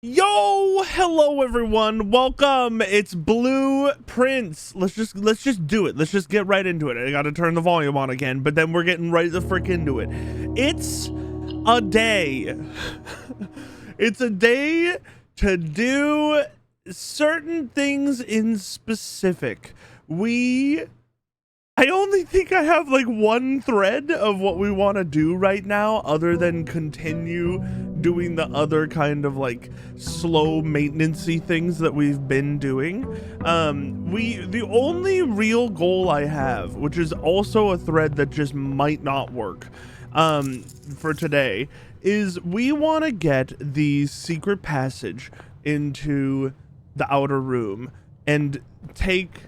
Yo, hello everyone, welcome. It's Blue Prince. Let's just do it. Let's just get right into it. I gotta turn the volume on again, but then we're getting right the frick into it. It's a day. It's a day to do certain things in specific. I only think I have like one thread of what we want to do right now other than continue doing the other kind of like slow maintenance-y things that we've been doing. The only real goal I have, which is also a thread that just might not work for today, is we want to get the secret passage into the outer room and take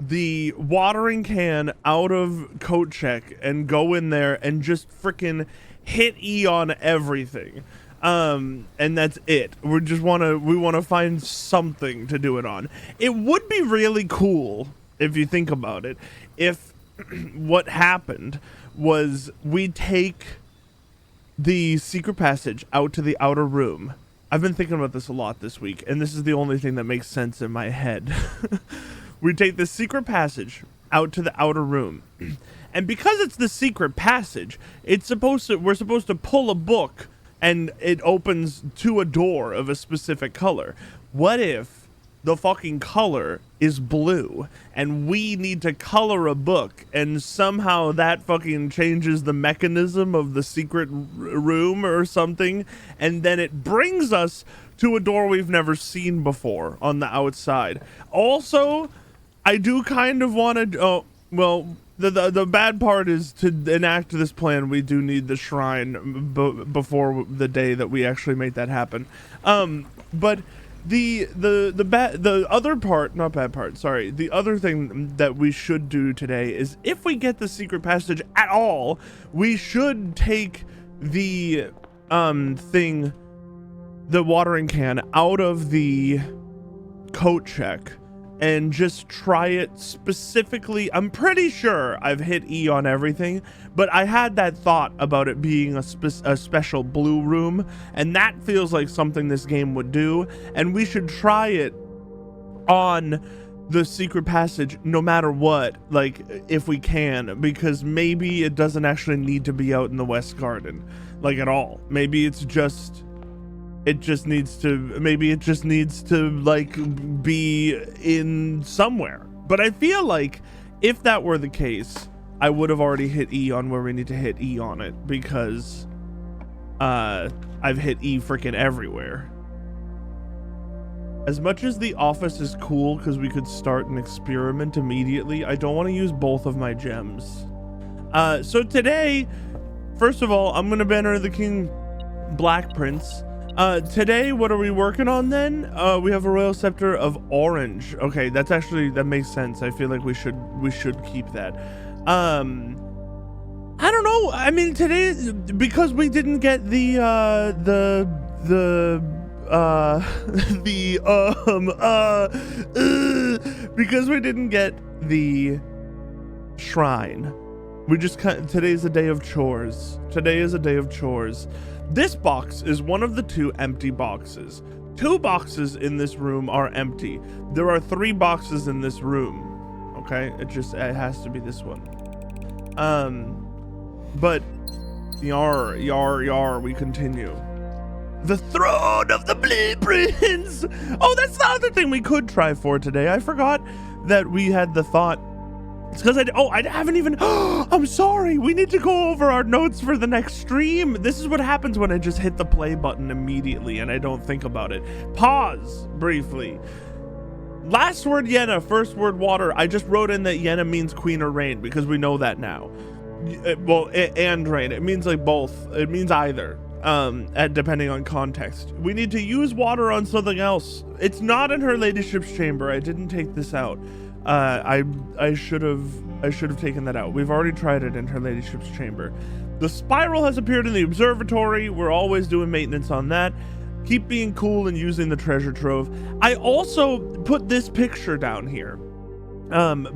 the watering can out of coat check and go in there and just freaking hit E on everything. And that's it. We want to find something to do it on. It would be really cool if you think about it, if what happened was we take the secret passage out to the outer room. I've been thinking about this a lot this week, and this is the only thing that makes sense in my head. We take the secret passage out to the outer room, and because it's the secret passage, we're supposed to pull a book and it opens to a door of a specific color. What if the fucking color is blue and we need to color a book and somehow that fucking changes the mechanism of the secret room or something, and then it brings us to a door we've never seen before on the outside. Also, I do kind of want to, the bad part is, to enact this plan, we do need the shrine before the day that we actually make that happen. But the other part, not bad part, sorry, the other thing that we should do today is, if we get the secret passage at all, we should take the the watering can out of the coat check and just try it specifically. I'm pretty sure I've hit E on everything, but I had that thought about it being a special blue room, and that feels like something this game would do, and we should try it on the secret passage no matter what, like, if we can, because maybe it doesn't actually need to be out in the West Garden, like, at all. Maybe it just needs to like be in somewhere. But I feel like if that were the case, I would have already hit E on where we need to hit E on it, because I've hit E freaking everywhere. As much as the office is cool because we could start an experiment immediately, I don't want to use both of my gems. So today, first of all, I'm gonna banner the King Black Prince. Today, what are we working on then? We have a Royal Scepter of Orange. Okay, that makes sense. I feel like we should keep that. I don't know. I mean, today, because we didn't get because we didn't get the shrine. Today's a day of chores. Today is a day of chores. This box is one of the two empty boxes. 2 boxes in this room are empty. There are 3 boxes in this room. Okay, it has to be this one. But yar, we continue. The throne of the Blue Prince. Oh, that's the other thing we could try for today. I forgot that we had the thought. It's because I haven't even, I'm sorry, we need to go over our notes for the next stream. This is what happens when I just hit the play button immediately and I don't think about it. Pause briefly. Last word Yenna, first word water. I just wrote in that Yenna means queen or rain because we know that now. Well, and rain, it means like both. It means either, depending on context. We need to use water on something else. It's not in her ladyship's chamber. I didn't take this out. I should have taken that out. We've already tried it in her ladyship's chamber. The spiral has appeared in the observatory. We're always doing maintenance on that. Keep being cool and using the treasure trove. I also put this picture down here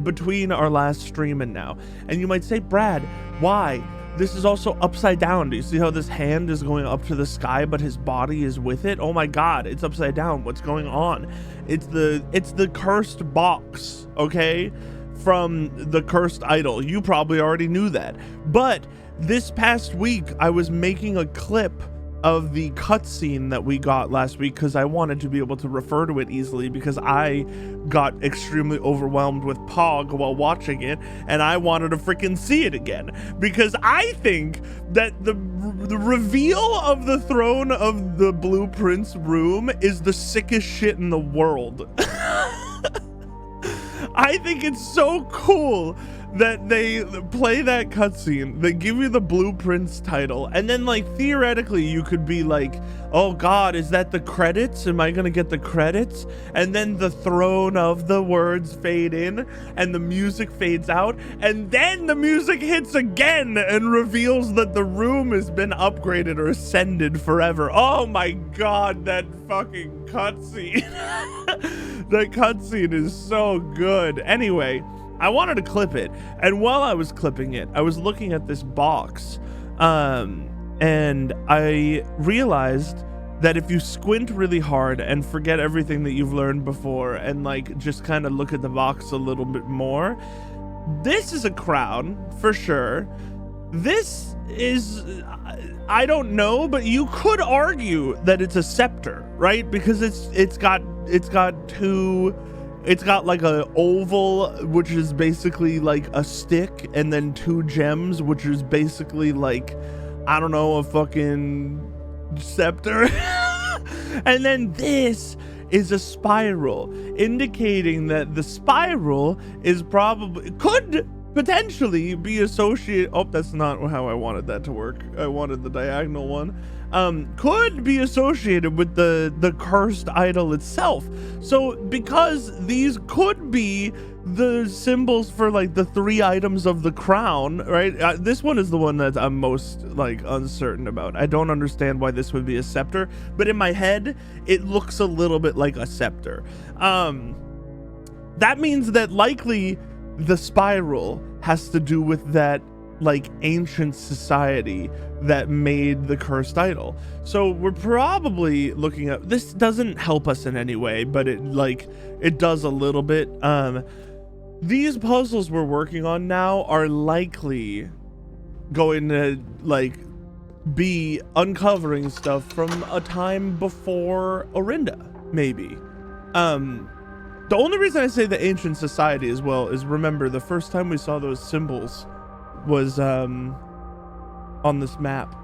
between our last stream and now. And you might say, Brad, why? this is also upside down. Do you see how this hand is going up to the sky, but his body is with it? Oh my God, it's upside down. What's going on? It's the cursed box, okay? From the cursed idol. You probably already knew that. But this past week, I was making a clip of the cutscene that we got last week because I wanted to be able to refer to it easily, because I got extremely overwhelmed with Pog while watching it, and I wanted to freaking see it again, because I think that the reveal of the throne of the Blueprints room is the sickest shit in the world. I think it's so cool that they play that cutscene, they give you the Blueprints title, and then like theoretically you could be like, oh God, is that the credits? Am I gonna get the credits? And then the throne of the words fade in and the music fades out, and then the music hits again and reveals that the room has been upgraded or ascended forever. Oh my God, that fucking cutscene. That cutscene is so good. Anyway, I wanted to clip it, and while I was clipping it, I was looking at this box, and I realized that if you squint really hard and forget everything that you've learned before and like just kind of look at the box a little bit more, this is a crown for sure. This is, I don't know, but you could argue that it's a scepter, right? Because it's got like a oval, which is basically like a stick, and then two gems, which is basically like, I don't know, a fucking scepter. And then this is a spiral, indicating that the spiral is probably, could potentially be associated. Oh, that's not how I wanted that to work. I wanted the diagonal one. Could be associated with the cursed idol itself. So because these could be the symbols for like the three items of the crown, right? This one is the one that I'm most like uncertain about. I don't understand why this would be a scepter, but in my head it looks a little bit like a scepter. That means that likely the spiral has to do with that like ancient society that made the cursed idol. So we're probably looking at, this doesn't help us in any way, but it does a little bit. These puzzles we're working on now are likely going to like be uncovering stuff from a time before Orinda, maybe. The only reason I say the ancient society as well is, remember, the first time we saw those symbols was on this map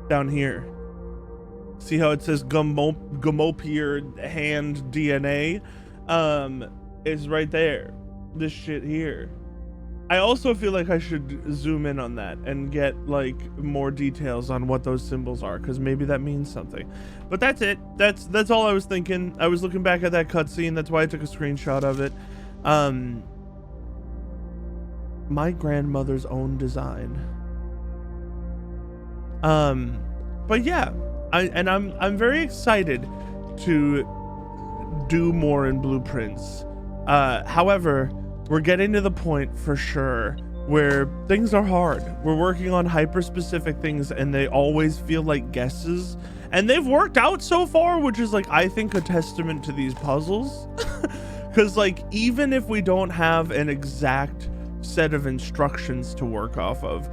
down here. See how it says Gamopier hand DNA? Is right there. This shit here. I also feel like I should zoom in on that and get like more details on what those symbols are, because maybe that means something. But that's it. That's all I was thinking. I was looking back at that cutscene. That's why I took a screenshot of it. My grandmother's own design. But yeah, I'm very excited to do more in Blueprints. However, we're getting to the point for sure where things are hard. We're working on hyper specific things and they always feel like guesses, and they've worked out so far, which is like, I think, a testament to these puzzles. Because like, even if we don't have an exact set of instructions to work off of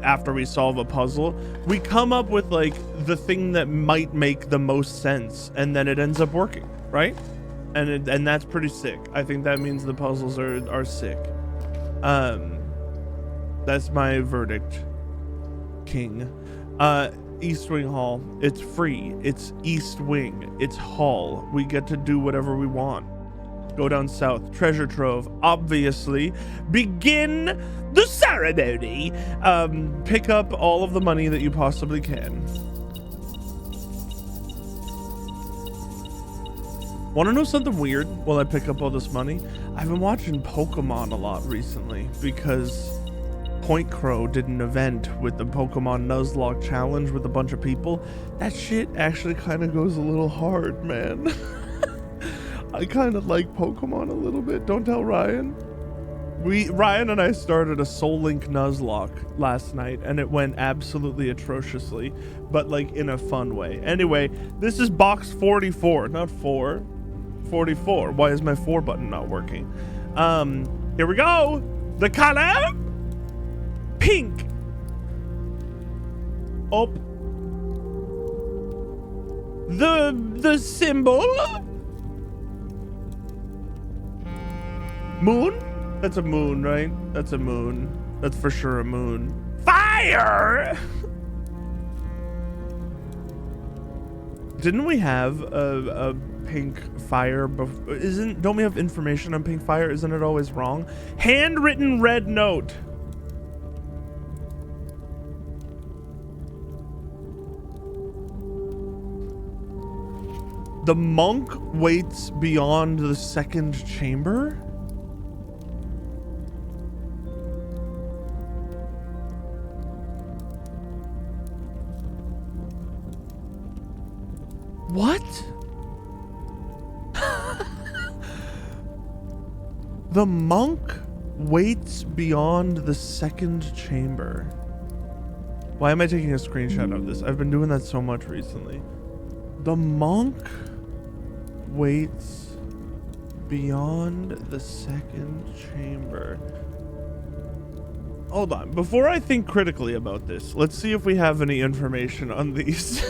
after we solve a puzzle, we come up with like the thing that might make the most sense, and then it ends up working, right? And that's pretty sick. I think that means the puzzles are sick. That's my verdict, King. East Wing Hall. It's free. It's East Wing. It's Hall. We get to do whatever we want. Go down south. Treasure trove. Obviously. Begin the ceremony. Pick up all of the money that you possibly can. Want to know something weird while I pick up all this money? I've been watching Pokemon a lot recently because Point Crow did an event with the Pokemon Nuzlocke challenge with a bunch of people. That shit actually kind of goes a little hard, man. I kind of like Pokemon a little bit. Don't tell Ryan. Ryan and I started a Soul Link Nuzlocke last night, and it went absolutely atrociously, but like in a fun way. Anyway, this is box 44, not 4, 44. Why is my 4 button not working? Here we go. The color pink. Up. The symbol moon. That's a moon, right? That's a moon. That's for sure a moon. Fire! Didn't we have a pink fire before? Don't we have information on pink fire? Isn't it always wrong? Handwritten red note. The monk waits beyond the second chamber? What? The monk waits beyond the second chamber. Why am I taking a screenshot of this? I've been doing that so much recently. The monk waits beyond the second chamber. Hold on. Before I think critically about this, let's see if we have any information on these.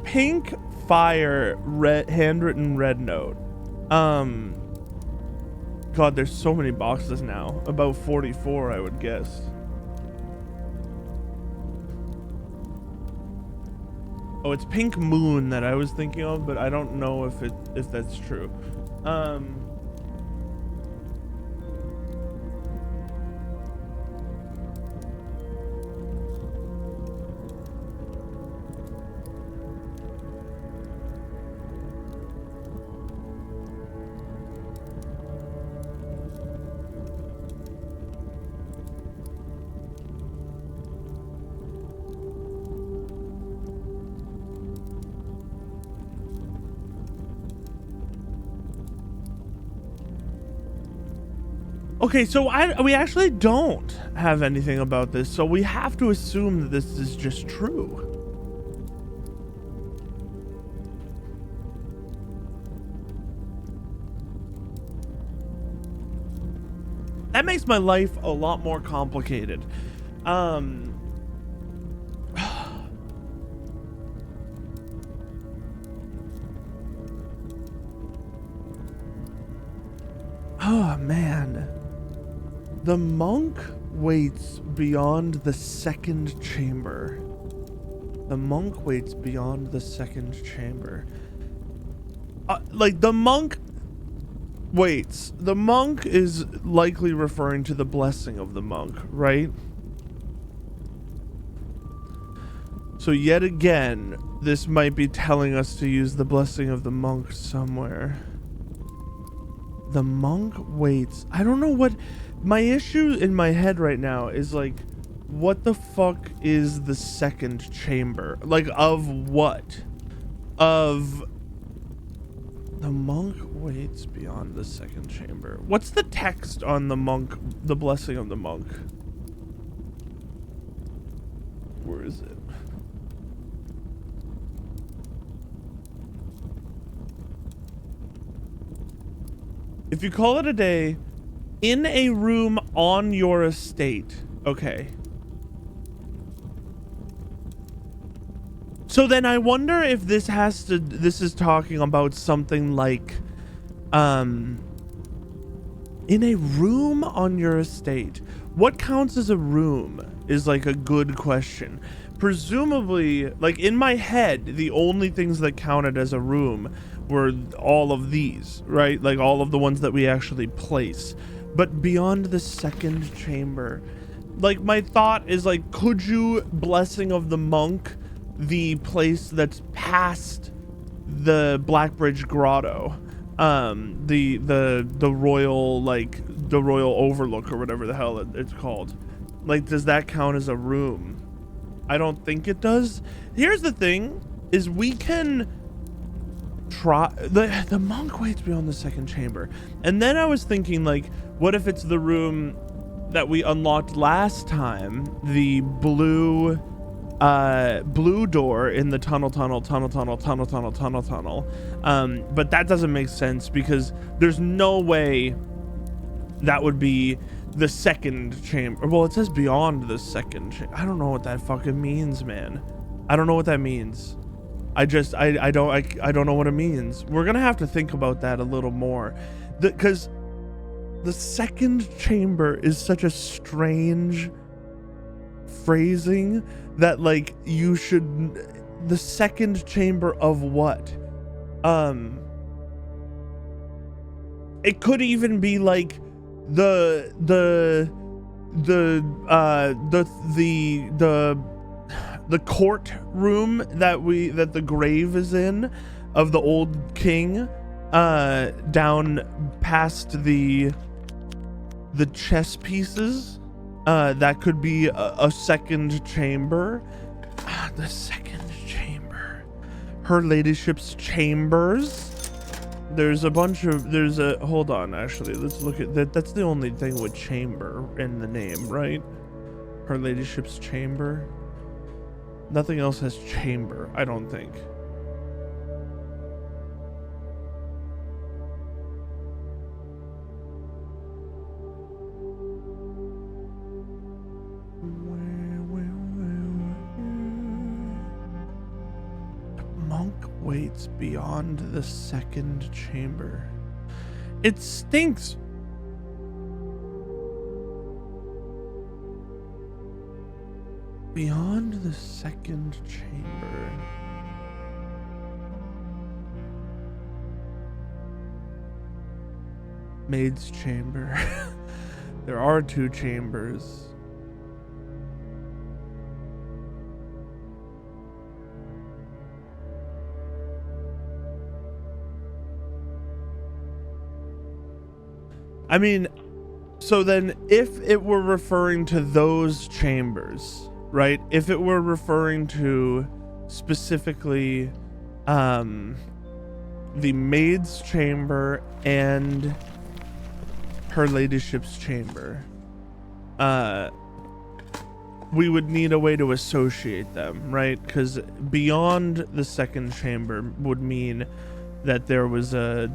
Pink fire, red, handwritten red note. God, there's so many boxes now. About 44, I would guess. Oh, it's pink moon that I was thinking of, but I don't know if that's true. Okay, so we actually don't have anything about this, so we have to assume that this is just true. That makes my life a lot more complicated. Oh, man. The monk waits beyond the second chamber. The monk waits beyond the second chamber. Like, the monk waits. The monk is likely referring to the blessing of the monk, right? So yet again, this might be telling us to use the blessing of the monk somewhere. The monk waits. I don't know what... My issue in my head right now is like, what the fuck is the second chamber? Like, of what? Of... The monk waits beyond the second chamber. What's the text on the monk, the blessing of the monk? Where is it? If you call it a day, in a room on your estate. Okay. So then I wonder if this is talking about something like, in a room on your estate. What counts as a room is like a good question. Presumably, like in my head, the only things that counted as a room were all of these, right? Like all of the ones that we actually place. But beyond the second chamber, like my thought is like, could you blessing of the monk the place that's past the Blackbridge Grotto, the royal, like the royal overlook or whatever the hell it's called? Like, does that count as a room? I don't think it does. Here's the thing, is we can try the monk waits beyond the second chamber. And then I was thinking, like, what if it's the room that we unlocked last time, the blue door in the tunnel. But that doesn't make sense because there's no way that would be the second chamber. Well, it says beyond the second chamber. I don't know what that fucking means, man. I don't know what that means. I don't know what it means. We're gonna have to think about that a little more, because the second chamber is such a strange phrasing that, like, you should, the second chamber of what? It could even be like the courtroom that the grave is in of the old king, down past the chess pieces. That could be a second chamber. The second chamber, her ladyship's chambers. There's a bunch of, hold on, actually, let's look at that. That's the only thing with chamber in the name, right? Her ladyship's chamber. Nothing else has chamber, I don't think. Monk waits beyond the second chamber. It stinks. Beyond the second chamber. Maid's chamber. There are 2 chambers. I mean, so then if it were referring to those chambers, right? If it were referring to specifically the maid's chamber and her ladyship's chamber, we would need a way to associate them, right? Because beyond the second chamber would mean that there was a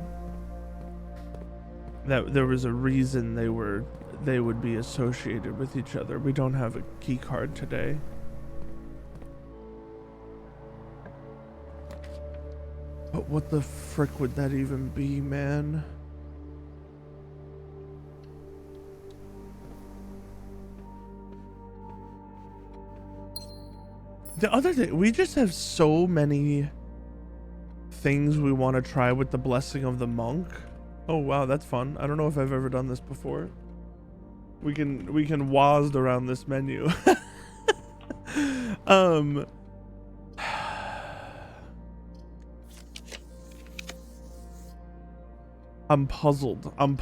reason they would be associated with each other. We don't have a key card today. But what the frick would that even be, man? The other thing, we just have so many things we want to try with the blessing of the monk. Oh wow, that's fun. I don't know if I've ever done this before. We can WASD around this menu. I'm puzzled. I'm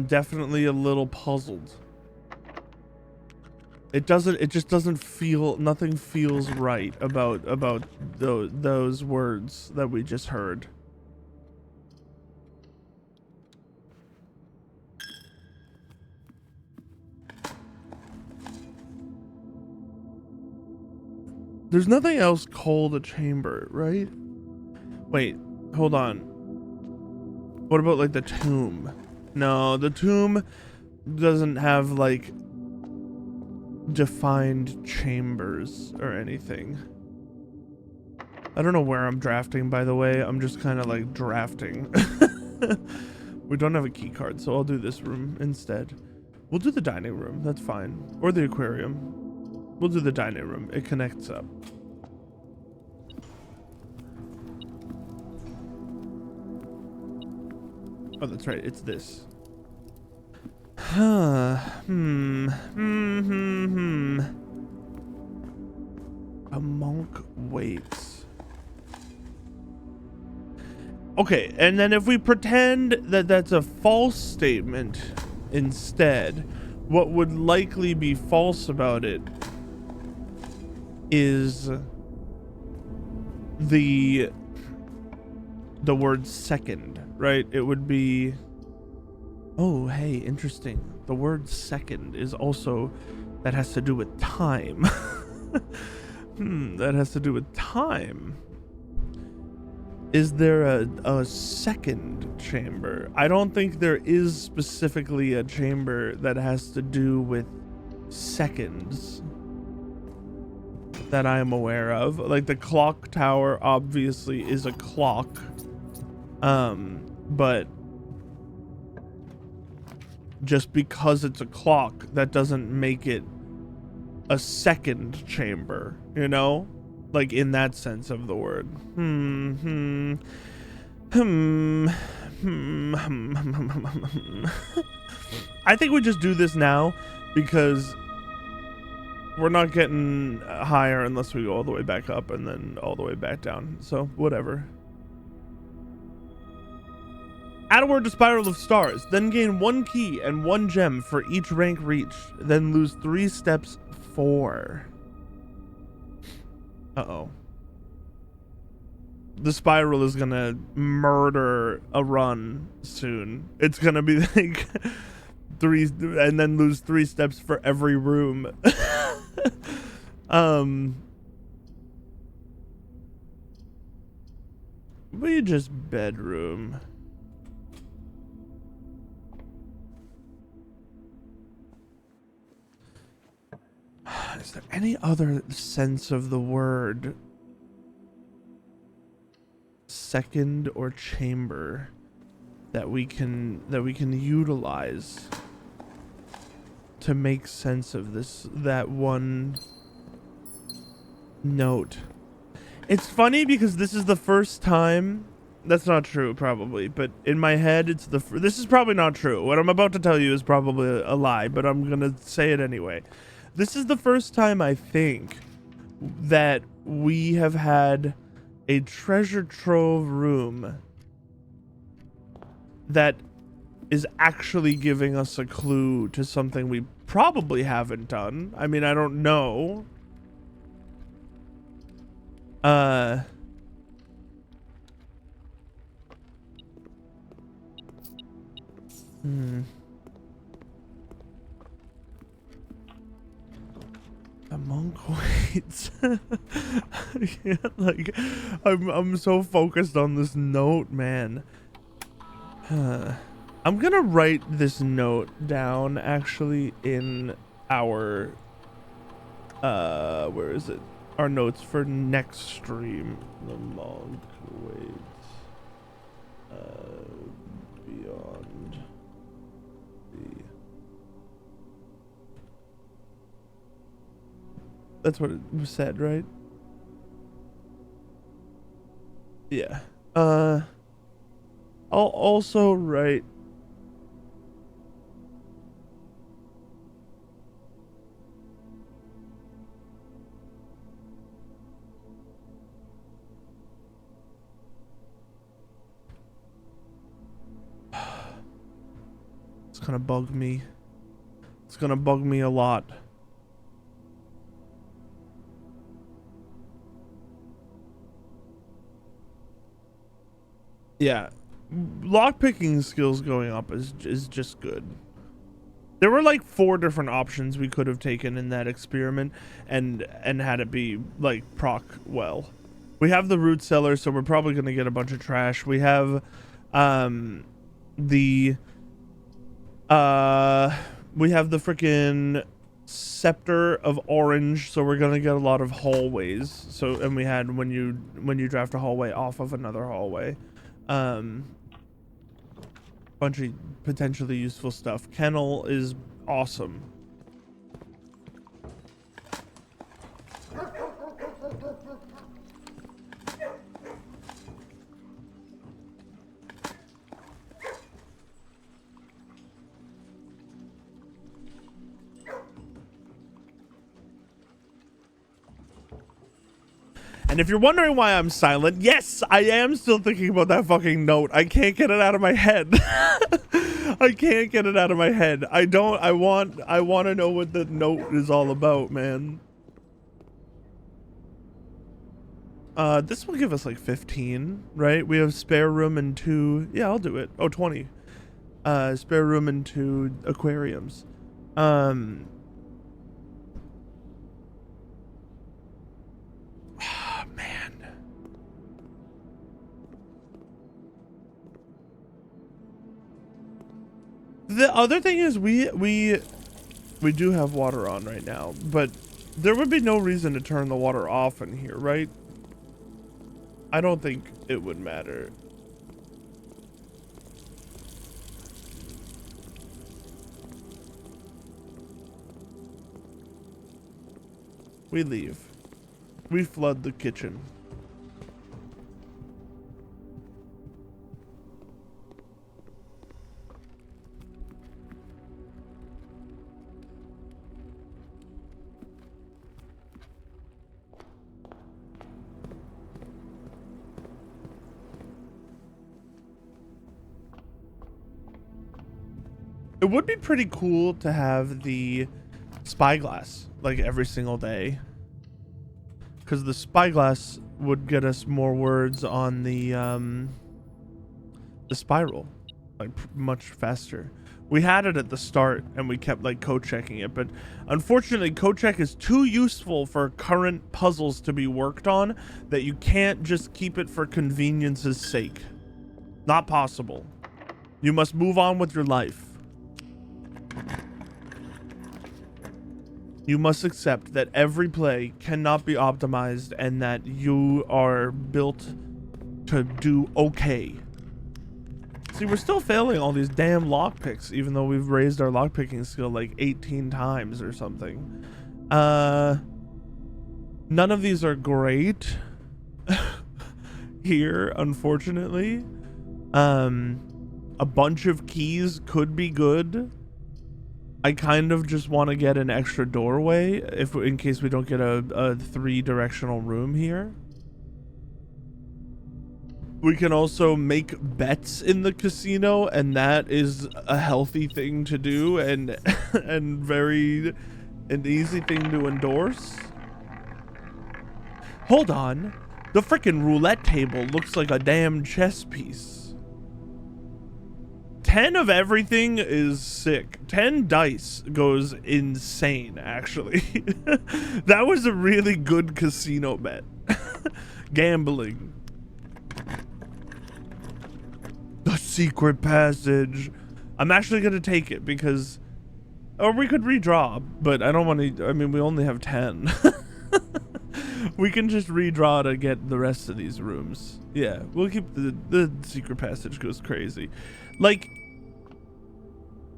definitely a little puzzled. It just doesn't feel, nothing feels right about those words that we just heard. There's nothing else called a chamber, right? Wait, hold on. What about like the tomb? No, the tomb doesn't have like defined chambers or anything. I don't know where I'm drafting, by the way. I'm just kind of like drafting. We don't have a key card, so I'll do this room instead. We'll do the dining room, that's fine. Or the aquarium. We'll do the dining room. It connects up. Oh, that's right. It's this. A monk waits. Okay, and then if we pretend that that's a false statement instead, what would likely be false about it is the word second, right? It would be, oh, hey, interesting. The word second is also, that has to do with time. That has to do with time. Is there a second chamber? I don't think there is specifically a chamber that has to do with seconds that I am aware of. Like the clock tower obviously is a clock. But just because it's a clock, that doesn't make it a second chamber, you know? Like in that sense of the word. I think we just do this now because we're not getting higher unless we go all the way back up and then all the way back down. So whatever. Add a word to Spiral of Stars, then gain 1 key and 1 gem for each rank reached, then lose 3 steps 4. Uh-oh. The spiral is gonna murder a run soon. It's gonna be like 3 and then lose 3 steps for every room. We just bedroom. Is there any other sense of the word second or chamber that we can utilize to make sense of that one note? It's funny because this is the first time. That's not true, probably, but in my head, this is probably not true. What I'm about to tell you is probably a lie, but I'm gonna say it anyway. This is the first time I think that we have had a treasure trove room that is actually giving us a clue to something we probably haven't done. I mean, I don't know. The monk waits. Yeah, like I'm so focused on this note, man. I'm gonna write this note down actually in our where is it? Our notes for next stream. The monk waits beyond the. That's what it was said, right? Yeah. I'll also write it's gonna bug me. It's gonna bug me a lot. Yeah, lockpicking skills going up is just good. There were like 4 different options we could have taken in that experiment and had it be like proc well. We have the root cellar, so we're probably gonna get a bunch of trash. We have the freaking scepter of orange, so we're gonna get a lot of hallways. So, and we had when you draft a hallway off of another hallway. Bunch of potentially useful stuff. Kennel is awesome. And if you're wondering why I'm silent, yes, I am still thinking about that fucking note. I can't get it out of my head. I can't get it out of my head. I want to know what the note is all about, man. This will give us like 15, right? We have spare room and 2. Yeah, I'll do it. Oh, 20. Spare room and 2 aquariums. Man. The other thing is we do have water on right now, but there would be no reason to turn the water off in here, right? I don't think it would matter. We leave. We flood the kitchen. It would be pretty cool to have the spyglass like every single day, because the spyglass would get us more words on the spiral like much faster. We had it at the start and we kept like code checking it, but unfortunately code check is too useful for current puzzles to be worked on that you can't just keep it for convenience's sake. Not possible. You must move on with your life. You must accept that every play cannot be optimized and that you are built to do okay. See, we're still failing all these damn lockpicks, even though we've raised our lockpicking skill like 18 times or something. None of these are great here, unfortunately. A bunch of keys could be good. I kind of just want to get an extra doorway in case we don't get a 3-directional room here. We can also make bets in the casino, and that is a healthy thing to do and an easy thing to endorse. Hold on. The frickin' roulette table looks like a damn chess piece. 10 of everything is sick. 10 dice goes insane, actually. That was a really good casino bet. Gambling. The secret passage. I'm actually going to take it because... Or we could redraw, but I don't want to... I mean, we only have 10. We can just redraw to get the rest of these rooms. Yeah, we'll keep the secret passage goes crazy. Like...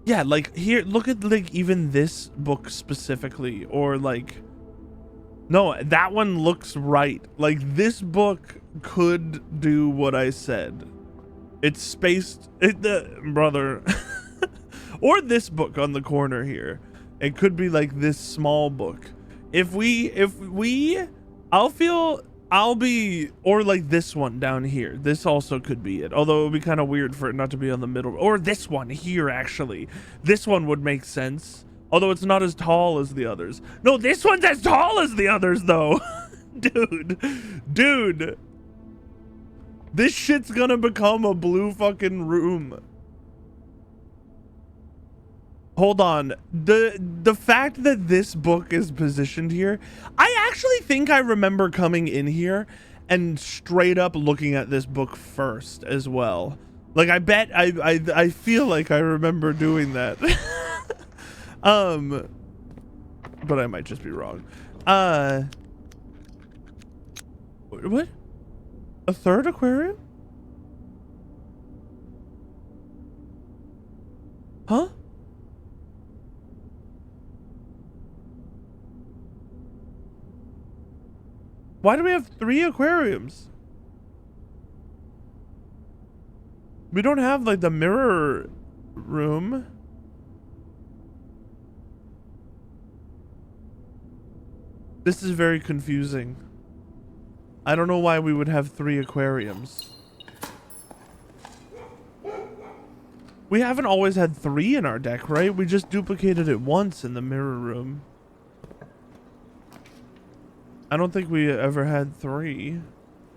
Yeah, like here, look at like even this book specifically, or like, no, that one looks right. Like this book could do what I said. It's spaced, brother, or this book on the corner here. It could be like this small book. If we, I'll be, or like this one down here. This also could be it. Although it would be kind of weird for it not to be on the middle. Or this one here, actually. This one would make sense. Although it's not as tall as the others. No, this one's as tall as the others, though. Dude. This shit's gonna become a blue fucking room. Hold on. The fact that this book is positioned here, I actually think I remember coming in here and straight up looking at this book first as well. Like I bet I feel like I remember doing that. But I might just be wrong. What? A third aquarium? Huh? Why do we have 3 aquariums? We don't have like the mirror room. This is very confusing. I don't know why we would have 3 aquariums. We haven't always had 3 in our deck, right? We just duplicated it once in the mirror room. I don't think we ever had 3.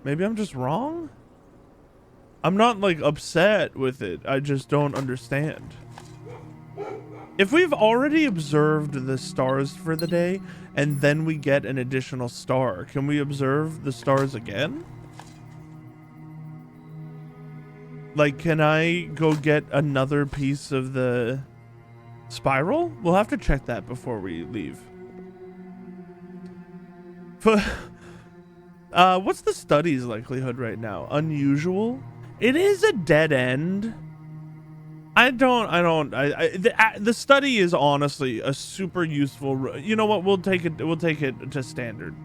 Maybe I'm just wrong? I'm not like upset with it. I just don't understand. If we've already observed the stars for the day and then we get an additional star, can we observe the stars again? Like, can I go get another piece of the spiral? We'll have to check that before we leave. What's the study's likelihood right now? Unusual? It is a dead end. The study is honestly a super useful. You know what? We'll take it to standard.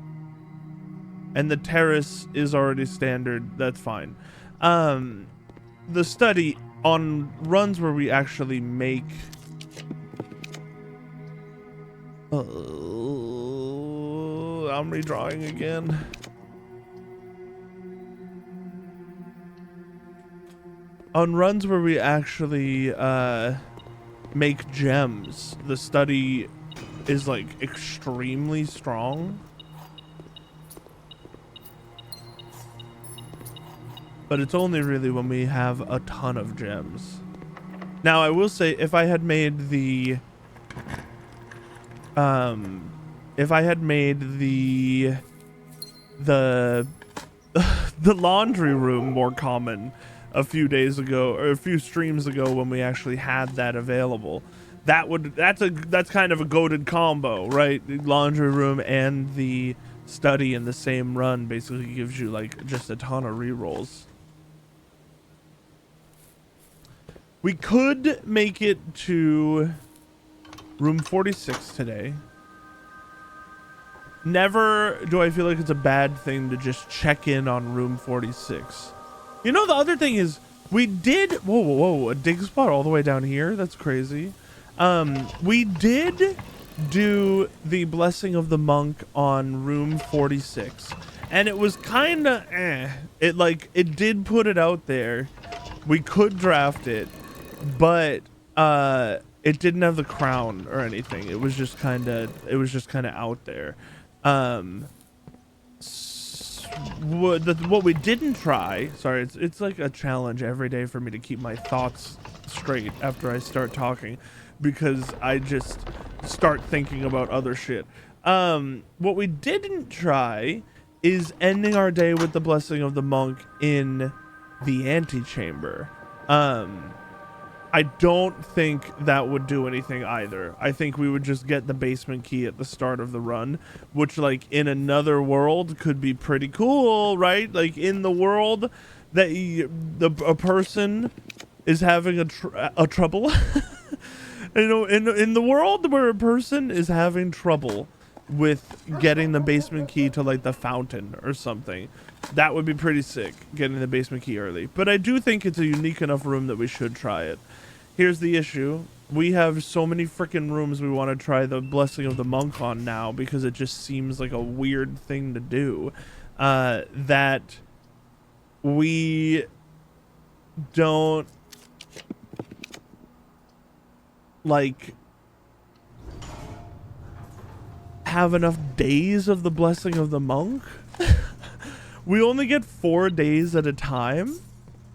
And the terrace is already standard. That's fine. The study on runs where we actually make I'm redrawing again. On runs where we actually make gems, the study is like extremely strong. But it's only really when we have a ton of gems. Now, I will say, if I had made the the laundry room more common a few days ago, or a few streams ago, when we actually had that available, that's kind of a goated combo, right? The laundry room and the study in the same run basically gives you like just a ton of rerolls. We could make it to room 46 today. Never do I feel like it's a bad thing to just check in on room 46. You know, the other thing is, we did... Whoa, a dig spot all the way down here? That's crazy. We did do the Blessing of the Monk on room 46. And it was kind of It did put it out there. We could draft it. But it didn't have the crown or anything. It was just kind of out there. What we didn't try, sorry, it's like a challenge every day for me to keep my thoughts straight after I start talking, because I just start thinking about other shit. What we didn't try is ending our day with the Blessing of the Monk in the antechamber. I don't think that would do anything either. I think we would just get the basement key at the start of the run, which, like, in another world could be pretty cool, right? Like, in the world that a person is having a trouble. You know, in the world where a person is having trouble with getting the basement key to, like, the fountain or something, that would be pretty sick, getting the basement key early. But I do think it's a unique enough room that we should try it. Here's the issue. We have so many freaking rooms we want to try the Blessing of the Monk on now, because it just seems like a weird thing to do, that we don't, like, have enough days of the Blessing of the Monk. We only get 4 days at a time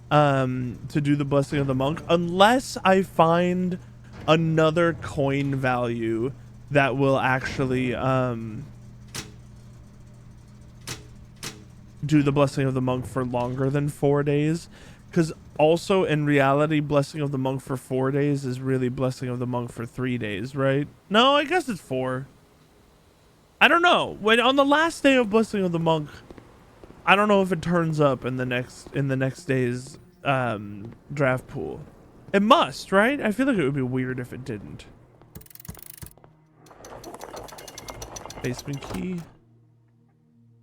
to do the Blessing of the Monk, unless I find another coin value that will actually do the Blessing of the Monk for longer than 4 days. Because also, in reality, Blessing of the Monk for 4 days is really Blessing of the Monk for 3 days, right? No, I guess it's 4. I don't know. When on the last day of Blessing of the Monk, I don't know if it turns up in the next day's draft pool. It must, right? I feel like it would be weird if it didn't. Basement key.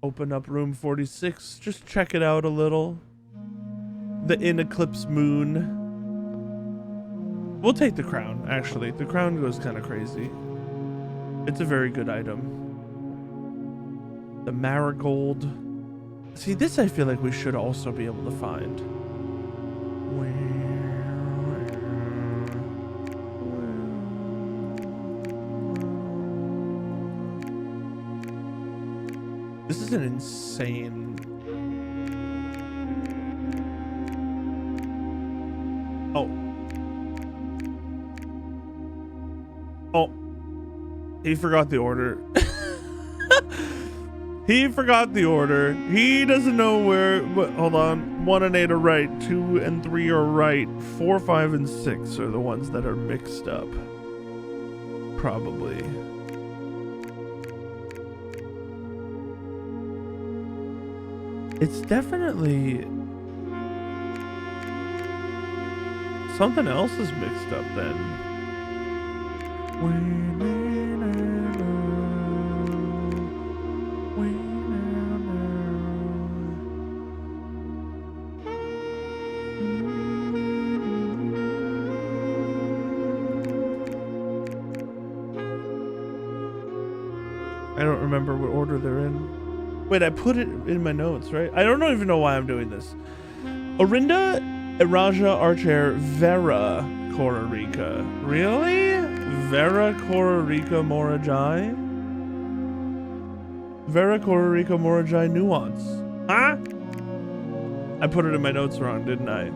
Open up room 46. Just check it out a little. The in eclipse moon. We'll take the crown, actually. The crown goes kind of crazy. It's a very good item. The marigold. See, this I feel like we should also be able to find. This is an insane He forgot the order. He forgot the order. He doesn't know where. Hold on. 1 and 8 are right. 2 and 3 are right. 4, 5, and 6 are the ones that are mixed up. Probably. It's definitely something else is mixed up then. I don't remember what order they're in. Wait, I put it in my notes, right? I don't even know why I'm doing this. Orinda, Iraja, Archer, Vera, Kororika. Really? Vera, Kororika, Morajai? Vera, Kororika, Morajai, Nuance. Huh? I put it in my notes wrong, didn't I?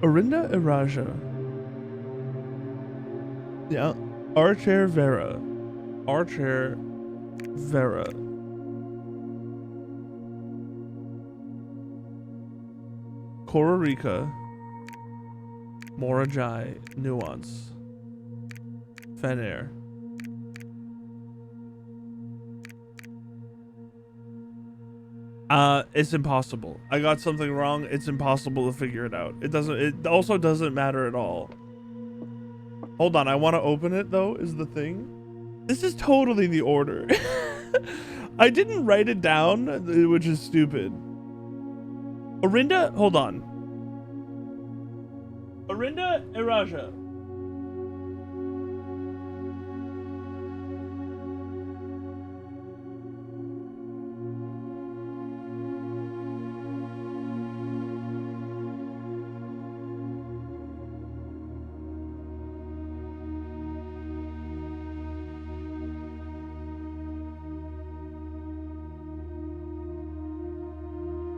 Orinda, Iraja. Yeah. Archer, Vera. Archer, Vera. Kororika. Morajai, Nuance. Fenair. It's impossible. I got something wrong. It's impossible to figure it out. It also doesn't matter at all. Hold on, I want to open it though, is the thing. This is totally the order. I didn't write it down, which is stupid. Orinda, hold on. Orinda, Iraja.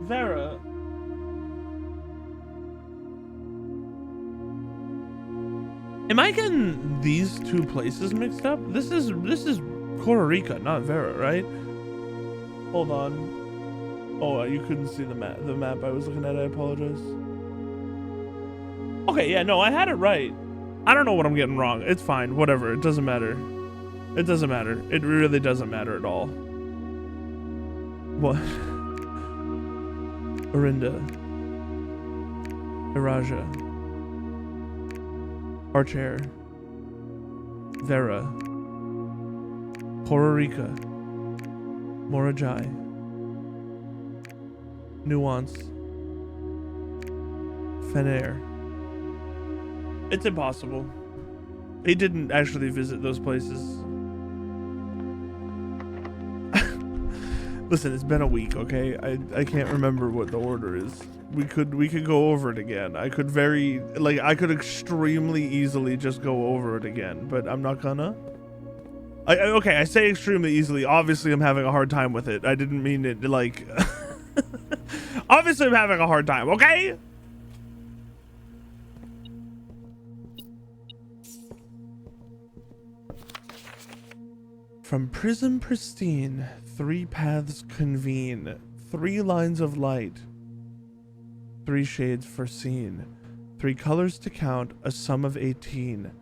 Vera. Am I getting these two places mixed up? This is Kororika, not Vera, right? Hold on. Oh, you couldn't see the map I was looking at. I apologize. Okay, yeah, no, I had it right. I don't know what I'm getting wrong. It's fine. Whatever. It doesn't matter. It doesn't matter. It really doesn't matter at all. What? Orinda. Iraja. Archer. Vera. Kororika. Morajai. Nuance. Fenair. It's impossible. He didn't actually visit those places. Listen, it's been a week, okay? I can't remember what the order is. We could go over it again. I could extremely easily just go over it again, but I'm not gonna. Okay, I say extremely easily. Obviously, I'm having a hard time with it. I didn't mean it like. Obviously, I'm having a hard time, okay? From prism pristine, 3 paths convene, 3 lines of light, 3 shades foreseen, 3 colors to count, a sum of 18,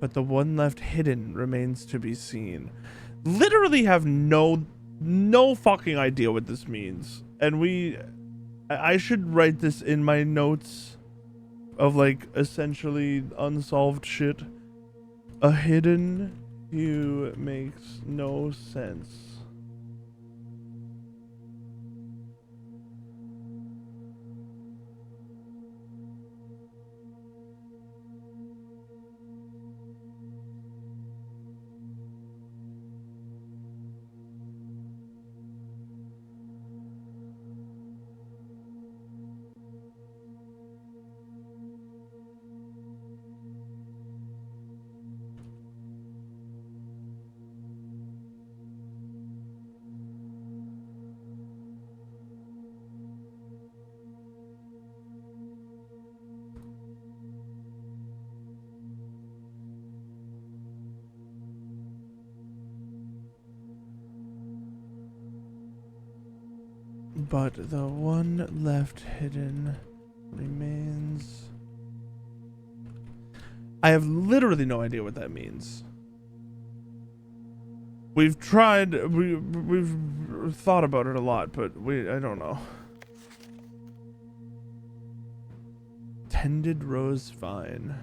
but the one left hidden remains to be seen. Literally have no fucking idea what this means. And I should write this in my notes of like essentially unsolved shit. A hidden hue makes no sense. but the one left hidden remains. I have literally no idea what that means. We've tried, we've thought about it a lot, but I don't know. Tended rose vine.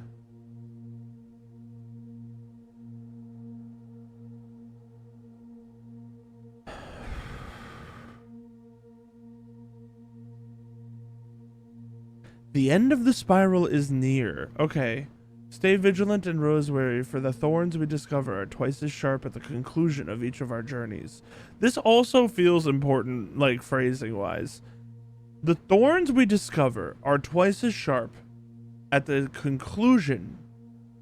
The end of the spiral is near. Okay. Stay vigilant and rose-wary, for the thorns we discover are twice as sharp at the conclusion of each of our journeys. This also feels important, like, phrasing-wise. The thorns we discover are twice as sharp at the conclusion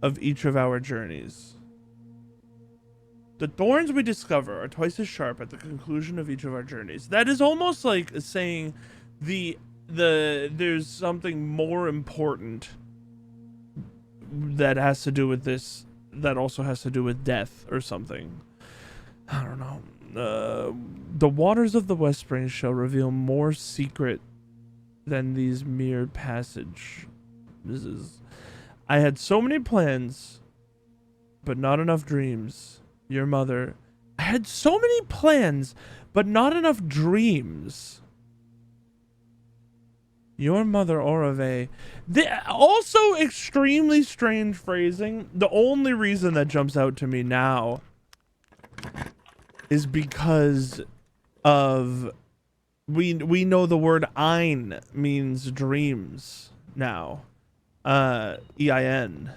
of each of our journeys. The thorns we discover are twice as sharp at the conclusion of each of our journeys. That is almost like saying there's something more important that has to do with this, that also has to do with death or something. I don't know. The waters of the West Springs shall reveal more secret than these mere passage. I had so many plans, but not enough dreams. Your mother. I had so many plans, but not enough dreams. Your mother, Orave. Also extremely strange phrasing. The only reason that jumps out to me now is because of we know the word ein means dreams now. EIN.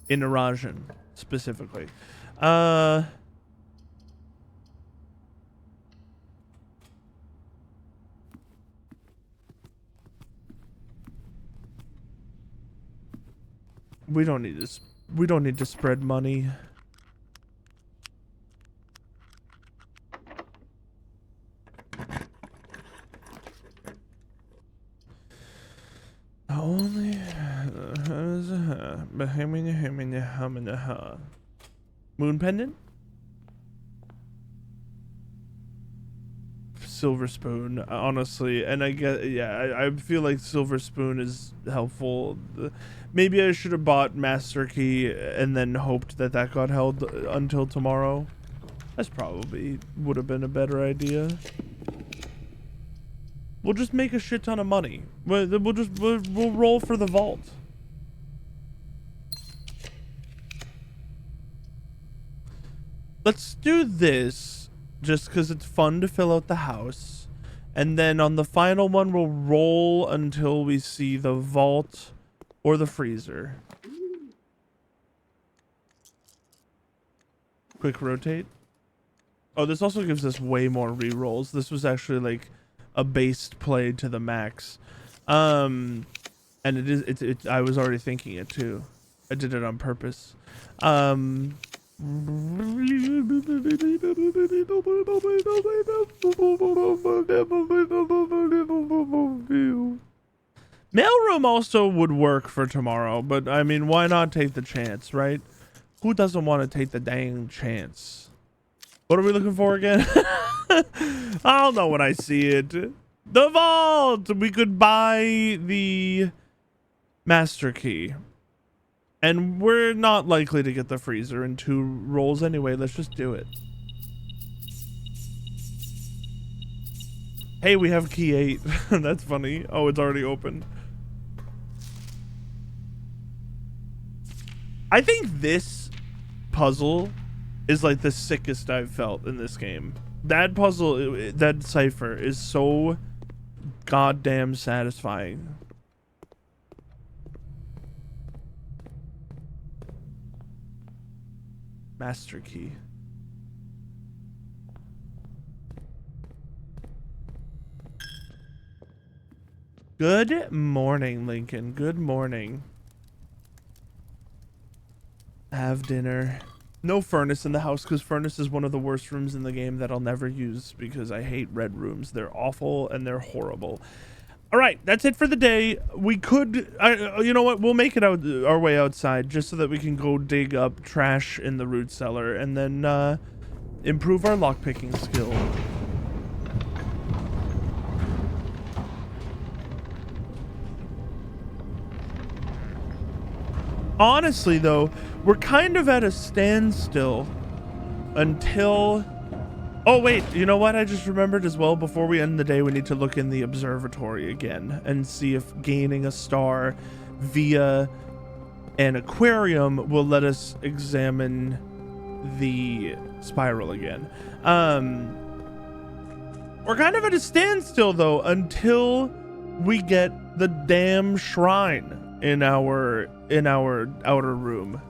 In Irasian, specifically. We don't need to. We don't need to spread money. Only moon pendant, silver spoon. Honestly, and I get, yeah, I feel like silver spoon is helpful. Maybe I should have bought master key and then hoped that that got held until tomorrow. That's probably would have been a better idea. We'll just make a shit ton of money. We'll roll for the vault. Let's do this just because it's fun to fill out the house. And then on the final one, we'll roll until we see the vault or the freezer. Quick rotate. Oh, this also gives us way more rerolls. This was actually like a based play to the max. And it's I was already thinking it too. I did it on purpose. Mailroom also would work for tomorrow, but I mean, why not take the chance, right? Who doesn't want to take the dang chance? What are we looking for again? I'll know when I see it. The vault! We could buy the master key. And we're not likely to get the freezer in 2 rolls anyway. Let's just do it. Hey, we have key 8. That's funny. Oh, it's already open. I think this puzzle is like the sickest I've felt in this game. That puzzle, that cipher is so goddamn satisfying. Master key. Good morning, Lincoln. Good morning. Have dinner. No furnace in the house because furnace is one of the worst rooms in the game that I'll never use because I hate red rooms. They're awful and they're horrible. All right, that's it for the day. We could, you know what? We'll make it out our way outside just so that we can go dig up trash in the root cellar and then improve our lockpicking skill. Honestly, though, we're kind of at a standstill until... Oh, wait, you know what? I just remembered as well, before we end the day, we need to look in the observatory again and see if gaining a star via an aquarium will let us examine the spiral again. We're kind of at a standstill, though, until we get the damn shrine in our outer room.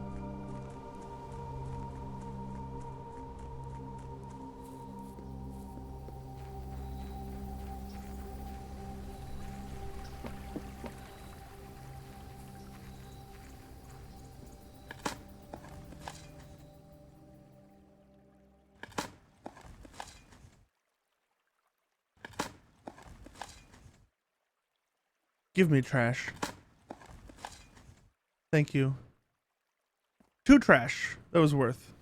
Give me trash. Thank you. 2 trash. That was worth.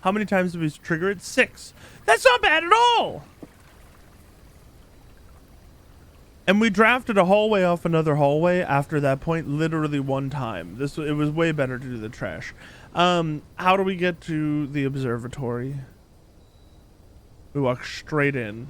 How many times did we trigger it? 6. That's not bad at all! And we drafted a hallway off another hallway after that point, literally 1 time. It was way better to do the trash. How do we get to the observatory? We walk straight in.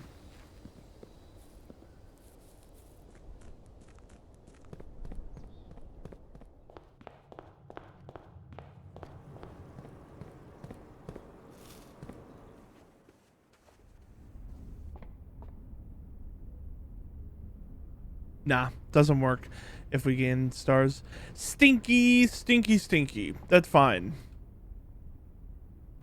Nah, doesn't work if we gain stars. Stinky, stinky, stinky. That's fine.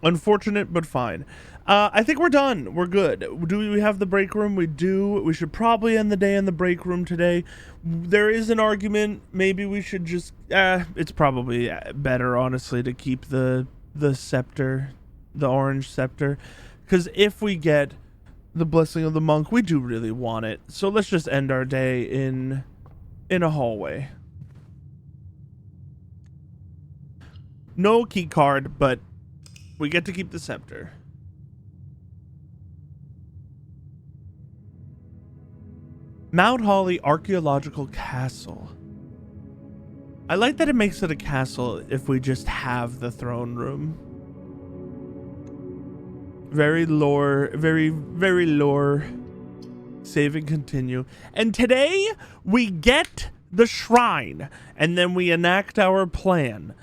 Unfortunate, but fine. I think we're done. We're good. Do we have the break room? We do. We should probably end the day in the break room today. There is an argument. Maybe we should just... it's probably better, honestly, to keep the scepter, the orange scepter. Because if we get the blessing of the monk, we do really want it. So let's just end our day in a hallway. No key card, but we get to keep the scepter. Mount Holly Archaeological Castle. I like that it makes it a castle if we just have the throne room. Very lore, very lore. Save and continue. And today we get the shrine, and then we enact our plan.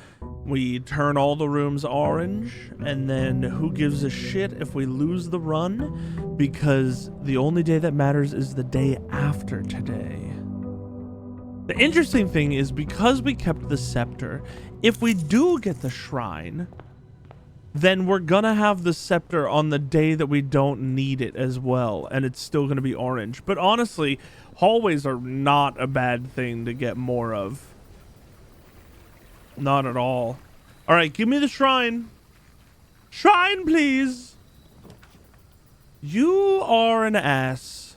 We turn all the rooms orange, and then who gives a shit if we lose the run? Because the only day that matters is the day after today. The interesting thing is, because we kept the scepter, if we do get the shrine, then we're gonna have the scepter on the day that we don't need it as well, and it's still gonna be orange. But honestly, hallways are not a bad thing to get more of. Not at all. All right, give me the shrine. Shrine, please. You are an ass.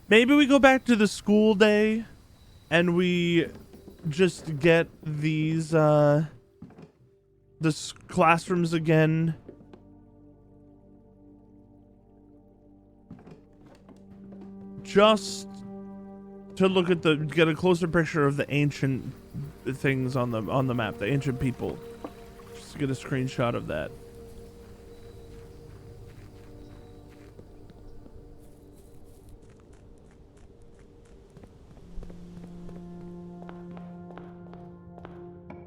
Maybe we go back to the school day and we just get these, the classrooms again. Just to look at get a closer picture of the ancient things on the map, the ancient people. Just to get a screenshot of that.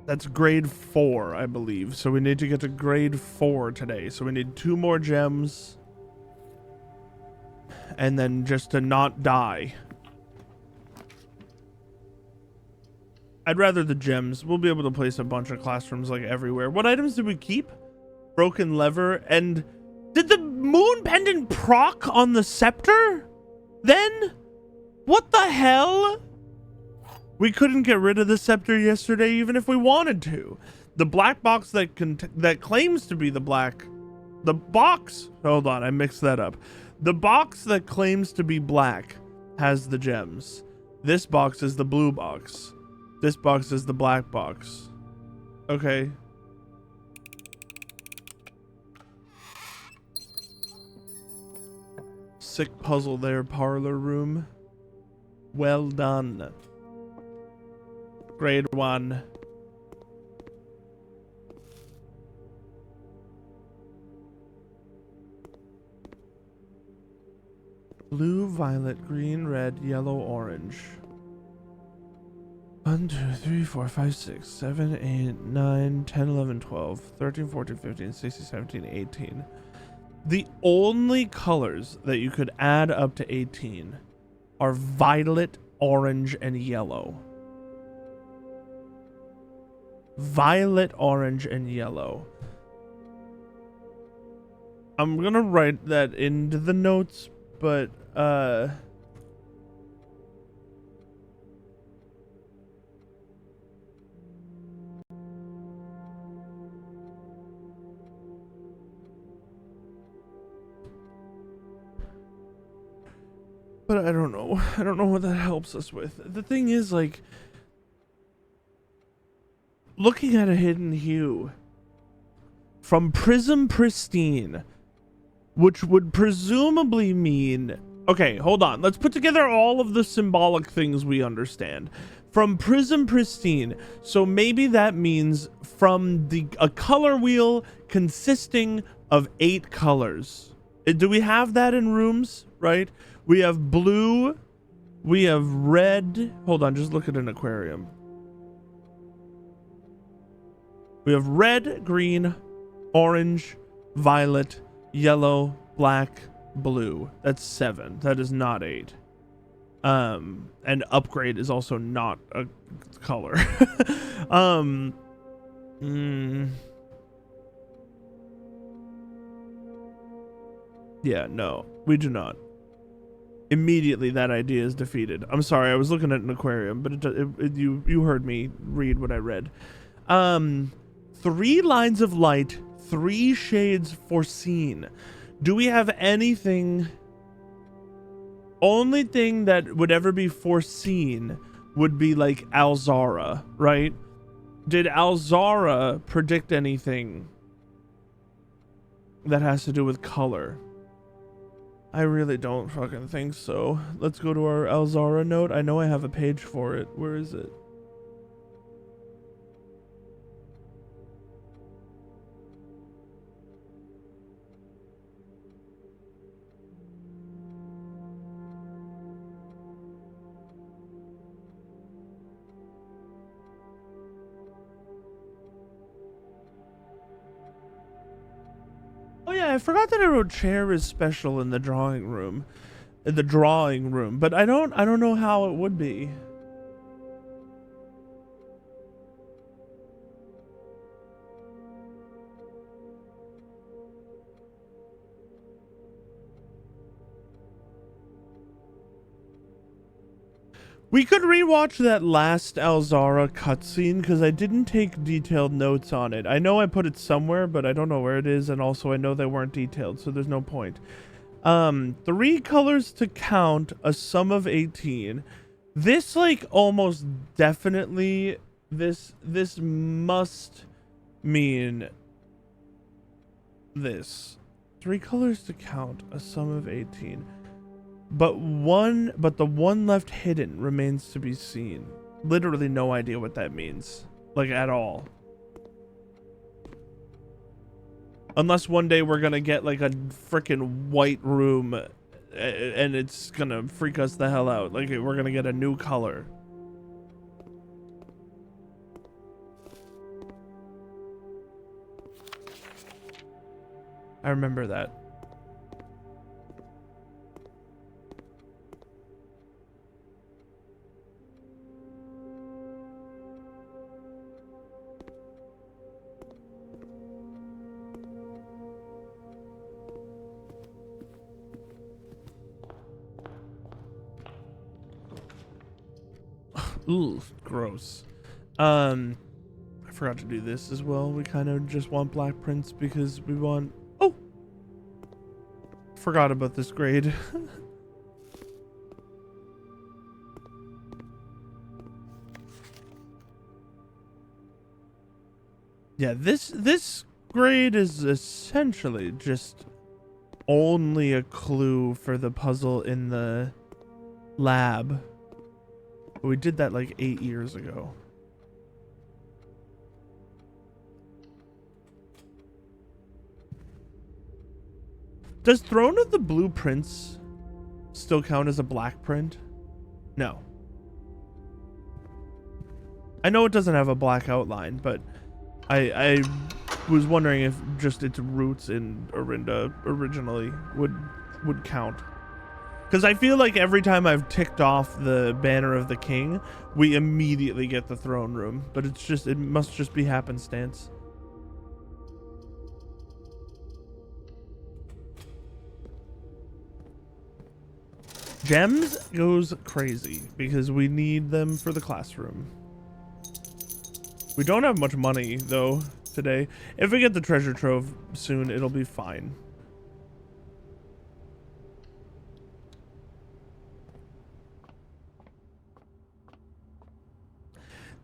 That's grade 4, I believe. So we need to get to grade 4 today. So we need 2 more gems. And then just to not die. I'd rather the gems. We'll be able to place a bunch of classrooms like everywhere. What items did we keep? Broken lever. And did the moon pendant proc on the scepter? Then? What the hell? We couldn't get rid of the scepter yesterday even if we wanted to. The black box that claims to be the box, hold on, I mixed that up. The box that claims to be black has the gems. This box is the blue box. This box is the black box. Okay. Sick puzzle there, parlor room. Well done. Grade 1. Blue, violet, green, red, yellow, orange. 1, 2, 3, 4, 5, 6, 7, 8, 9, 10, 11, 12, 13, 14, 15, 16, 17, 18. The only colors that you could add up to 18 are violet, orange, and yellow. Violet, orange, and yellow. I'm gonna write that into the notes, but I don't know. I don't know what that helps us with. The thing is, like, looking at a hidden hue from Prism Pristine, which would presumably mean... Okay, hold on. Let's put together all of the symbolic things we understand. From Prism Pristine, so maybe that means from a color wheel consisting of 8 colors. Do we have that in rooms, right? We have blue, we have red. Hold on, just look at an aquarium. We have red, green, orange, violet, yellow, black, blue. That's 7. That is not 8. And upgrade is also not a color. Yeah, no, we do not. Immediately that idea is defeated. I'm sorry, I was looking at an aquarium, but you heard me read what I read. 3 lines of light, 3 shades foreseen. Do we have anything? Only thing that would ever be foreseen would be like Alzara, right? Did Alzara predict anything that has to do with color? I really don't fucking think so. Let's go to our Alzara note. I know I have a page for it. Where is it? Oh yeah, I forgot that I wrote chair is special in the drawing room. In the drawing room, but I don't know how it would be. We could rewatch that last Alzara cutscene because I didn't take detailed notes on it. I know I put it somewhere, but I don't know where it is, and also I know they weren't detailed, so there's no point. 3 colors to count, a sum of 18. This, like, almost definitely, this must mean this. 3 colors to count, a sum of 18. But the one left hidden remains to be seen. Literally no idea what that means. Like, at all. Unless one day we're gonna get like a freaking white room and it's gonna freak us the hell out. Like, we're gonna get a new color. I remember that. Ooh, gross. I forgot to do this as well. We kind of just want black prints because we want... Oh! Forgot about this grade. Yeah, this grade is essentially just only a clue for the puzzle in the lab. We did that like 8 years ago. Does Throne of the Blue Prince still count as a black print? No. I know it doesn't have a black outline, but I was wondering if just its roots in Orinda originally would count. Because I feel like every time I've ticked off the Banner of the King, we immediately get the throne room. But it must just be happenstance. Gems goes crazy because we need them for the classroom. We don't have much money though today. If we get the treasure trove soon, it'll be fine.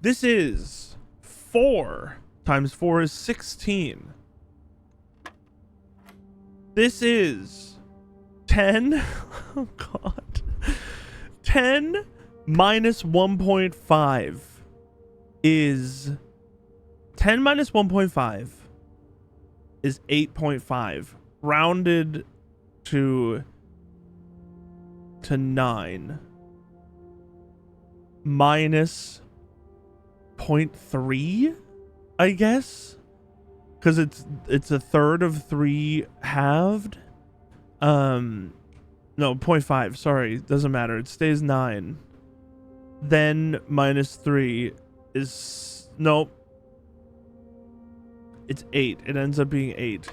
This is 4 times 4 is 16. This is 10. Oh God. 10 minus 1.5 is 10 minus 1.5 is 8.5 rounded to 9 minus 0.3, I guess, because it's a third of 3 halved. No, 0.5, sorry, doesn't matter, it stays 9. Then minus 3 is, nope, it's 8. It ends up being 8.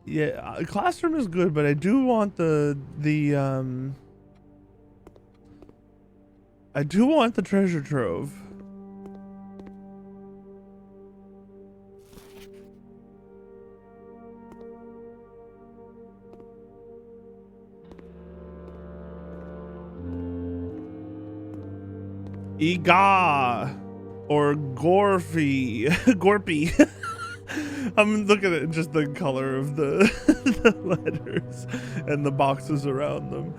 Yeah, classroom is good, but I do want the I do want the treasure trove. Ega or Gorfy. Gorpy. I'm looking at just the color of the, the letters and the boxes around them.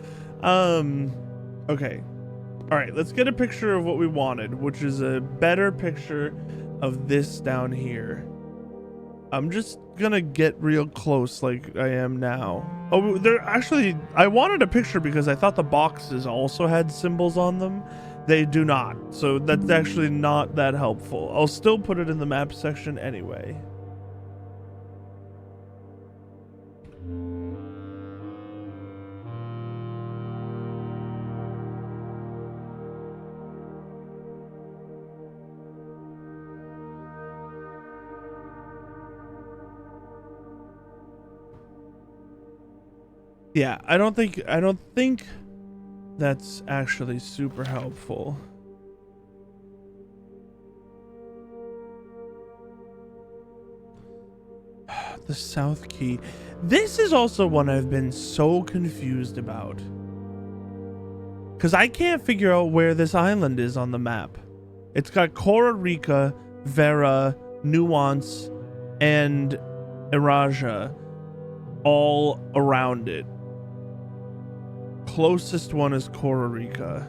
Okay. All right, let's get a picture of what we wanted, which is a better picture of this down here. I'm just gonna get real close like I am now. Oh, I wanted a picture because I thought the boxes also had symbols on them. They do not, so that's actually not that helpful. I'll still put it in the map section anyway. Yeah, I don't think that's actually super helpful. The South Key. This is also one I've been so confused about. Because I can't figure out where this island is on the map. It's got Costa Rica, Vera, Nuance, and Iraja all around it. Closest one is Costa Rica.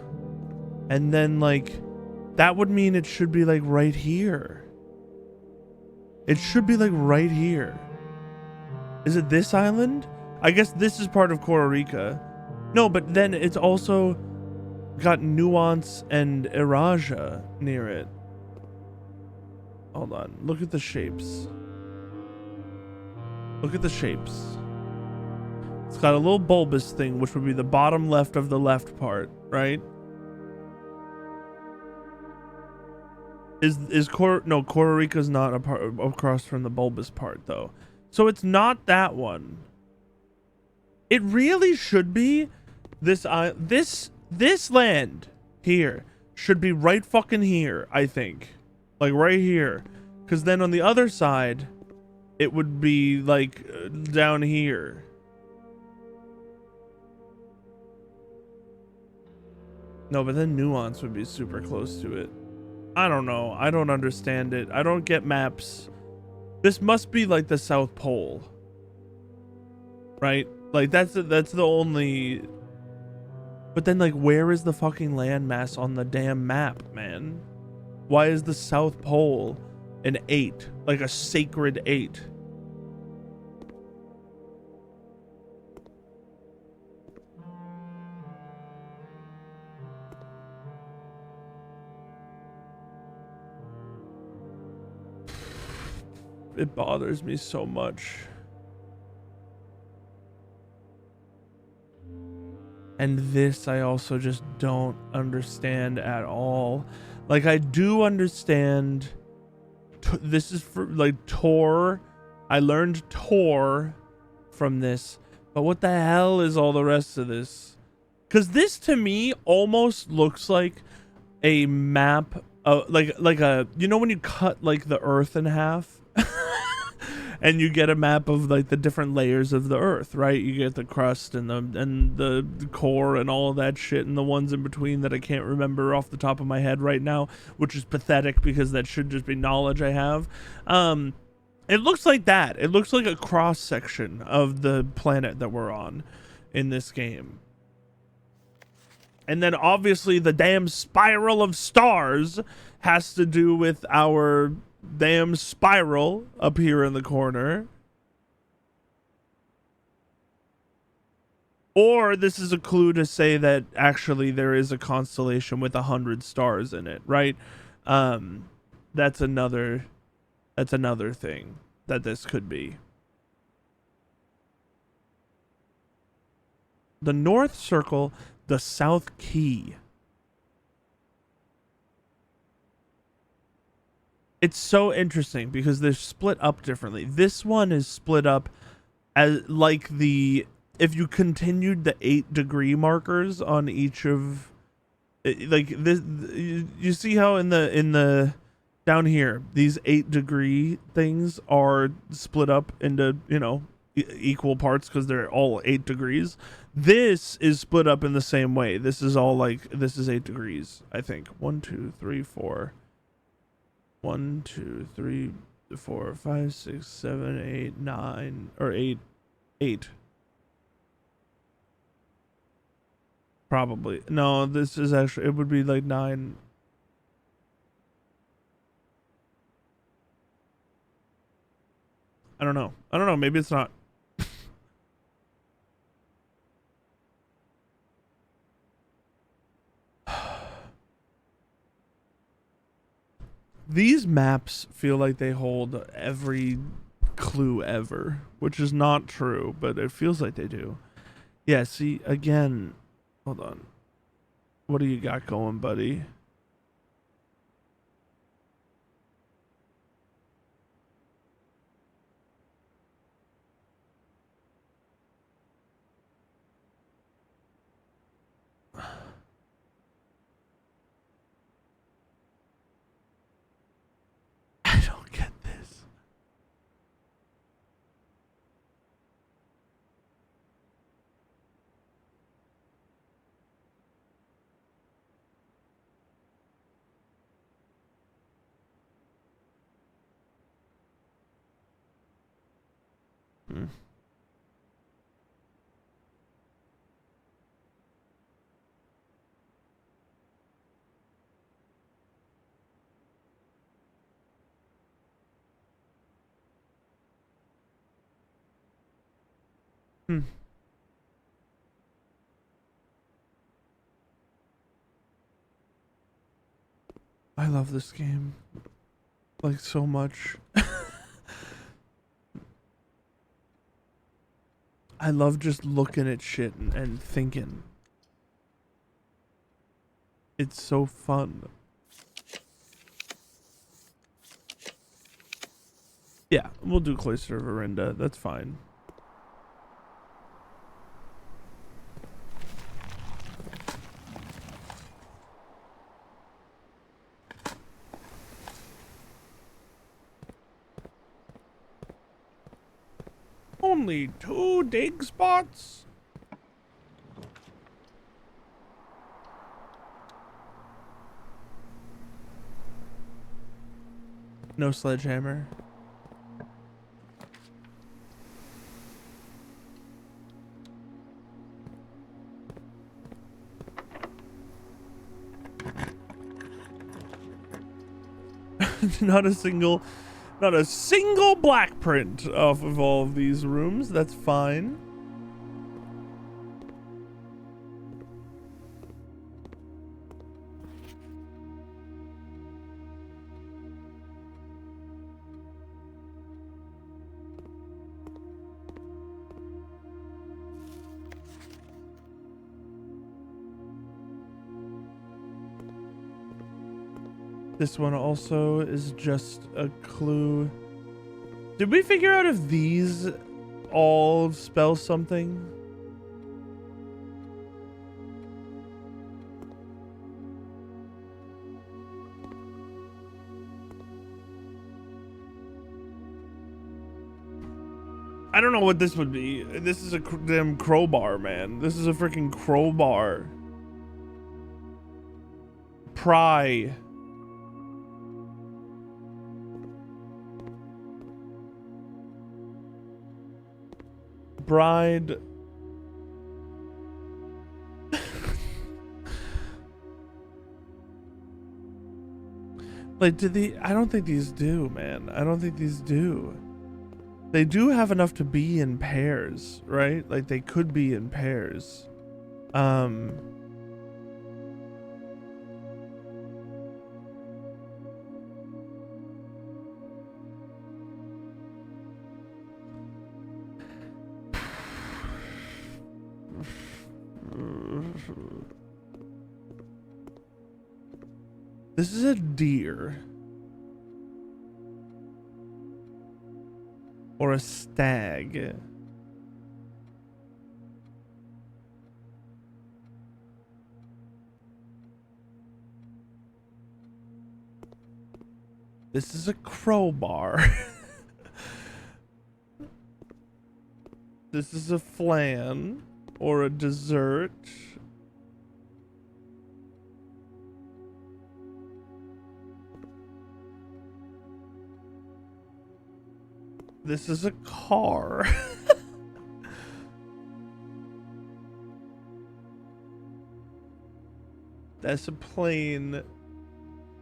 And then, like, that would mean it should be, like, right here. It should be, like, right here. Is it this island? I guess this is part of Costa Rica. No, but then it's also got Nuance and Iraja near it. Hold on. Look at the shapes. Look at the shapes. It's got a little bulbous thing, which would be the bottom left of the left part, right? No, Costa Rica's not a part across from the bulbous part though. So it's not that one. It really should be this land here should be right fucking here, I think. Like right here. Cuz then on the other side it would be like down here. No, but then Nuance would be super close to it. I don't know. I don't understand it. I don't get maps. This must be like the South Pole. Right? Like that's the only. But then like where is the fucking landmass on the damn map, man? Why is the South Pole an 8? Like a sacred 8? It bothers me so much. And this I also just don't understand at all. Like I do understand this is for like Tor. I learned Tor from this, but what the hell is all the rest of this? Because this to me almost looks like a map of like a, you know when you cut like the earth in half and you get a map of like the different layers of the earth, right? You get the crust and the core and all of that shit, and the ones in between that I can't remember off the top of my head right now, which is pathetic because that should just be knowledge I have. It looks like that. It looks like a cross section of the planet that we're on in this game. And then obviously the damn spiral of stars has to do with our damn spiral up here in the corner. Or this is a clue to say that actually there is a constellation with 100 stars in it, right? That's another thing that this could be. The North Circle, the South Key. It's so interesting because they're split up differently. This one is split up as like if you continued the 8-degree markers on each of like this, you see how in the down here these 8-degree things are split up into, you know, equal parts because they're all 8 degrees. This is split up in the same way. This is all like, this is 8 degrees, I think. 1 2 3 4 1 2 3 4 5 6 7 8 9 or 8 probably. No, this is actually, it would be like 9. I don't know, maybe it's not. These maps feel like they hold every clue ever, which is not true, but it feels like they do. Yeah, see, again, hold on. What do you got going, buddy? I don't get this. Hmm. Hmm. I love this game like so much. I love just looking at shit and thinking. It's so fun. Yeah, we'll do Cloister of Arinda. That's fine. Only 2 dig spots? No sledgehammer. Not a single black print off of all of these rooms. That's fine. This one also is just a clue. Did we figure out if these all spell something? I don't know what this would be. This is a damn crowbar, man. This is a freaking crowbar. Pry. Bride. Like, did the... I don't think these do, man. I don't think these do. They do have enough to be in pairs, right? Like, they could be in pairs. This is a deer. Or a stag. This is a crowbar. This is a flan or a dessert. This is a car. That's a plane.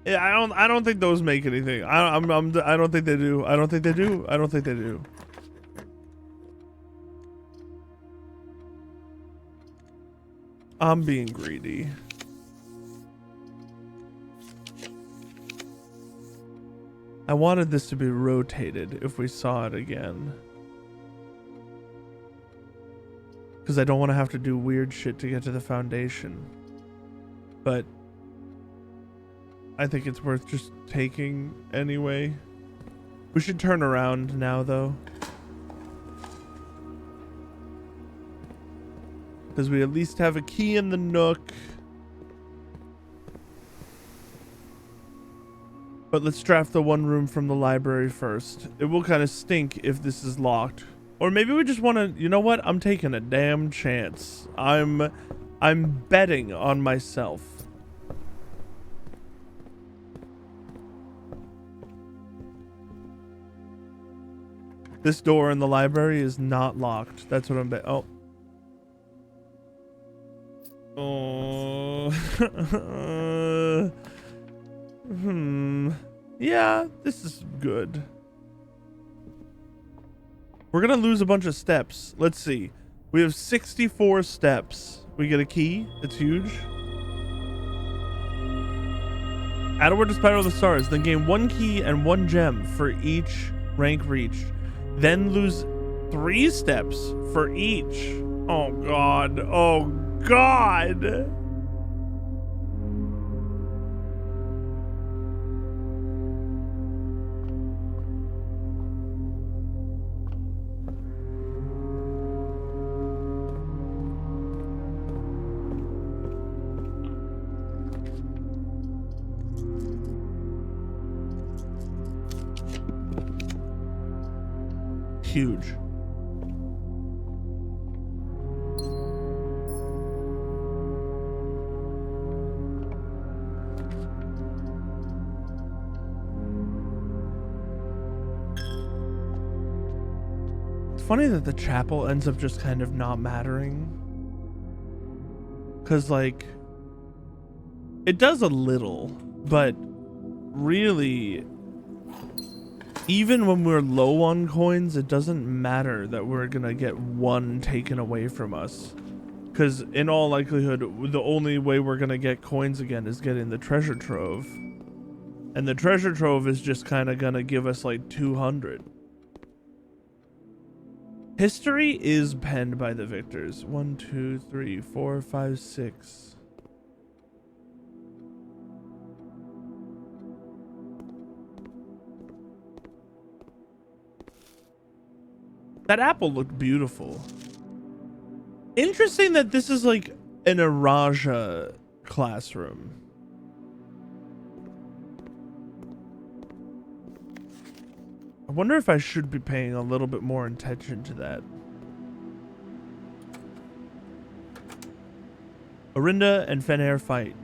Yeah, I don't think those make anything. I don't think they do. I don't think they do. I don't think they do. I'm being greedy. I wanted this to be rotated if we saw it again. Because I don't want to have to do weird shit to get to the foundation. But I think it's worth just taking anyway. We should turn around now, though. Because we at least have a key in the nook. But let's draft the one room from the library first. It will kind of stink if this is locked. Or maybe we just want to... You know what? I'm taking a damn chance. I'm betting on myself. This door in the library is not locked. That's what I'm betting. Oh. Oh. Yeah, this is good. We're gonna lose a bunch of steps. Let's see. We have 64 steps. We get a key. It's huge. Add a word to Spiral of the Stars. Then gain 1 key and 1 gem for each rank reached. Then lose 3 steps for each. Oh god. Oh god. Huge. funny that the chapel ends up just kind of not mattering. Because, like, it does a little, but really, even when we're low on coins, it doesn't matter that we're gonna get one taken away from us. Because in all likelihood, the only way we're gonna get coins again is getting the treasure trove. And the treasure trove is just kind of gonna give us like 200. History is penned by the victors. 1, 2, 3, 4, 5, 6. That apple looked beautiful. Interesting that this is like an Araja classroom. I wonder if I should be paying a little bit more attention to that. Orinda and Fenair fight.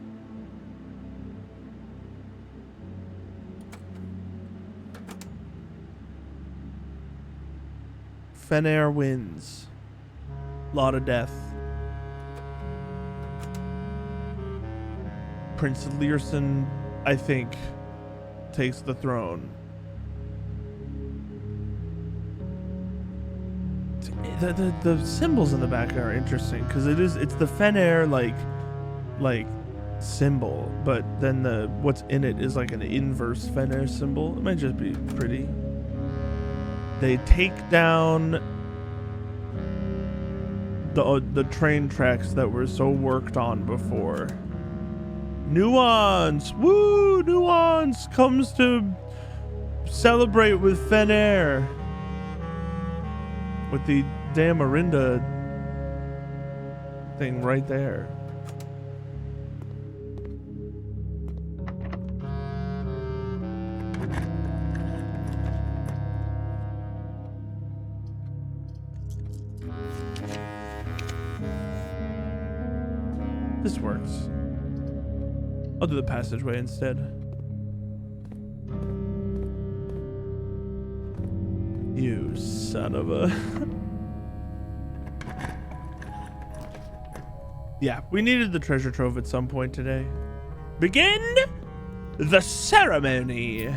Fenair wins. Lot of death. Prince Learson, I think, takes the throne. The symbols in the back are interesting because it's the Fenair like symbol, but then what's in it is like an inverse Fenair symbol. It might just be pretty. They take down the train tracks that were so worked on before. Nuance, woo! Nuance comes to celebrate with Fenair. With the damn Orinda thing right there. This works. I'll do the passageway instead. You son of a... Yeah, we needed the treasure trove at some point today. Begin the ceremony.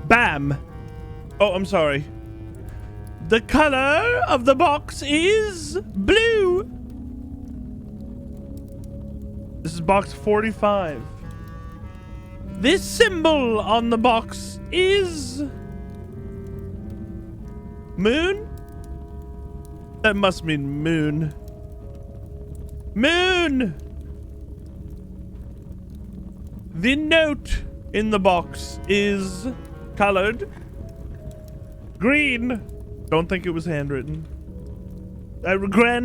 Bam! Oh, I'm sorry. The color of the box is blue. This is box 45. This symbol on the box is moon. That must mean moon. Moon. The note in the box is colored green. Don't think it was handwritten. I regret.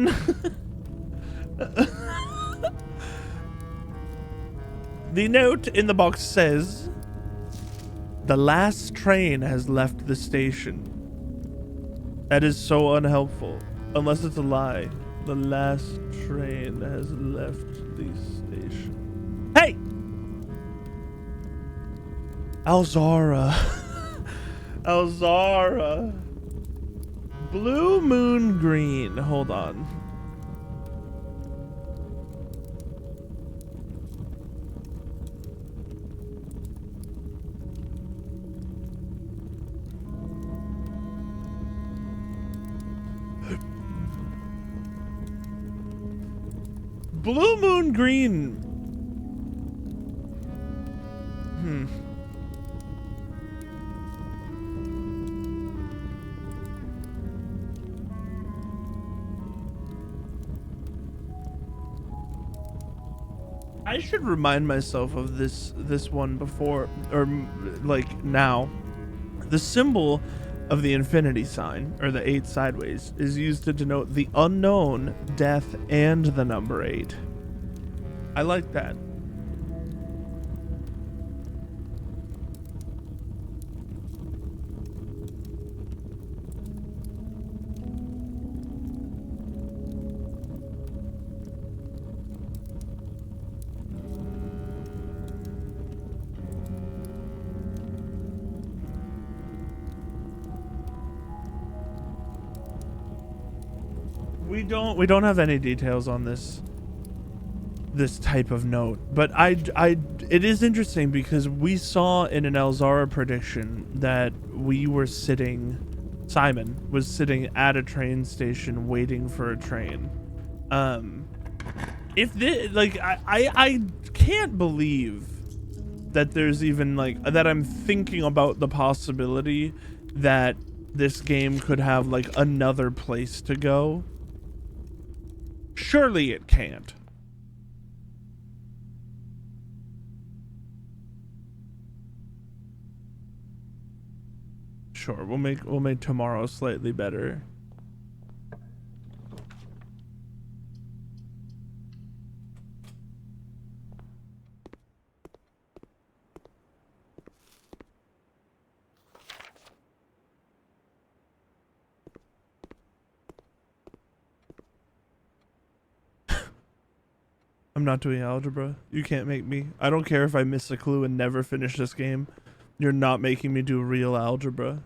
The note in the box says, "The last train has left the station." That is so unhelpful. Unless it's a lie. The last train has left the station. Hey! Alzara. Alzara. Blue, moon, green. Hold on. Blue, moon, green. I should remind myself of this one before, or like now. The symbol of the infinity sign, or the 8 sideways, is used to denote the unknown, death, and the number 8. I like that. we don't have any details on this type of note, but it is interesting because we saw in an Elzara prediction that Simon was sitting at a train station waiting for a train. If this, like, I can't believe that there's even like that I'm thinking about the possibility that this game could have like another place to go. Surely it can't. Sure, we'll make tomorrow slightly better. I'm not doing algebra. You can't make me. I don't care if I miss a clue and never finish this game. You're not making me do real algebra.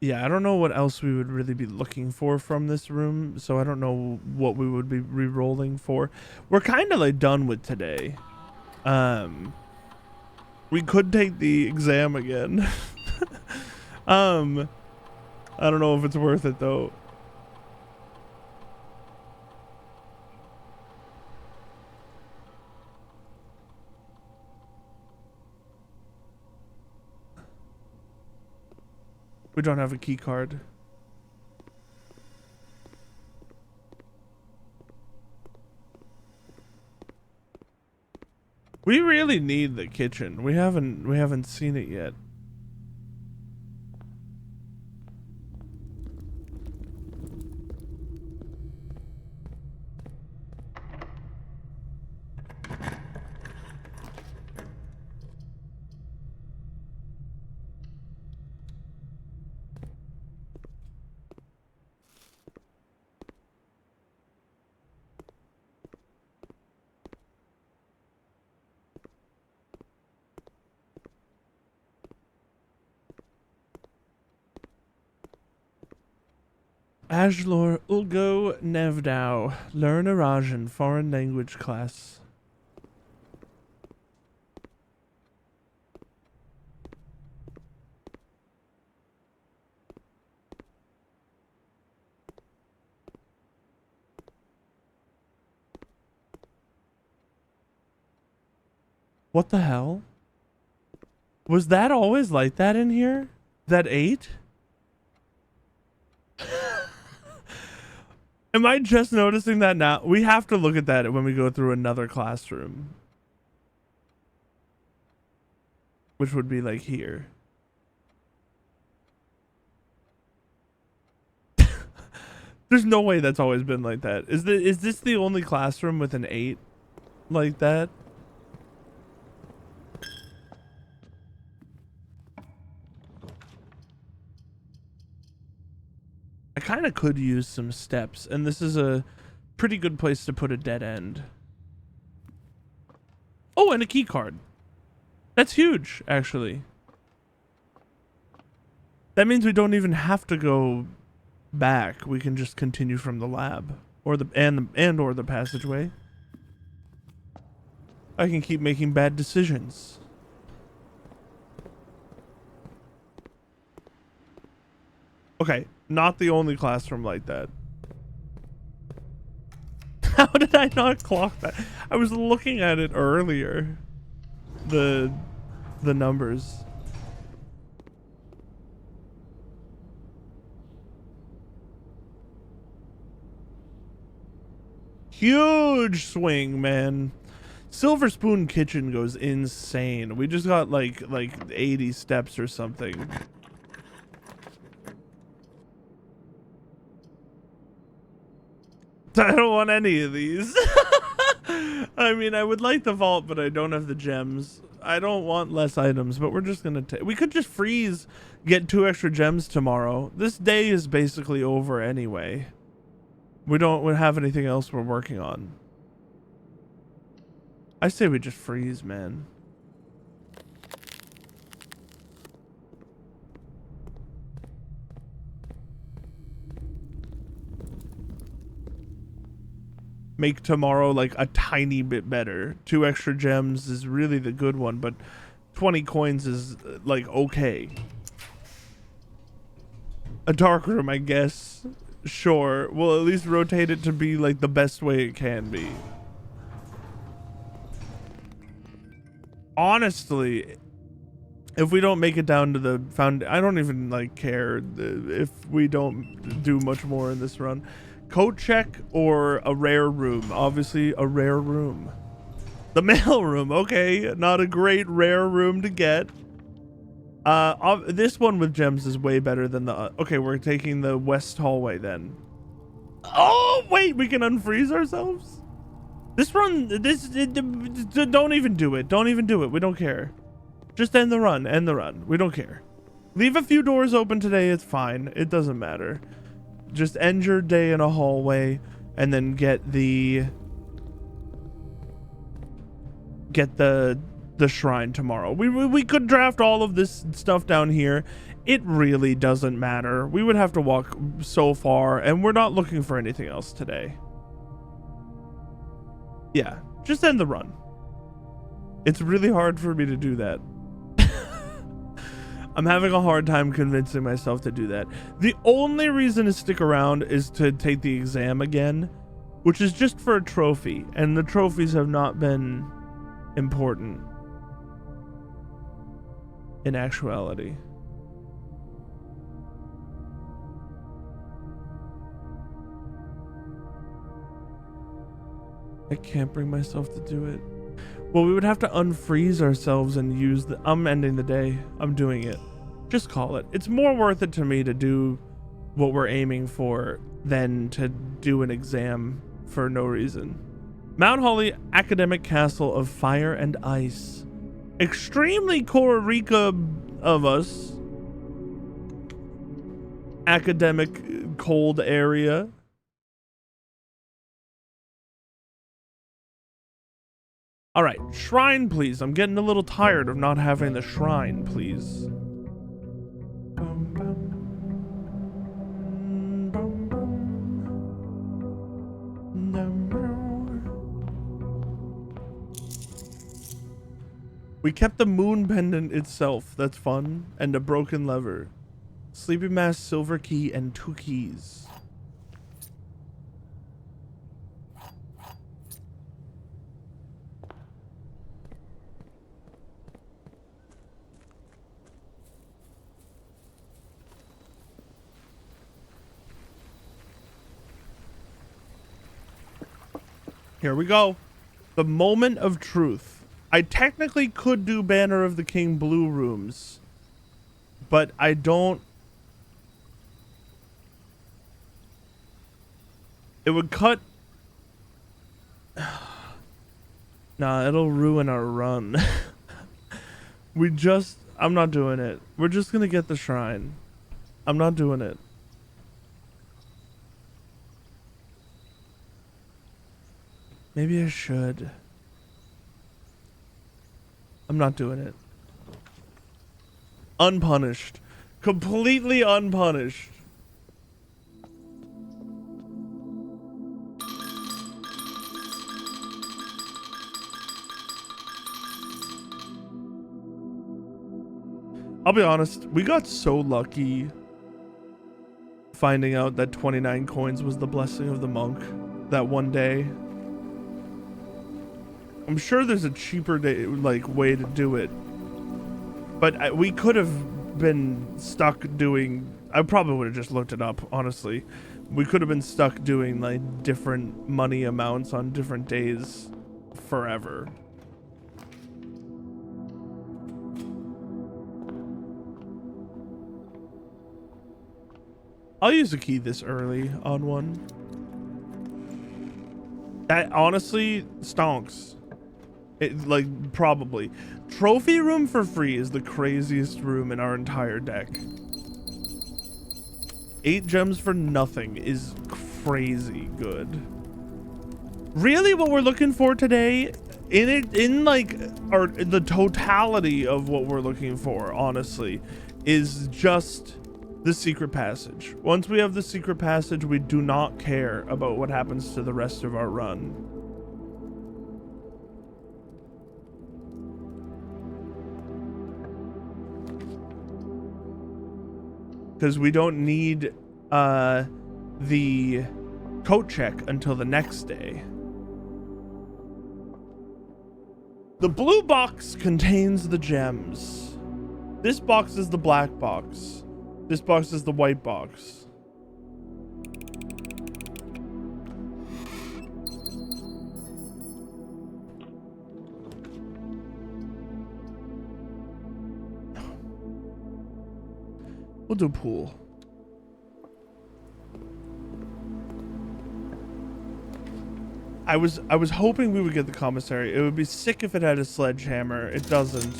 Yeah, I don't know what else we would really be looking for from this room, so I don't know what we would be re-rolling for. We're kind of like done with today. We could take the exam again. I don't know if it's worth it though. We don't have a key card. We really need the kitchen. We haven't seen it yet. Ajlor Ulgo Nevdao. Learn Arajan, foreign language class. What the hell? Was that always like that in here? That 8? Am I just noticing that now? We have to look at that when we go through another classroom. Which would be like here. There's no way that's always been like that. Is this the only classroom with an 8 like that? I kind of could use some steps, and this is a pretty good place to put a dead end. Oh, and a key card. That's huge, actually. That means we don't even have to go back. We can just continue from the lab or the passageway. I can keep making bad decisions. Okay, not the only classroom like that. How did I not clock that? I was looking at it earlier. The numbers. Huge swing, man. Silver Spoon Kitchen goes insane. We just got like 80 steps or something. I don't want any of these. I mean, I would like the vault, but I don't have the gems. I don't want less items, but we're just gonna take. We could just freeze, get 2 extra gems tomorrow. This day is basically over anyway. We don't have anything else we're working on. I say we just freeze, man. Make tomorrow like a tiny bit better. 2 extra gems is really the good one, but 20 coins is like okay. A dark room, I guess. Sure. We'll at least rotate it to be like the best way it can be. Honestly, if we don't make it down to the I don't even like care if we don't do much more in this run. Coat check or a rare room? Obviously a rare room. The mail room, okay. Not a great rare room to get. This one with gems is way better than the... okay, we're taking the west hallway then. Oh, wait, we can unfreeze ourselves? This run, don't even do it. Don't even do it. We don't care. Just end the run. End the run. We don't care. Leave a few doors open today. It's fine. It doesn't matter. Just end your day in a hallway and then get the shrine tomorrow. We could draft all of this stuff down here. It really doesn't matter. We would have to walk so far, and we're not looking for anything else today. Yeah, just end the run. It's really hard for me to do that. I'm having a hard time convincing myself to do that. The only reason to stick around is to take the exam again, which is just for a trophy, and the trophies have not been important in actuality. I can't bring myself to do it. Well, we would have to unfreeze ourselves and use the... I'm ending the day. I'm doing it. Just call it. It's more worth it to me to do what we're aiming for than to do an exam for no reason. Mount Holly Academic Castle of Fire and Ice. Extremely Costa Rica of us. Academic cold area. All right, shrine, please. I'm getting a little tired of not having the shrine, please. We kept the moon pendant itself. That's fun. And a broken lever. Sleepy mask, silver key, and 2 keys. Here we go. The moment of truth. I technically could do Banner of the King blue rooms, but I don't. It would cut. Nah, it'll ruin our run. I'm not doing it. We're just gonna get the shrine. I'm not doing it. Maybe I should. I'm not doing it. Unpunished. Completely unpunished. I'll be honest, we got so lucky finding out that 29 coins was the blessing of the monk that one day. I'm sure there's a cheaper way to do it, but we could have been stuck doing. I probably would have just looked it up, honestly. We could have been stuck doing like different money amounts on different days forever. I'll use a key this early on one. That honestly stonks. It, like, probably. Trophy room for free is the craziest room in our entire deck. 8 gems for nothing is crazy good. Really, what we're looking for today, in like, or the totality of what we're looking for, honestly, is just the secret passage. Once we have the secret passage, we do not care about what happens to the rest of our run. Because we don't need the coat check until the next day. The blue box contains the gems. This box is the black box. This box is the white box. We'll do pool. I was hoping we would get the commissary. It would be sick if it had a sledgehammer. It doesn't.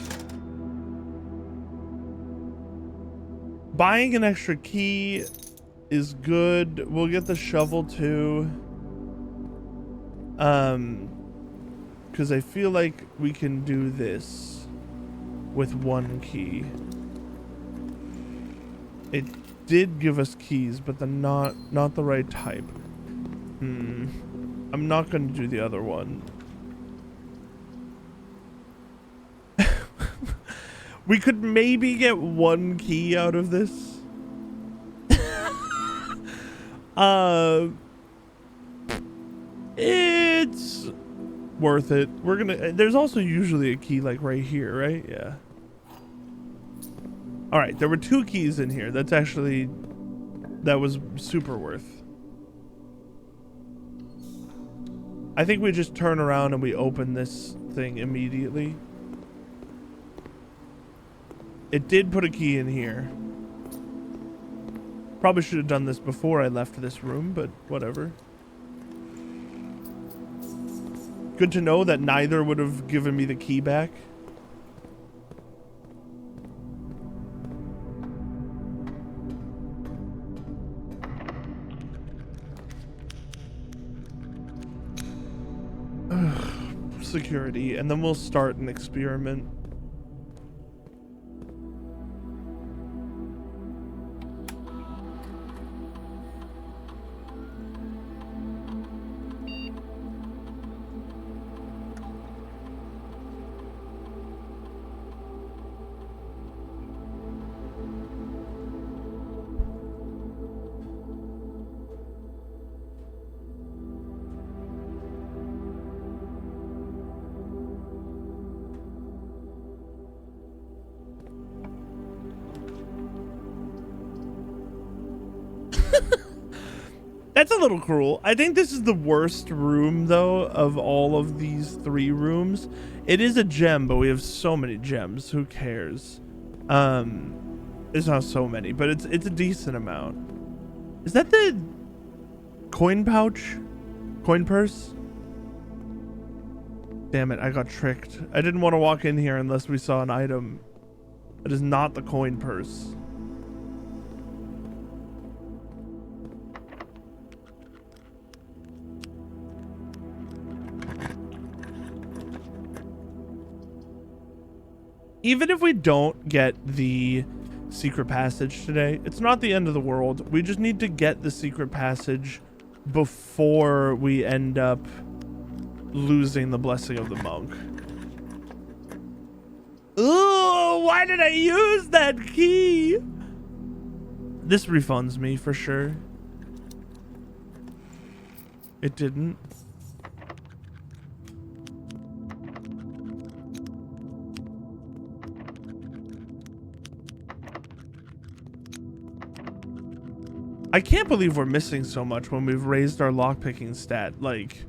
Buying an extra key is good. We'll get the shovel too. Because I feel like we can do this with one key. It did give us keys, but they're not the right type. I'm not going to do the other one. We could maybe get one key out of this. It's worth it. We're gonna, there's also usually a key like right here, right? Yeah. All right, there were 2 keys in here. That was super worth. I think we just turn around and we open this thing immediately. It did put a key in here. Probably should have done this before I left this room, but whatever. Good to know that neither would have given me the key back. Security, and then we'll start an experiment. That's a little cruel. I think this is the worst room, though, of all of these 3 rooms. It is a gem, but we have so many gems. Who cares? It's not so many, but it's a decent amount. Is that the coin pouch? Coin purse? Damn it, I got tricked. I didn't want to walk in here unless we saw an item. It is not the coin purse. Even if we don't get the secret passage today, it's not the end of the world. We just need to get the secret passage before we end up losing the blessing of the monk. Ooh, why did I use that key? This refunds me for sure. It didn't. I can't believe we're missing so much when we've raised our lockpicking stat like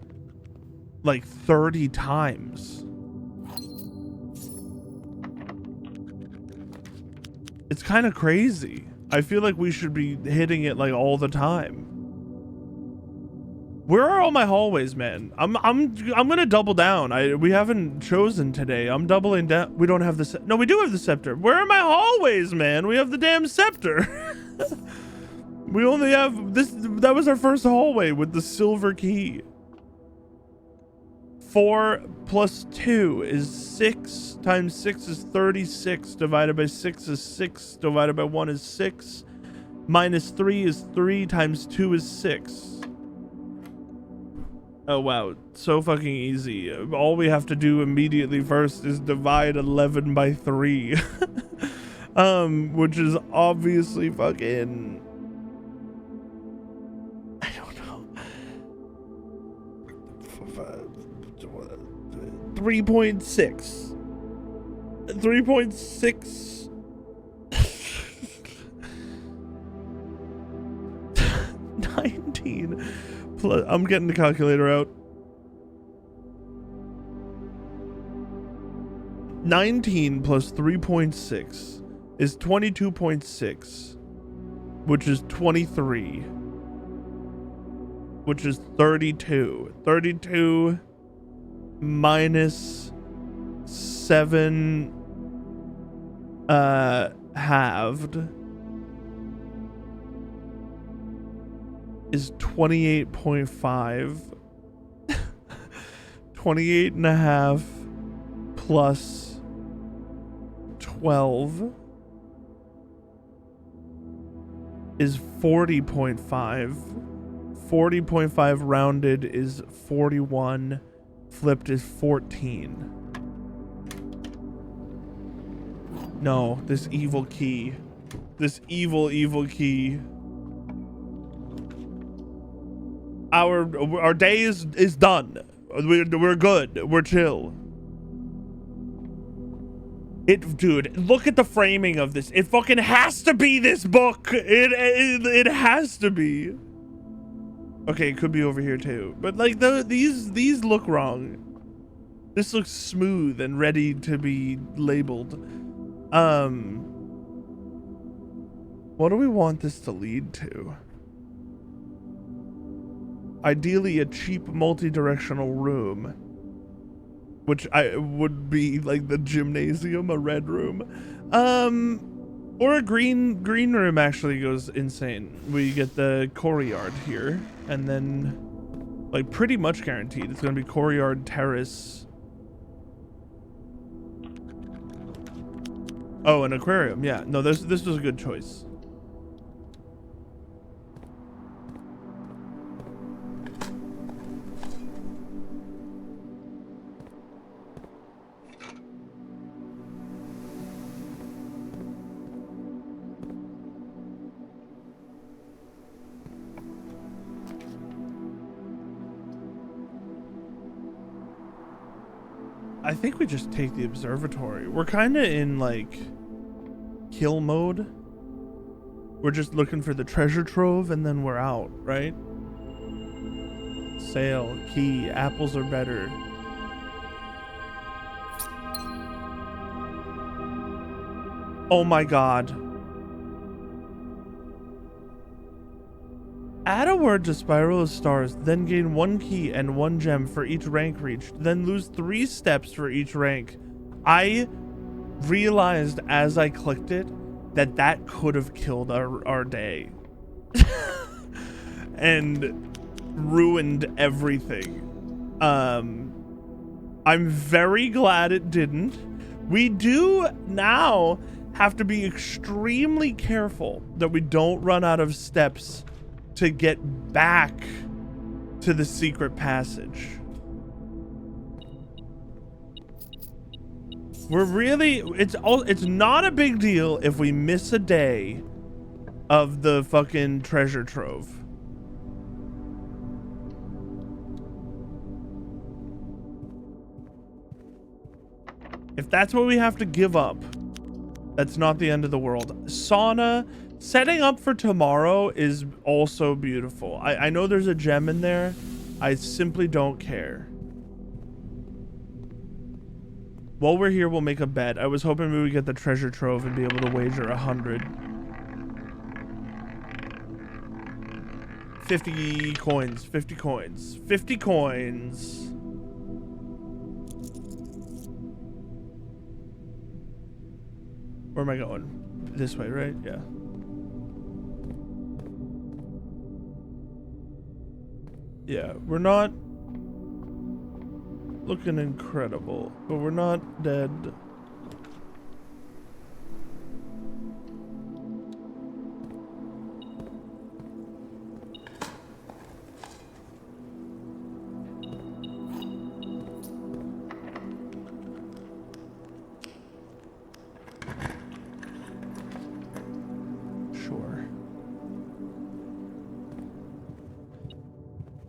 30 times. It's kind of crazy. I feel like we should be hitting it like all the time. Where are all my hallways, man? I'm gonna double down. We haven't chosen today. I'm doubling down. We don't have the no, we do have the scepter. Where are my hallways, man? We have the damn scepter. We only have this. That was our first hallway with the silver key. 4 plus 2 is 6 times 6 is 36 divided by 6 is 6 divided by 1 is 6 minus 3 is 3 times 2 is 6. Oh wow, so fucking easy. All we have to do immediately first is divide 11 by 3. Which is obviously fucking, I don't know, 3.6 19 plus, I'm getting the calculator out. 19 plus 3.6 is 22.6, which is 23, which is 32. 32 minus 7 halved is 28.5. 28 and a half plus 12 is 40.5. 40.5 rounded is 41. Flipped is 14. No, this evil key. This evil key. Our day is done. We're good. We're chill. Dude, look at the framing of this. It fucking has to be this book. It has to be. Okay, it could be over here too. But like these look wrong. This looks smooth and ready to be labeled. What do we want this to lead to? Ideally a cheap multi-directional room, which would be like the gymnasium, a red room, or a green room actually goes insane. We get the courtyard here, and then like pretty much guaranteed it's gonna be courtyard terrace. Oh, an aquarium. Yeah, no, this was a good choice. I think we just take the observatory. We're kind of in like kill mode. We're just looking for the treasure trove and then we're out, right? Sale, key, apples are better. Oh my god. Add a word to Spiral of Stars, then gain 1 key and 1 gem for each rank reached, then lose 3 steps for each rank. I realized as I clicked it that could have killed our day. And ruined everything. I'm very glad it didn't. We do now have to be extremely careful that we don't run out of steps to get back to the secret passage. We're really, it's not a big deal if we miss a day of the fucking treasure trove. If that's what we have to give up, that's not the end of the world. Sauna, setting up for tomorrow is also beautiful. I know there's a gem in there. I simply don't care. While we're here, we'll make a bet. I was hoping we would get the treasure trove and be able to wager 100. 50 coins, 50 coins, 50 coins. Where am I going? This way, right? Yeah. Yeah, we're not looking incredible, but we're not dead. Sure.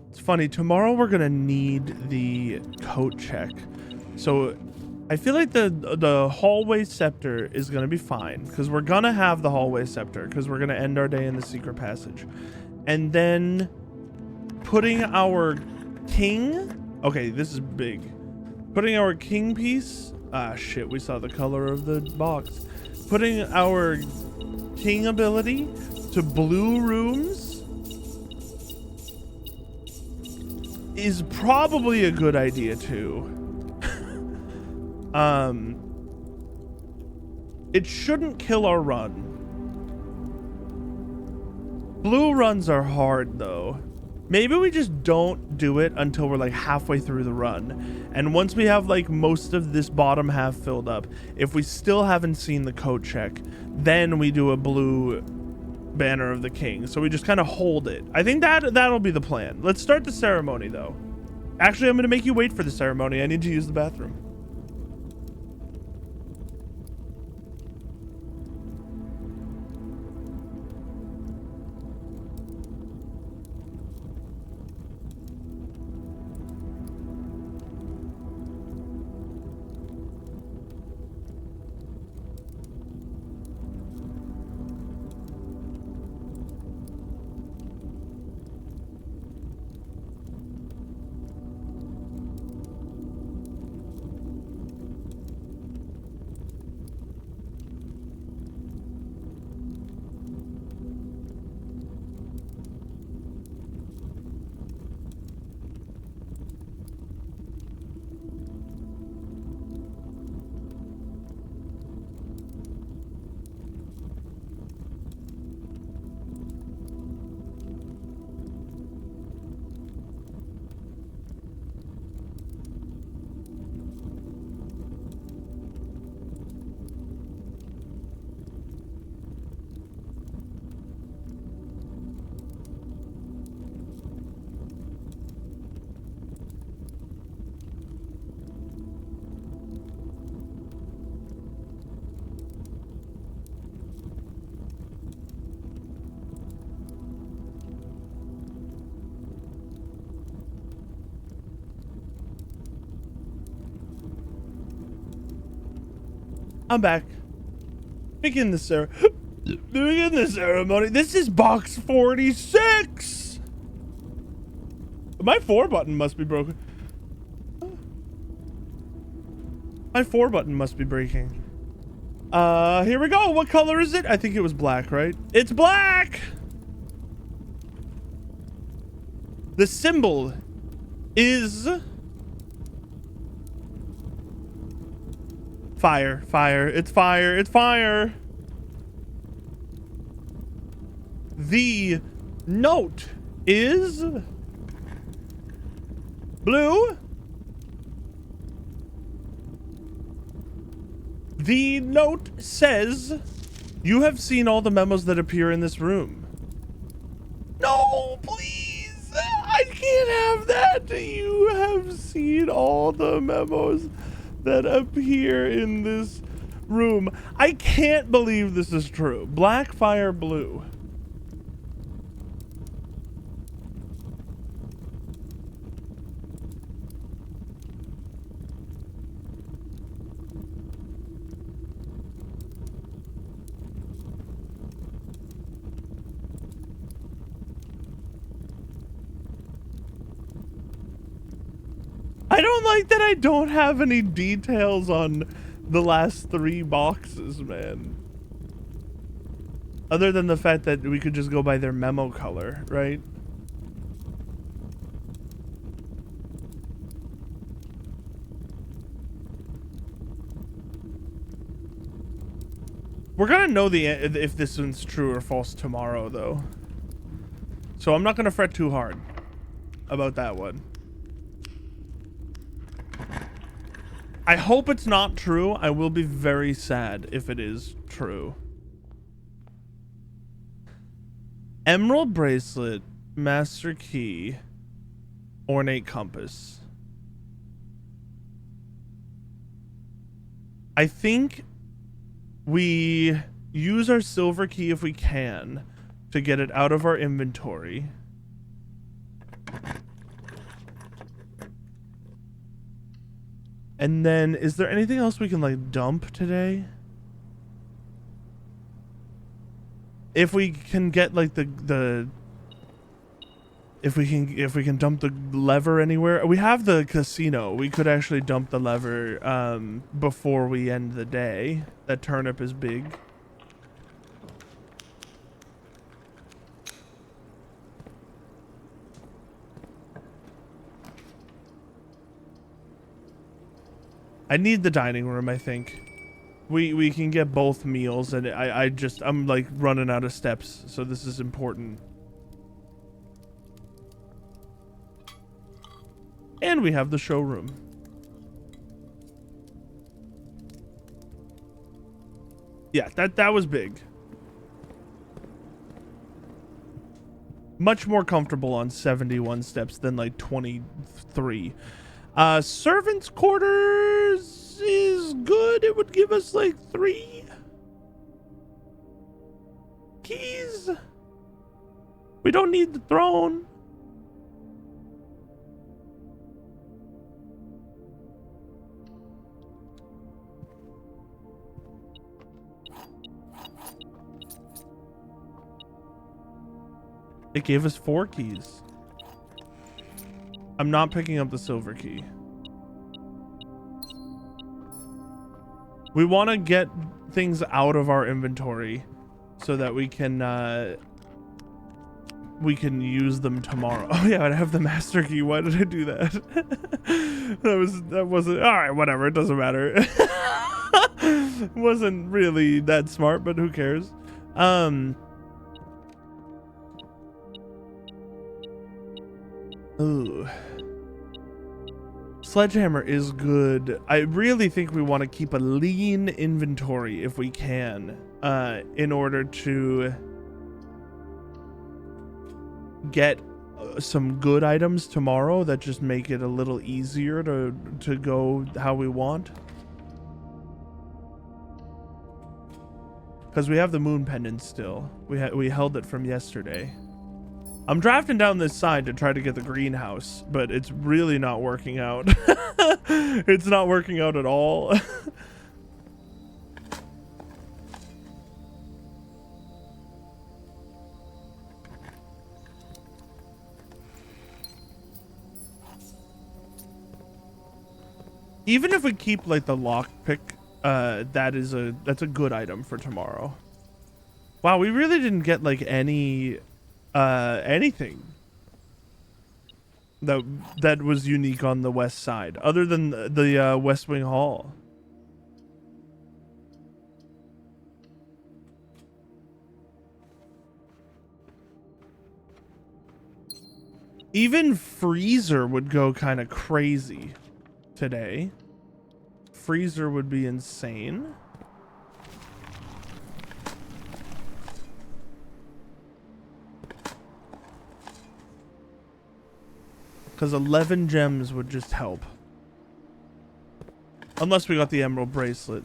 It's funny, tomorrow we're gonna need the coat check. So I feel like the hallway scepter is gonna be fine because we're gonna have the hallway scepter because we're gonna end our day in the secret passage. And then putting our king, okay, this is big. Putting our king piece, ah shit, we saw the color of the box. Putting our king ability to blue rooms is probably a good idea too. It shouldn't kill our run. Blue runs are hard though. Maybe we just don't do it until we're like halfway through the run. And once we have like most of this bottom half filled up, if we still haven't seen the code check, then we do a blue banner of the king. So we just kind of hold it. I think that'll be the plan. Let's start the ceremony though. Actually, I'm going to make you wait for the ceremony. I need to use the bathroom. I'm back. Begin the ceremony. This is box 46. My 4 button must be broken. My 4 button must be breaking. Here we go. What color is it? I think it was black, right? It's black. The symbol is fire, fire. It's fire. It's fire. The note is blue. The note says, "You have seen all the memos that appear in this room." No, please. I can't have that. You have seen all the memos that appear in this room. I can't believe this is true. Black, fire, blue. I don't like that I don't have any details on the last 3 boxes, man. Other than the fact that we could just go by their memo color, right? We're gonna know if this one's true or false tomorrow, though. So I'm not gonna fret too hard. about that one. I hope it's not true. I will be very sad if it is true. Emerald bracelet, master key, ornate compass. I think we use our silver key if we can to get it out of our inventory. And then, is there anything else we can like dump today? If we can get like if we can dump the lever anywhere. We have the casino. We could actually dump the lever before we end the day. That turnip is big. I need the dining room, I think. We can get both meals, and I'm like running out of steps, so this is important. And we have the showroom. Yeah, that was big. Much more comfortable on 71 steps than like 23. Servants' quarters is good. It would give us like 3 keys. We don't need the throne. It gave us 4 keys. I'm not picking up the silver key. We want to get things out of our inventory so that we can use them tomorrow. Oh yeah, I have the master key. Why did I do that? that wasn't all right. Whatever. It doesn't matter. It wasn't really that smart, but who cares? Ooh. Sledgehammer is good. I really think we want to keep a lean inventory if we can, in order to get some good items tomorrow that just make it a little easier to go how we want. Because we have the moon pendant still. We held it from yesterday. I'm drafting down this side to try to get the greenhouse, but it's really not working out. It's not working out at all. Even if we keep like the lockpick, that's a good item for tomorrow. Wow, we really didn't get like anything that was unique on the west side, other than the West Wing Hall. Even Freezer would go kind of crazy today. Freezer would be insane. Because 11 gems would just help. Unless we got the emerald bracelet.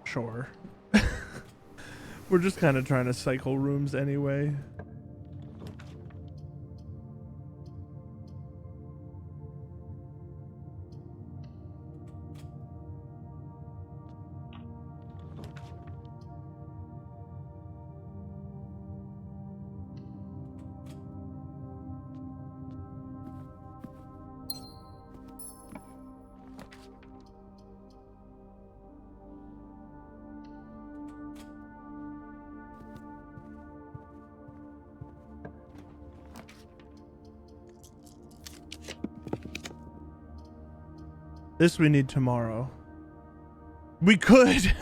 Sure. We're just kind of trying to cycle rooms anyway. This we need tomorrow. We could.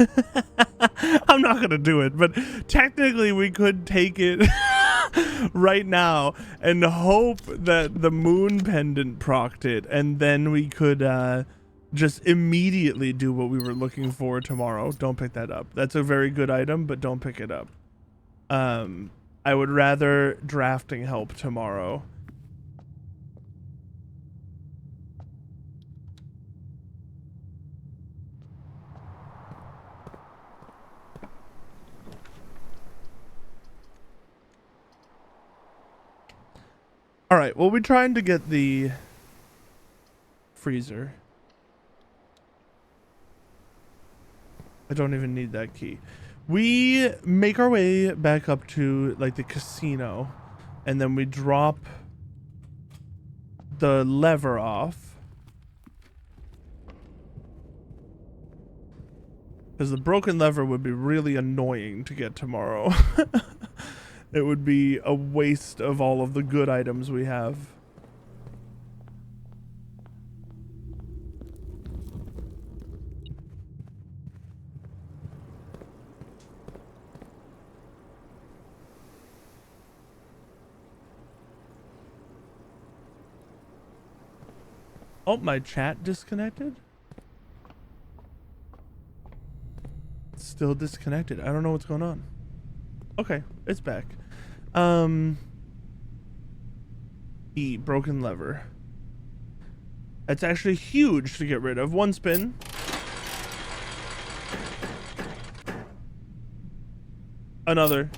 I'm not gonna do it, but technically we could take it right now and hope that the moon pendant procced it, and then we could just immediately do what we were looking for tomorrow. Don't pick that up. That's a very good item, but don't pick it up. I would rather drafting help tomorrow. All right, well, we're trying to get the freezer. I don't even need that key. We make our way back up to like the casino, and then we drop the lever off. Because the broken lever would be really annoying to get tomorrow. It would be a waste of all of the good items we have. Oh, my chat disconnected? It's still disconnected. I don't know what's going on. Okay, it's back. E, broken lever. It's actually huge to get rid of. One spin. Another.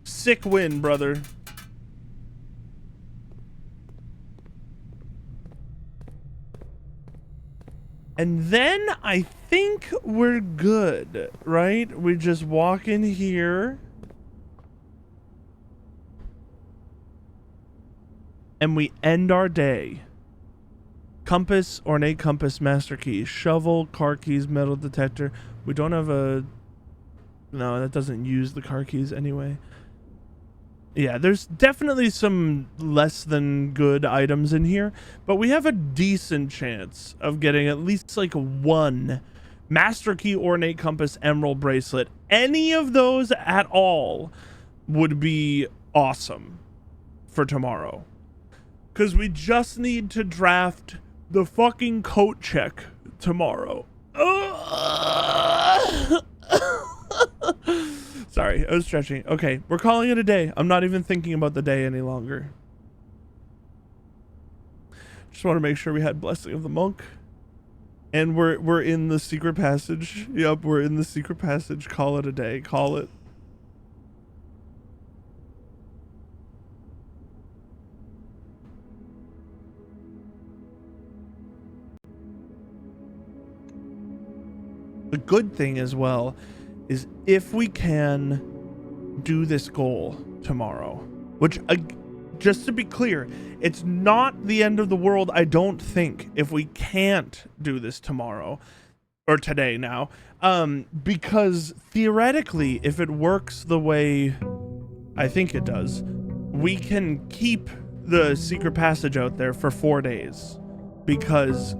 Sick win, brother. And then I think we're good, right? We just walk in here. And we end our day. Compass, ornate compass, master key, shovel, car keys, metal detector. We don't have a... No, that doesn't use the car keys anyway. Yeah, there's definitely some less than good items in here, but we have a decent chance of getting at least like one master key, ornate compass, emerald bracelet. Any of those at all would be awesome for tomorrow. Because we just need to draft the fucking coat check tomorrow. Sorry, I was stretching. Okay, we're calling it a day. I'm not even thinking about the day any longer. Just want to make sure we had Blessing of the Monk. And we're in the secret passage. Yep, we're in the secret passage. Call it a day. Call it. The good thing as well is if we can do this goal tomorrow, which just to be clear, it's not the end of the world, I don't think, if we can't do this tomorrow or today now, because theoretically, if it works the way I think it does, we can keep the secret passage out there for 4 days because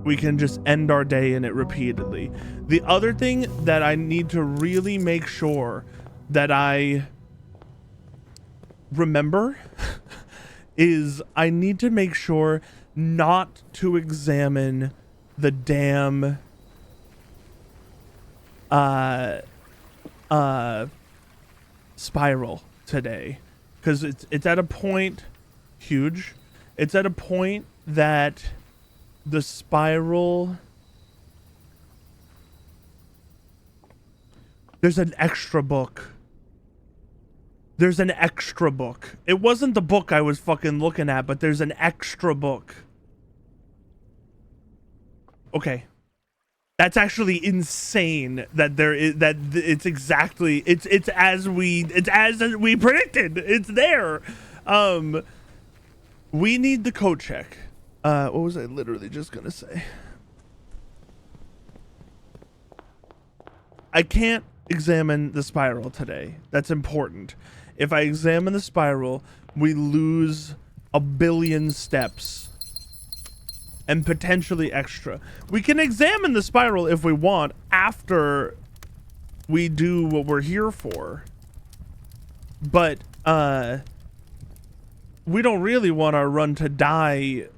we can just end our day in it repeatedly. The other thing that I need to really make sure that I remember is I need to make sure not to examine the damn spiral today, because it's at a point huge. It's at a point that the spiral, there's an extra book. There's an extra book. It wasn't the book I was fucking looking at, but there's an extra book. Okay. That's actually insane that there is, that it's exactly, it's as we predicted. It's there. We need the code check. What was I literally just gonna say? I can't examine the spiral today. That's important. If I examine the spiral, we lose 1 billion steps. And potentially extra. We can examine the spiral if we want after we do what we're here for. But, we don't really want our run to die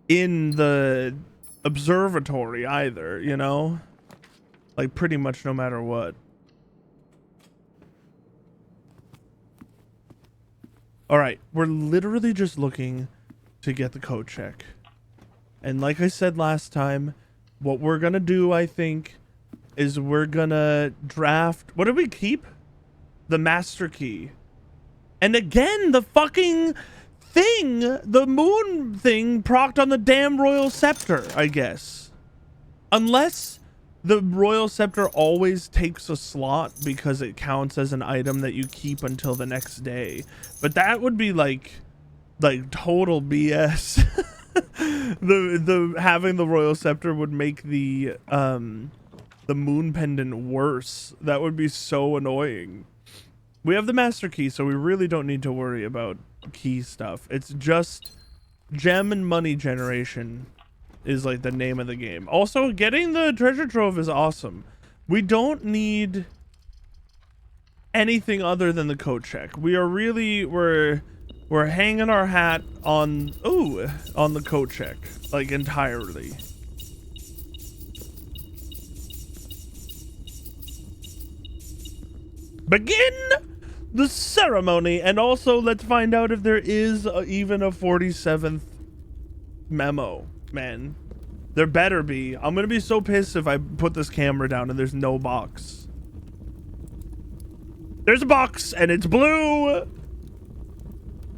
in the observatory either, you know? Like, pretty much no matter what. Alright, we're literally just looking to get the code check. And like I said last time, what we're gonna do, I think, is we're gonna draft... What did we keep? The master key. And again, the fucking thing, the moon thing, procced on the damn royal scepter, I guess. Unless the royal scepter always takes a slot because it counts as an item that you keep until the next day. But that would be like total BS. the having the royal scepter would make the moon pendant worse. That would be so annoying. We have the master key, so we really don't need to worry about key stuff. It's just gem and money generation is like the name of the game. Also, getting the treasure trove is awesome. We don't need anything other than the code check. We are really we're hanging our hat on the code check, like, entirely. Begin the ceremony, and also let's find out if there is even a 47th memo, man. There better be. I'm gonna be so pissed if I put this camera down and there's no box. There's a box and it's blue.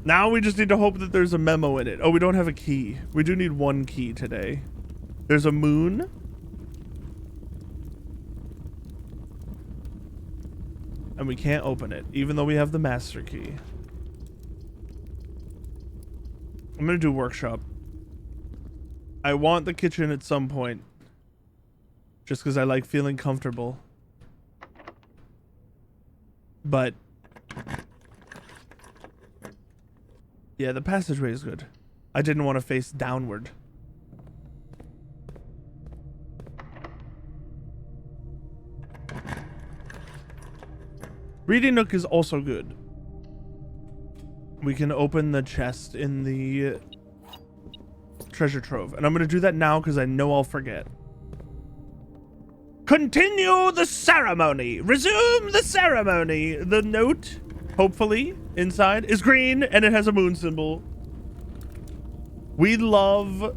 Now we just need to hope that there's a memo in it. Oh, we don't have a key. We do need 1 key today. There's a moon. And we can't open it, even though we have the master key. I'm gonna do workshop. I want the kitchen at some point. Just because I like feeling comfortable. But yeah, the passageway is good. I didn't want to face downward. Reading nook is also good. We can open the chest in the treasure trove. And I'm going to do that now because I know I'll forget. Continue the ceremony. Resume the ceremony. The note, hopefully, inside is green and it has a moon symbol. We love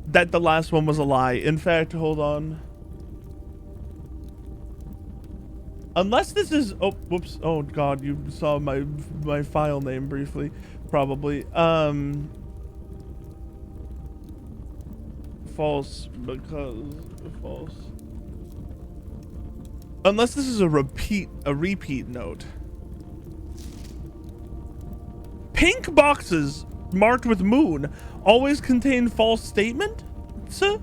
that the last one was a lie. In fact, hold on. Unless this is... Oh, whoops. Oh, God. You saw my file name briefly. Probably. False because... False. Unless this is a repeat note. Pink boxes marked with moon always contain false statement? Sir?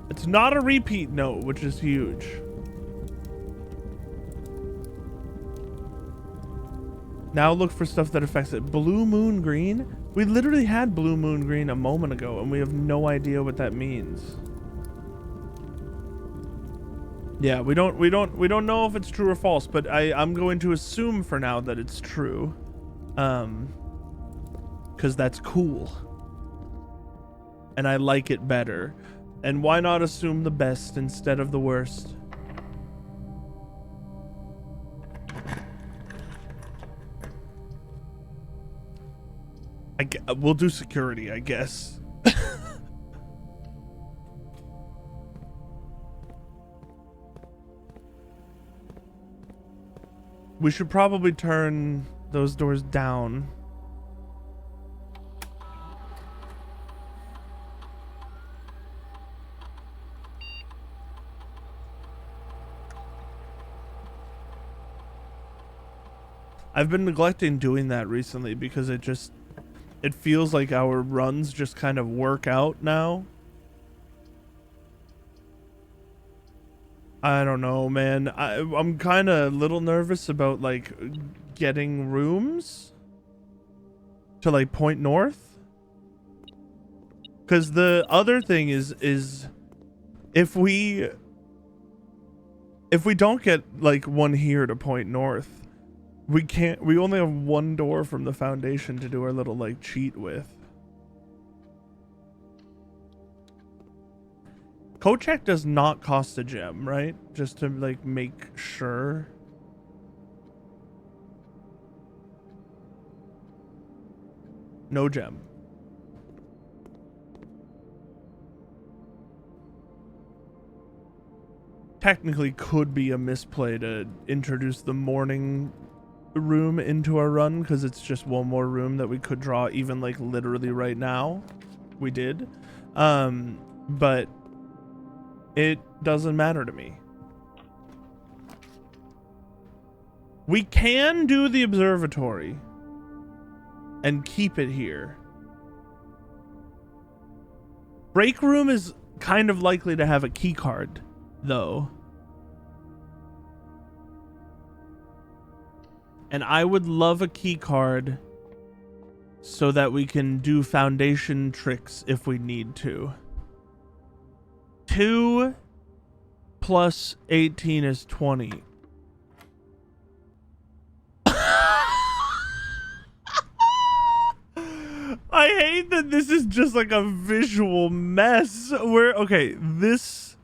It's not a repeat note, which is huge. Now look for stuff that affects it. Blue moon green? We literally had blue moon green a moment ago, and we have no idea what that means. Yeah, we don't know if it's true or false, but I'm going to assume for now that it's true. Because that's cool. And I like it better. And why not assume the best instead of the worst? We'll do security, I guess. We should probably turn those doors down. I've been neglecting doing that recently because it feels like our runs just kind of work out now. I don't know, man. I'm kind of a little nervous about like getting rooms to like point north, because the other thing is if we don't get like one here to point north, we only have one door from the foundation to do our little like cheat with. Code check does not cost a gem, right? Just to like make sure. No gem. Technically could be a misplay to introduce the morning room into our run, because it's just one more room that we could draw even like literally right now. We did. But it doesn't matter to me. We can do the observatory and keep it here. Break room is kind of likely to have a key card, though. And I would love a key card so that we can do foundation tricks if we need to. 2 plus 18 is 20. I hate that this is just like a visual mess where, okay, this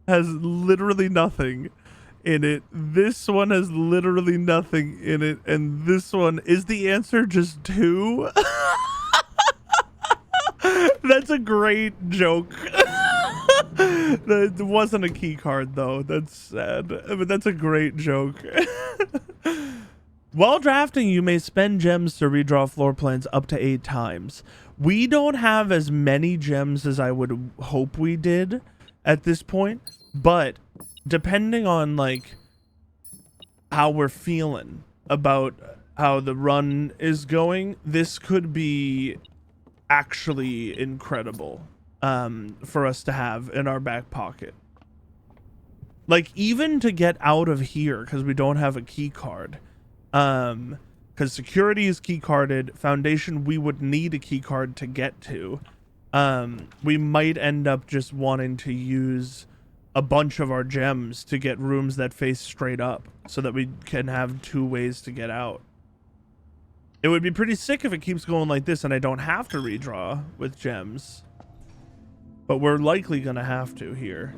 has literally nothing in it. This one has literally nothing in it. And this one, is the answer just 2? That's a great joke. That wasn't a key card though. That's sad, but that's a great joke. While drafting, you may spend gems to redraw floor plans up to 8 times. We don't have as many gems as I would hope we did at this point, but depending on like how we're feeling about how the run is going, this could be actually incredible for us to have in our back pocket. Like even to get out of here, because we don't have a key card. Because security is key carded. Foundation, we would need a key card to get to. We might end up just wanting to use a bunch of our gems to get rooms that face straight up so that we can have 2 ways to get out. It would be pretty sick if it keeps going like this and I don't have to redraw with gems. But we're likely gonna have to here.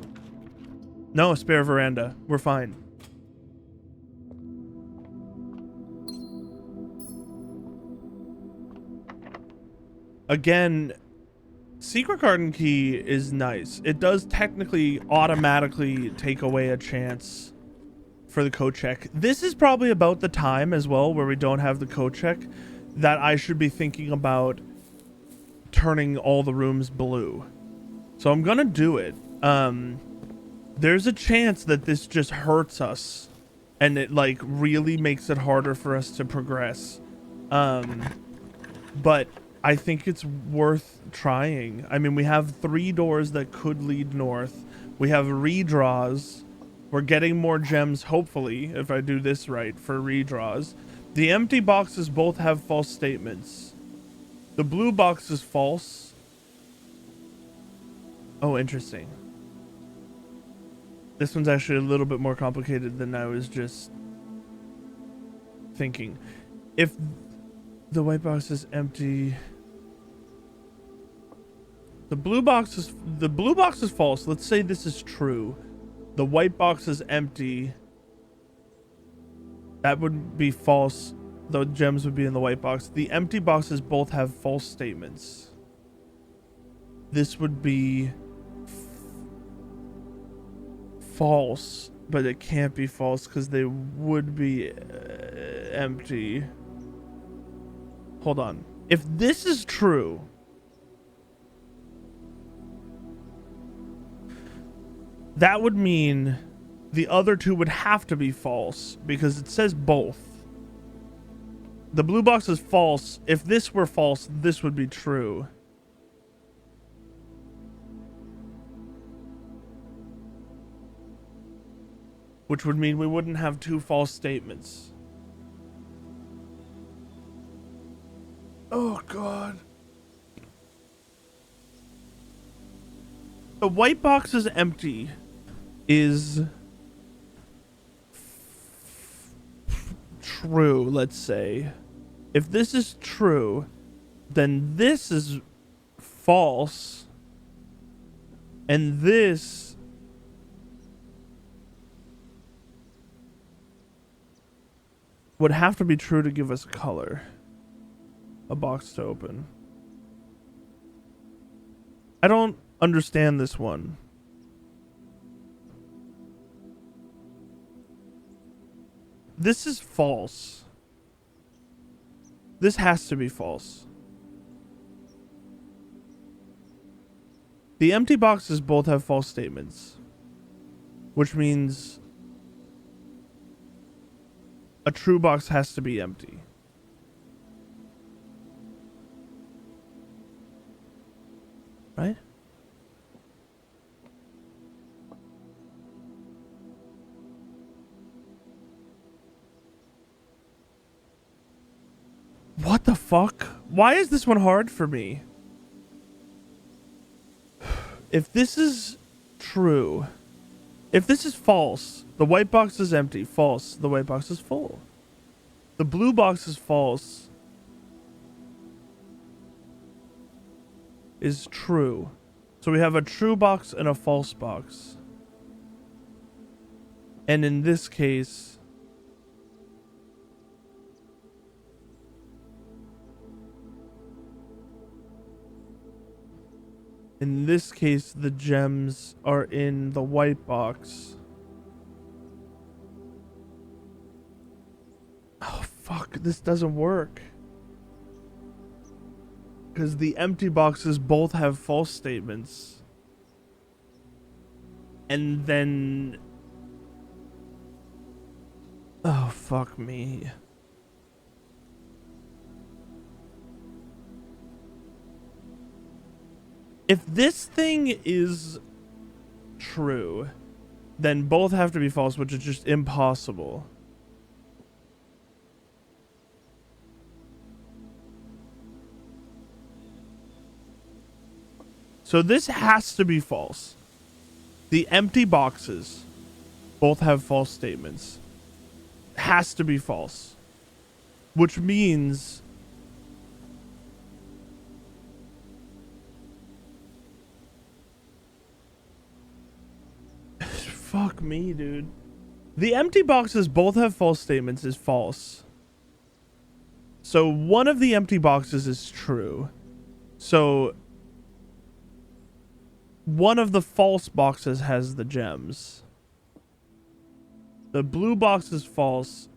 No, spare veranda. We're fine. Again, Secret Garden Key is nice. It does technically automatically take away a chance for the code check. This is probably about the time as well where we don't have the code check that I should be thinking about turning all the rooms blue. So I'm gonna do it. There's a chance that this just hurts us and it like really makes it harder for us to progress. But I think it's worth trying. I mean, we have 3 doors that could lead north. We have redraws. We're getting more gems, hopefully, if I do this right, for redraws. The empty boxes both have false statements. The blue box is false. Oh, interesting. This one's actually a little bit more complicated than I was just thinking. If the white box is empty, the blue box is false. Let's say this is true. The white box is empty. That would be false. The gems would be in the white box. The empty boxes both have false statements. This would be false, but it can't be false because they would be empty. Hold on. If this is true, that would mean the other 2 would have to be false because it says both. The blue box is false. If this were false, this would be true. Which would mean we wouldn't have two false statements. Oh, God. The white box is empty is true, let's say. If this is true, then this is false. And this would have to be true to give us color. A box to open. I don't understand this one. This is false. This has to be false. The empty boxes both have false statements, which means a true box has to be empty. Right? What the fuck? Why is this one hard for me? If this is true, if this is false, the white box is empty. False, the white box is full. The blue box is false. Is true. So we have a true box and a false box. And in this case, the gems are in the white box. Oh, fuck. This doesn't work. Because the empty boxes both have false statements. And then... Oh, fuck me. If this thing is true, then both have to be false, which is just impossible. So this has to be false. The empty boxes both have false statements. Has to be false. Which means... Fuck me, dude. The empty boxes both have false statements is false. So one of the empty boxes is true. So one of the false boxes has the gems. The blue box is false,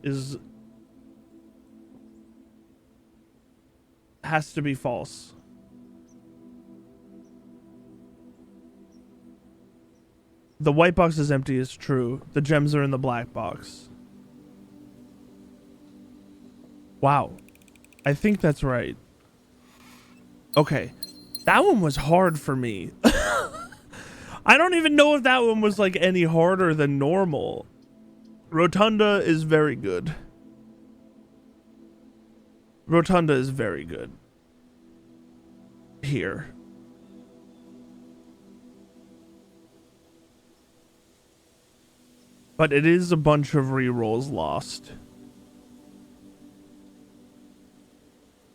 has to be false. The white box is empty is true. The gems are in the black box. Wow. I think that's right. Okay. That one was hard for me. I don't even know if that one was like any harder than normal. Rotunda is very good. Rotunda is very good. Here. But it is a bunch of rerolls lost.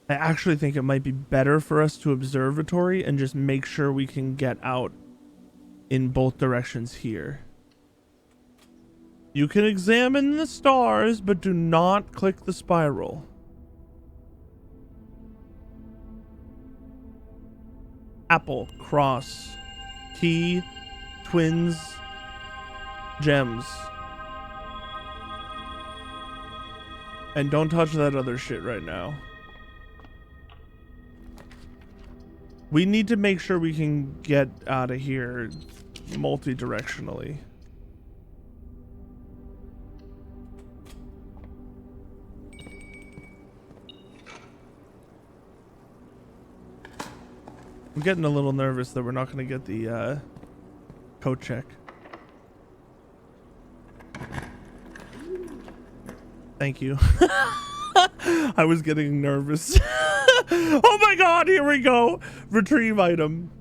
I actually think it might be better for us to observatory and just make sure we can get out in both directions here. You can examine the stars, but do not click the spiral. Apple, cross, key, twins, gems. And don't touch that other shit right now. We need to make sure we can get out of here multi-directionally. I'm getting a little nervous that we're not going to get the code check. Thank you. I was getting nervous. Oh my god, here we go. Retrieve item.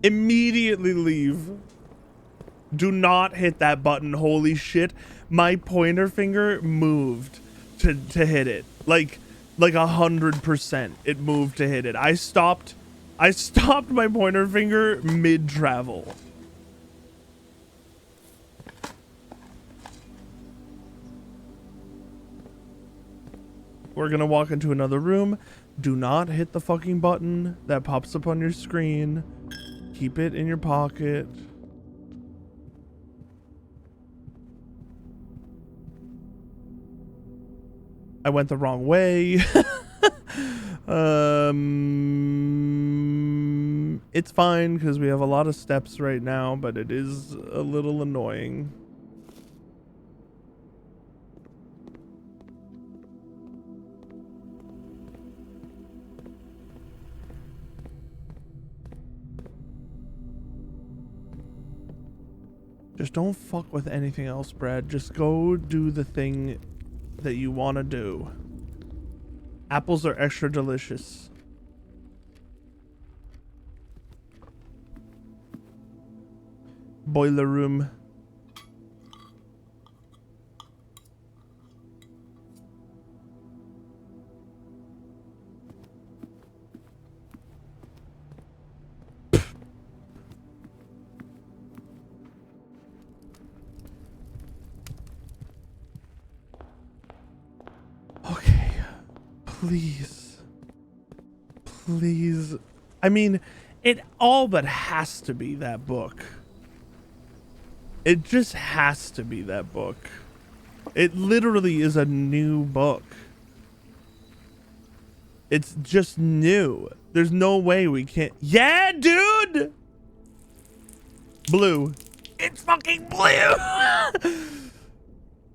Immediately leave. Do not hit that button. Holy shit. My pointer finger moved to hit it. Like 100% it moved to hit it. I stopped my pointer finger mid-travel. We're gonna walk into another room. Do not hit the fucking button that pops up on your screen. Keep it in your pocket. I went the wrong way. It's fine because we have a lot of steps right now, but it is a little annoying. Just don't fuck with anything else, Brad. Just go do the thing that you want to do. Apples are extra delicious. Boiler room. Okay. Please. Please. I mean, it all but has to be that book. It just has to be that book. It literally is a new book. It's just new. There's no way we can't. Yeah, dude! Blue. It's fucking blue!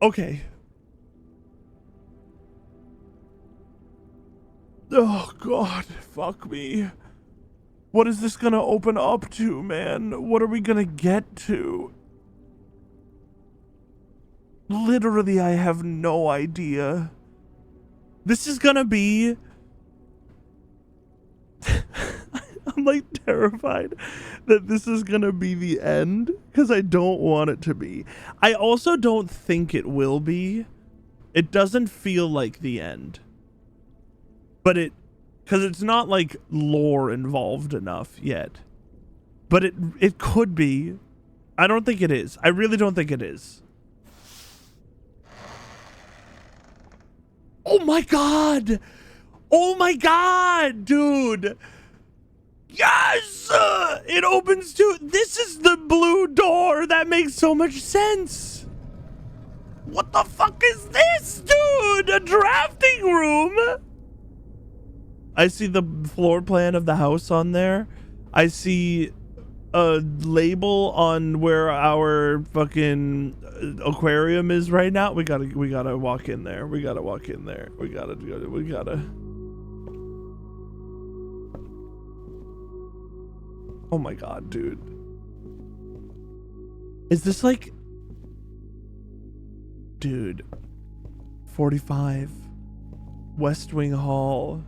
Okay. Oh, God. Fuck me. What is this gonna open up to, man? What are we gonna get to? Literally, I have no idea. This is gonna be... I'm like terrified that this is gonna be the end because I don't want it to be. I also don't think it will be. It doesn't feel like the end. But because it's not like lore involved enough yet. But it could be. I don't think it is. I really don't think it is. Oh my god! Oh my god, dude! Yes! It opens to... This is the blue door! That makes so much sense! What the fuck is this, dude? A drafting room? I see the floor plan of the house on there. I see a label on where our fucking aquarium is right now. We gotta walk in there. We gotta walk in there. We gotta. Oh my god, dude. Is this like... Dude. 45. West Wing Hall.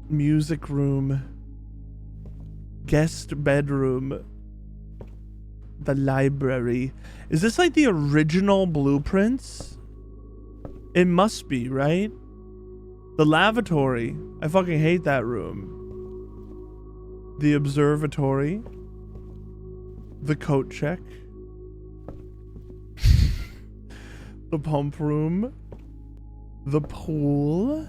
Music room. Guest bedroom. The library. Is this like the original blueprints? It must be, right? The lavatory. I fucking hate that room. The observatory. The coat check. The pump room. The pool.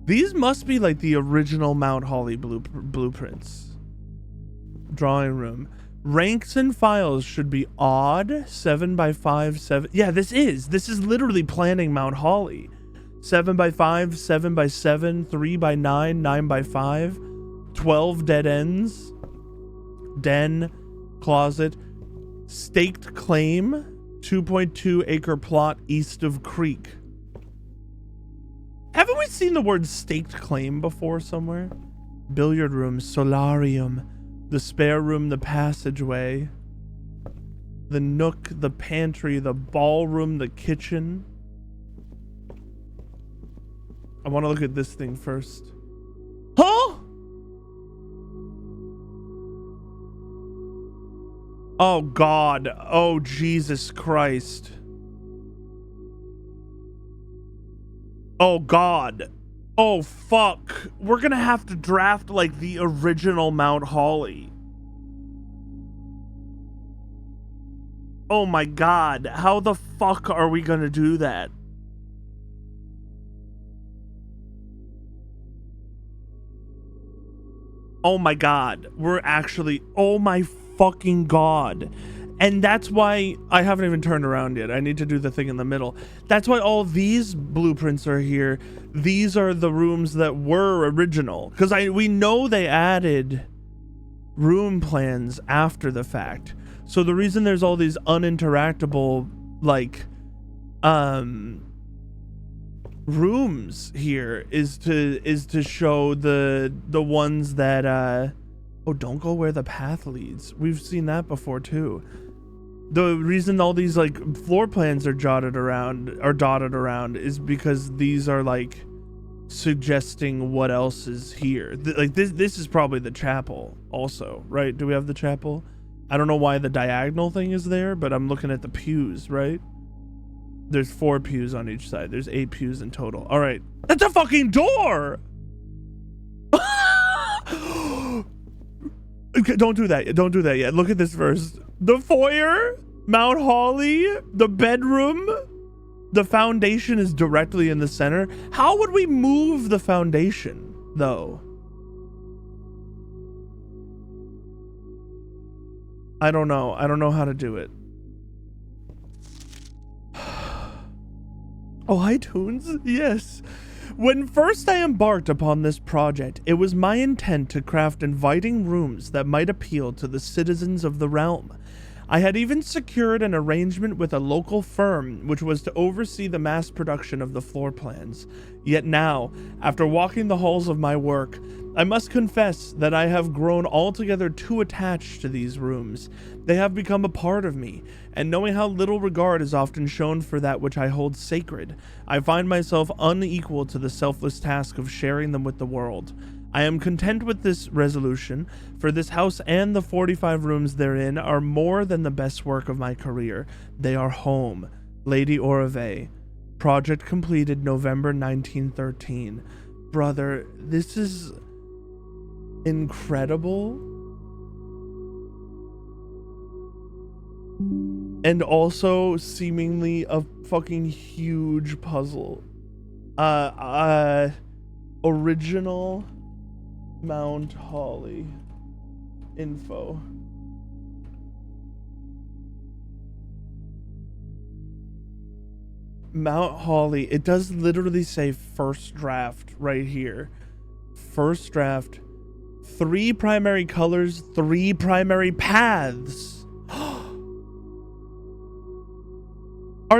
These must be like the original Mount Holly blueprints. Drawing room. Ranks and files should be odd. 7 by 5, 7. Yeah, this is literally planning Mount Holly. 7 by 5, 7 by 7, 3 by 9, 9 by 5. 12 dead ends. Den. Closet. Staked claim. 2.2 acre plot east of creek. Haven't we seen the word staked claim before somewhere? Billiard room, solarium, the spare room, the passageway, the nook, the pantry, the ballroom, the kitchen. I want to look at this thing first. Huh? Oh God. Oh Jesus Christ. Oh God. Oh fuck. We're gonna have to draft like the original Mount Holly. Oh my God. How the fuck are we gonna do that? Oh my God. We're actually, oh my fucking God. And that's why I haven't even turned around yet. I need to do the thing in the middle. That's why all these blueprints are here. These are the rooms that were original. Because we know they added room plans after the fact. So the reason there's all these uninteractable, like, rooms here is to show the ones that, oh, don't go where the path leads. We've seen that before too. The reason all these like floor plans are dotted around is because these are like suggesting what else is here. Like this is probably the chapel also, right? Do we have the chapel? I don't know why the diagonal thing is there, but I'm looking at the pews, right? There's 4 pews on each side. There's 8 pews in total. All right. That's a fucking door. Okay, don't do that. Don't do that yet. Look at this first. The foyer, Mount Holly, the bedroom, the foundation is directly in the center. How would we move the foundation, though? I don't know. I don't know how to do it. Oh, hi, Toons. Yes. When first I embarked upon this project, it was my intent to craft inviting rooms that might appeal to the citizens of the realm. I had even secured an arrangement with a local firm which was to oversee the mass production of the floor plans. Yet now, after walking the halls of my work, I must confess that I have grown altogether too attached to these rooms. They have become a part of me, and knowing how little regard is often shown for that which I hold sacred, I find myself unequal to the selfless task of sharing them with the world. I am content with this resolution, for this house and the 45 rooms therein are more than the best work of my career. They are home. Lady Orave. Project completed November 1913. Brother, this is incredible. And also seemingly a fucking huge puzzle. Original Mount Holly info. Mount Holly, it does literally say first draft right here. First draft, 3 primary colors, 3 primary paths. Are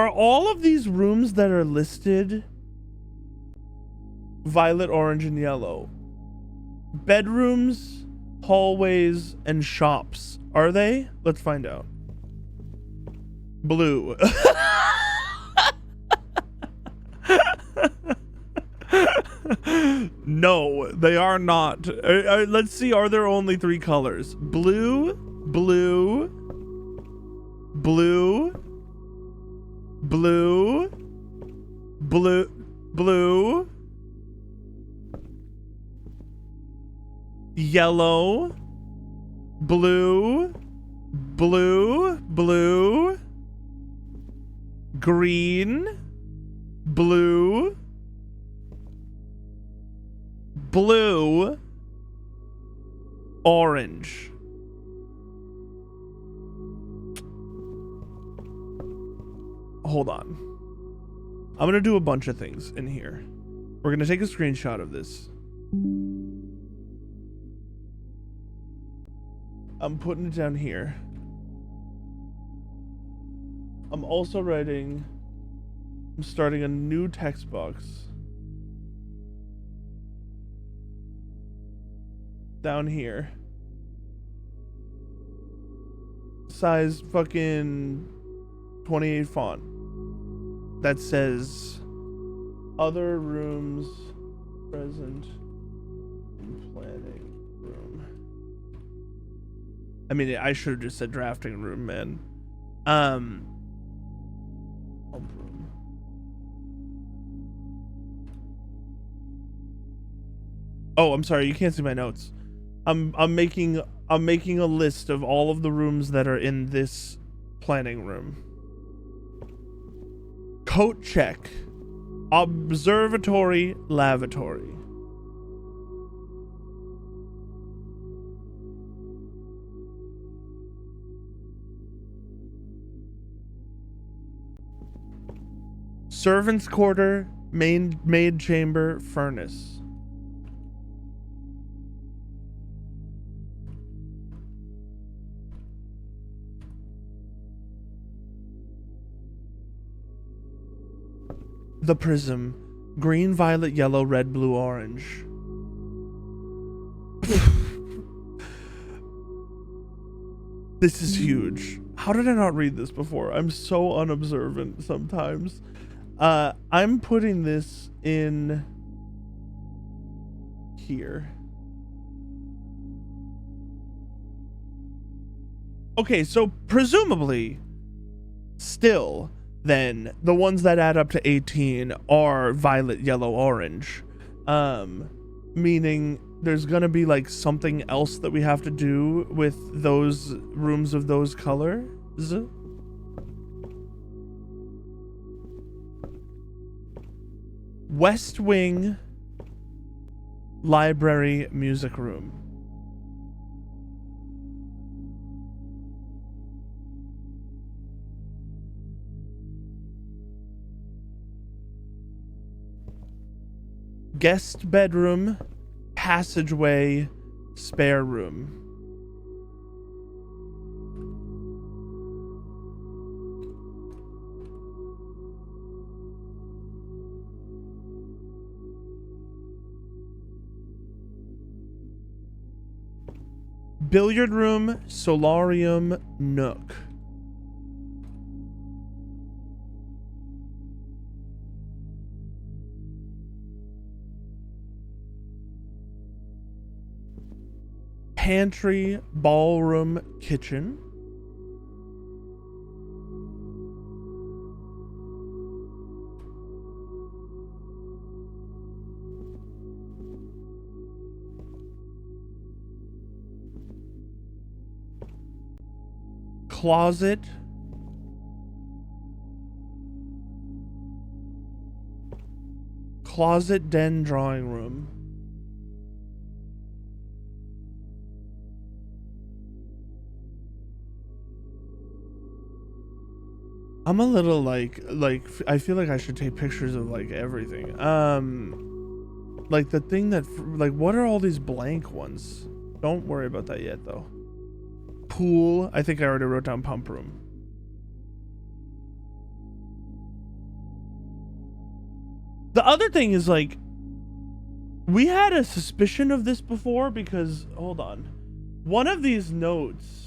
all of these rooms that are listed violet, orange, and yellow? Bedrooms, hallways, and shops. Are they? Let's find out. Blue. No, they are not. Let's see, are there only 3 colors? Blue, blue, blue, blue, blue, blue, yellow, blue, blue, blue, green, blue, blue, orange. Hold on. I'm gonna do a bunch of things in here. We're gonna take a screenshot of this. I'm putting it down here. I'm also I'm starting a new text box down here. Size fucking 28 font. That says other rooms present in planning room. I mean, I should have just said drafting room, man. Pump room. Oh, I'm sorry, you can't see my notes. I'm making a list of all of the rooms that are in this planning room. Coat check. Observatory, lavatory. Servants' quarter, maid chamber, furnace. The prism. Green, violet, yellow, red, blue, orange. This is huge. How did I not read this before? I'm so unobservant sometimes. I'm putting this in here. Okay, so presumably, still, then, the ones that add up to 18 are violet, yellow, orange. Meaning there's gonna be like something else that we have to do with those rooms of those colors. West Wing Library Music Room. Guest bedroom, passageway, spare room. Billiard room, solarium, nook. Pantry, ballroom, kitchen. Closet. Closet, den, drawing room. I'm a little like I feel like I should take pictures of like everything. Like the thing that like what are all these blank ones? Don't worry about that yet though. Pool. I think I already wrote down pump room. The other thing is like we had a suspicion of this before because hold on. One of these notes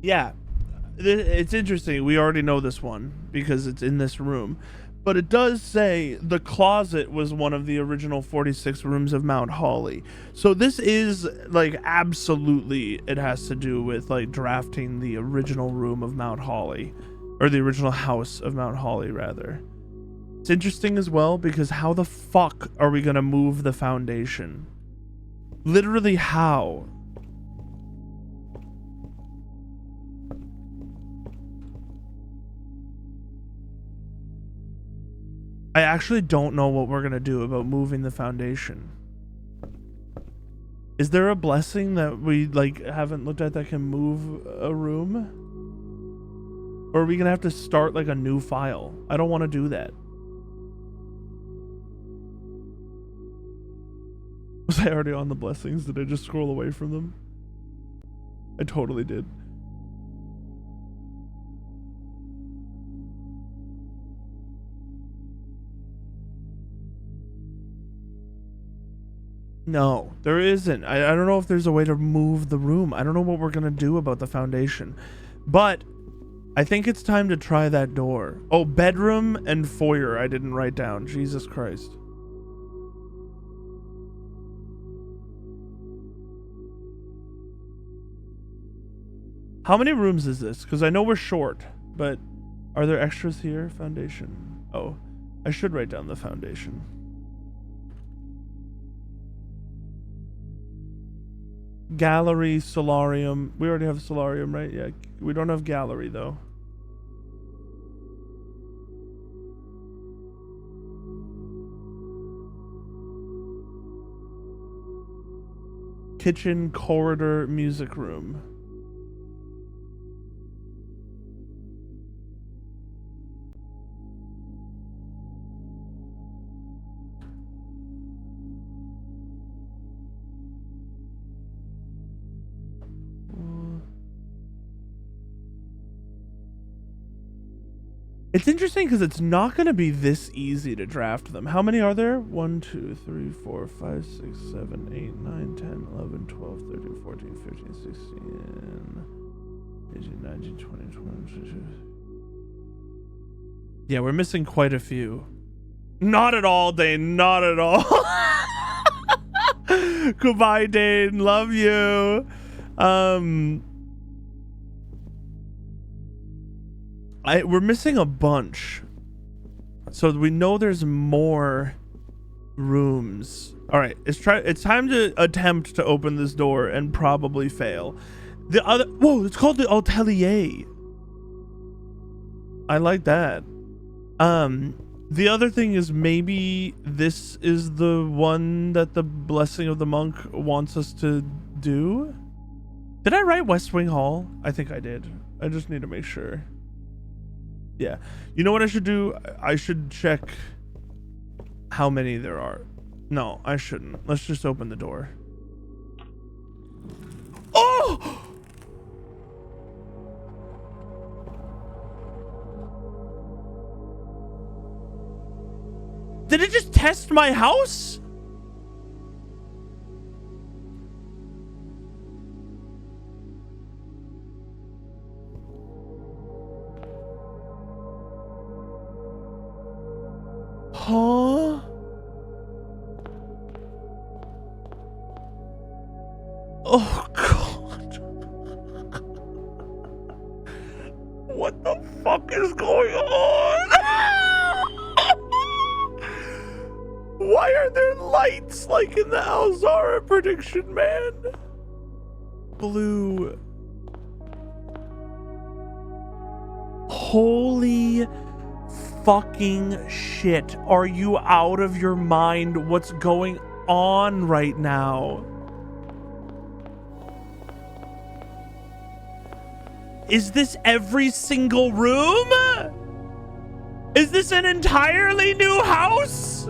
yeah, it's interesting. We already know this one because it's in this room. But it does say the closet was one of the original 46 rooms of Mount Holly. So this is like absolutely it has to do with like drafting the original room of Mount Holly, or the original house of Mount Holly rather. It's interesting as well because how the fuck are we going to move the foundation? Literally how? I actually don't know what we're gonna do about moving the foundation. Is there a blessing that we like haven't looked at that can move a room? Or are we gonna have to start like a new file? I don't want to do that. Was I already on the blessings? Did I just scroll away from them? I totally did. No, there isn't. I don't know if there's a way to move the room. I don't know what we're gonna do about the foundation. But I think it's time to try that door. Oh, bedroom and foyer I didn't write down. Jesus Christ. How many rooms is this? Because I know we're short, but are there extras here? Foundation. Oh, I should write down the foundation. Gallery, solarium. We already have solarium, right? Yeah, we don't have gallery though. Kitchen, corridor, music room. It's interesting because it's not going to be this easy to draft them. How many are there? 1, 2, 3, 4, 5, 6, 7, 8, 9, 10, 11, 12, 13, 14, 15, 16, 18, 19, 20, 22. Yeah, we're missing quite a few. Not at all, Dane. Not at all. Goodbye, Dane. Love you. We're missing a bunch, so we know there's more rooms. All right, it's time to attempt to open this door and probably fail. The other, whoa, it's called the Atelier. I like that. The other thing is maybe this is the one that the Blessing of the Monk wants us to do. Did I write West Wing Hall? I think I did. I just need to make sure. Yeah. You know what I should do? I should check how many there are. No, I shouldn't. Let's just open the door. Oh! Did it just test my house? Huh? Oh God. What the fuck is going on? Why are there lights like in the Alzara prediction, man? Blue. Holy fucking shit. Are you out of your mind? What's going on right now? Is this every single room? Is this an entirely new house?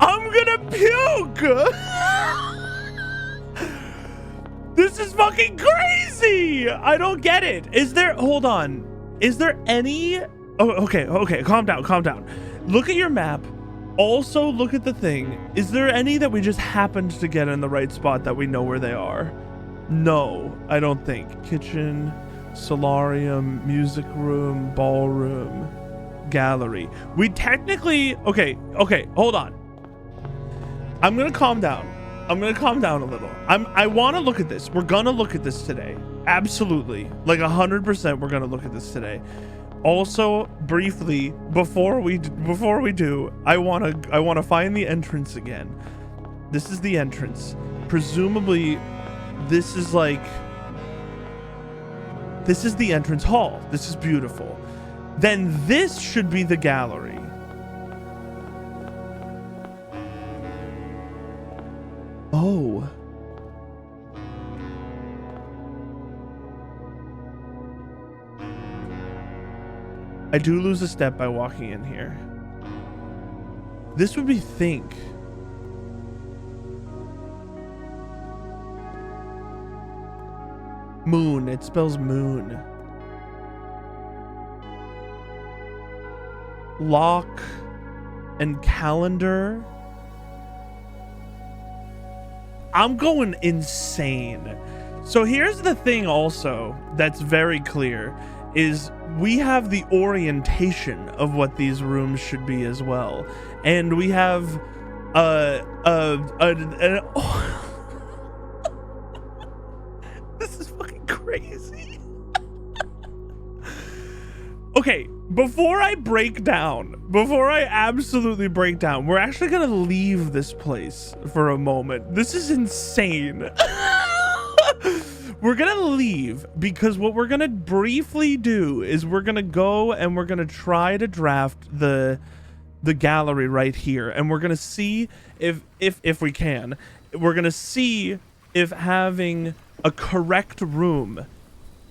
I'm gonna puke! This is fucking crazy! I don't get it. Is there, hold on. Is there any, oh, okay, calm down. Look at your map. Also look at the thing. Is there any that we just happened to get in the right spot that we know where they are? No, I don't think. Kitchen, solarium, music room, ballroom, gallery. We technically, okay, hold on. I'm gonna calm down. I'm gonna calm down a little. I want to look at this. We're gonna look at this today. Absolutely, like 100%. We're gonna look at this today. Also, briefly, before we do, I wanna find the entrance again. This is the entrance. Presumably, this is the entrance hall. This is beautiful. then this should be the gallery. Oh. I do lose a step by walking in here. This would be think. Moon. It spells moon. Lock and calendar. I'm going insane. So here's the thing also that's very clear is we have the orientation of what these rooms should be as well. And we have this is fucking crazy. Okay, before I absolutely break down, we're actually gonna leave this place for a moment. This is insane. We're gonna leave because what we're gonna briefly do is we're gonna go and we're gonna try to draft the gallery right here, and we're gonna see if we can. We're gonna see if having a correct room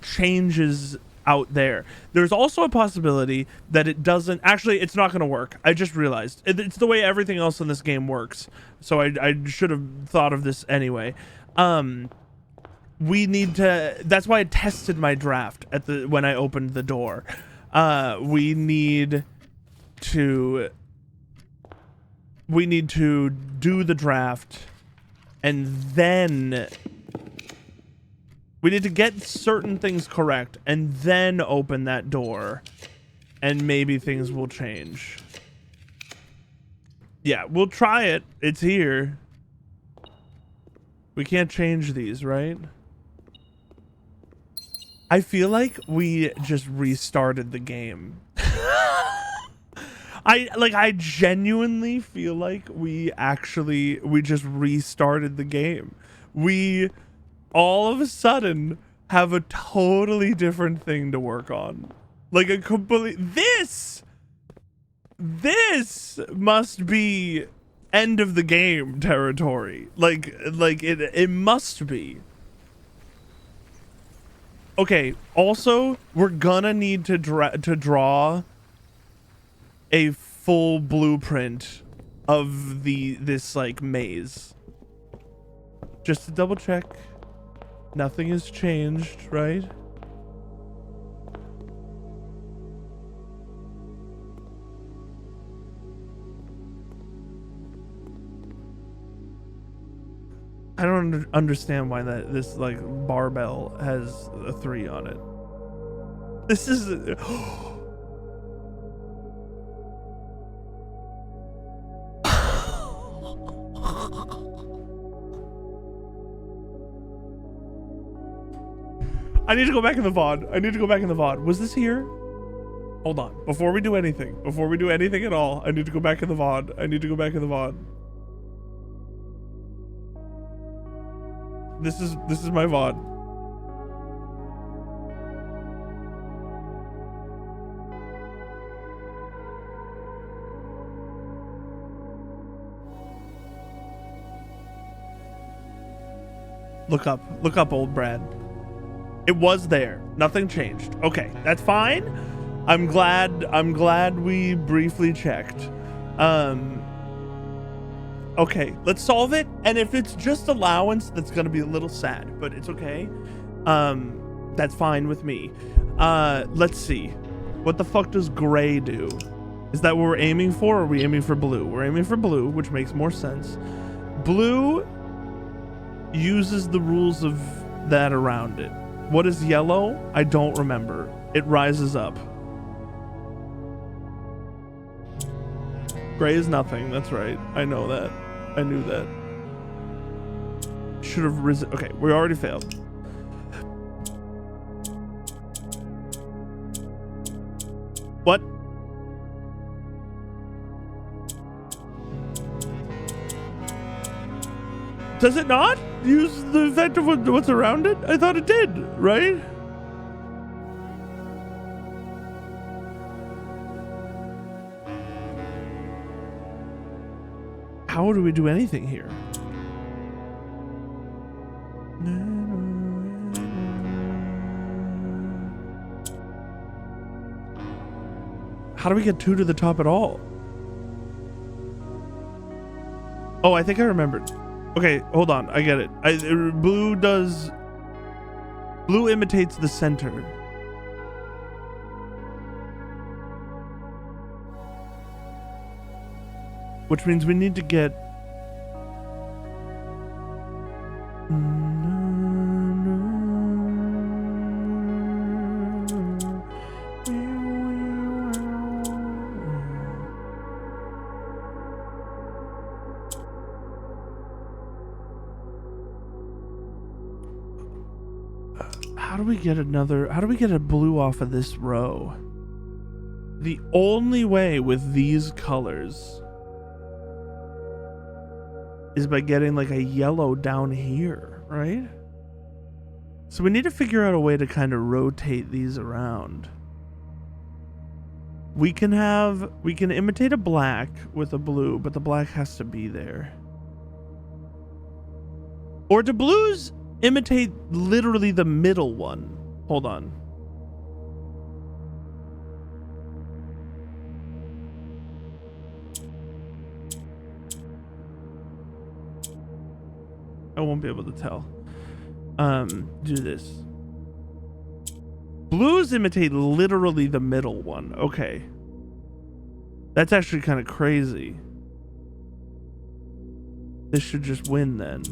changes out there. There's also a possibility that it doesn't. Actually, it's not going to work. I just realized it's the way everything else in this game works. So I should have thought of this anyway. We need to. That's why I tested my draft when I opened the door. We need to do the draft, and then we need to get certain things correct and then open that door, and maybe things will change. Yeah, we'll try it. It's here. We can't change these, right? I feel like we just restarted the game. I genuinely feel like we just restarted the game. We all of a sudden have a totally different thing to work on. Like a complete this must be end of the game territory. Like it must be. Okay, also we're gonna need to draw a full blueprint of this like maze. Just to double check. Nothing has changed, right? I don't understand why this like barbell has a 3 on it. This is I need to go back in the VOD. Was this here? Hold on. Before we do anything at all, I need to go back in the VOD. This is my VOD. Look up old Brad. It was there. Nothing changed. Okay, that's fine. I'm glad we briefly checked. Okay, let's solve it. And if it's just allowance, that's gonna be a little sad, but it's okay. That's fine with me. Let's see. What the fuck does gray do? Is that what we're aiming for, or are we aiming for blue? We're aiming for blue, which makes more sense. Blue uses the rules of that around it. What is yellow? I don't remember. It rises up. Gray is nothing. That's right. I know that. I knew that. Should have risen. Okay, we already failed. What? Does it not use the effect of what's around it? I thought it did, right? how do we do anything here? How do we get 2 to the top at all? Oh, I think I remembered. Okay, hold on. I get it. Blue imitates the center. Which means we need to get... How do we get a blue off of this row? The only way with these colors is by getting like a yellow down here, right? So we need to figure out a way to kind of rotate these around. We can imitate a black with a blue, but the black has to be there. Or do blues imitate literally the middle one? Hold on. I won't be able to tell. Do this. Blues imitate literally the middle one. Okay. That's actually kind of crazy. This should just win then.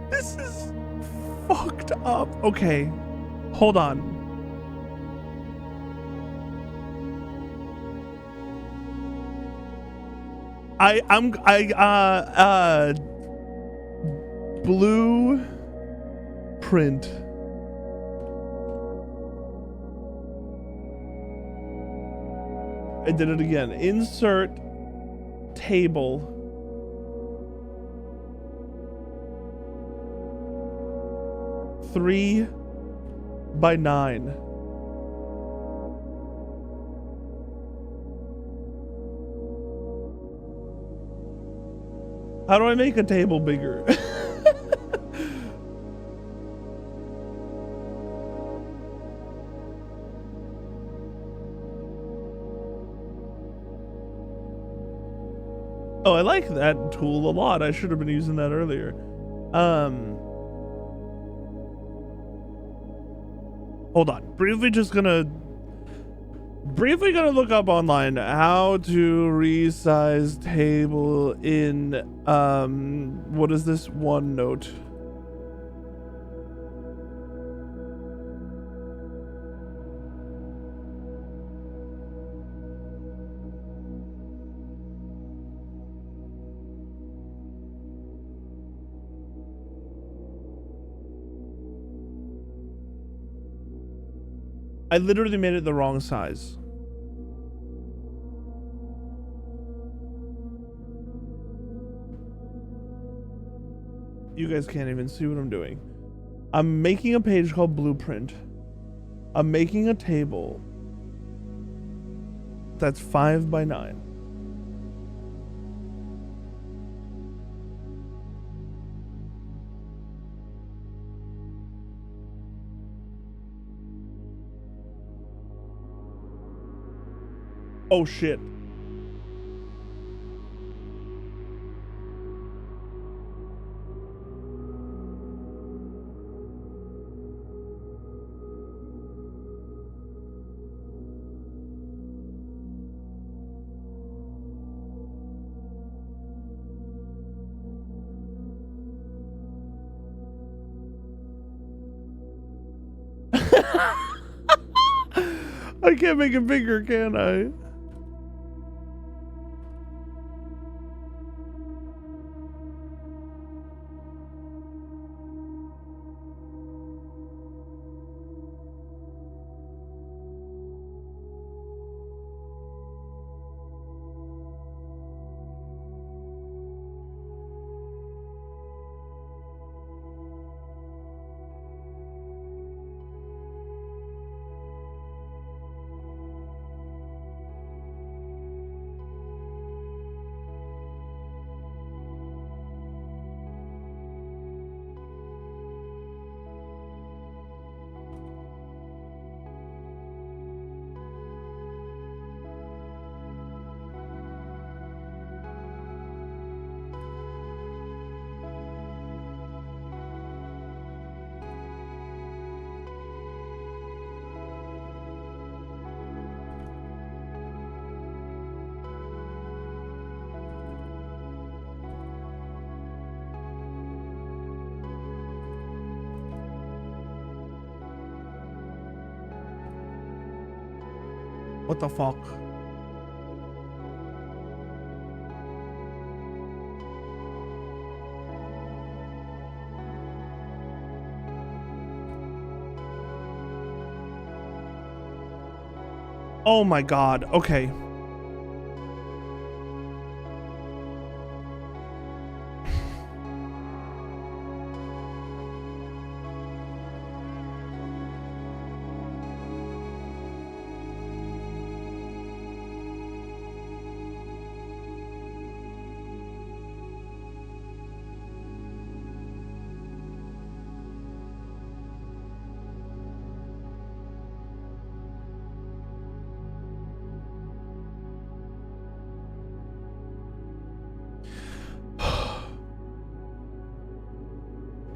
This is fucked up. Okay, hold on. Blue print. I did it again. Insert table. Three by 9. How do I make a table bigger? Oh, I like that tool a lot. I should have been using that earlier. Hold on. Briefly gonna look up online how to resize table in what is this? OneNote. I literally made it the wrong size. You guys can't even see what I'm doing. I'm making a page called Blueprint. I'm making a table that's 5 by 9. Oh shit. I can't make it bigger, can I? What the fuck? Oh my god. Okay.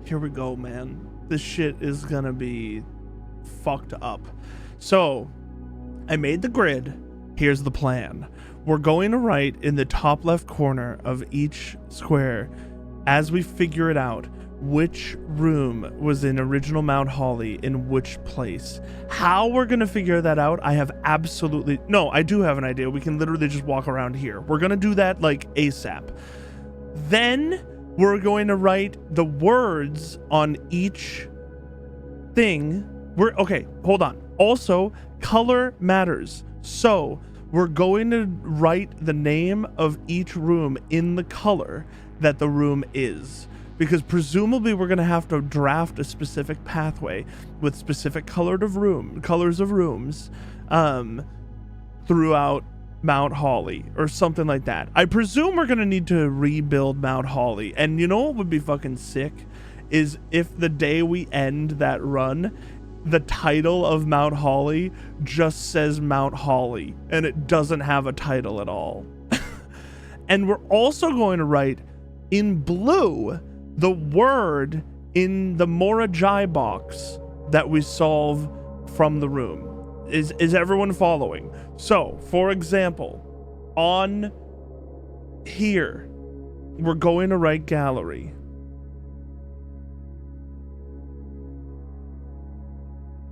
Here we go, man. This shit is gonna be fucked up. So, I made the grid. Here's the plan. We're going to write in the top left corner of each square, as we figure it out, which room was in original Mount Holly in which place. How we're gonna figure that out, I have absolutely... No, I do have an idea. We can literally just walk around here. We're gonna do that like ASAP. Then we're going to write the words on each thing. Okay, hold on. Also, color matters. So we're going to write the name of each room in the color that the room is, because presumably we're going to have to draft a specific pathway with specific colors of rooms throughout Mount Holly or something like that. I presume we're gonna need to rebuild Mount Holly, and you know what would be fucking sick is if the day we end that run, the title of Mount Holly just says Mount Holly and it doesn't have a title at all. And we're also going to write in blue the word in the Morajai box that we solve from the room. Is everyone following? So, for example, on here, we're going to write gallery.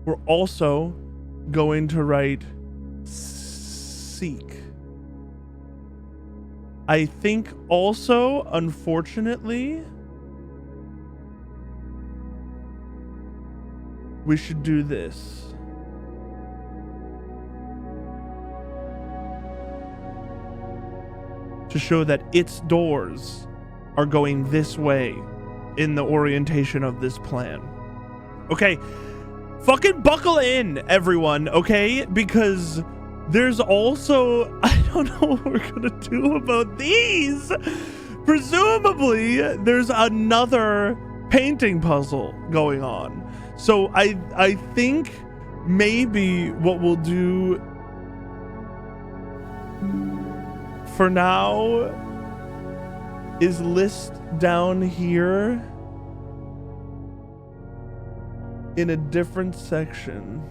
We're also going to write seek. I think also, unfortunately, we should do this. To show that its doors are going this way in the orientation of this plan. Okay, fucking buckle in, everyone, okay? Because there's also, I don't know what we're gonna do about these. Presumably, there's another painting puzzle going on. So I think maybe what we'll do for now is list down here in a different section.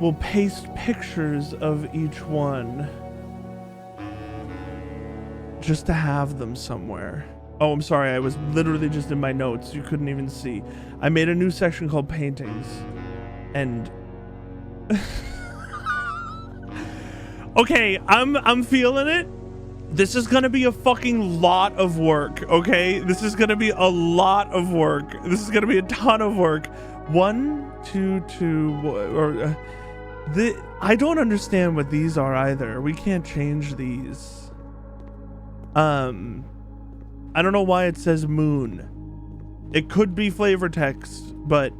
We'll paste pictures of each one just to have them somewhere. Oh, I'm sorry. I was literally just in my notes. You couldn't even see. I made a new section called paintings. And okay, I'm feeling it. This is gonna be a fucking lot of work, okay? This is gonna be a lot of work. This is gonna be a ton of work. 1, 2, 2, or I don't understand what these are either. We can't change these. I don't know why it says moon. It could be flavor text, but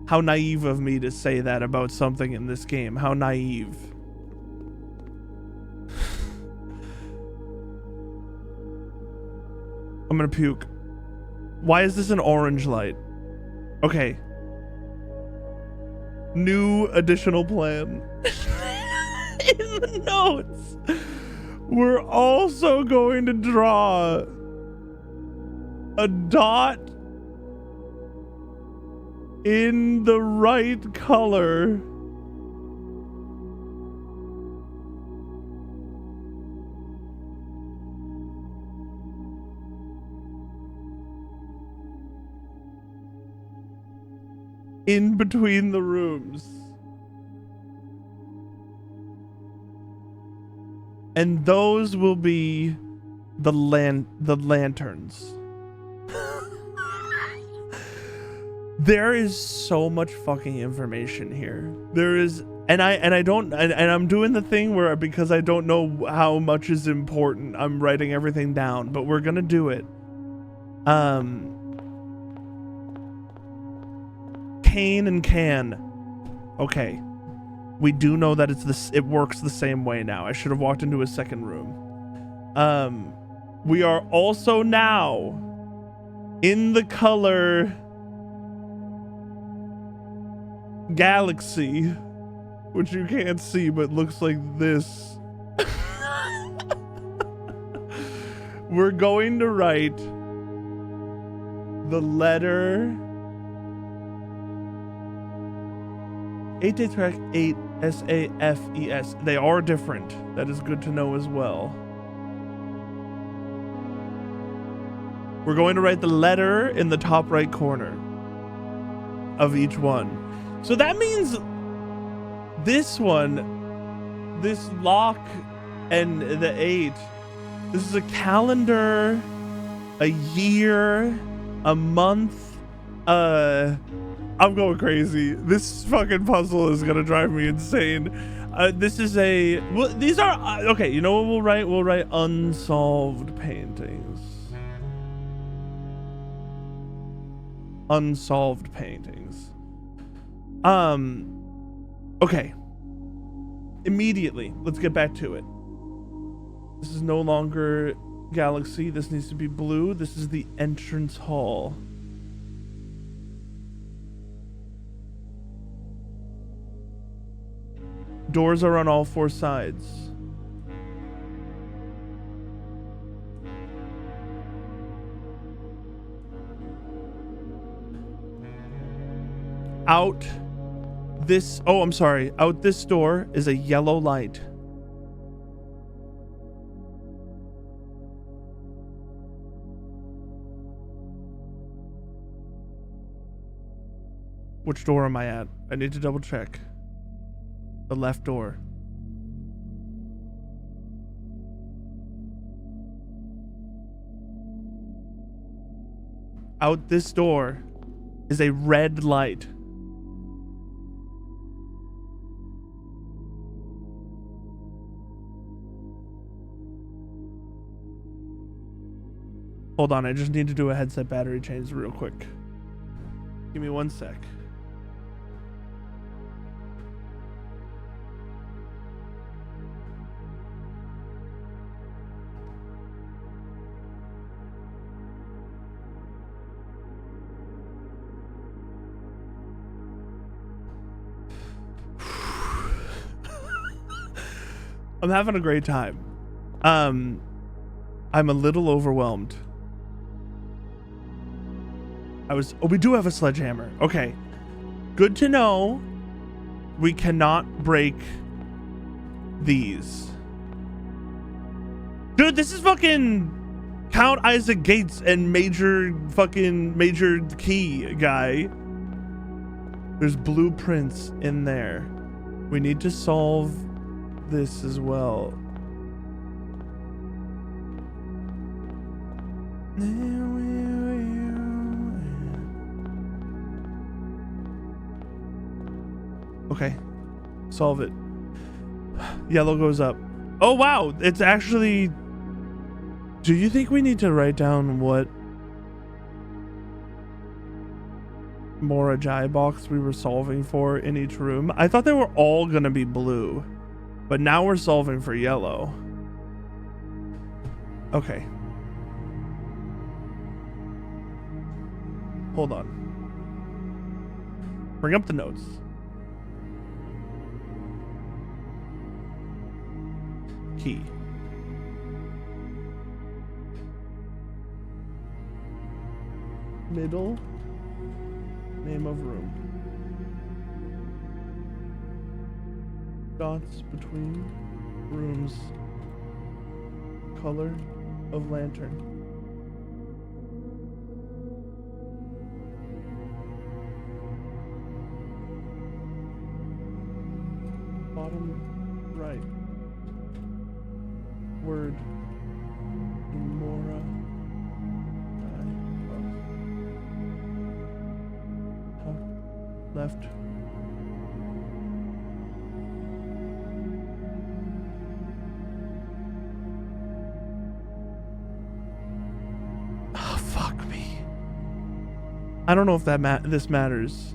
how naive of me to say that about something in this game. How naive. I'm gonna puke. Why is this an orange light? Okay. New additional plan. In the notes, we're also going to draw a dot in the right color. In between the rooms. And those will be the lanterns. There is so much fucking information here. There is, and I'm doing the thing where, because I don't know how much is important, I'm writing everything down, but we're gonna do it. Cane and can. Okay. We do know that it works the same way now. I should have walked into a second room. We are also now in the color galaxy, which you can't see but looks like this. We're going to write the letter 8 SAFES. They are different. That is good to know as well. We're going to write the letter in the top right corner of each one. So that means this one, this lock and the 8, this is a calendar, a year, a month, I'm going crazy. This fucking puzzle is gonna drive me insane. This is a, well, these are, okay, you know what we'll write? We'll write unsolved paintings. Unsolved paintings. Okay. Immediately, let's get back to it. This is no longer galaxy. This needs to be blue. This is the entrance hall. Doors are on all 4 sides. Out this, oh, I'm sorry. Out this door is a yellow light. Which door am I at? I need to double check. The left door. Out this door is a red light. Hold on, I just need to do a headset battery change real quick. Give me 1 sec. I'm having a great time. I'm a little overwhelmed. Oh, we do have a sledgehammer. Okay. Good to know. We cannot break these. Dude, this is fucking Count Isaac Gates and Major Key guy. There's blueprints in there. We need to solve this as well. Okay, solve it. Yellow goes up. Oh wow, it's actually, do you think we need to write down what Morajai box we were solving for in each room? I thought they were all gonna be blue, but now we're solving for yellow. Okay. Hold on. Bring up the notes. Key. Middle. Name of room. Dots between rooms. Color of lantern. Bottom right. Word. Imora. Top left. Oh, fuck me. I don't know if this matters.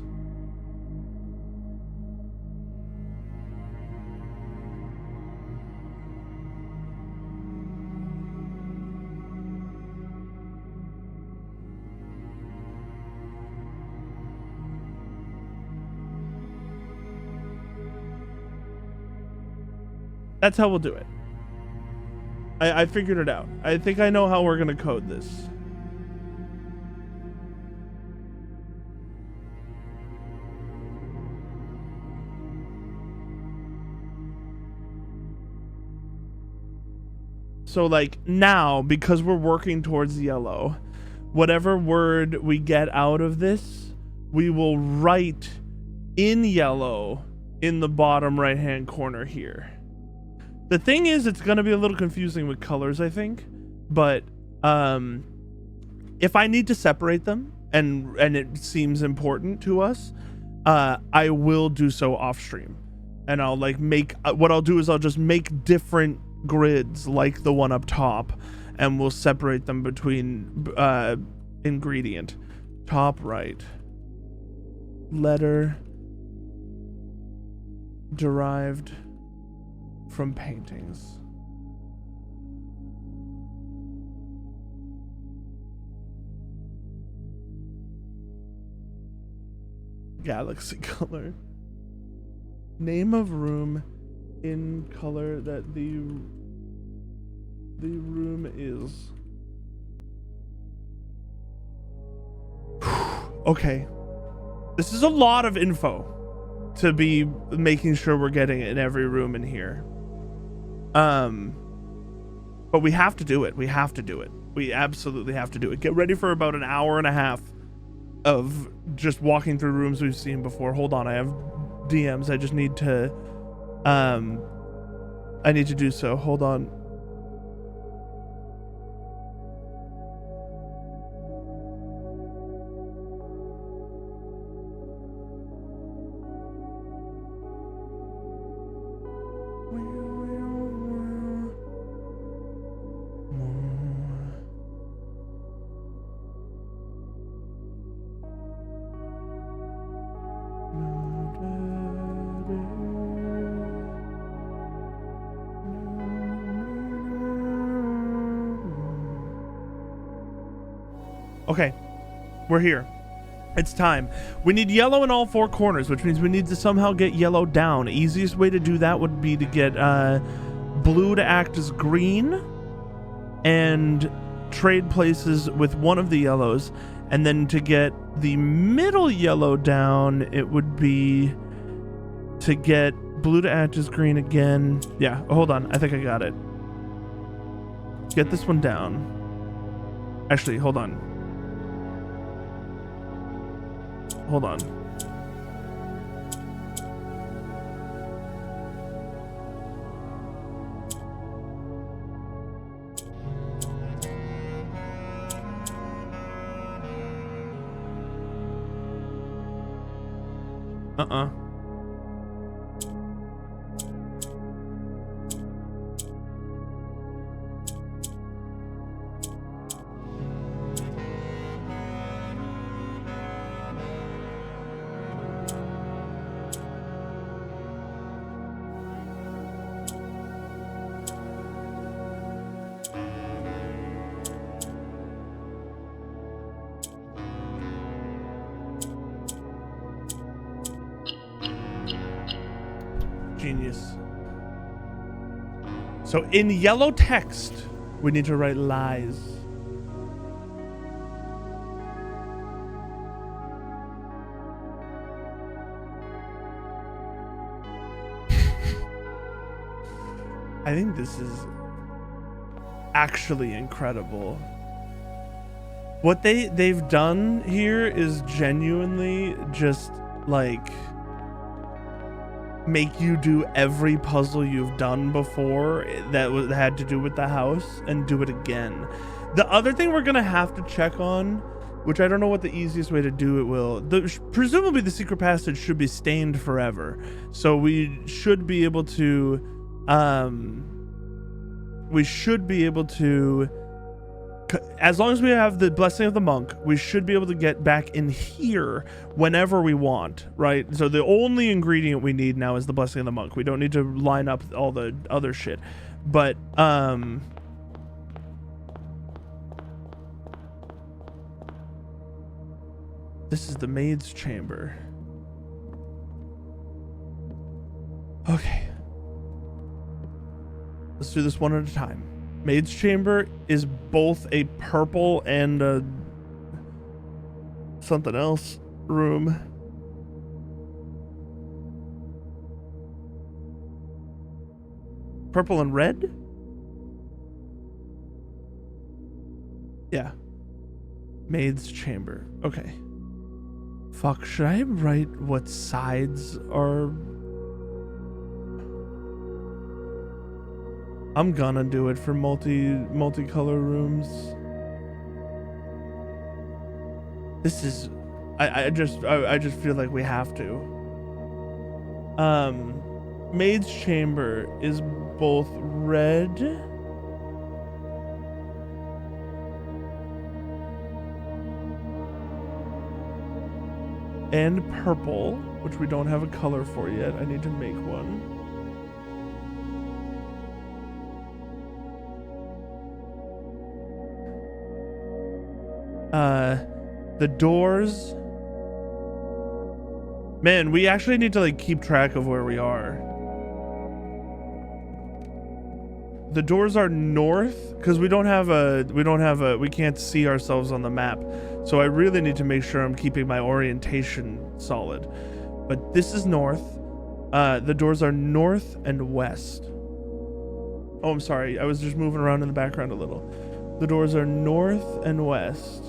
That's how we'll do it. I figured it out. I think I know how we're gonna code this. So like now, because we're working towards yellow, whatever word we get out of this, we will write in yellow in the bottom right hand corner here. The thing is, it's going to be a little confusing with colors, I think, but if I need to separate them and it seems important to us, I will do so off stream, and I'll like make what I'll do is I'll just make different grids like the one up top, and we'll separate them between ingredient, top right, letter derived from paintings. Galaxy color. Name of room in color that the room is. Okay. This is a lot of info to be making sure we're getting it in every room in here. But we have to do it. We have to do it. We absolutely have to do it. Get ready for about an hour and a half of just walking through rooms we've seen before. Hold on, I have DMs. I just need to I need to do so. Hold on. Okay, we're here. It's time. We need yellow in all four corners, which means we need to somehow get yellow down. Easiest way to do that would be to get blue to act as green and trade places with one of the yellows. And then to get the middle yellow down, it would be to get blue to act as green again. Yeah, hold on. I think I got it. Get this one down. Actually, hold on. Hold on. Genius. So in yellow text, we need to write lies. I think this is actually incredible. What they've done here is genuinely just like make you do every puzzle you've done before that had to do with the house and do it again. The other thing we're gonna have to check on, which I don't know what the easiest way to do it will, presumably the secret passage should be stained forever, so we should be able to as long as we have the blessing of the monk, we should be able to get back in here whenever we want, right? So the only ingredient we need now is the blessing of the monk. We don't need to line up all the other shit. But this is the maid's chamber. Okay. Let's do this one at a time. Maid's chamber is both a purple and a something else room. Purple and red? Yeah. Maid's chamber. Okay. Fuck, should I write what sides are? I'm gonna do it for multicolor rooms. This is I just feel like we have to. Maid's chamber is both red and purple, which we don't have a color for yet. I need to make one. The doors. Man, we actually need to like keep track of where we are. The doors are north because we can't see ourselves on the map. So I really need to make sure I'm keeping my orientation solid. But this is north. The doors are north and west. Oh, I'm sorry. I was just moving around in the background a little. The doors are north and west.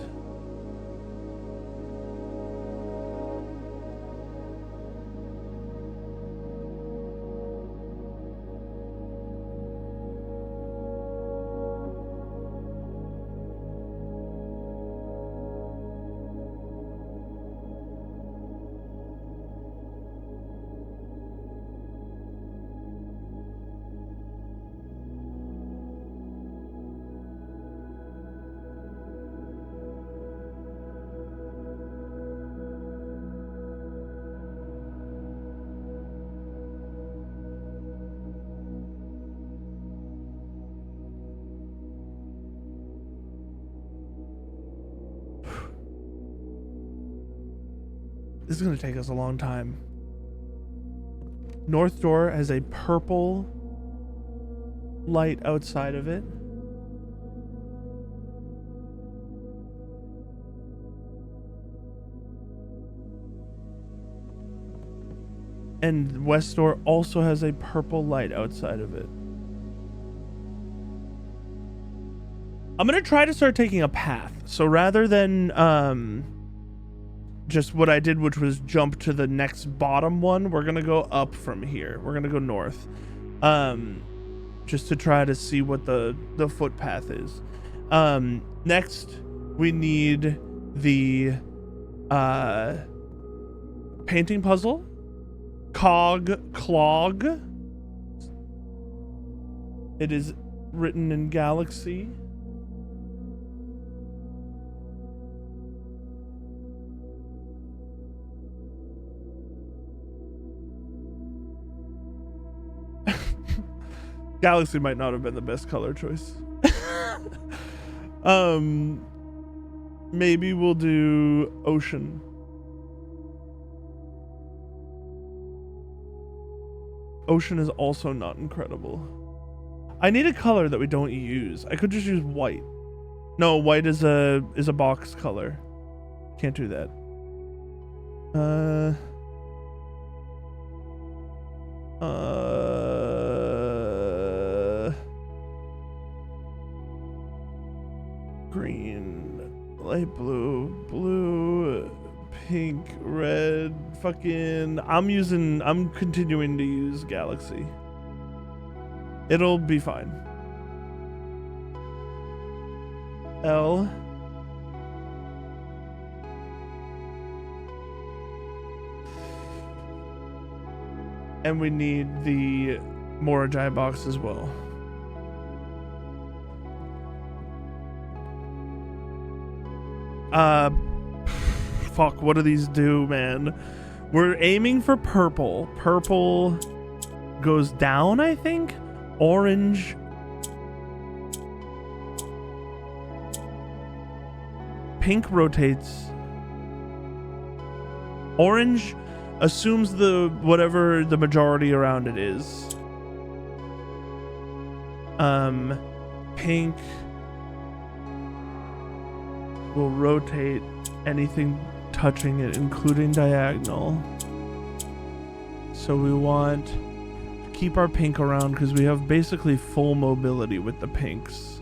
This is going to take us a long time. North door has a purple light outside of it. And west door also has a purple light outside of it. I'm going to try to start taking a path. So rather than just what I did, which was jump to the next bottom one, we're gonna go up from here. We're gonna go north, just to try to see what the footpath is. Next we need the painting puzzle, clog. It is written in Galaxy. Galaxy might not have been the best color choice. Maybe we'll do ocean. Ocean is also not incredible. I need a color that we don't use. I could just use white. No, white is a box color. Can't do that. light blue, blue, pink, red, fucking, I'm continuing to use galaxy. It'll be fine. L. And we need the Morajai box as well. Fuck, what do these do, man? We're aiming for purple. Purple goes down, I think. Orange. Pink rotates. Orange assumes whatever the majority around it is. Pink will rotate anything touching it, including diagonal. So we want to keep our pink around because we have basically full mobility with the pinks.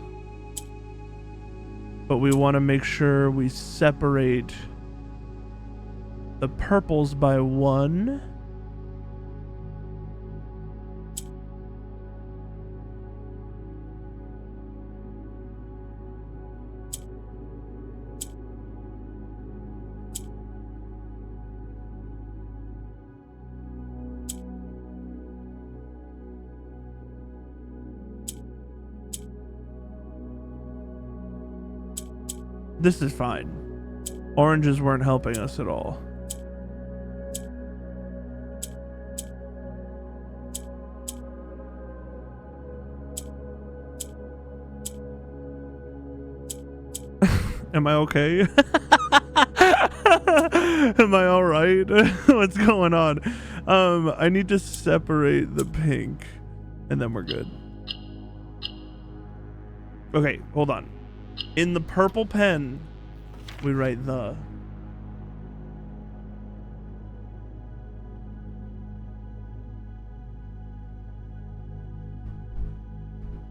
But we want to make sure we separate the purples by 1. This is fine. Oranges weren't helping us at all. Am I okay? Am I all right? What's going on? I need to separate the pink and then we're good. Okay, hold on. In the purple pen, we write the.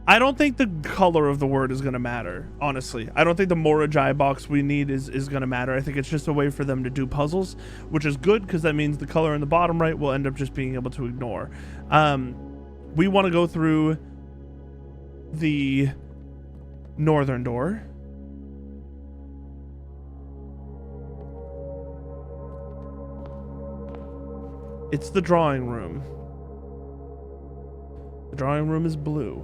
I don't think the color of the word is going to matter, honestly. I don't think the Morajai box we need is going to matter. I think it's just a way for them to do puzzles, which is good because that means the color in the bottom right will end up just being able to ignore. We want to go through the northern door. It's the drawing room. The drawing room is blue.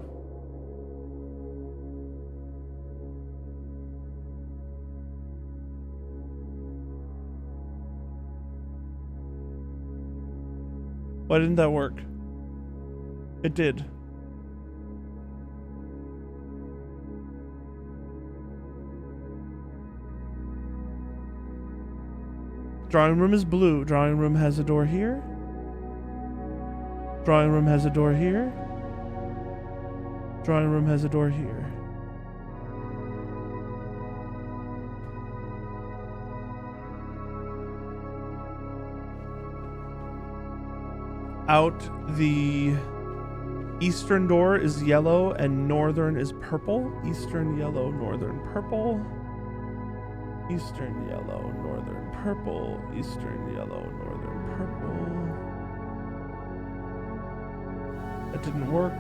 Why didn't that work? It did. Drawing room is blue. Drawing room has a door here. Drawing room has a door here. Drawing room has a door here. Out the eastern door is yellow and northern is purple. Eastern yellow, northern purple. Eastern yellow, northern purple. Eastern yellow, northern purple. That didn't work.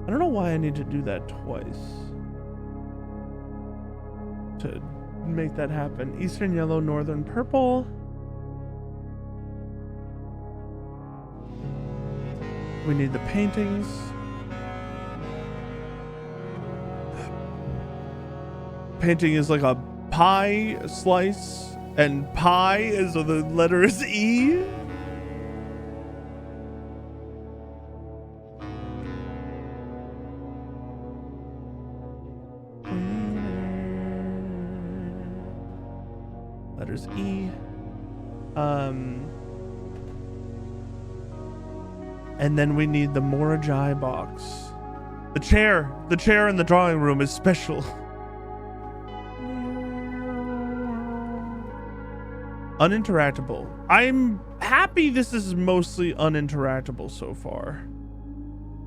I don't know why I need to do that twice to make that happen. Eastern yellow, northern purple. We need the paintings. Painting is like a pie slice, and pie is the letter is E. Letters E. And then we need the Morajai box. The chair in the drawing room is special. Uninteractable. I'm happy this is mostly uninteractable so far.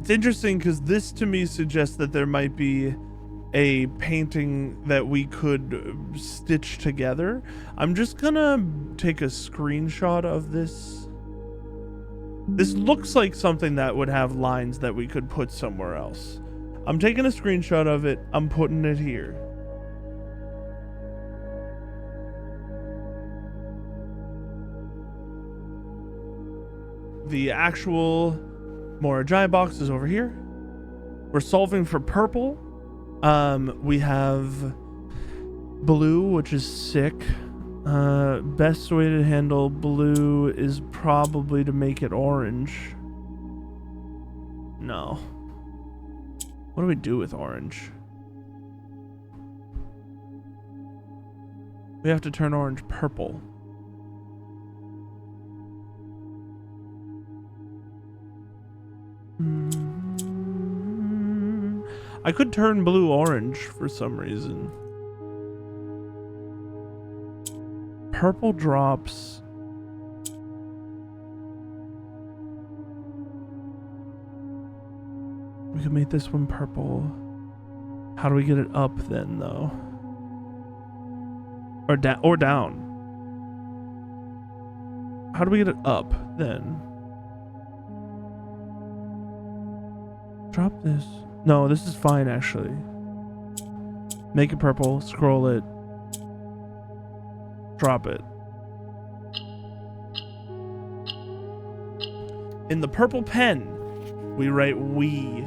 It's interesting because this to me suggests that there might be a painting that we could stitch together. I'm just gonna take a screenshot of this. This looks like something that would have lines that we could put somewhere else. I'm taking a screenshot of it. I'm putting it here. The actual Morajai box is over here. We're solving for purple. We have blue, which is sick. Best way to handle blue is probably to make it orange. No. What do we do with orange? We have to turn orange purple. I could turn blue orange for some reason. Purple drops. We can make this one purple. How do we get it up then, though? Or down. How do we get it up then? Drop this. No, this is fine actually. Make it purple, scroll it, drop it. In the purple pen, we write we.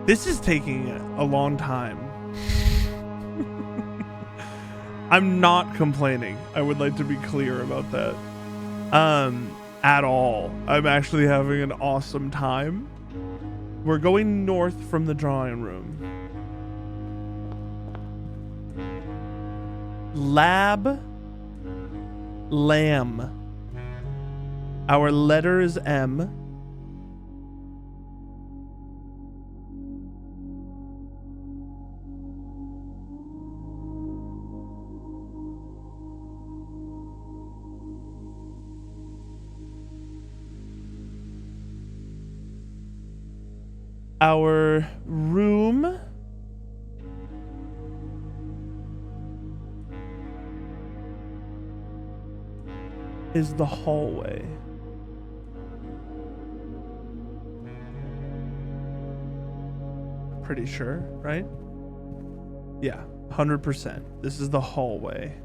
This is taking a long time. I'm not complaining. I would like to be clear about that. At all. I'm actually having an awesome time. We're going north from the drawing room. Lab. Lamb. Our letter is M. Our room is the hallway. Pretty sure, right? Yeah, 100%. This is the hallway.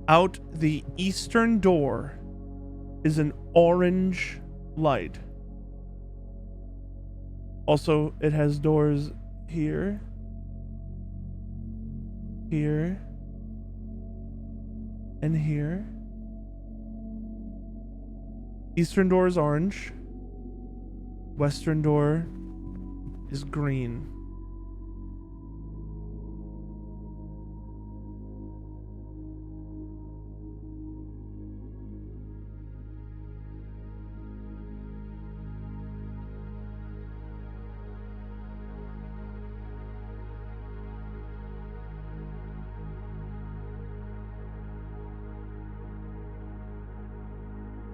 Out the eastern door is an orange light. Also, it has doors here, here, and here. Eastern door is orange. Western door is green.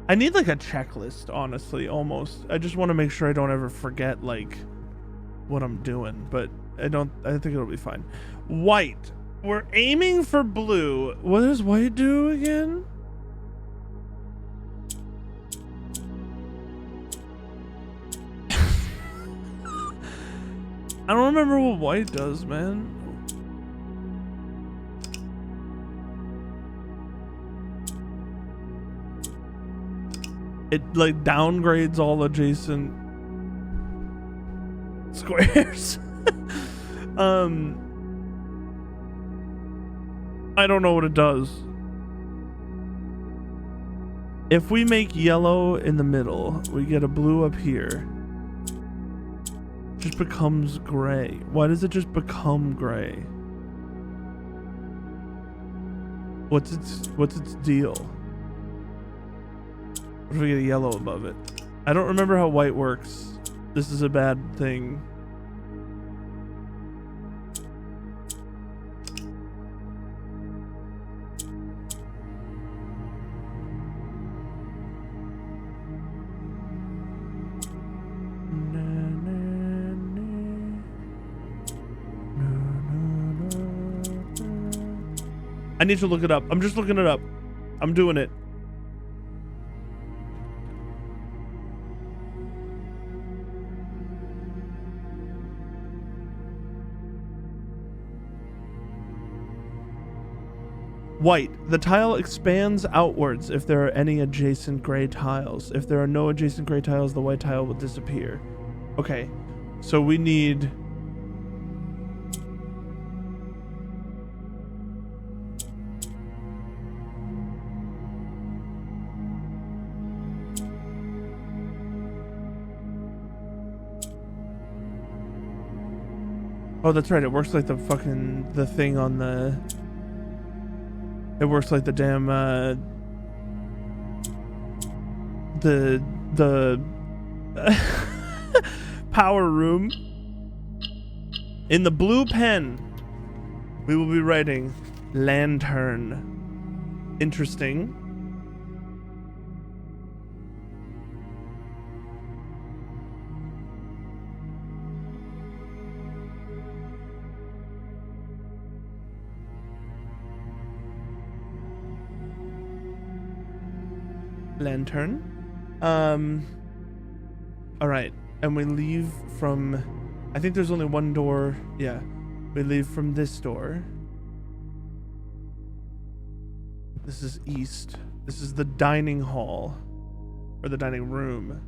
I need like a checklist, honestly, almost. I just want to make sure I don't ever forget like what I'm doing, but I think it'll be fine. White. We're aiming for blue. What does white do again? I don't remember what white does, man. It like downgrades all adjacent squares. I don't know what it does. If we make yellow in the middle, we get a blue up here. It just becomes gray. Why does it just become gray? What's its deal? What if we get a yellow above it? I don't remember how white works. This is a bad thing. I need to look it up. I'm just looking it up. I'm doing it. White. The tile expands outwards if there are any adjacent gray tiles. If there are no adjacent gray tiles, the white tile will disappear. Okay. So we need... Oh, that's right. It works like the fucking... the thing on the... It works like the damn, the power room. In the blue pen, we will be writing lantern. Interesting. Lantern. All right, and we leave from... I think there's only one door. Yeah, we leave from this door. This is east. This is the dining hall, or the dining room,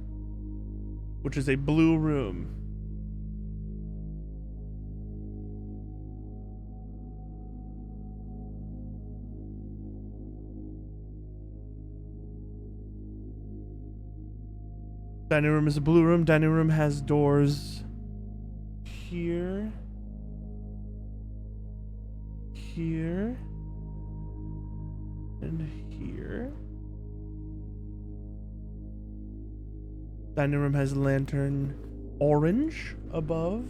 which is a blue room. Dining room is a blue room. Dining room has doors here, here, and here. Dining room has lantern orange above.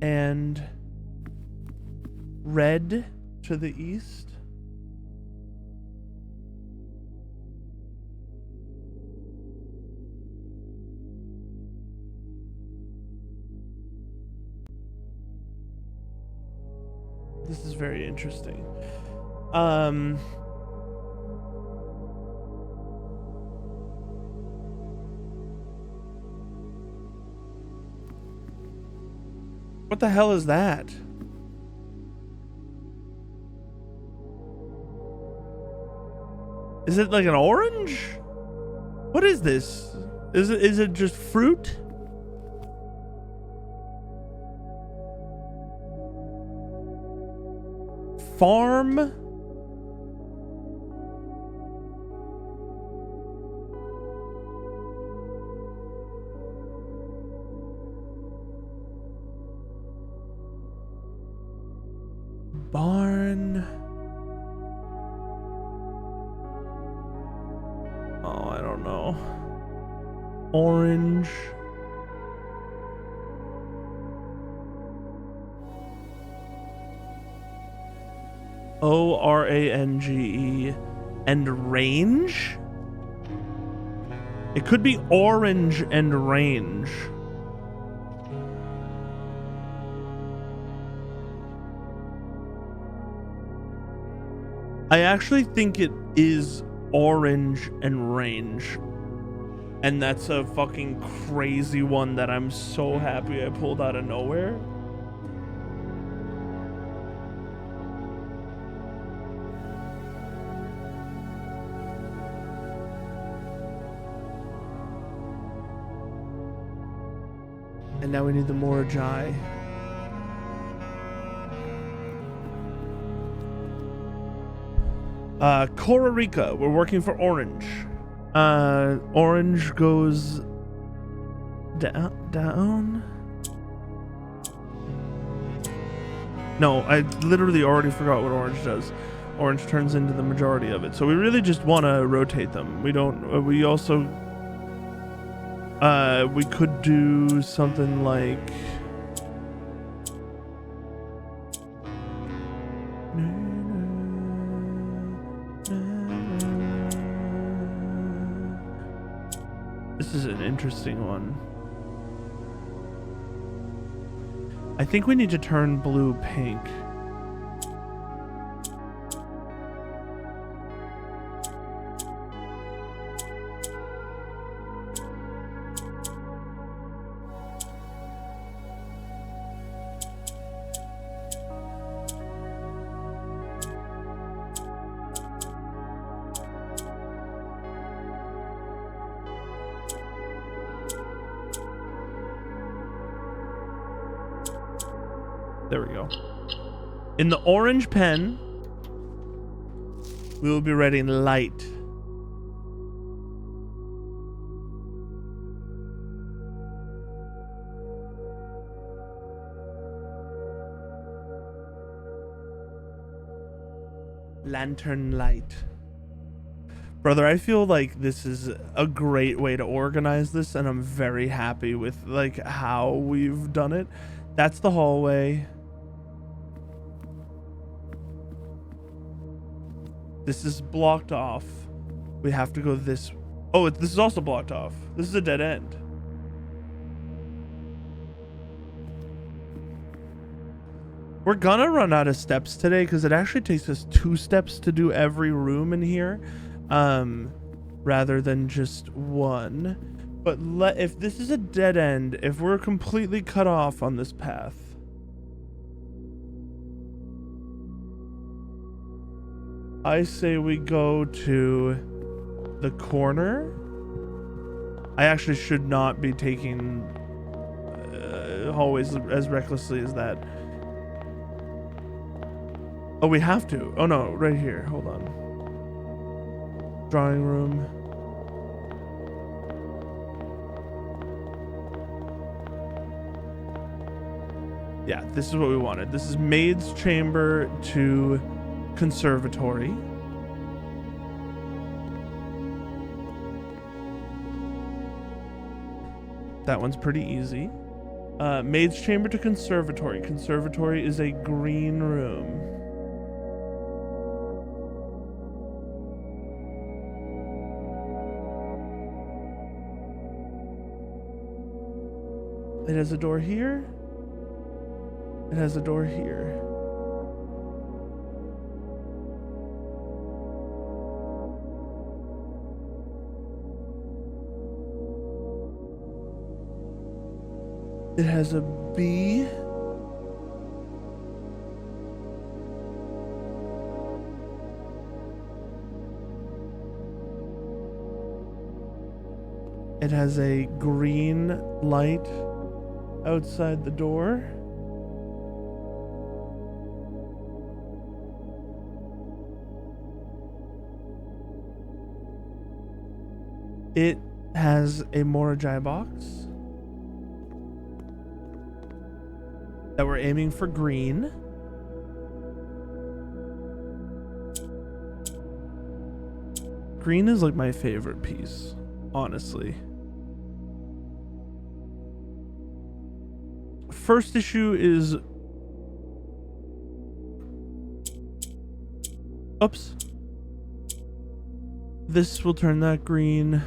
And red to the east. This is very interesting. What the hell is that? Is it like an orange? What is this? Is it just fruit? Farm? Barn? Oh, I don't know. Orange. ORANGE and range? It could be orange and range. I actually think it is orange and range. And that's a fucking crazy one that I'm so happy I pulled out of nowhere. And now we need the Morajai. Costa Rica, we're working for orange. Orange goes Down. No, I literally already forgot what orange does. Orange turns into the majority of it. So we really just want to rotate them. We don't, we also, we could do something like, this is an interesting one. I think we need to turn blue pink. There we go. In the orange pen, we will be writing light. Lantern light. Brother, I feel like this is a great way to organize this, and I'm very happy with like how we've done it. That's the hallway. This is blocked off. We have to go this. Oh, this is also blocked off. This is a dead end. We're gonna run out of steps today because it actually takes us 2 steps to do every room in here, rather than just 1. But if this is a dead end, if we're completely cut off on this path, I say we go to the corner. I actually should not be taking hallways as recklessly as that. Oh, we have to. Oh no, right here. Hold on. Drawing room. Yeah, this is what we wanted. This is maid's chamber to conservatory. That one's pretty easy. Maid's chamber to conservatory. Conservatory is a green room. It has a door here. It has a door here. It has a B. It has a green light outside the door. It has a Morajai box that we're aiming for green. Green is like my favorite piece, honestly. First issue is, oops. This will turn that green.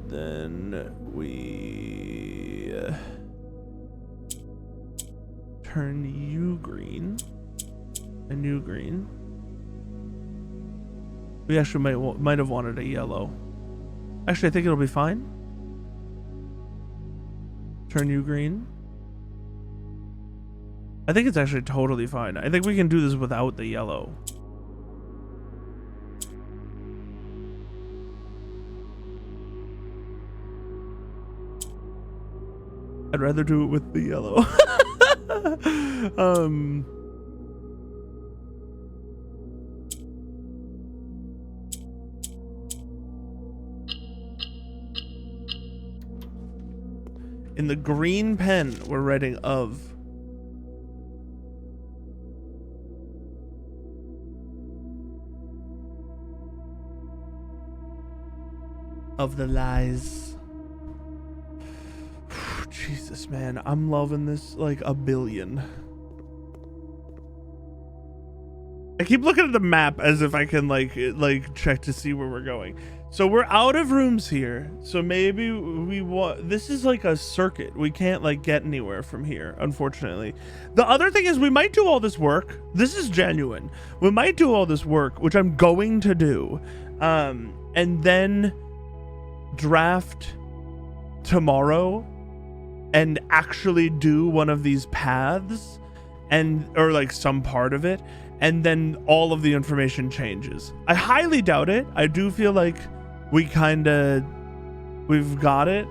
Then we turn you green and you green. We actually might have wanted a yellow. Actually, I think it'll be fine. Turn you green. I think it's actually totally fine. I think we can do this without the yellow. I'd rather do it with the yellow. In the green pen, we're writing of. Of the lies. Jesus, man, I'm loving this like a billion. I keep looking at the map as if I can like check to see where we're going. So we're out of rooms here. So maybe we want, this is like a circuit. We can't like get anywhere from here, unfortunately. The other thing is we might do all this work. This is genuine. We might do all this work, which I'm going to do. And then draft tomorrow and actually do one of these paths or like some part of it, and then all of the information changes. I highly doubt it. I do feel like we've got it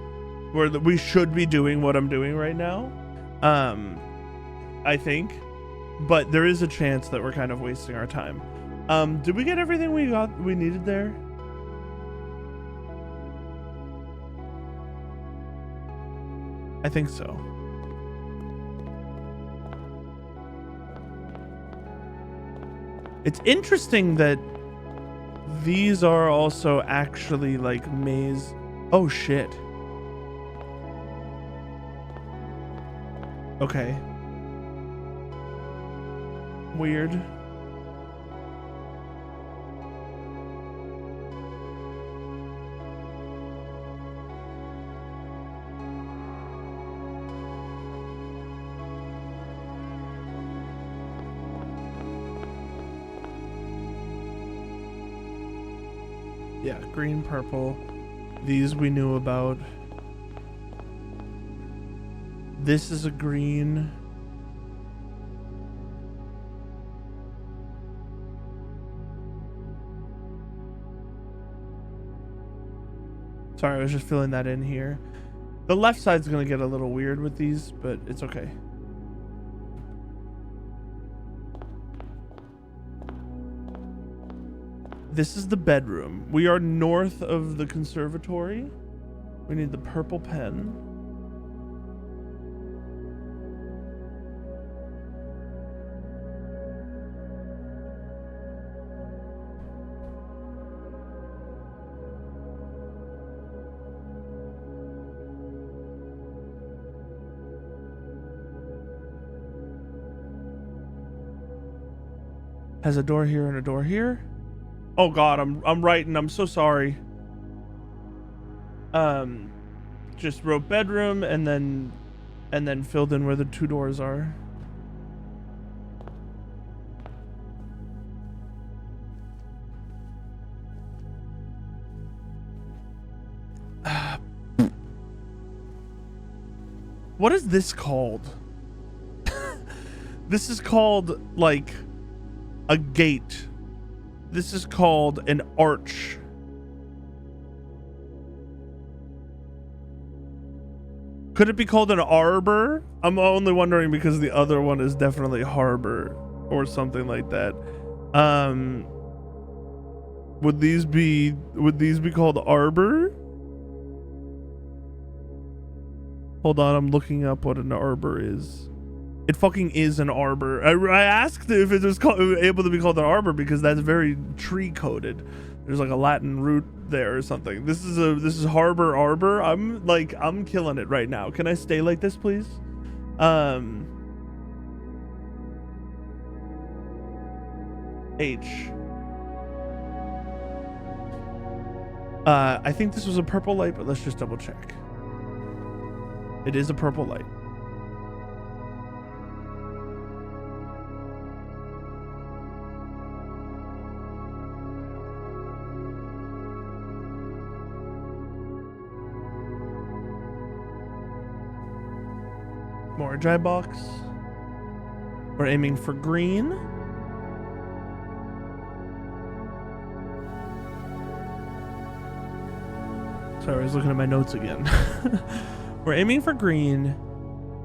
where we should be doing what I'm doing right now. I think, but there is a chance that we're kind of wasting our time. Did we get everything we needed there? I think so. It's interesting that these are also actually like maze. Oh shit. Okay. Weird. Yeah, green, purple. These we knew about. This is a green. Sorry, I was just filling that in here. The left side's gonna get a little weird with these, but it's okay. This is the bedroom. We are north of the conservatory. We need the purple pen. Has a door here and a door here. Oh God, I'm writing. I'm so sorry. Just wrote bedroom and then filled in where the two doors are. What is this called? This is called like a gate. This is called an arch. Could it be called an arbor? I'm only wondering because the other one is definitely harbor or something like that. Would these be called arbor? Hold on, I'm looking up what an arbor is. It fucking is an arbor. I asked if it was able to be called an arbor because that's very tree coded. There's like a Latin root there or something. This is harbor arbor. I'm killing it right now. Can I stay like this, please? H. I think this was a purple light, but let's just double check. It is a purple light. More dry box. We're aiming for green. Sorry, I was looking at my notes again. We're aiming for green.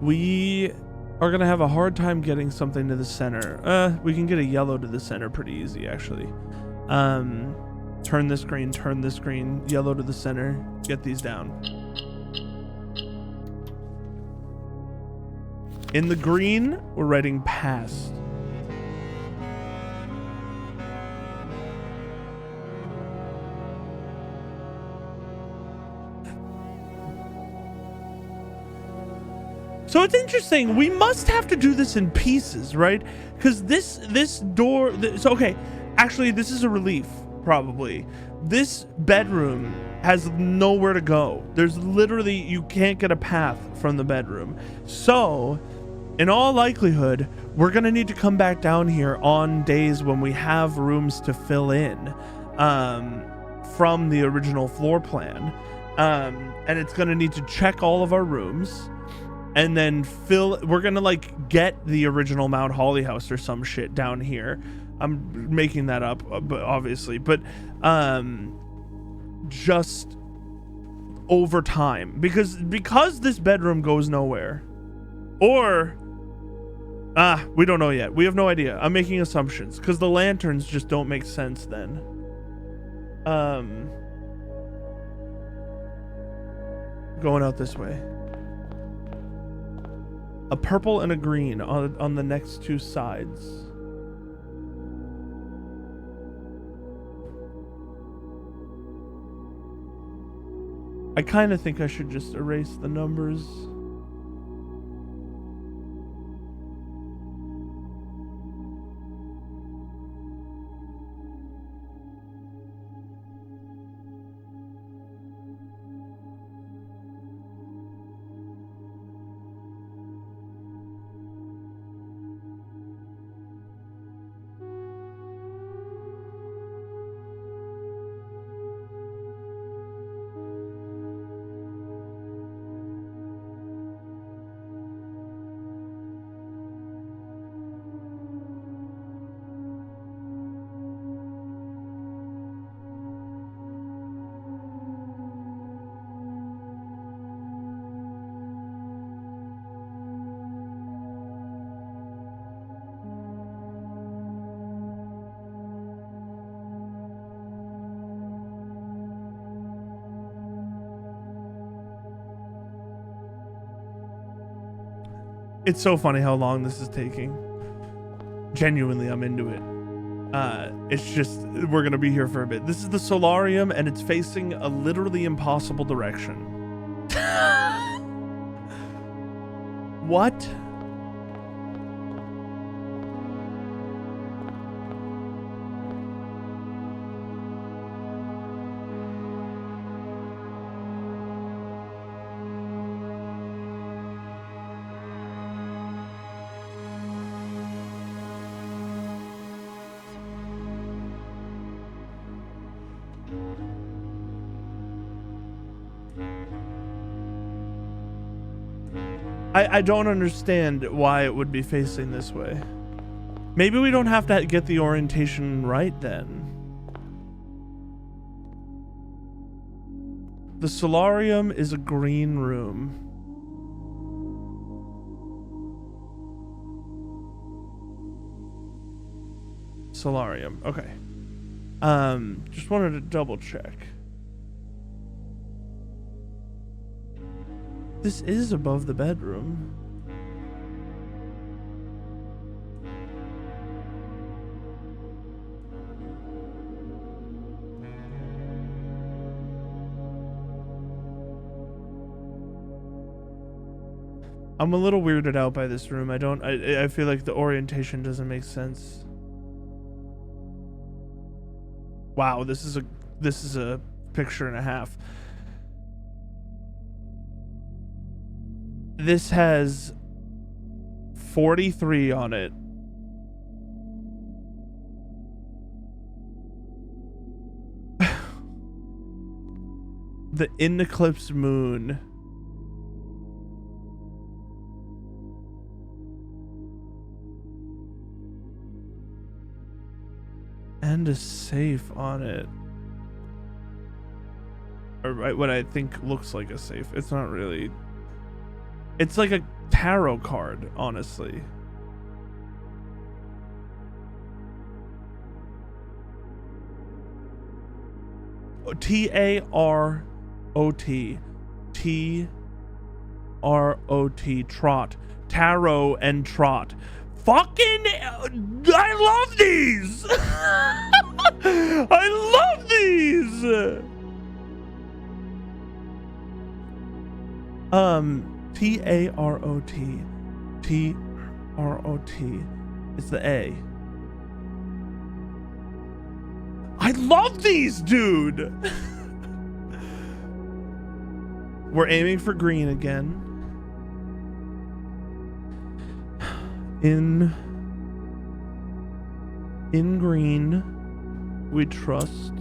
We are gonna have a hard time getting something to the center. We can get a yellow to the center pretty easy, actually. Turn this green, yellow to the center. Get these down. In the green, we're writing past. So it's interesting. We must have to do this in pieces, right? Because this door. So okay, actually, this is a relief. Probably, this bedroom has nowhere to go. There's literally, you can't get a path from the bedroom. So, in all likelihood, we're gonna need to come back down here on days when we have rooms to fill in, from the original floor plan, and it's gonna need to check all of our rooms. And then we're gonna like get the original Mount Holly house or some shit down here. I'm making that up, but obviously, but just over time, because this bedroom goes nowhere, or we don't know yet. We have no idea. I'm making assumptions because the lanterns just don't make sense then. Going out this way. A purple and a green on the next two sides. I kind of think I should just erase the numbers. It's so funny how long this is taking. Genuinely, I'm into it. It's just, we're gonna be here for a bit. This is the solarium, and it's facing a literally impossible direction. What? I don't understand why it would be facing this way. Maybe we don't have to get the orientation right then. The solarium is a green room. Solarium, okay. Just wanted to double check. This is above the bedroom. I'm a little weirded out by this room. I feel like the orientation doesn't make sense. Wow, this is a picture and a half. This has 43 on it. The in eclipse moon. And a safe on it. Or what I think looks like a safe. It's not really. It's like a tarot card, honestly. T-A-R-O-T. T-R-O-T. Trot. Taro, and Trot. Fucking, I love these. I love these. T-A-R-O-T. T-R-O-T. It's the A. I love these, dude. We're aiming for green again. In green, we trust.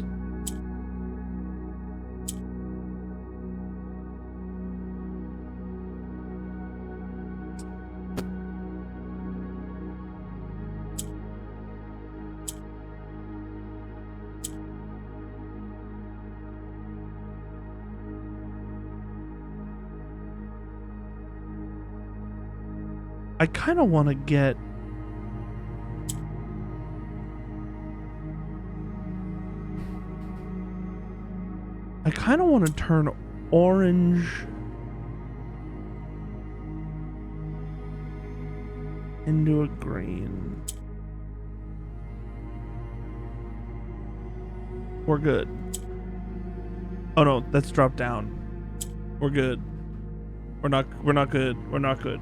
I kind of want to get turn orange into a green. We're good. Oh no, that's dropped down. We're good. We're not good. We're not good.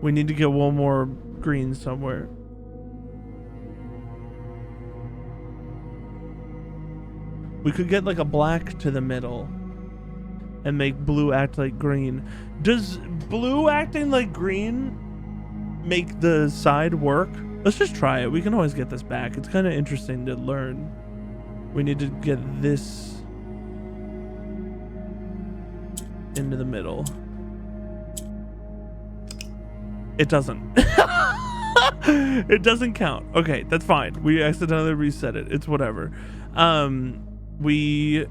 We need to get one more green somewhere. We could get like a black to the middle and make blue act like green. Does blue acting like green make the side work? Let's just try it. We can always get this back. It's kind of interesting to learn. We need to get this into the middle. It doesn't. It doesn't count. Okay, that's fine. We accidentally reset it. It's whatever. We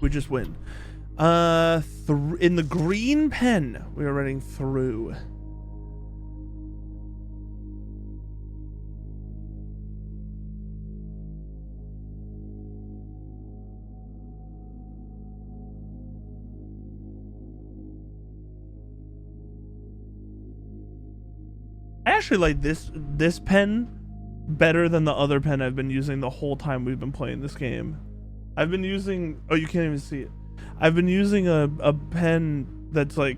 just win. In the green pen, we are writing through. I actually like this pen better than the other pen I've been using the whole time we've been playing this game. I've been using, oh, you can't even see it. I've been using a pen that's like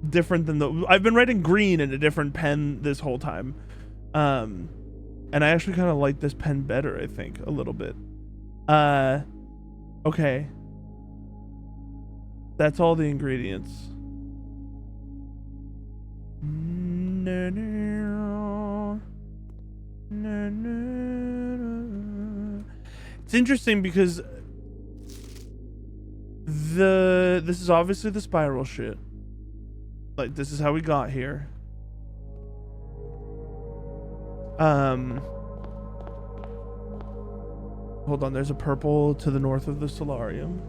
different than I've been writing green in a different pen this whole time. And I actually kind of like this pen better, I think, a little bit. Okay. That's all the ingredients. It's interesting because this is obviously the spiral shit. Like, this is how we got here. Hold on, there's a purple to the north of the solarium.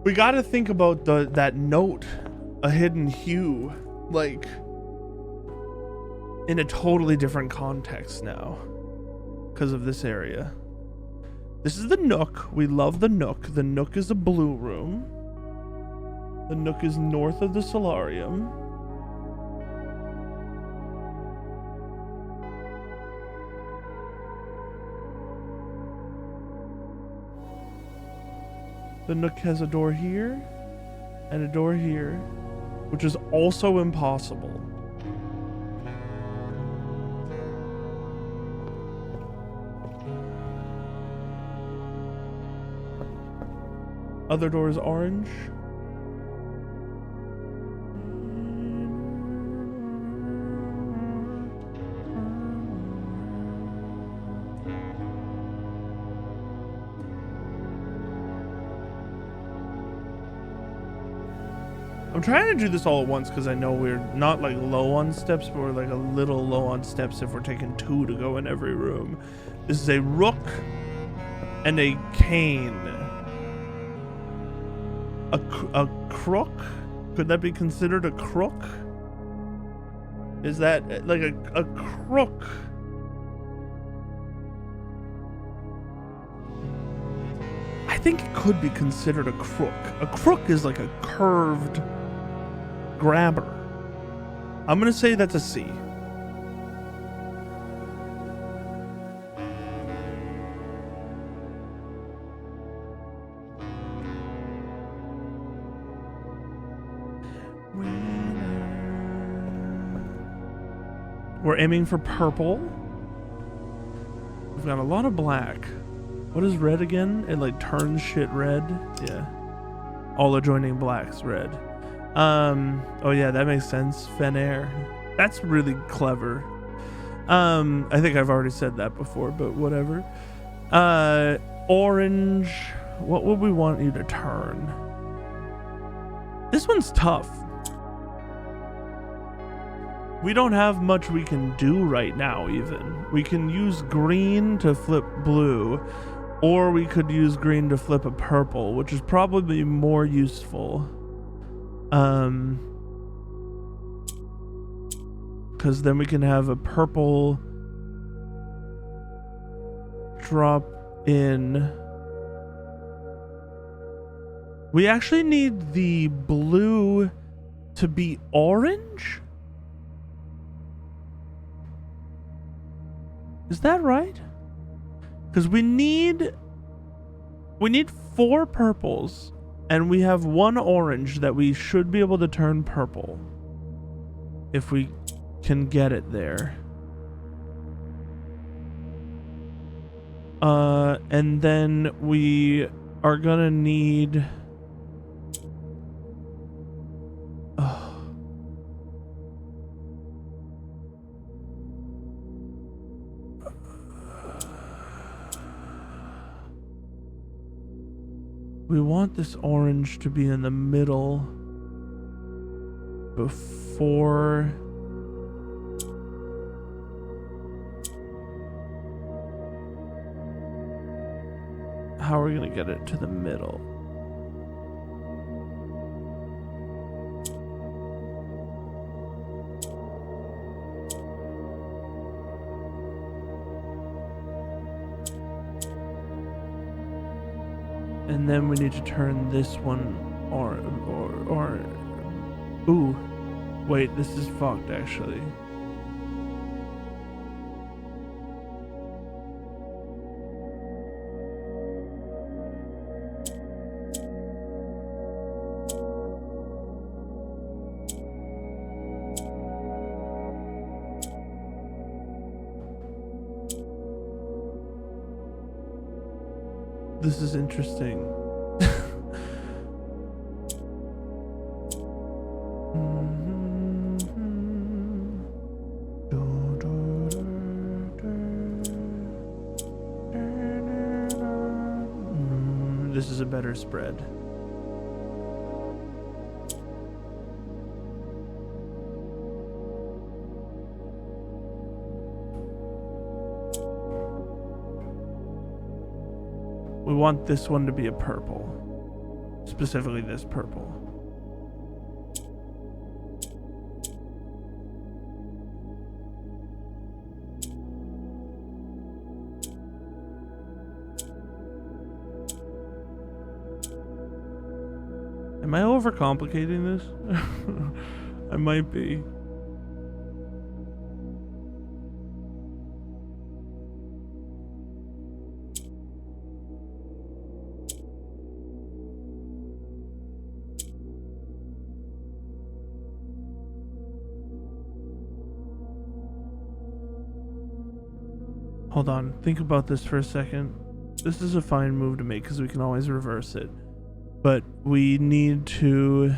We gotta think about that note, a hidden hue, like in a totally different context now because of this area. This is the Nook. We love the Nook. The Nook is a blue room. The Nook is north of the solarium. The Nook has a door here and a door here, which is also impossible. Other door is orange. I'm trying to do this all at once because I know we're not like low on steps, but we're like a little low on steps if we're taking 2 to go in every room. This is a rook and a cane. A crook? Could that be considered a crook? Is that like a crook? I think it could be considered a crook. A crook is like a curved grabber. I'm gonna say that's a C. We're aiming for purple. We've got a lot of black. What is red again? It like turns shit red. Yeah. All adjoining black's red. Oh yeah, that makes sense. Fenair. That's really clever. I think I've already said that before, but whatever. Orange. What would we want you to turn? This one's tough. We don't have much we can do right now, even. We can use green to flip blue, or we could use green to flip a purple, which is probably more useful. Because then we can have a purple drop in. We actually need the blue to be orange? Is that right? Because we need 4 purples, and we have 1 orange that we should be able to turn purple if we can get it there. And then we are gonna need we want this orange to be in the middle before how are we gonna get it to the middle? And then we need to turn this one or ooh, wait, this is fucked actually. This is interesting. This is a better spread. We want this one to be a purple. Specifically this purple. Am I overcomplicating this? I might be. Hold on, think about this for a second. This is a fine move to make because we can always reverse it. but we need to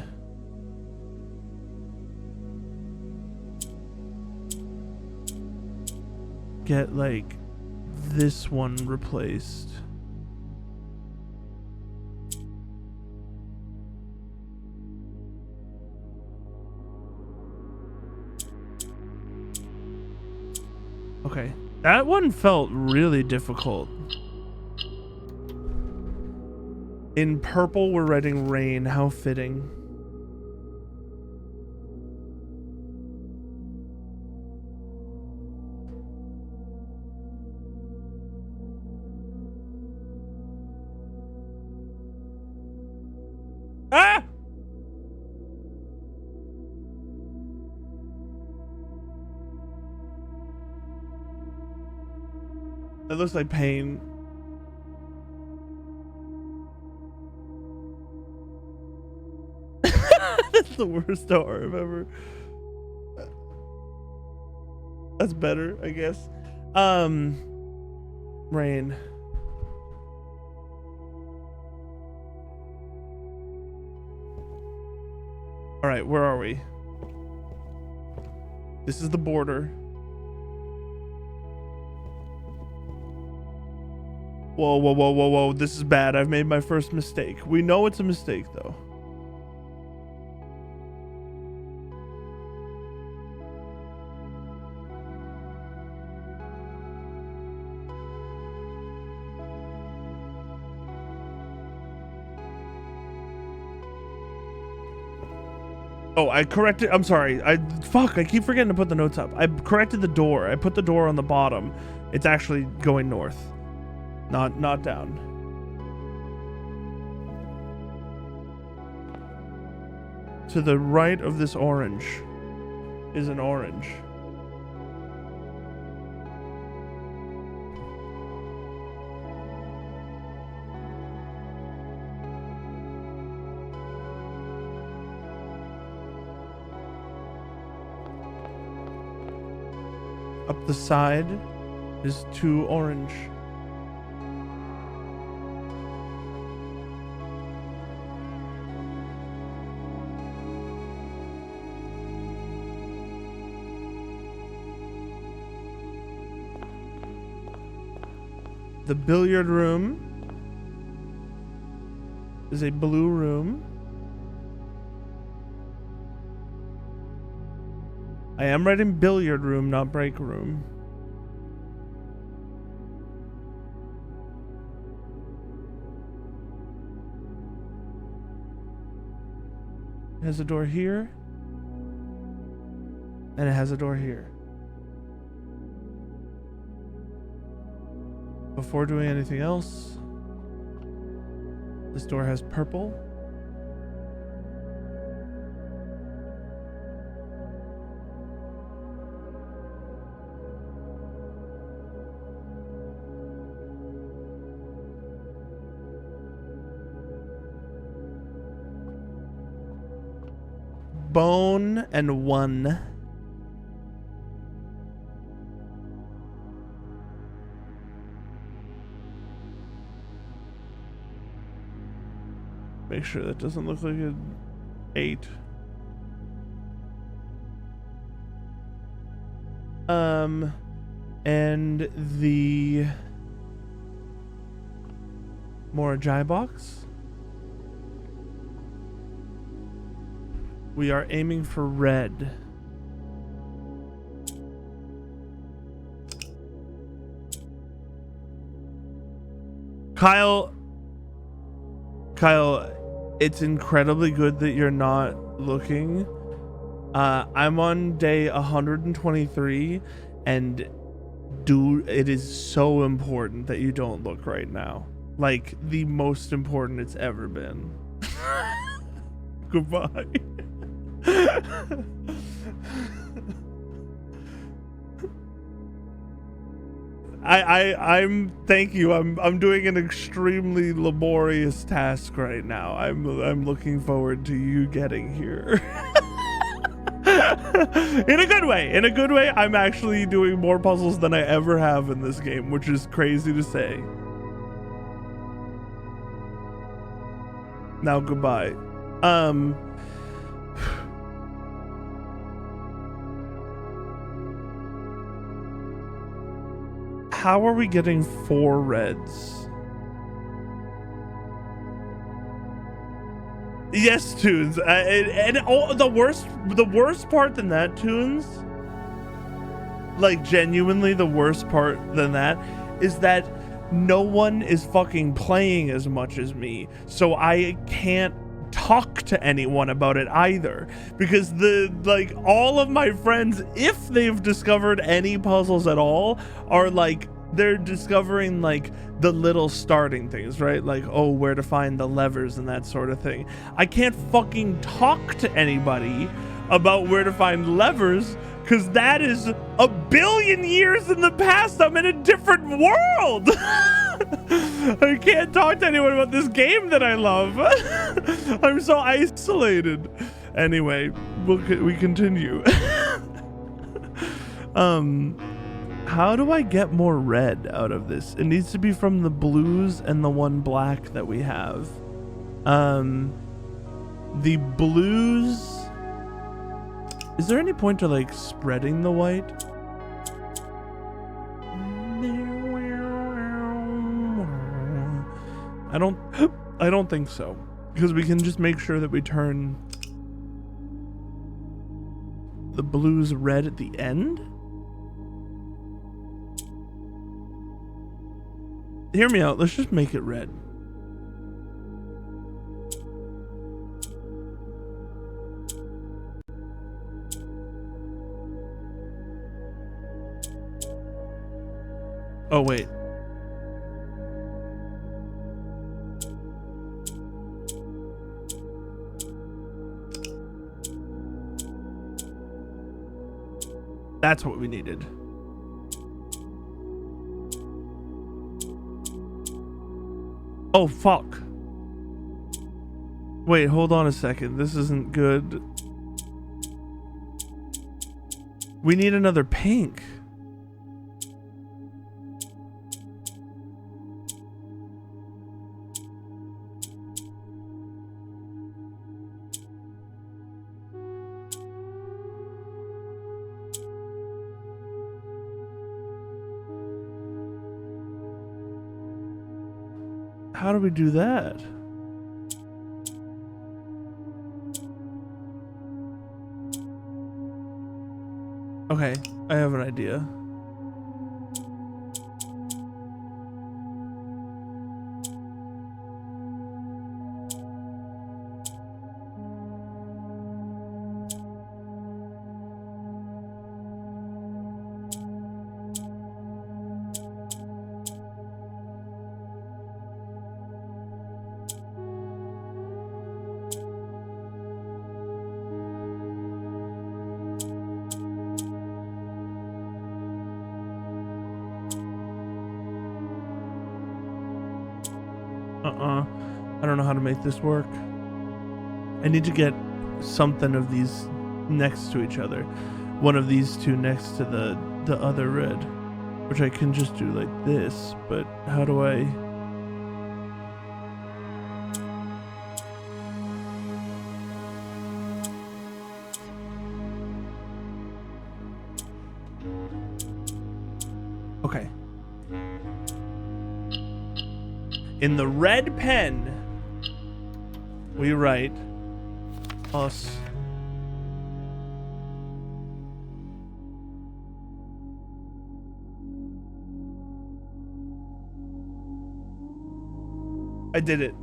get like this one replaced. Okay, that one felt really difficult. In purple, we're writing rain. How fitting. Ah! It looks like pain. That's the worst hour I've ever. That's better, I guess. Rain. All right, where are we? This is the border. Whoa, whoa, whoa, whoa, whoa. This is bad. I've made my first mistake. We know it's a mistake, though. Oh, I corrected. I'm sorry. I keep forgetting to put the notes up. I corrected the door. I put the door on the bottom. It's actually going north, not down. To the right of this orange is an orange. Up the side is 2 orange. The billiard room is a blue room. I am writing billiard room, not break room. It has a door here. And it has a door here. Before doing anything else, this door has purple. Bone and 1. Make sure that doesn't look like an 8. And the Morajai box. We are aiming for red. Kyle, it's incredibly good that you're not looking. I'm on day 123, and dude, it is so important that you don't look right now. Like, the most important it's ever been. Goodbye. I'm thank you. I'm doing an extremely laborious task right now. I'm looking forward to you getting here. In a good way. In a good way, I'm actually doing more puzzles than I ever have in this game, which is crazy to say. Now goodbye. How are we getting 4 reds? Yes, Tunes. The worst part than that, Tunes, like genuinely the worst part than that, is that no one is fucking playing as much as me, so I can't talk to anyone about it either, because all of my friends, if they've discovered any puzzles at all, are like they're discovering like the little starting things, right? Like, oh, where to find the levers and that sort of thing. I can't fucking talk to anybody about where to find levers, because that is a billion years in the past. I'm in a different world. I can't talk to anyone about this game that I love. I'm so isolated. Anyway, we continue. How do I get more red out of this? It needs to be from the blues and the one black that we have. The blues. Is there any point to like spreading the white? I don't think so, because we can just make sure that we turn the blues red at the end. Hear me out. Let's just make it red. Oh, wait. That's what we needed. Oh, fuck. Wait, hold on a second. This isn't good. We need another pink. How do we do that? Okay, I have an idea. I don't know how to make this work. I need to get something of these next to each other. One of these two next to the other red, which I can just do like this, but how do I... Okay. In the red pen, we write us. I did it.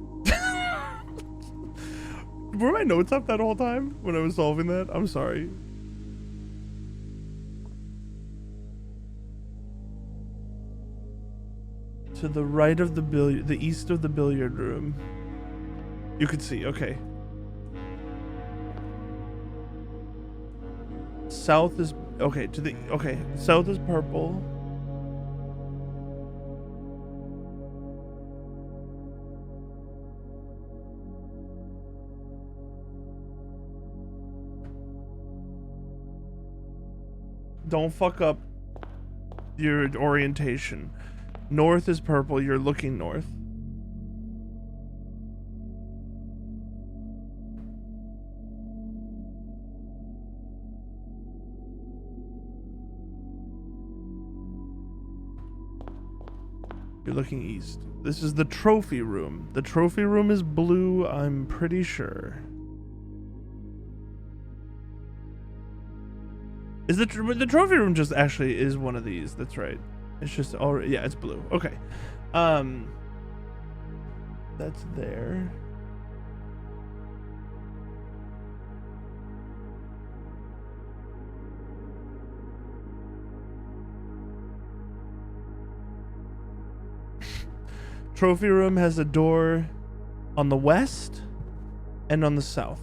Were my notes up that whole time when I was solving that? I'm sorry. To the right of the east of the billiard room. You could see, okay. South is, okay, south is purple. Don't fuck up your orientation. North is purple, you're looking north. You're looking east. This is the trophy room. The trophy room is blue, I'm pretty sure. Is the trophy room just actually is one of these? That's right. It's just already, yeah, it's blue. Okay. That's there. Trophy room has a door on the west and on the south.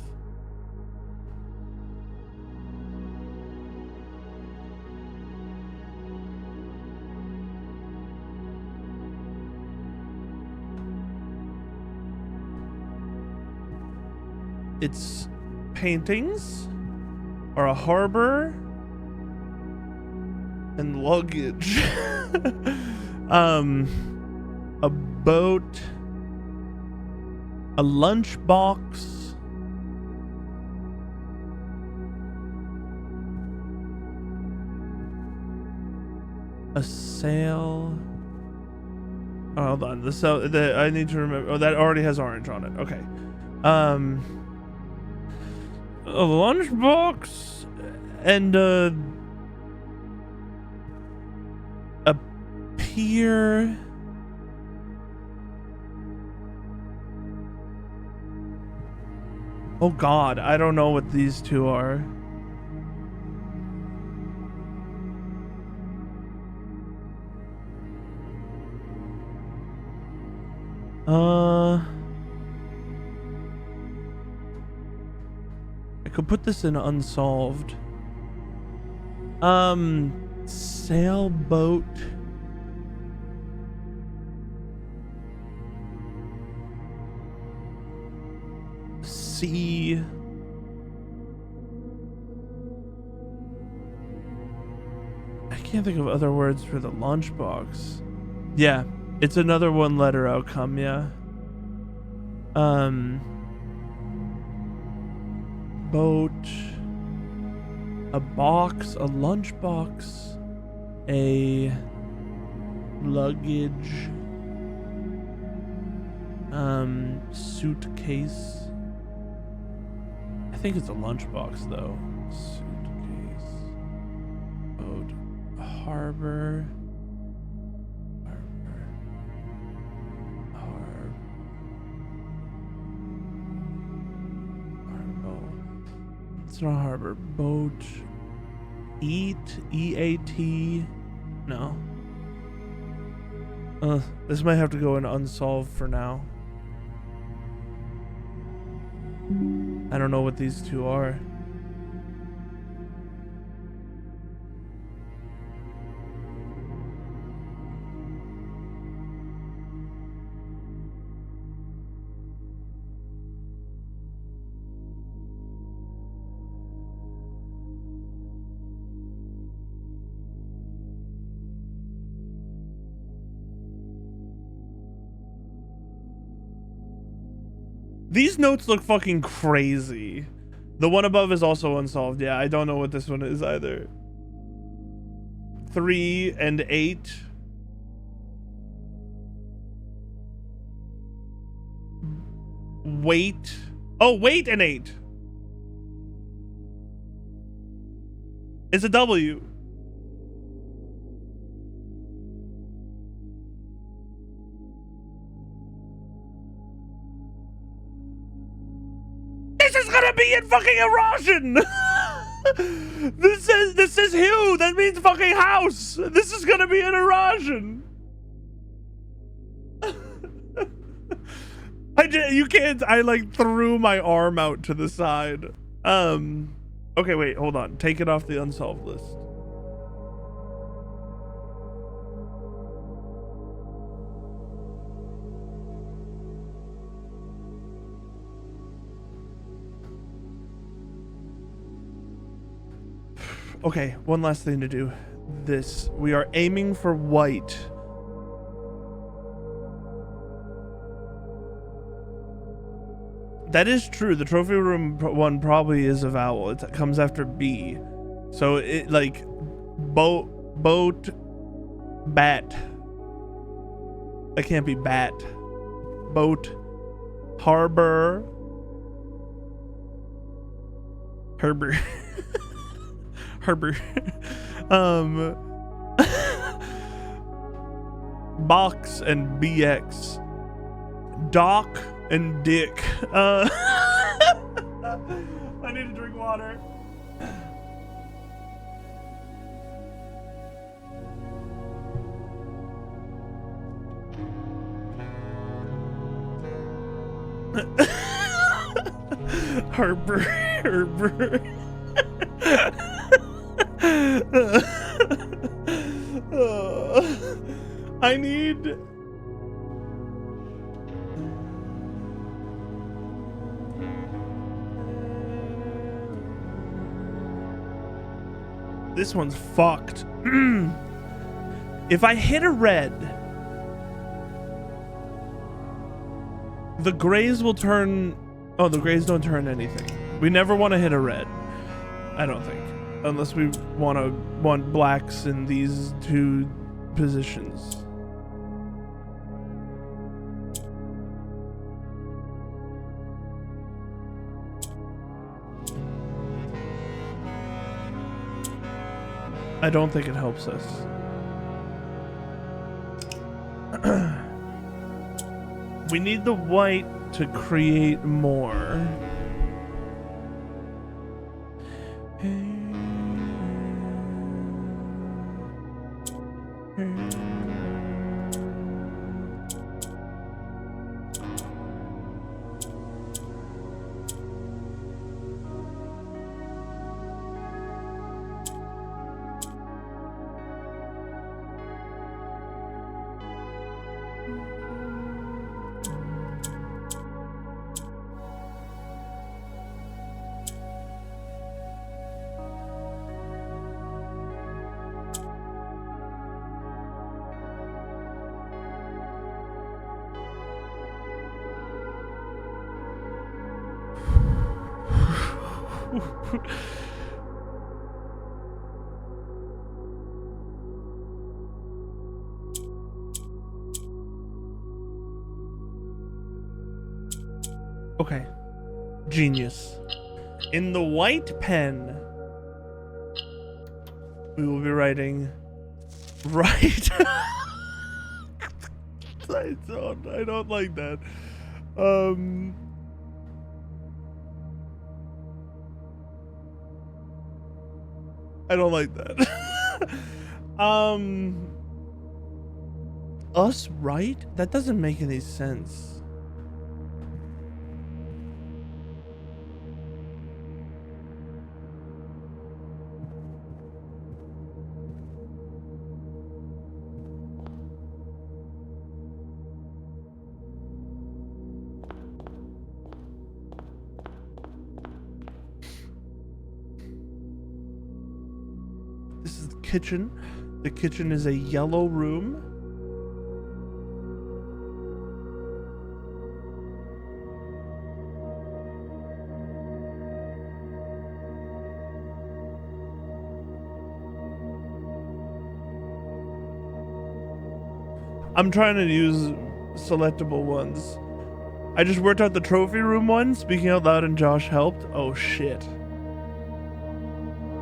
Its paintings are a harbor and luggage. A boat, a lunchbox, a sail. Oh, hold on. The sail. I need to remember. Oh, that already has orange on it. Okay. A lunchbox and a pier. Oh God, I don't know what these two are. I could put this in unsolved. Sailboat. Sea. I can't think of other words for the lunchbox. Yeah, it's another one letter outcome, yeah. Boat, a box, a lunchbox, a luggage, suitcase. I think it's a lunchbox though. Suitcase, boat, harbor, it's not harbor. Boat. Eat. E-A-T. No. This might have to go in unsolved for now. I don't know what these two are. These notes look fucking crazy. The one above is also unsolved. Yeah, I don't know what this one is either. 3 and 8. Wait. Oh, wait and 8. It's a W. This is gonna be in fucking Russian. This says Hugh. That means fucking house. This is gonna be in Russian. You can't. I like threw my arm out to the side. Okay, wait, hold on. Take it off the unsolved list. Okay, one last thing to do. This. We are aiming for white. That is true. The trophy room one probably is a vowel. It comes after B. So it like boat, bat. That can't be bat. Boat. Harbor. Herbert. Herbert. Box and BX. Doc and Dick. I need to drink water. Herbert. I need. This one's fucked. If I hit a red, the grays will turn. Oh, the grays don't turn anything. We never want to hit a red, I don't think, unless we want blacks in these two positions. I don't think it helps us. We need the white to create more. Okay. Genius. In the white pen, we will be writing right. I don't like that. I don't like that. Us right? That doesn't make any sense. This is the kitchen. The kitchen is a yellow room. I'm trying to use selectable ones. I just worked out the trophy room one, speaking out loud, and Josh helped. Oh shit.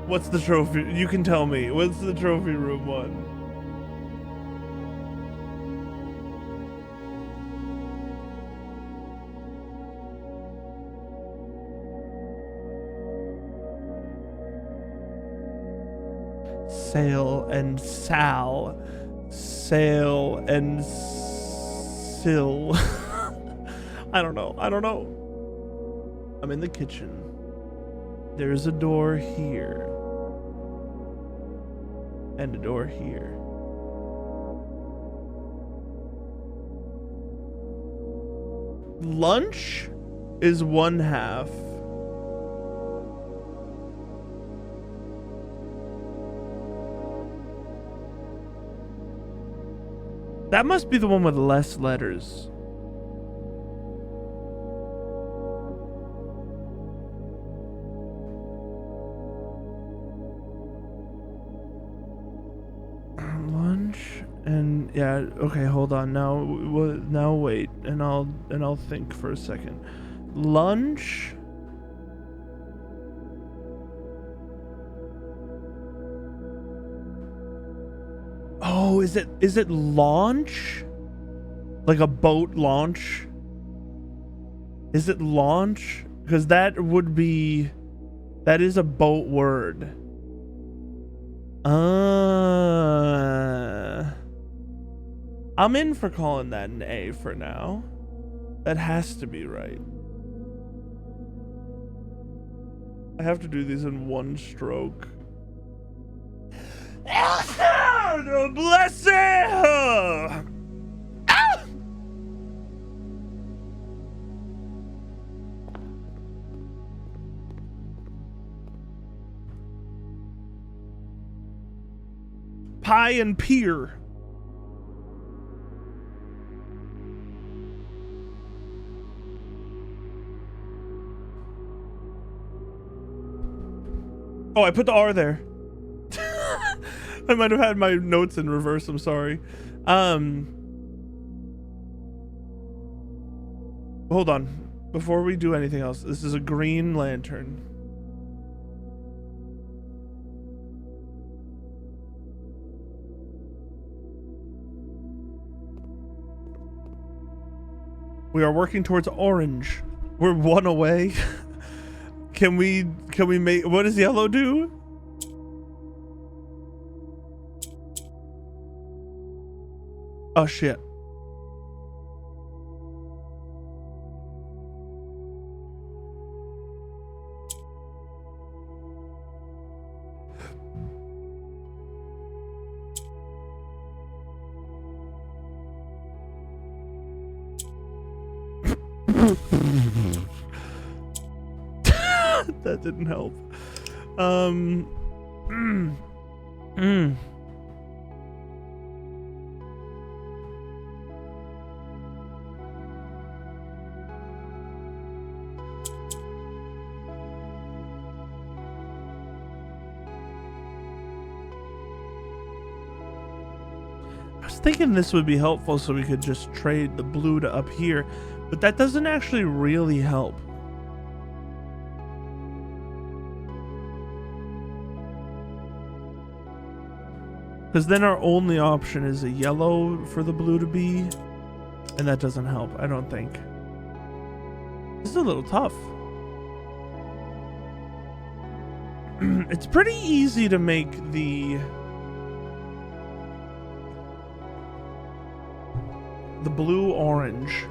What's the trophy? You can tell me. What's the trophy room one? Sail and Sal. Sail and Sill. I don't know. I'm in the kitchen. There's a door here. And a door here. Lunch is one half. That must be the one with less letters. And yeah, okay, hold on. Now wait, and I'll think for a second. Lunch. Oh, is it launch? Like a boat launch? Is it launch? Because that is a boat word. I'm in for calling that an A for now. That has to be right. I have to do these in one stroke. Bless it! Pie and pier. Oh, I put the R there. I might have had my notes in reverse, I'm sorry. Hold on. Before we do anything else, this is a green lantern. We are working towards orange. We're one away. Can we make, what does yellow do? Oh shit. That didn't help. I was thinking this would be helpful so we could just trade the blue to up here, but that doesn't actually really help. Because then our only option is a yellow for the blue to be, and that doesn't help, I don't think. This is a little tough. It's pretty easy to make the blue orange.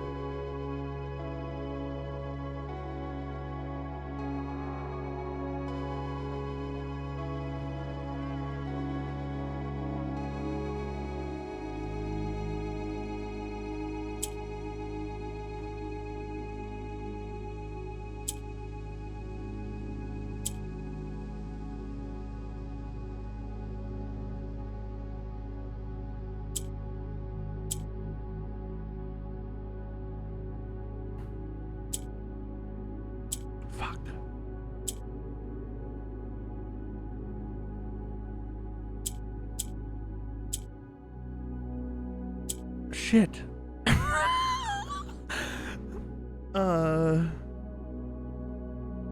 Shit.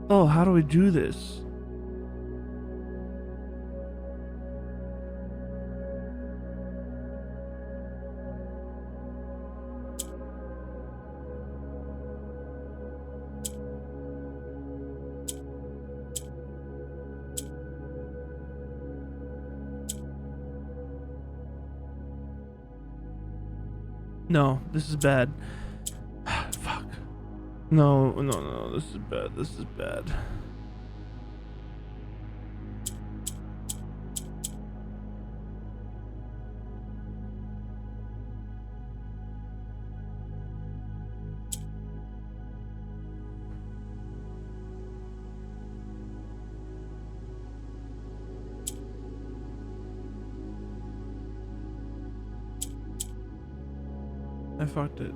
Oh, how do we do this? No, this is bad. Fuck. No, this is bad. This is bad. I fucked it.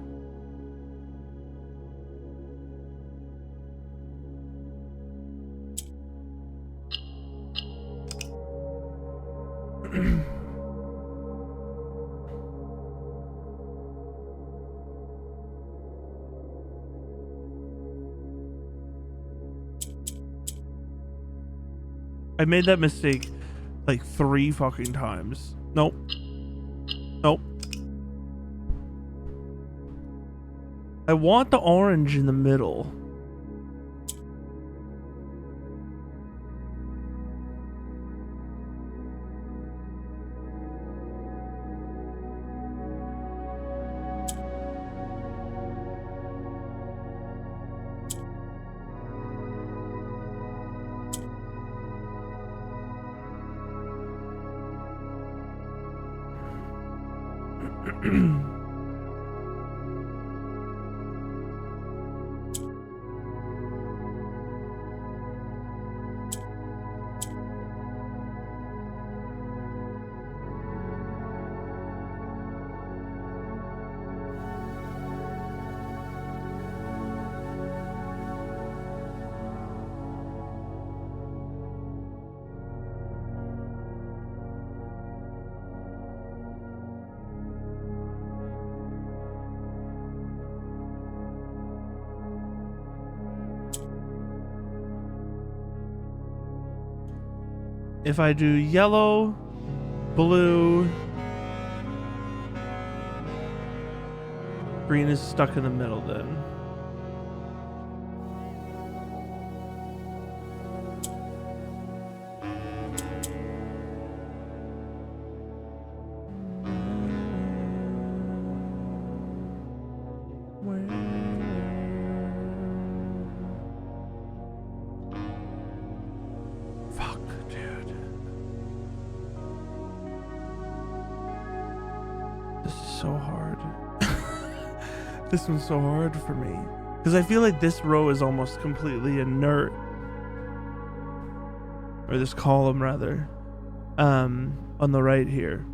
I made that mistake like 3 fucking times. Nope. Nope. I want the orange in the middle. If I do yellow, blue, green is stuck in the middle then. This one's so hard for me because I feel like this row is almost completely inert, or this column rather, on the right here.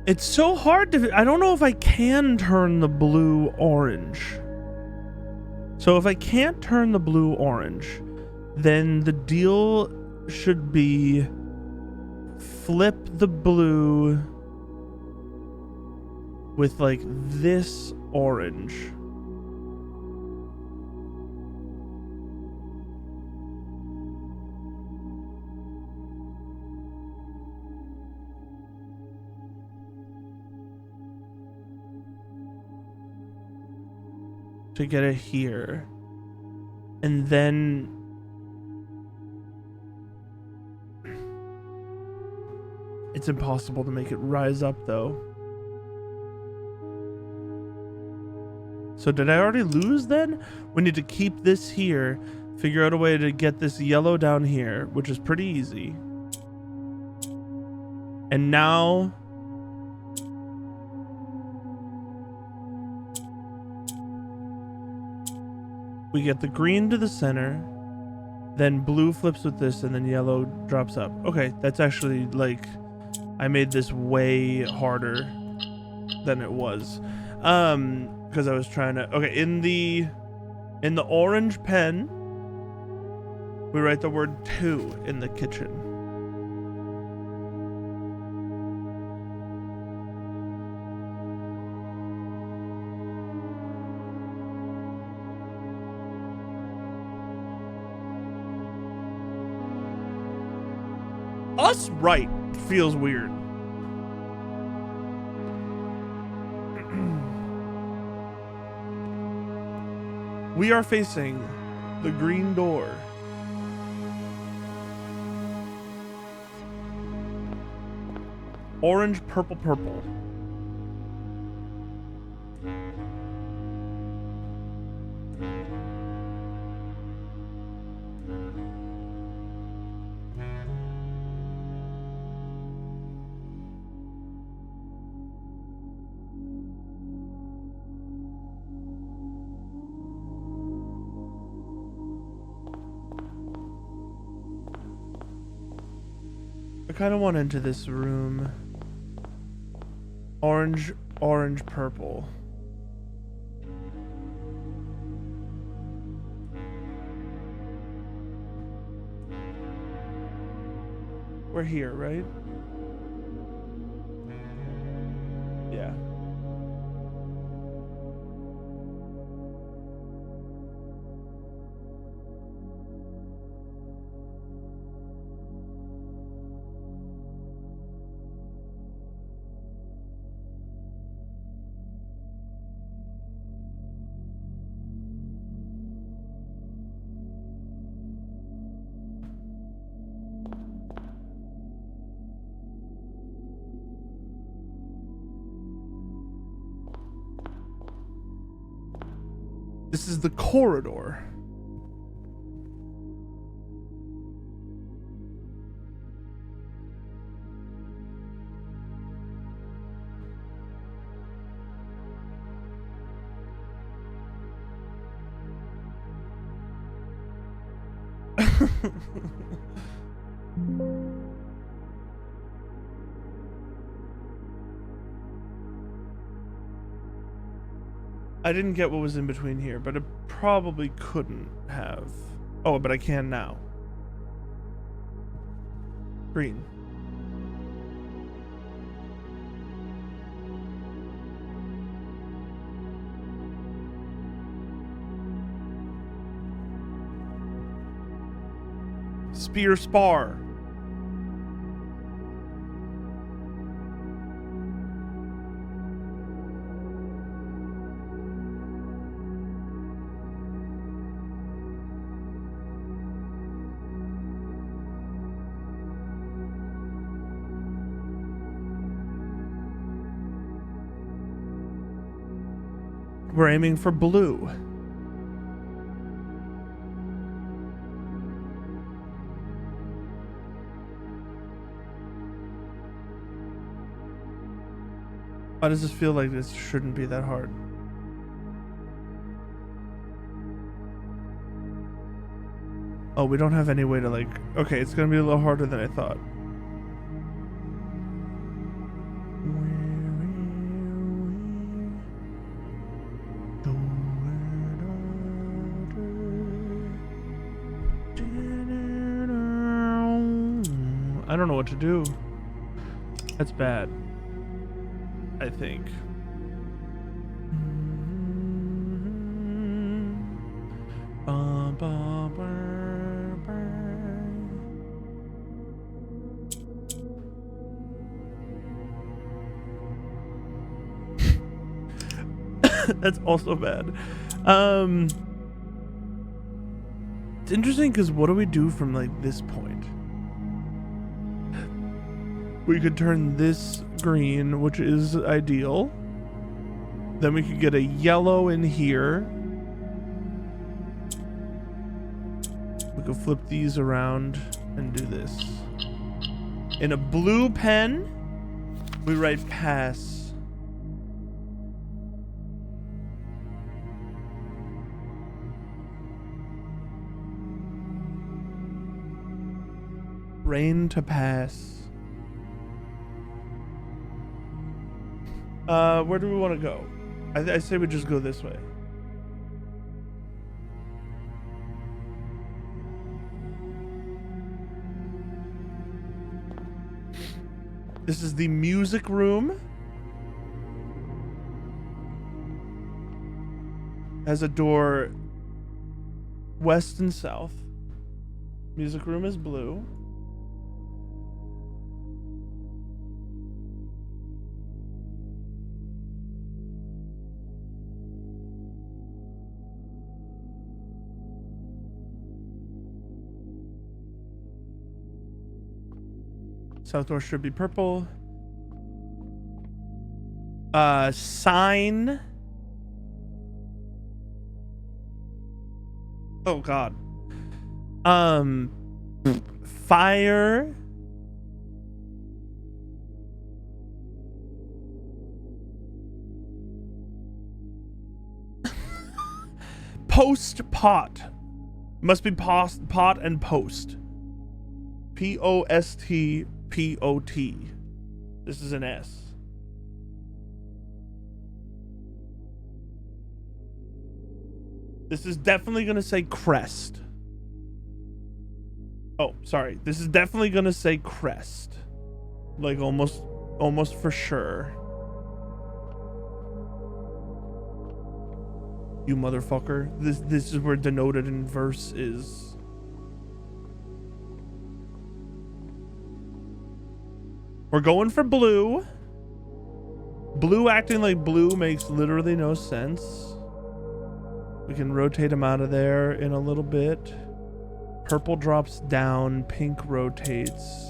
It's so hard to, I don't know if I can turn the blue orange. So if I can't turn the blue orange, then the deal should be flip the blue with like this orange. To get it here, and then it's impossible to make it rise up though. So did I already lose then? We need to keep this here, figure out a way to get this yellow down here, which is pretty easy. And now we get the green to the center, then blue flips with this, and then yellow drops up. Okay, that's actually like, I made this way harder than it was. Because I was trying to, okay, in the orange pen, we write the word 2 in the kitchen. Us right feels weird. We are facing the green door. Orange, purple, purple. I kind of want into this room. Orange, orange, purple. We're here, right? Yeah. This is the corridor. I didn't get what was in between here, but it probably couldn't have. Oh, but I can now. Green. Spear spar. We're aiming for blue. Why does this feel like this shouldn't be that hard? Oh, we don't have any way to like... Okay, it's gonna be a little harder than I thought. I don't know what to do. That's bad. I think. That's also bad. It's interesting because what do we do from like this point? We could turn this green, which is ideal. Then we could get a yellow in here. We could flip these around and do this. In a blue pen, we write pass. Rain to pass. Where do we want to go? I say we just go this way. This is the music room. Has a door west and south. Music room is blue. South door should be purple. Sign. Oh God. Fire. Post pot. Must be pot and post. POST. POT. This is an S. This is definitely gonna say crest. Oh, sorry. This is definitely gonna say crest. Like almost for sure. You motherfucker. This is where denoted in verse is. We're going for blue. Blue acting like blue makes literally no sense. We can rotate him out of there in a little bit. Purple drops down, pink rotates.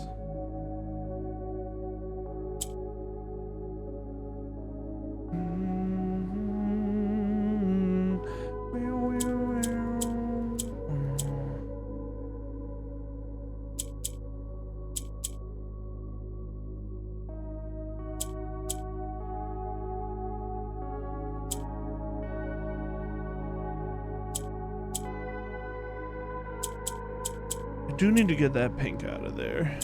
Do need to get that pink out of there.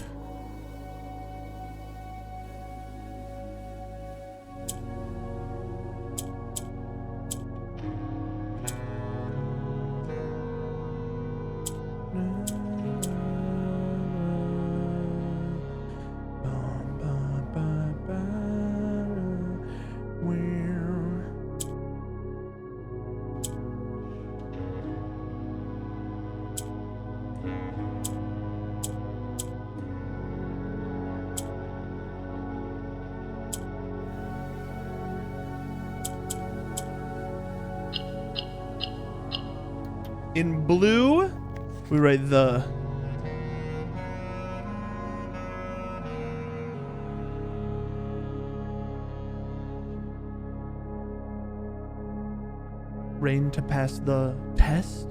In blue, we write the. Rain to pass the test.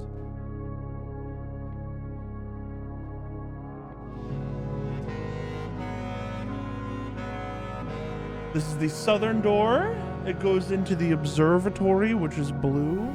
This is the southern door. It goes into the observatory, which is blue.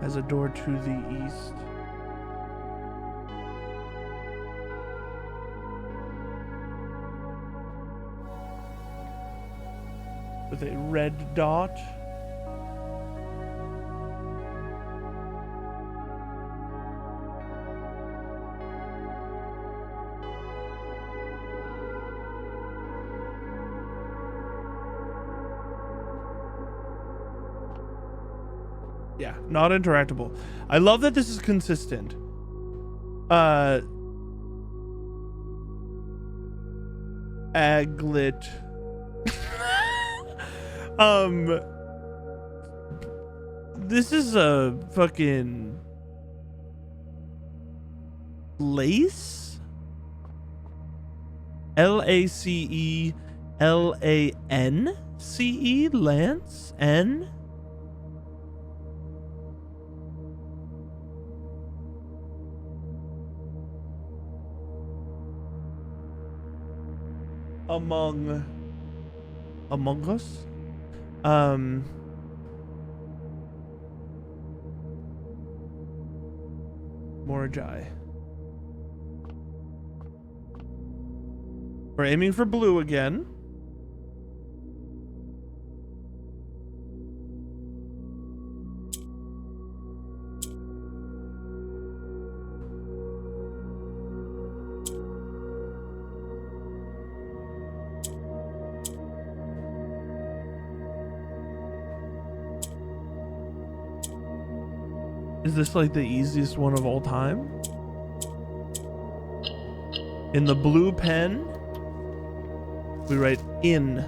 Has a door to the east. With a red dot. Yeah, not interactable. I love that this is consistent. Aglet. This is a fucking lace? Lacelance? Lance? N? Among Us? Morajai. We're aiming for blue again. Is this like the easiest one of all time? In the blue pen, we write in.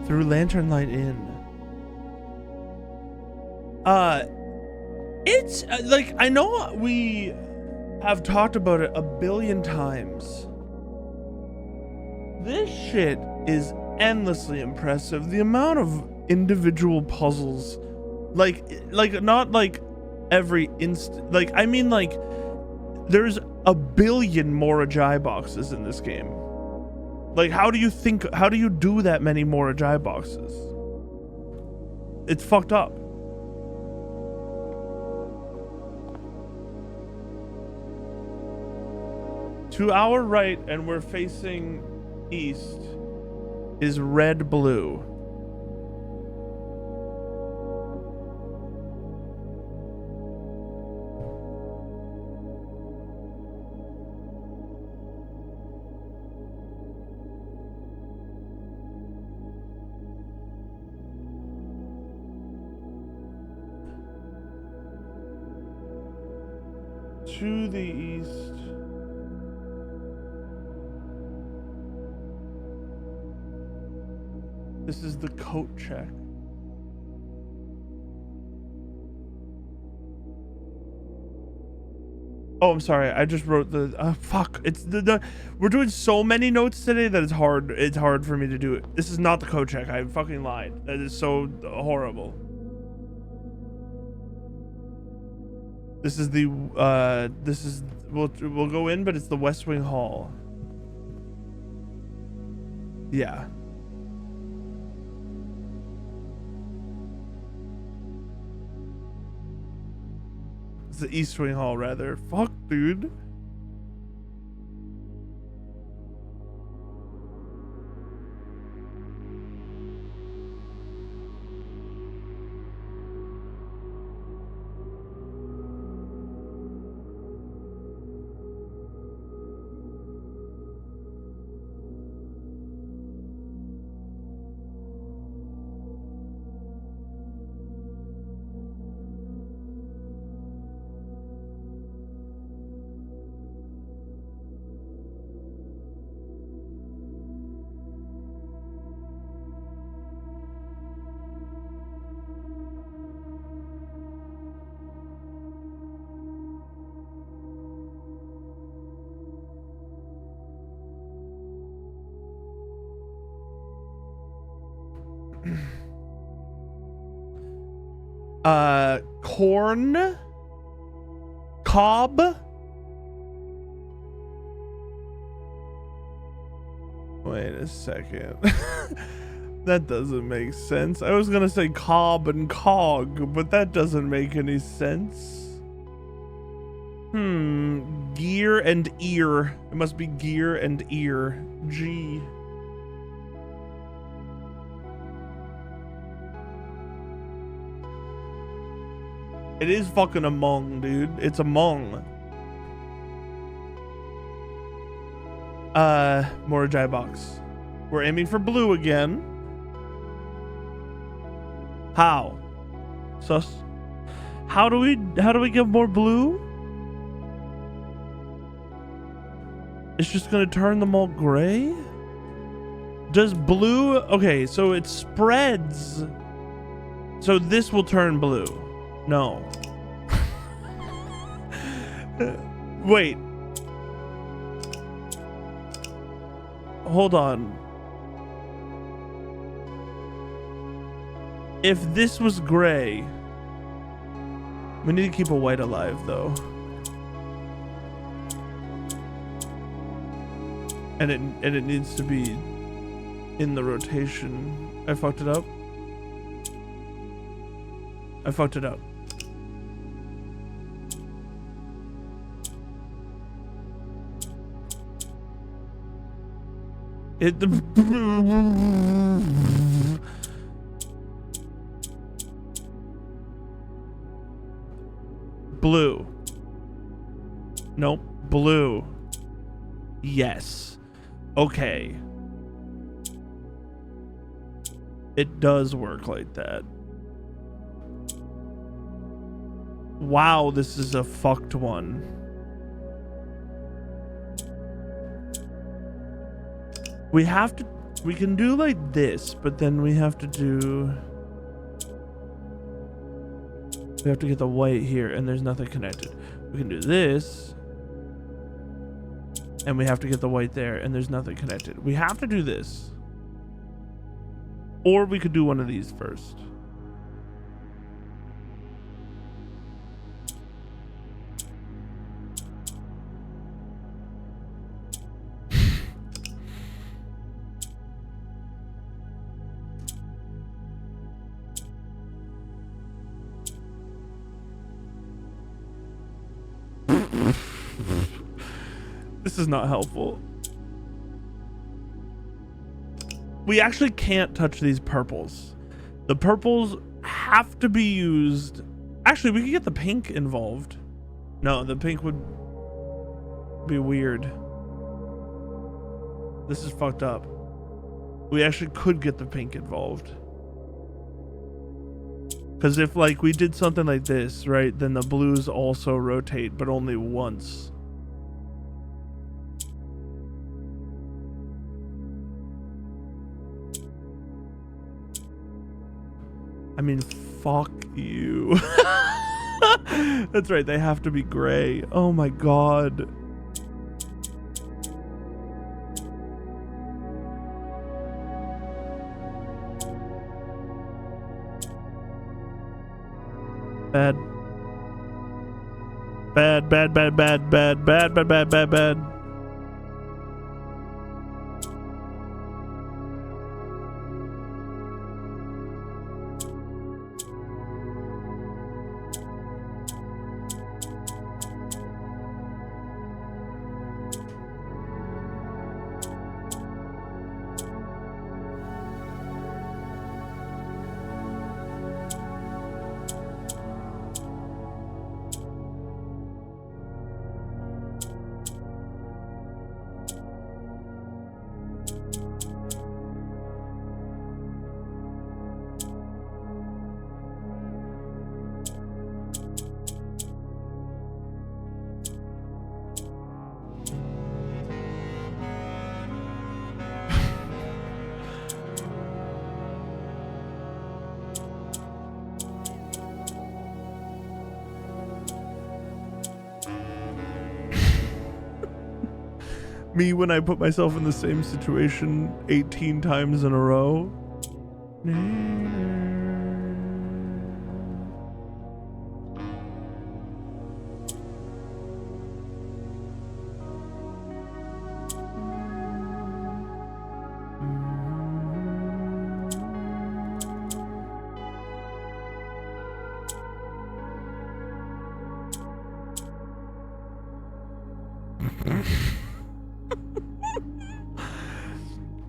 Through lantern light in. It's like, I know we have talked about it a billion times. This shit is endlessly impressive. The amount of individual puzzles Like not like every like I mean like there's a billion Morajai boxes in this game. Like how do you do that many Morajai boxes? It's fucked up. To our right, and we're facing east, is red blue. To the east. This is the coat check. Oh, I'm sorry. I just wrote the fuck. It's the we're doing so many notes today that it's hard for me to do it. This is not the coat check. I fucking lied. That is so horrible. This is the we'll go in, but it's the West Wing Hall. Yeah. It's the East Wing Hall, rather. Fuck, dude. Corn, cob, wait a second. That doesn't make sense. I was gonna say cob and cog, but that doesn't make any sense. Gear and ear. It must be gear and ear. G. It is fucking Among, dude. It's Among. Morajai box. We're aiming for blue again. How? Sus. How do we get more blue? It's just gonna turn them all gray? Does blue... Okay, so it spreads. So this will turn blue. No. Wait. Hold on. If this was gray, we need to keep a white alive though. And it needs to be in the rotation. I fucked it up. I fucked it up. Blue. Nope. Blue. Yes. Okay. It does work like that. Wow, this is a fucked one. We can do like this, but then we have to get the white here, and there's nothing connected. We can do this, and we have to get the white there, and there's nothing connected. We have to do this. Or we could do one of these first. This is not helpful. We actually can't touch these purples. The purples have to be used. Actually, we could get the pink involved. No, the pink would be weird. This is fucked up. We actually could get the pink involved. Because if like we did something like this, right, then the blues also rotate, but only once. I mean, fuck you. That's right, they have to be gray. Oh my god. Bad. Bad, bad, bad, bad, bad, bad, bad, bad, bad, bad. Me when I put myself in the same situation 18 times in a row.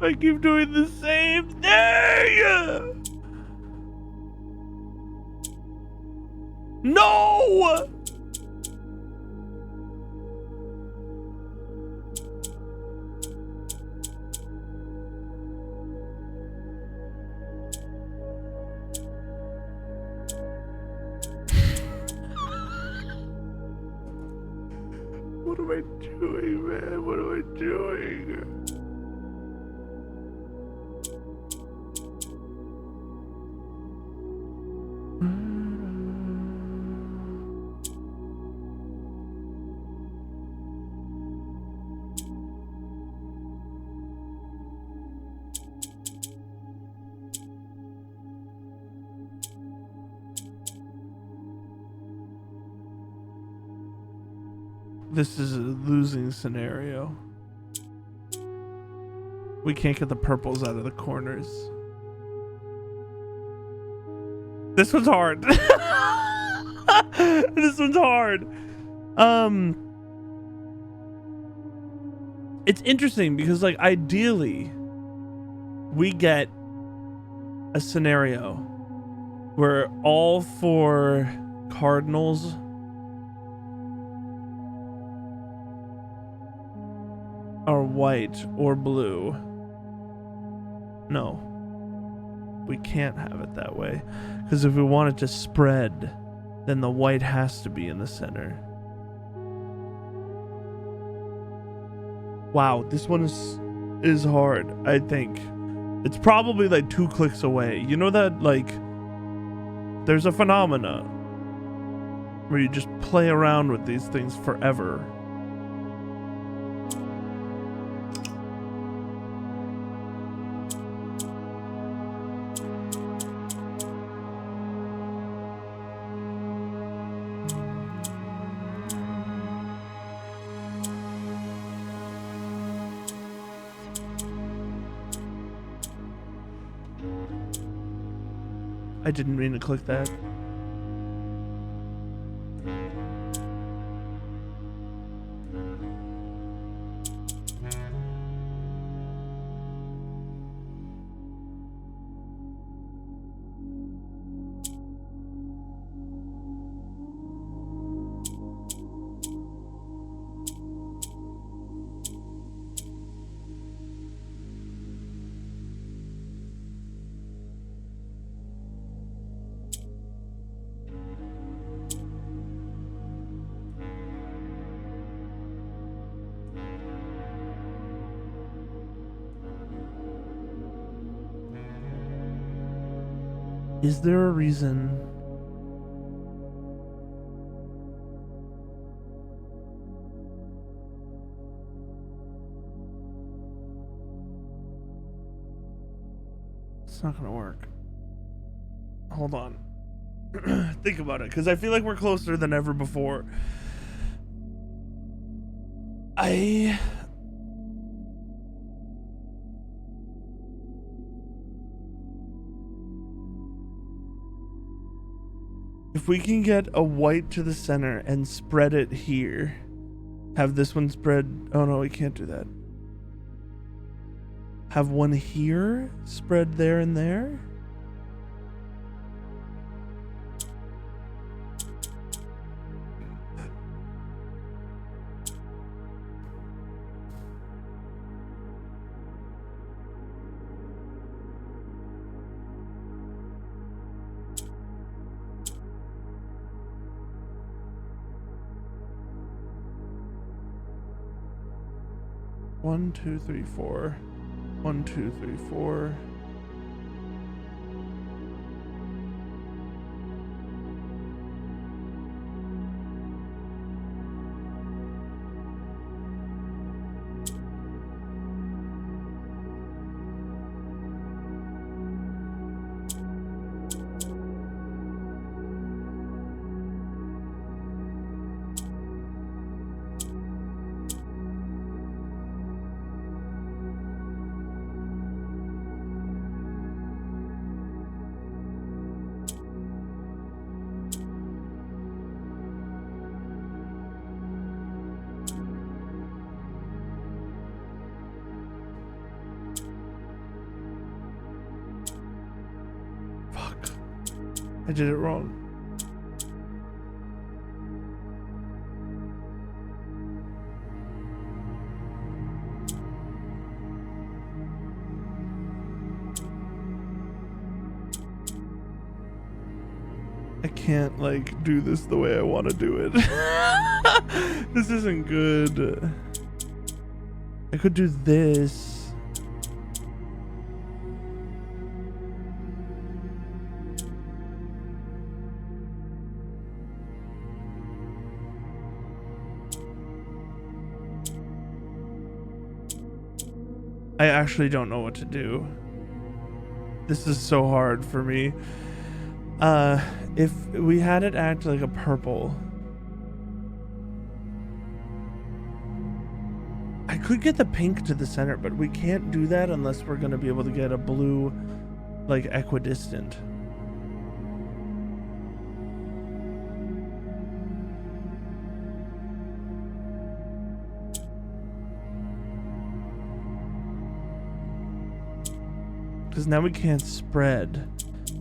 I keep doing the same thing! No! What am I doing, man? What am I doing? This is a losing scenario. We can't get the purples out of the corners. This one's hard. This one's hard. It's interesting because like ideally we get a scenario where all four cardinals are white or blue. No, we can't have it that way, because if we want it to spread, then the white has to be in the center. Wow, this one is hard. I think it's probably like 2 clicks away. You know that like there's a phenomena where you just play around with these things forever. I didn't mean to click that. Is there a reason? It's not gonna work. Hold on. Think about it, because I feel like we're closer than ever before. If we can get a white to the center and spread it here, have this one spread. Oh no, we can't do that. Have one here, spread there and there. One, two, three, four. 1, 2, 3, 4. I did it wrong. I can't like do this the way I want to do it. This isn't good. I could do this. I actually don't know what to do. This is so hard for me. If we had it act like a purple, I could get the pink to the center, but we can't do that unless we're going to be able to get a blue, like, equidistant. Because now we can't spread.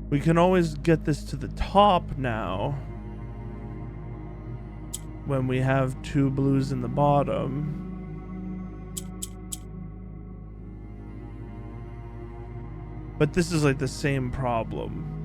We can always get this to the top now when we have two blues in the bottom. But this is like the same problem.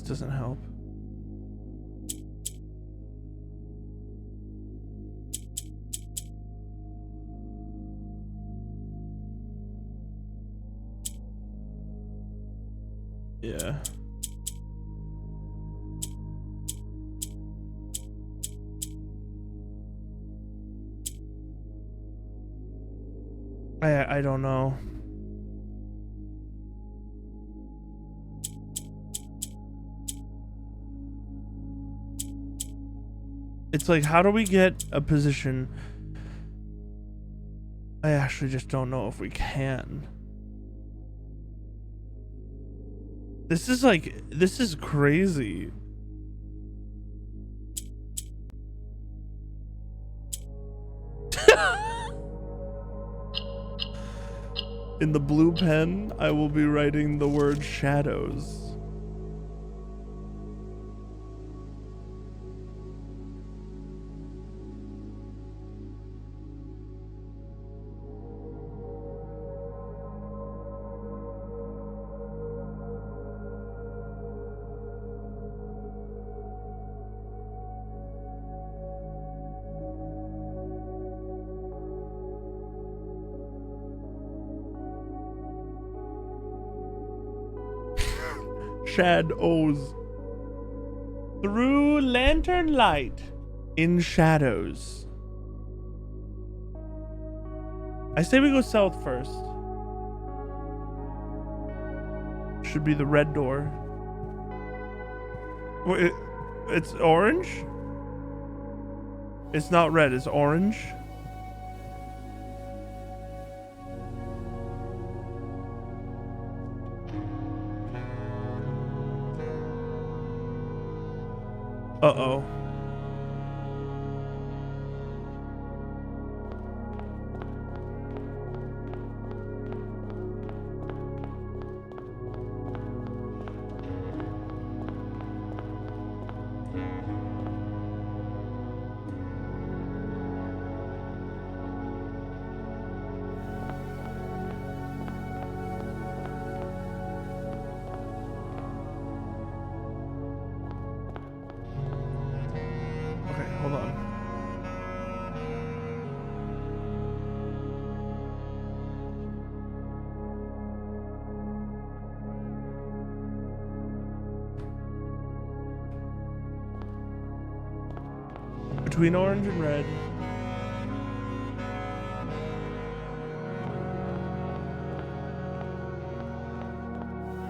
Doesn't help. Yeah. I don't know. It's like, how do we get a position? I actually just don't know if we can. This is like, this is crazy. In the blue pen, I will be writing the word shadows. Shadows. Through lantern light in shadows. I say we go south first. Should be the red door. Wait, it's orange? It's not red, it's orange. Uh-oh. Hold on. Between orange and red.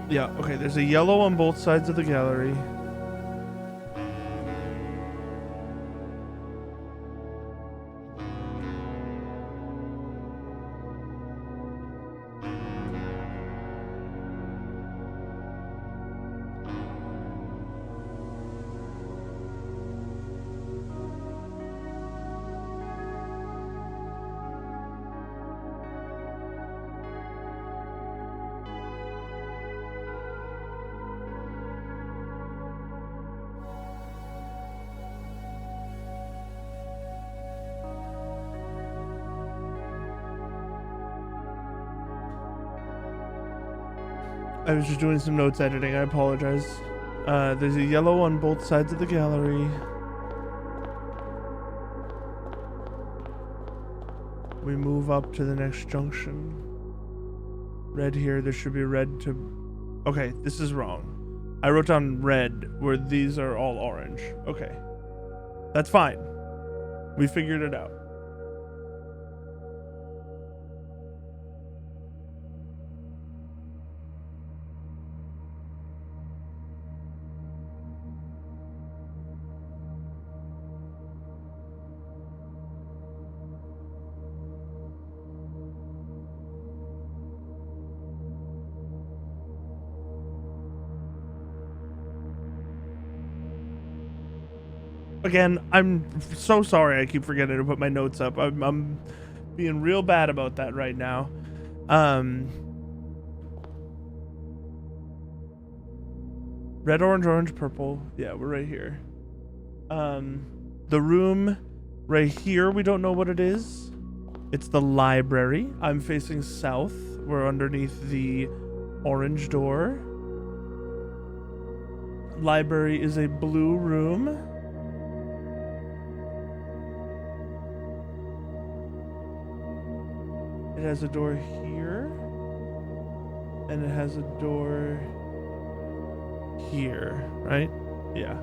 Yeah, okay, there's a yellow on both sides of the gallery. I was just doing some notes editing, I apologize. There's a yellow on both sides of the gallery. We move up to the next junction. Red here, there should be red to... Okay, this is wrong. I wrote down red where these are all orange. Okay. That's fine. We figured it out. Again, I'm so sorry I keep forgetting to put my notes up. I'm being real bad about that right now. Red, orange, orange, purple. Yeah, we're right here. The room right here, we don't know what it is. It's the library. I'm facing south. We're underneath the orange door. Library is a blue room. It has a door here, and it has a door here, right? Yeah.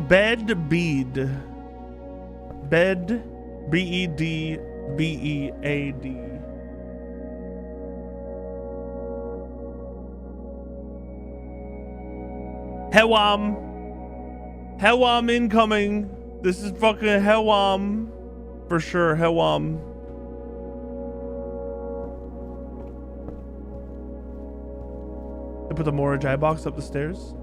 Bed bead. Bed, B-E-D-B-E-A-D. Hewam. Hewam incoming. This is fucking Hewam. For sure, Hewam. I put the Morajai box up the stairs.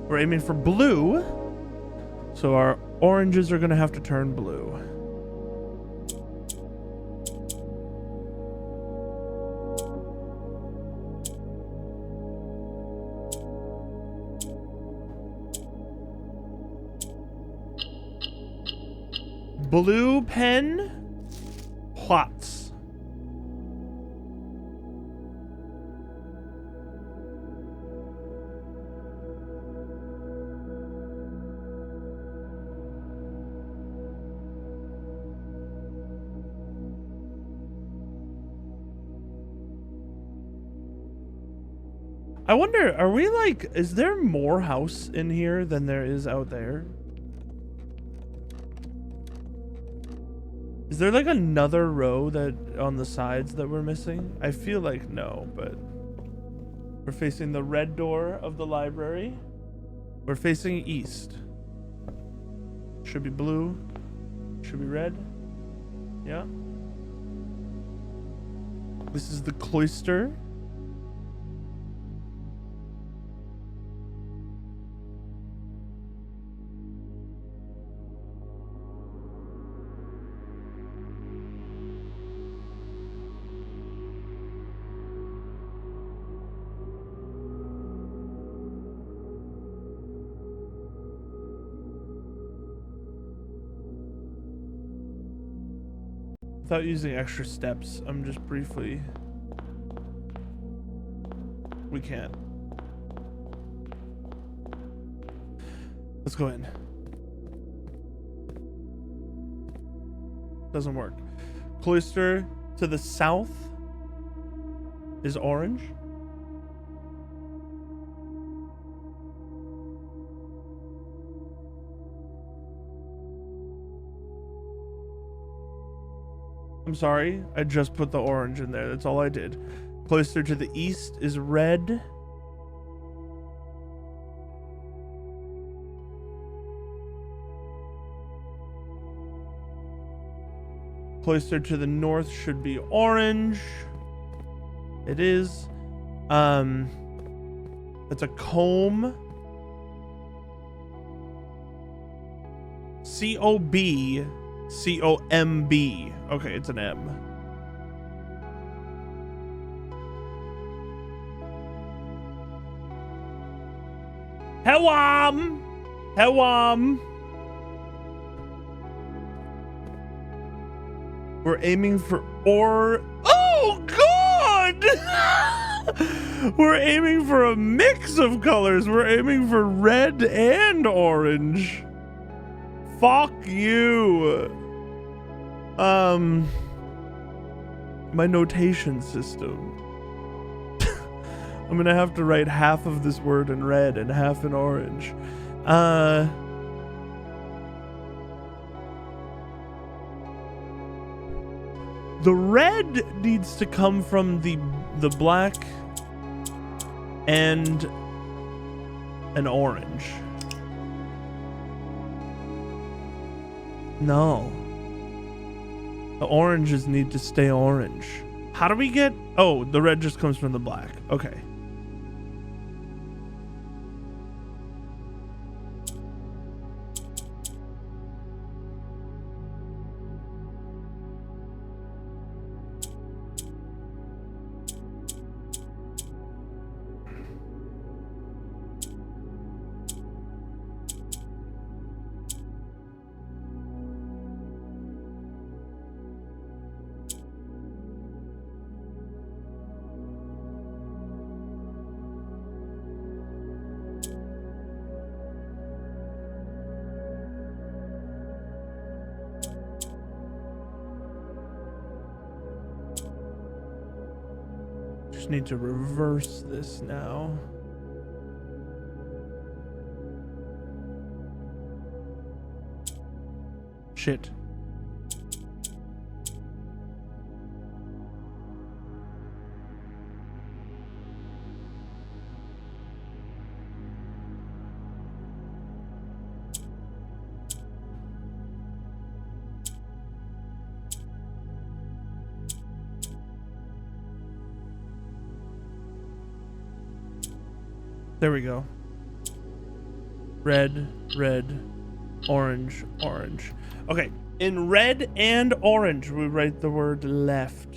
We're aiming for blue, so our oranges are gonna have to turn blue. Blue pen, pots. I wonder, are we like, is there more house in here than there is out there? Is there like another row that on the sides that we're missing? I feel like no, but we're facing the red door of the library. We're facing east. Should be blue. Should be red. Yeah. This is the cloister. Without using extra steps, I'm just briefly... We can't. Let's go in. Doesn't work. Cloister to the south is orange. I'm sorry, I just put the orange in there. That's all I did. Cloister to the east is red. Cloister to the north should be orange. It is. It's a comb. C-O-B. C-O-M-B. Okay, it's an M. Hewam! Hewam! We're aiming for Oh, God! We're aiming for a mix of colors. We're aiming for red and orange. Fuck you. My notation system. I'm gonna have to write half of this word in red and half in orange. The red needs to come from the black and an orange. No. The oranges need to stay orange. How do we get... Oh, the red just comes from the black. Okay. Just need to reverse this now. Shit. There we go. Red, red, orange, orange. Okay, in red and orange, we write the word left.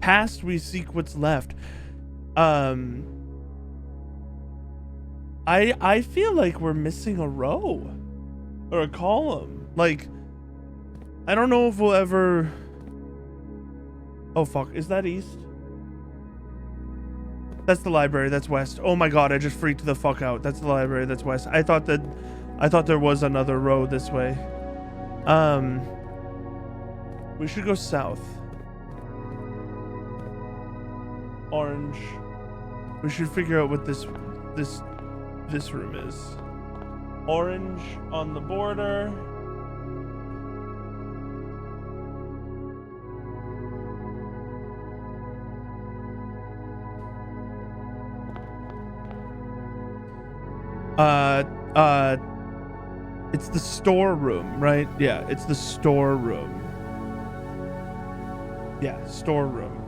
Past, we seek what's left. I feel like we're missing a row or a column. Like, I don't know if we'll ever. Oh fuck, is that east? That's the library. That's west. Oh my god, I just freaked the fuck out. That's the library. That's west. I thought there was another row this way. We should go south. Orange. We should figure out what this room is. Orange on the border. It's the storeroom, right? Yeah, it's the storeroom. Yeah, storeroom.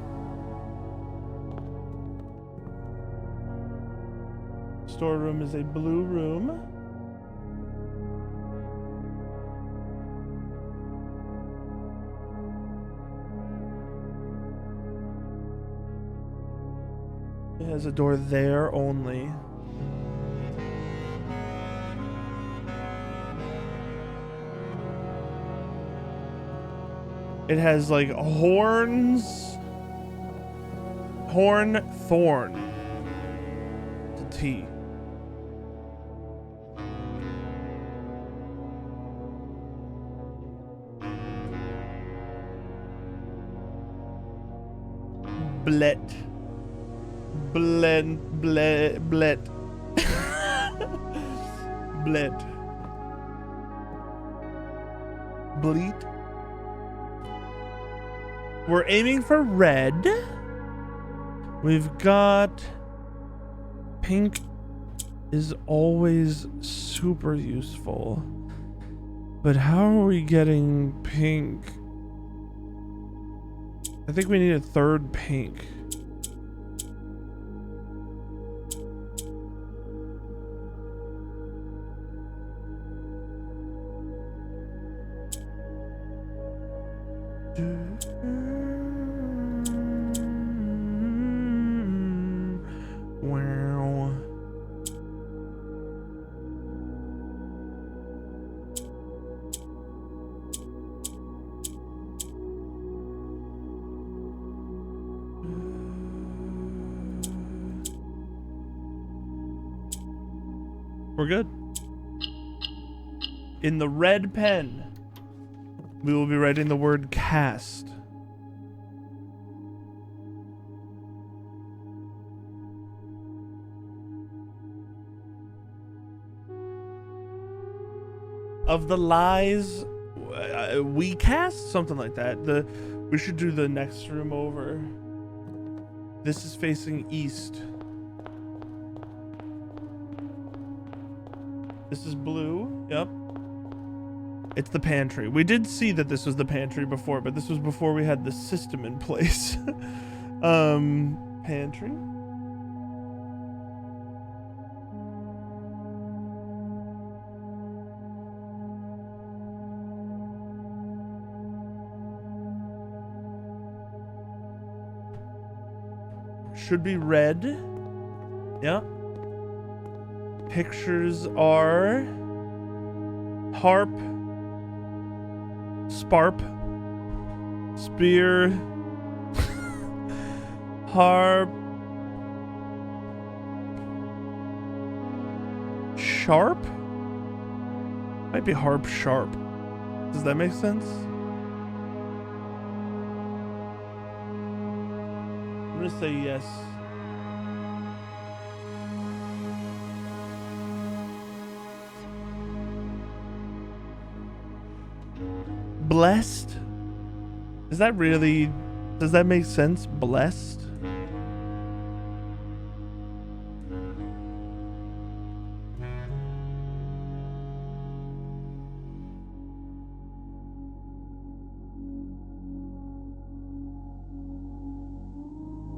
Storeroom is a blue room. It has a door there only. It has like horns. Horn thorn. To T. Blet. Blet. Blet. Bleat. We're aiming for red. We've got pink is always super useful. But how are we getting pink? I think we need a third pink. Wow. We're good. In the red pen, we will be writing the word cast. Of the lies we cast, something like that. We should do the next room over. This is facing east. This is blue. Yep. It's the pantry. We did see that this was the pantry before, but this was before we had the system in place. Pantry. Should be red. Yeah. Pictures are harp, sparp, spear, harp, sharp? Might be harp sharp. Does that make sense? I'm gonna say yes. Blessed? Is that really, does that make sense? Blessed?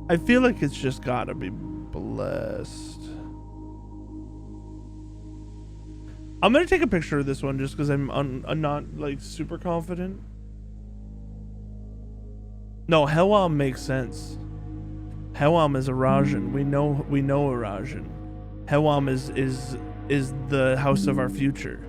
I feel like it's just gotta be blessed. I'm gonna take a picture of this one just because I'm not like super confident. No, Helwam makes sense. Helwam is Arajan. We know Arajan. Helwam is the house of our future.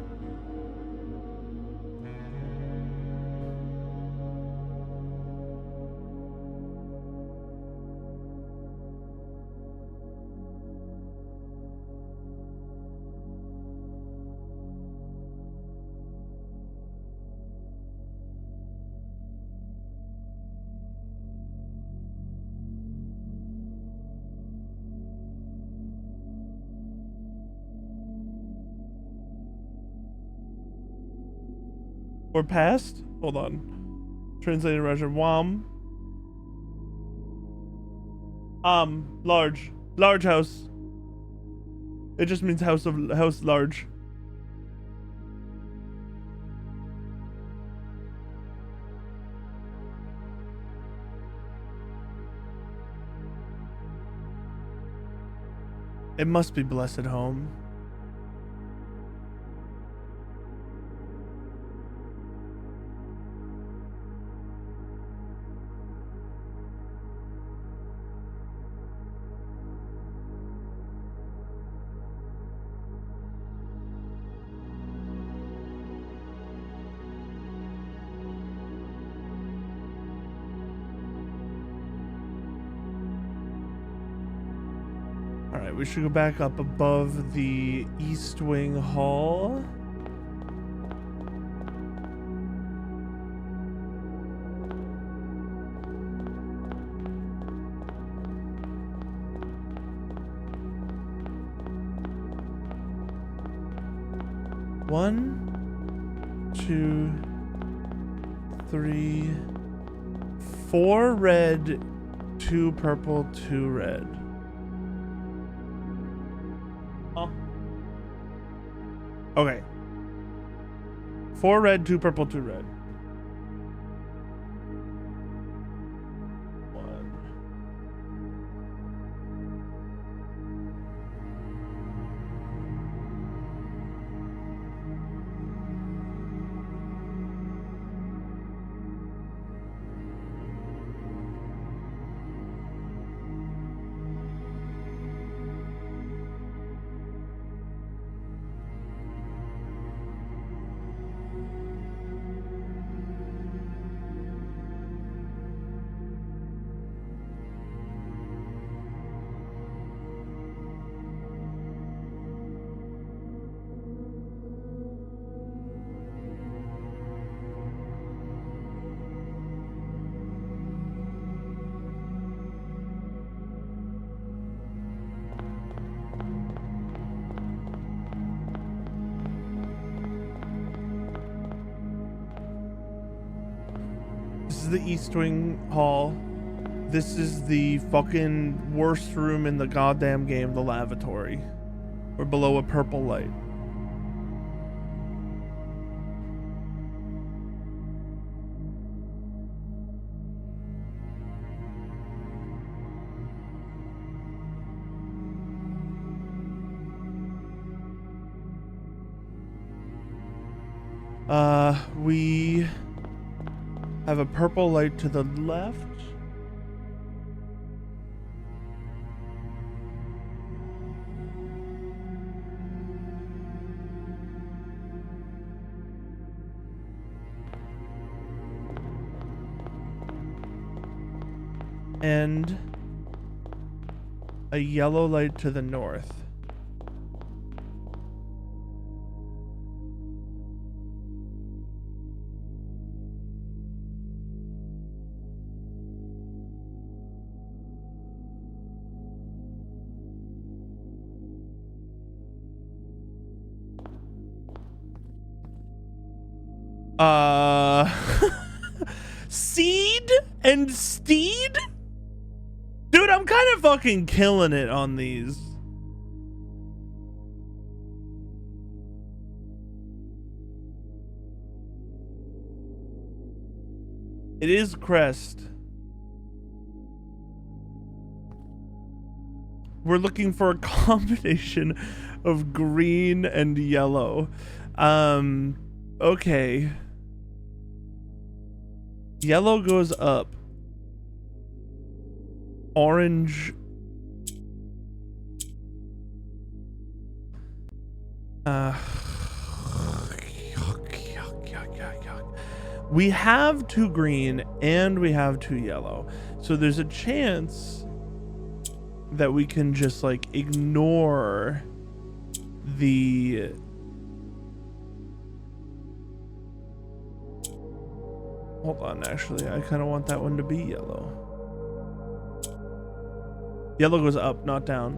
Or past? Hold on. Translated Russian. Wam. Large. Large house. It just means house large. It must be blessed home. Alright, we should go back up above the East Wing Hall. One, two, three, 4 red, 2 purple, 2 red. Okay. 4 red, 2 purple, 2 red. 1. This is the East Wing Hall. This is the fucking worst room in the goddamn game, the lavatory. We're below a purple light. We have a purple light to the left. And a yellow light to the north. Seed and Steed? Dude, I'm kind of fucking killing it on these. It is Crest. we're looking for a combination of green and yellow. Okay. Yellow goes up. Orange. We have 2 green and we have 2 yellow. So there's a chance that we can just like ignore the hold on, actually I kind of want that one to be yellow. Yellow goes up, not down.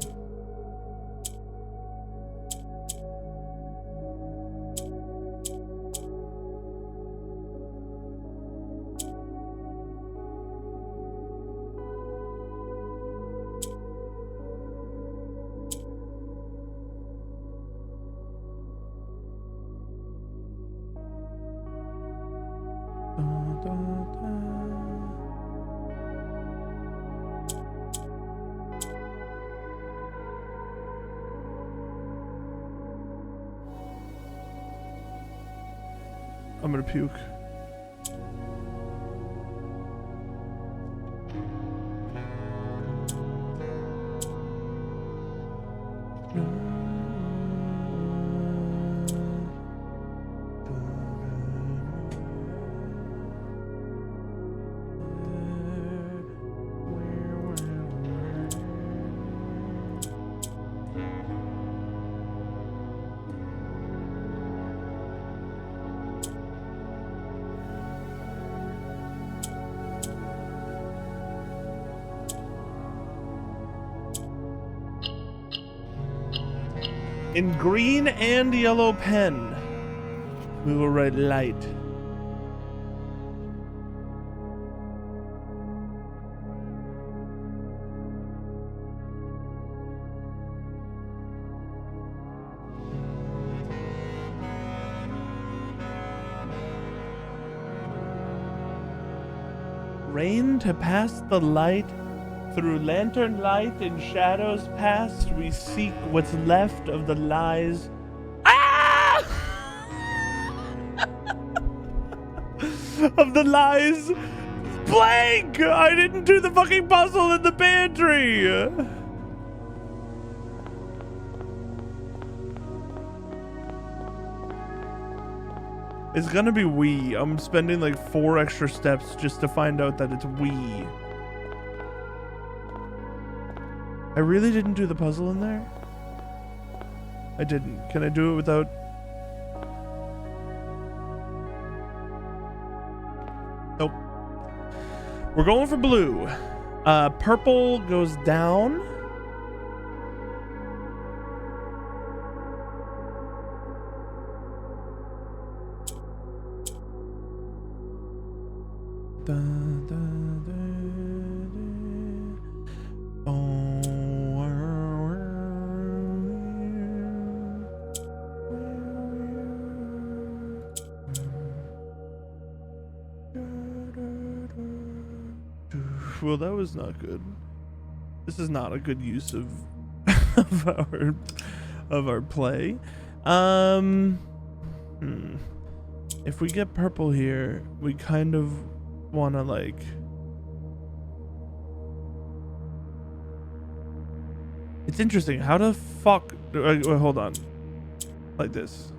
I'm gonna puke. In green and yellow pen, we will write light. Rain to pass the light. Through lantern light and shadows past, we seek what's left of the lies. Ah! Of the lies. Blank! I didn't do the fucking puzzle in the pantry! It's gonna be we. I'm spending like 4 extra steps just to find out that it's we. I really didn't do the puzzle in there? I didn't. Can I do it without... Nope. We're going for blue. Purple goes down. Dun, dun, dun, dun. Oh. Well, that was not good. This is not a good use of of our play. If we get purple here, we kind of want to like it's interesting. How the fuck wait, hold on. Like this.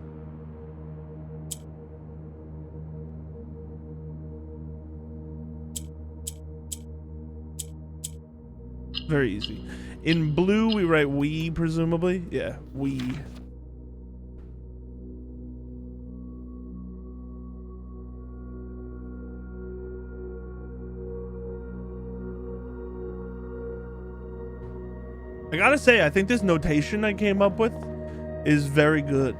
Very easy. In blue, we write we, presumably. Yeah, we. I gotta say, I think this notation I came up with is very good.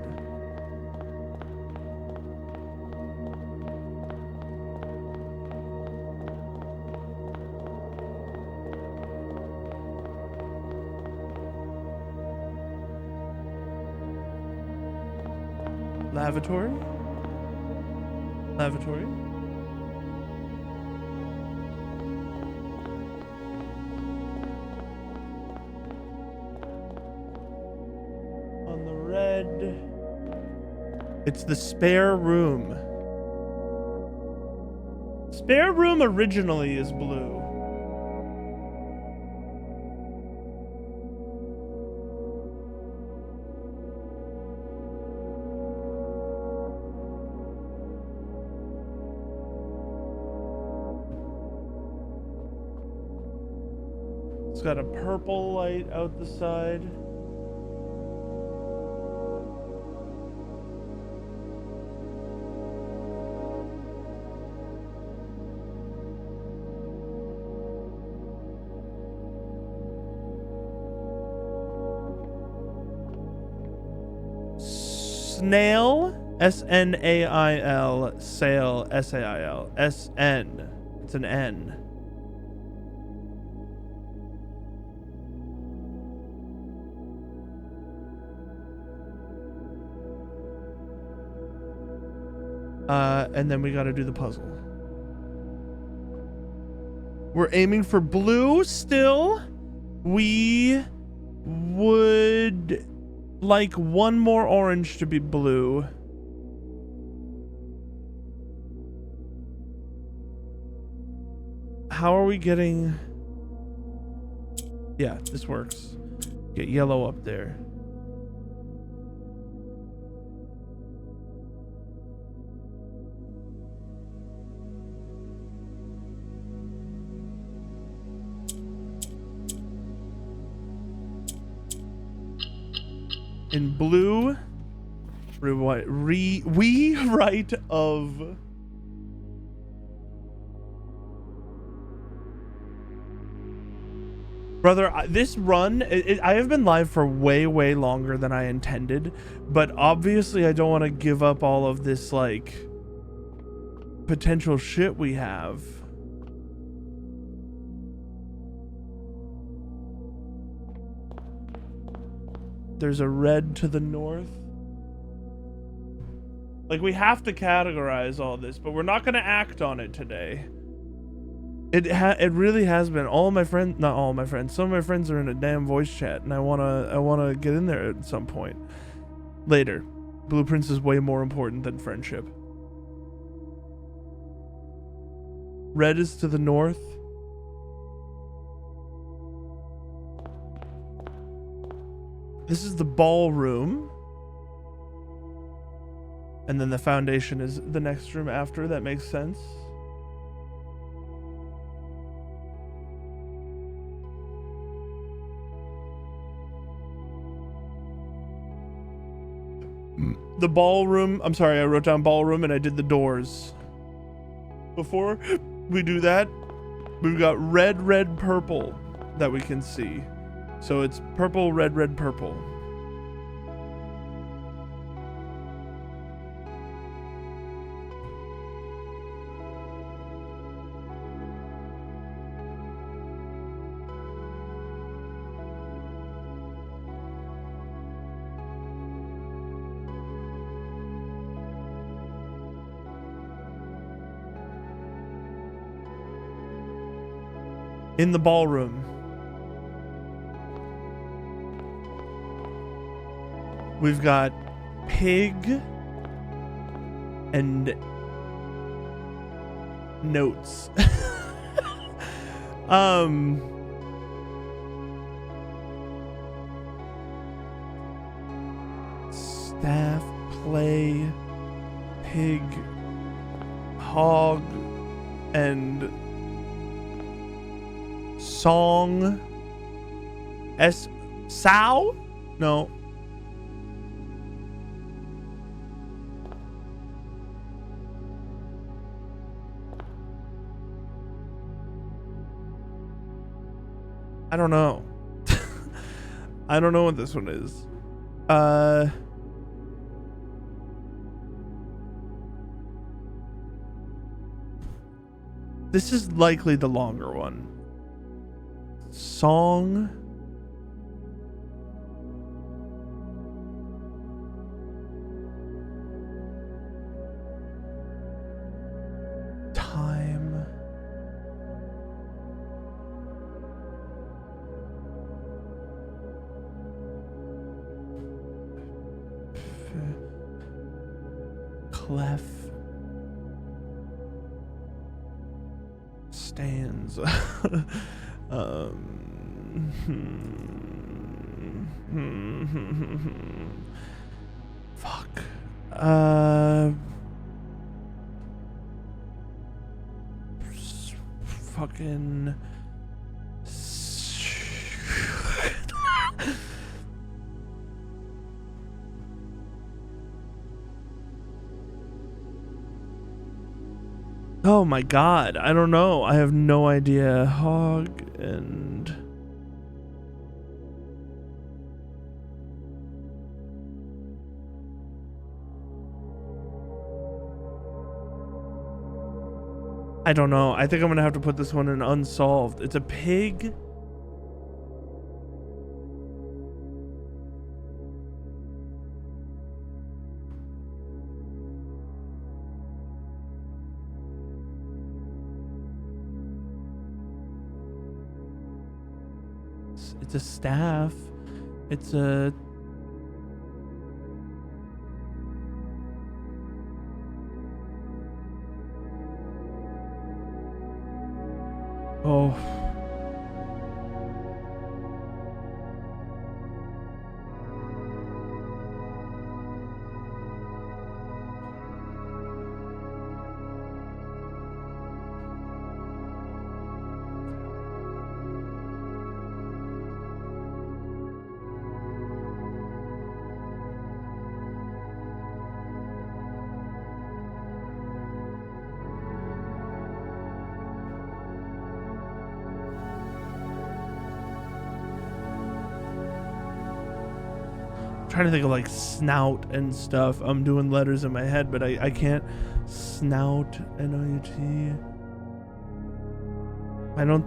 Lavatory? Lavatory? red. It's the spare room. Spare room originally is blue. It's got a purple light out the side. Snail, S-N-A-I-L, sail, S-A-I-L, S-N. It's an N. And then we got to do the puzzle. We're aiming for blue still. We would like one more orange to be blue. How are we getting... Yeah, this works. Get yellow up there. In blue, we write of brother. This run, I have been live for way longer than I intended, but obviously I don't want to give up all of this like potential shit we have. There's a red to the north. Like, we have to categorize all this, but we're not going to act on it today. It really has been. All of my friends, not all of my friends, some of my friends are in a damn voice chat, and I wanna get in there at some point. Later. Blueprints is way more important than friendship. Red is to the north. This is the ballroom. And then the foundation is the next room after. That makes sense. The ballroom. I'm sorry, I wrote down ballroom and I did the doors. Before we do that, we've got red, red, purple that we can see. So it's purple, red, red, purple. In the ballroom, we've got pig and notes. Staff, play, pig, hog, and song. Sow? No. I don't know. I don't know what this one is. This is likely the longer one. Song. Time. clef stands. Fuck. Fucking. Oh my god, I don't know. I have no idea. Hog and... I don't know. I think I'm gonna have to put this one in unsolved. It's a pig. It's a staff. It's a... Oh. Trying to think of like snout and stuff. I'm doing letters in my head, but I can't. Snout, N-O-U-T. I don't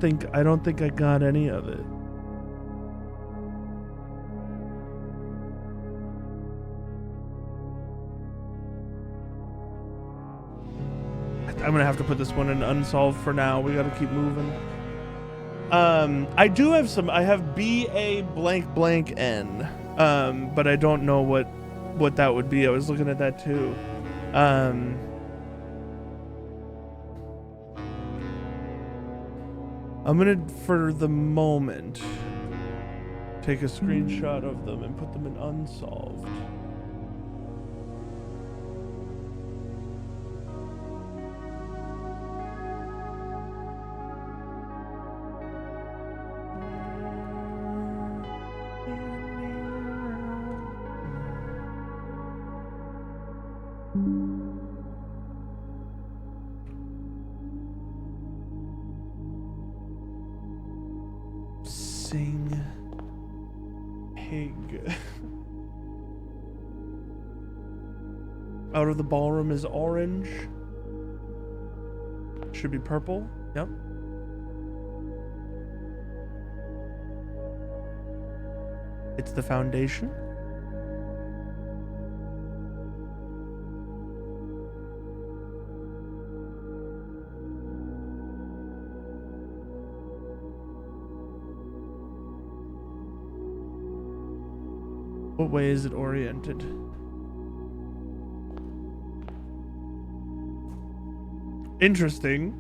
think I got any of it. I'm gonna have to put this one in unsolved for now. We gotta keep moving. I do have some. I have B-A blank blank N. But I don't know what that would be. I was looking at that too. I'm gonna, for the moment, take a screenshot of them and put them in unsolved. Out of the ballroom is orange. Should be purple. Yep. It's the foundation. What way is it oriented? Interesting.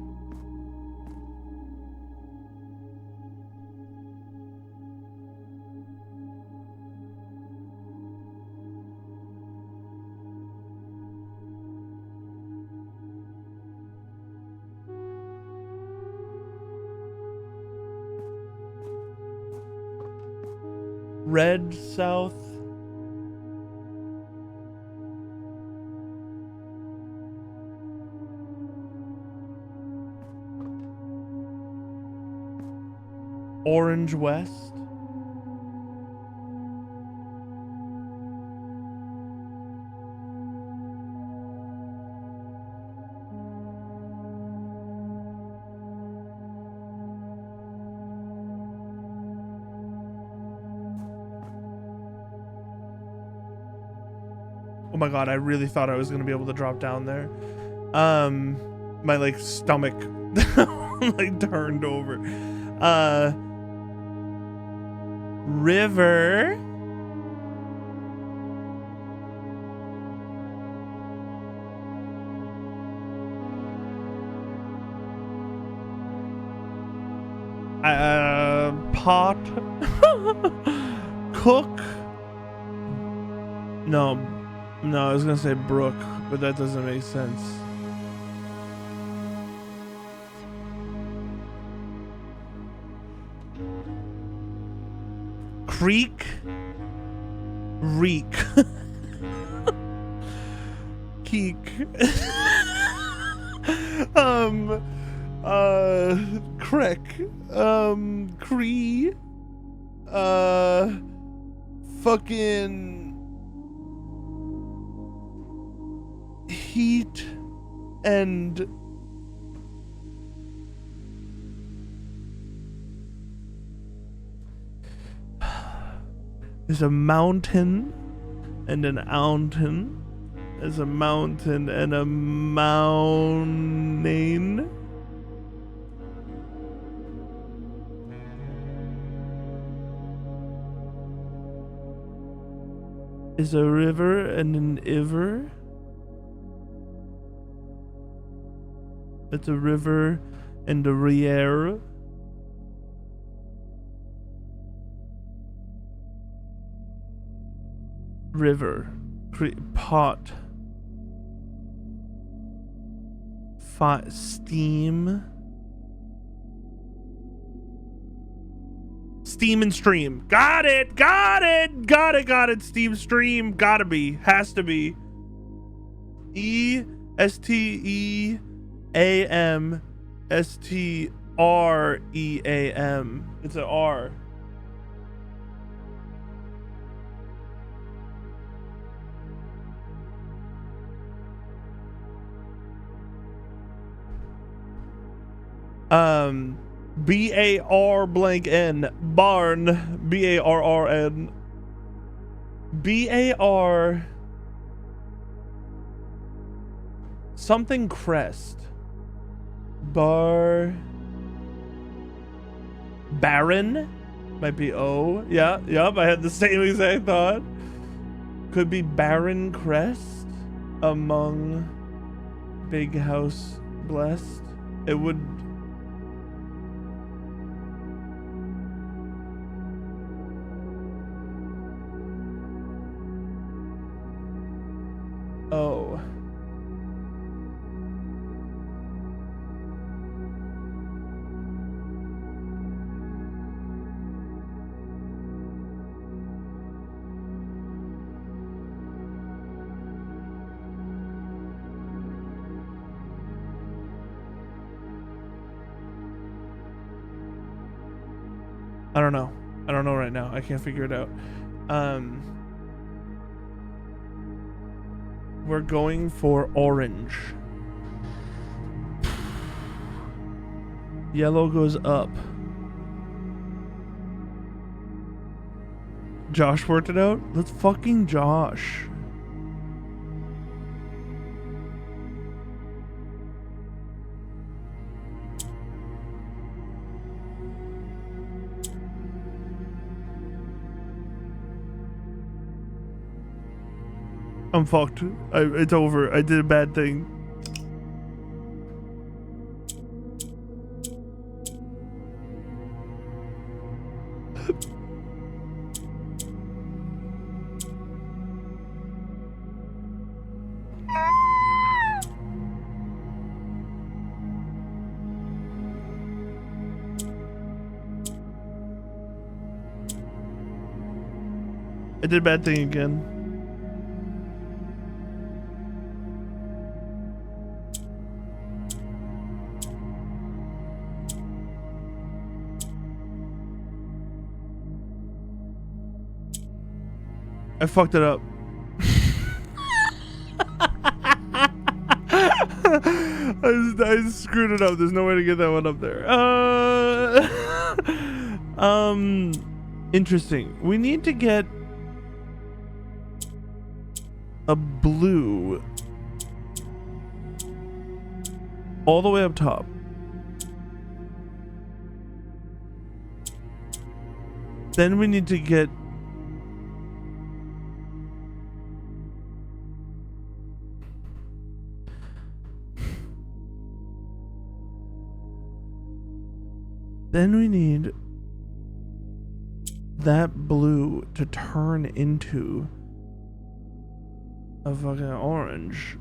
Red, south. Orange, west. Oh my god, I really thought I was gonna be able to drop down there. My like stomach like turned over. River. pot. Cook. No, I was gonna say brook, but that doesn't make sense. Creek. Reek. Keek. Crick. Cree. Fucking heat and there's a mountain and an ountain. There's a mountain and a mountain. Is a river and an iver. It's a river and a rier. River. Pot. Steam. Steam and stream. Got it. Steam stream. Gotta be. Has to be. ESTEAMSTREAM. It's an R. BAR blank N. Barn. BARRN. BAR something crest. Baron might be O. Yeah, yep, I had the same exact thought. Could be Baron Crest among Big House Blessed. It would. Oh. I don't know. I don't know right now. I can't figure it out. We're going for orange. Yellow goes up. Josh worked it out? Let's fucking Josh. I'm fucked. It's over. I did a bad thing. I did a bad thing again. I fucked it up. I screwed it up. There's no way to get that one up there. Interesting. We need to get a blue all the way up top. Then we need to get that blue to turn into a fucking orange.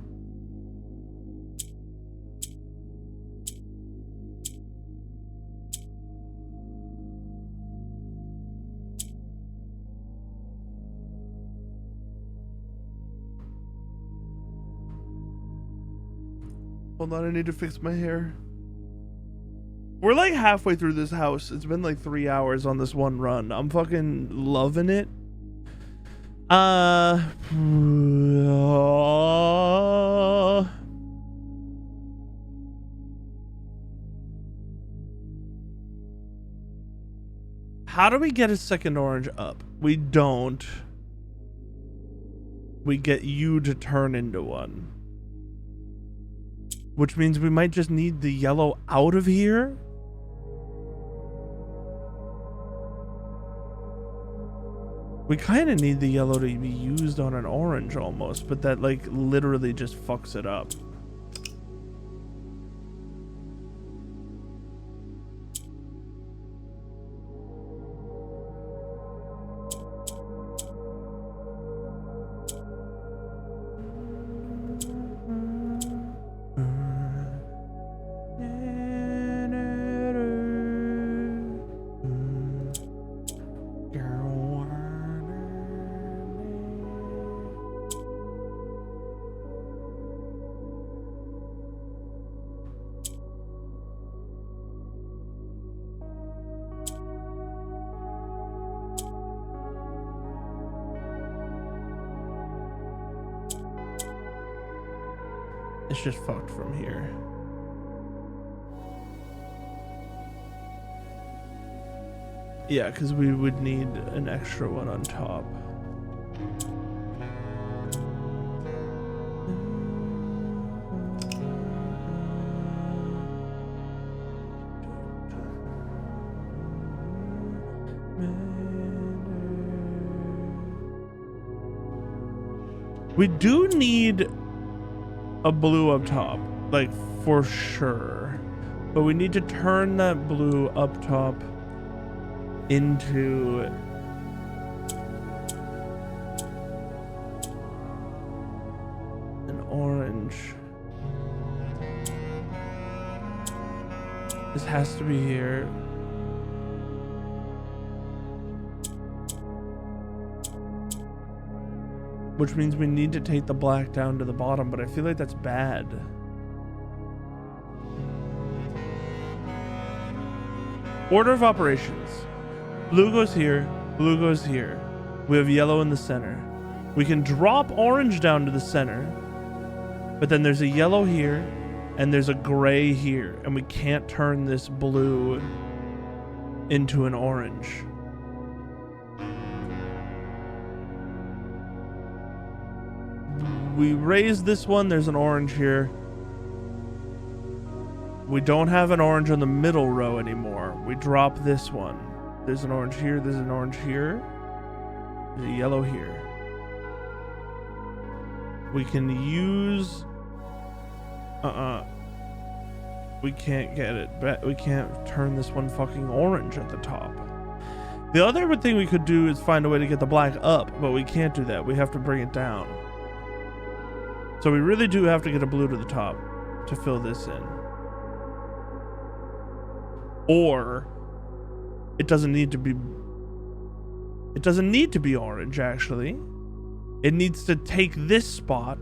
Hold on, I need to fix my hair. We're like halfway through this house. It's been like 3 hours on this one run. I'm fucking loving it. How do we get a second orange up? We don't. We get you to turn into one. Which means we might just need the yellow out of here. We kind of need the yellow to be used on an orange almost, but that like literally just fucks it up. It's just fucked from here. Yeah, because we would need an extra one on top. We do need a blue up top, like for sure, but we need to turn that blue up top into an orange. This has to be here. Which means we need to take the black down to the bottom, but I feel like that's bad. Order of operations. Blue goes here, blue goes here. We have yellow in the center. We can drop orange down to the center, but then there's a yellow here, and there's a gray here, and we can't turn this blue into an orange. We raise this one, there's an orange here. We don't have an orange on the middle row anymore. We drop this one. There's an orange here, there's an orange here. There's a yellow here. We can use... We can't get it, but we can't turn this one fucking orange at the top. The other thing we could do is find a way to get the black up, but we can't do that. We have to bring it down. So we really do have to get a blue to the top to fill this in. Or it doesn't need to be orange, actually. It needs to take this spot,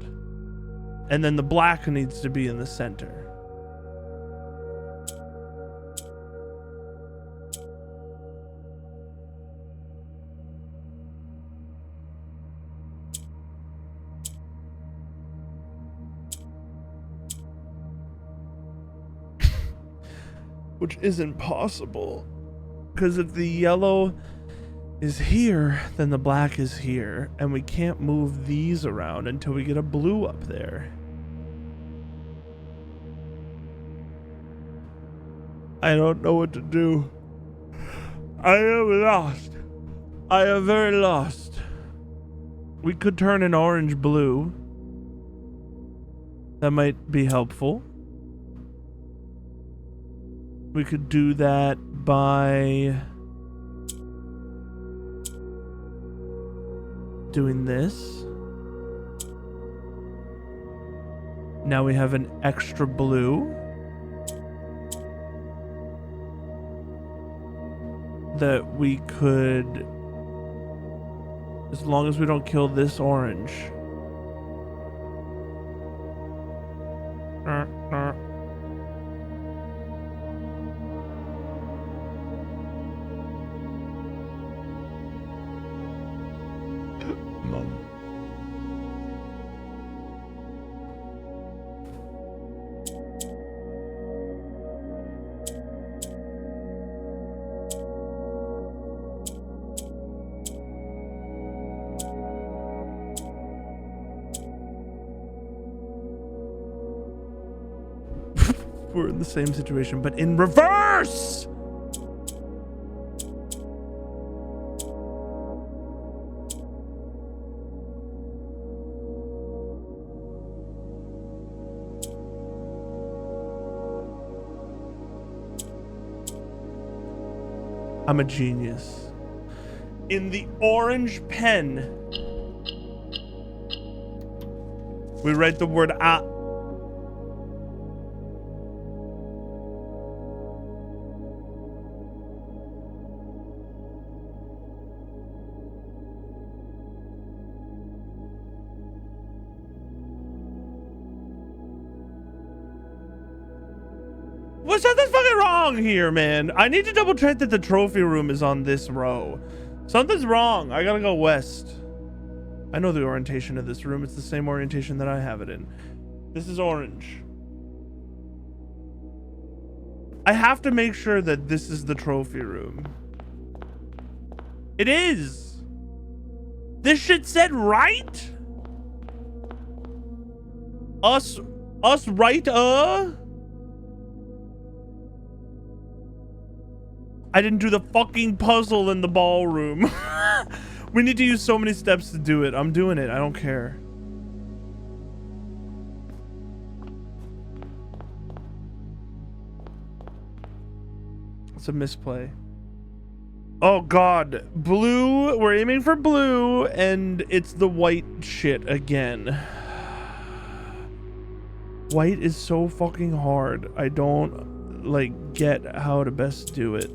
and then the black needs to be in the center. Which isn't possible, because if the yellow is here, then the black is here, and we can't move these around until we get a blue up there. I don't know what to do. I am lost. I am very lost. We could turn an orange blue. That might be helpful. We could do that by doing this. Now we have an extra blue that we could, as long as we don't kill this orange. We're in the same situation, but in reverse! I'm a genius. In the orange pen, we write the word "a." What's something fucking wrong here, man? I need to double check that the trophy room is on this row. Something's wrong. I gotta go west. I know the orientation of this room. It's the same orientation that I have it in. This is orange. I have to make sure that this is the trophy room. It is. This shit said right? Us right, I didn't do the fucking puzzle in the ballroom. We need to use so many steps to do it. I'm doing it. I don't care. It's a misplay. Oh god. Blue. We're aiming for blue and it's the white shit again. White is so fucking hard. I don't like get how to best do it.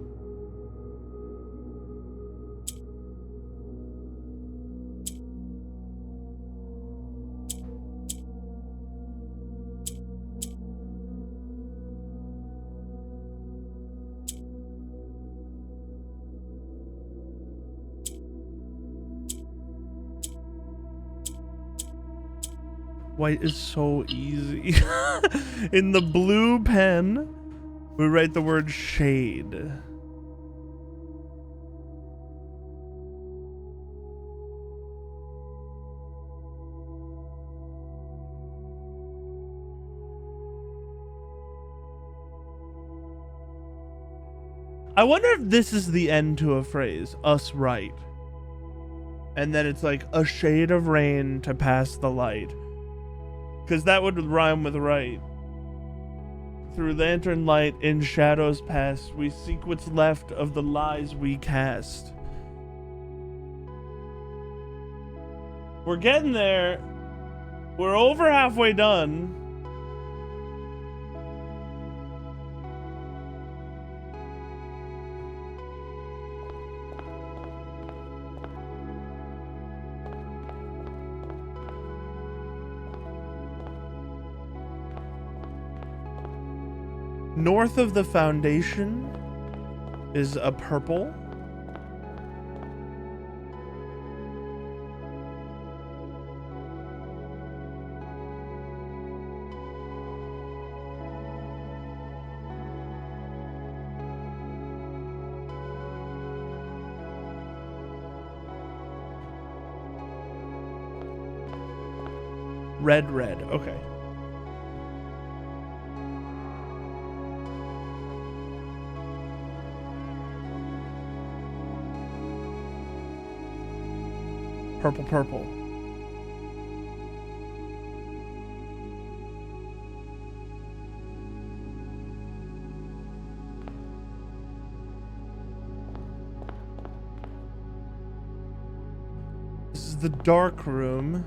White is so easy. In the blue pen, we write the word shade. I wonder if this is the end to a phrase, us right. And then it's like a shade of rain to pass the light. Because that would rhyme with right. Through lantern light in shadows past, we seek what's left of the lies we cast. We're getting there. We're over halfway done. North of the foundation is a purple. Red, okay. Purple. This is the dark room.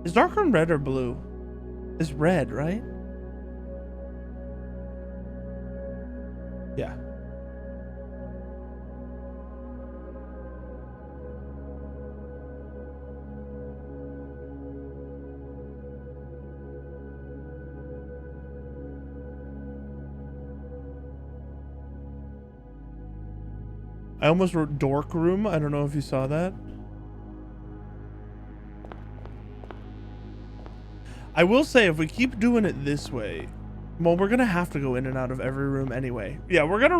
Is dark room red or blue? It's red, right? Yeah. I almost wrote dork room. I don't know if you saw that. I will say, if we keep doing it this way, well, we're gonna have to go in and out of every room anyway. Yeah, we're going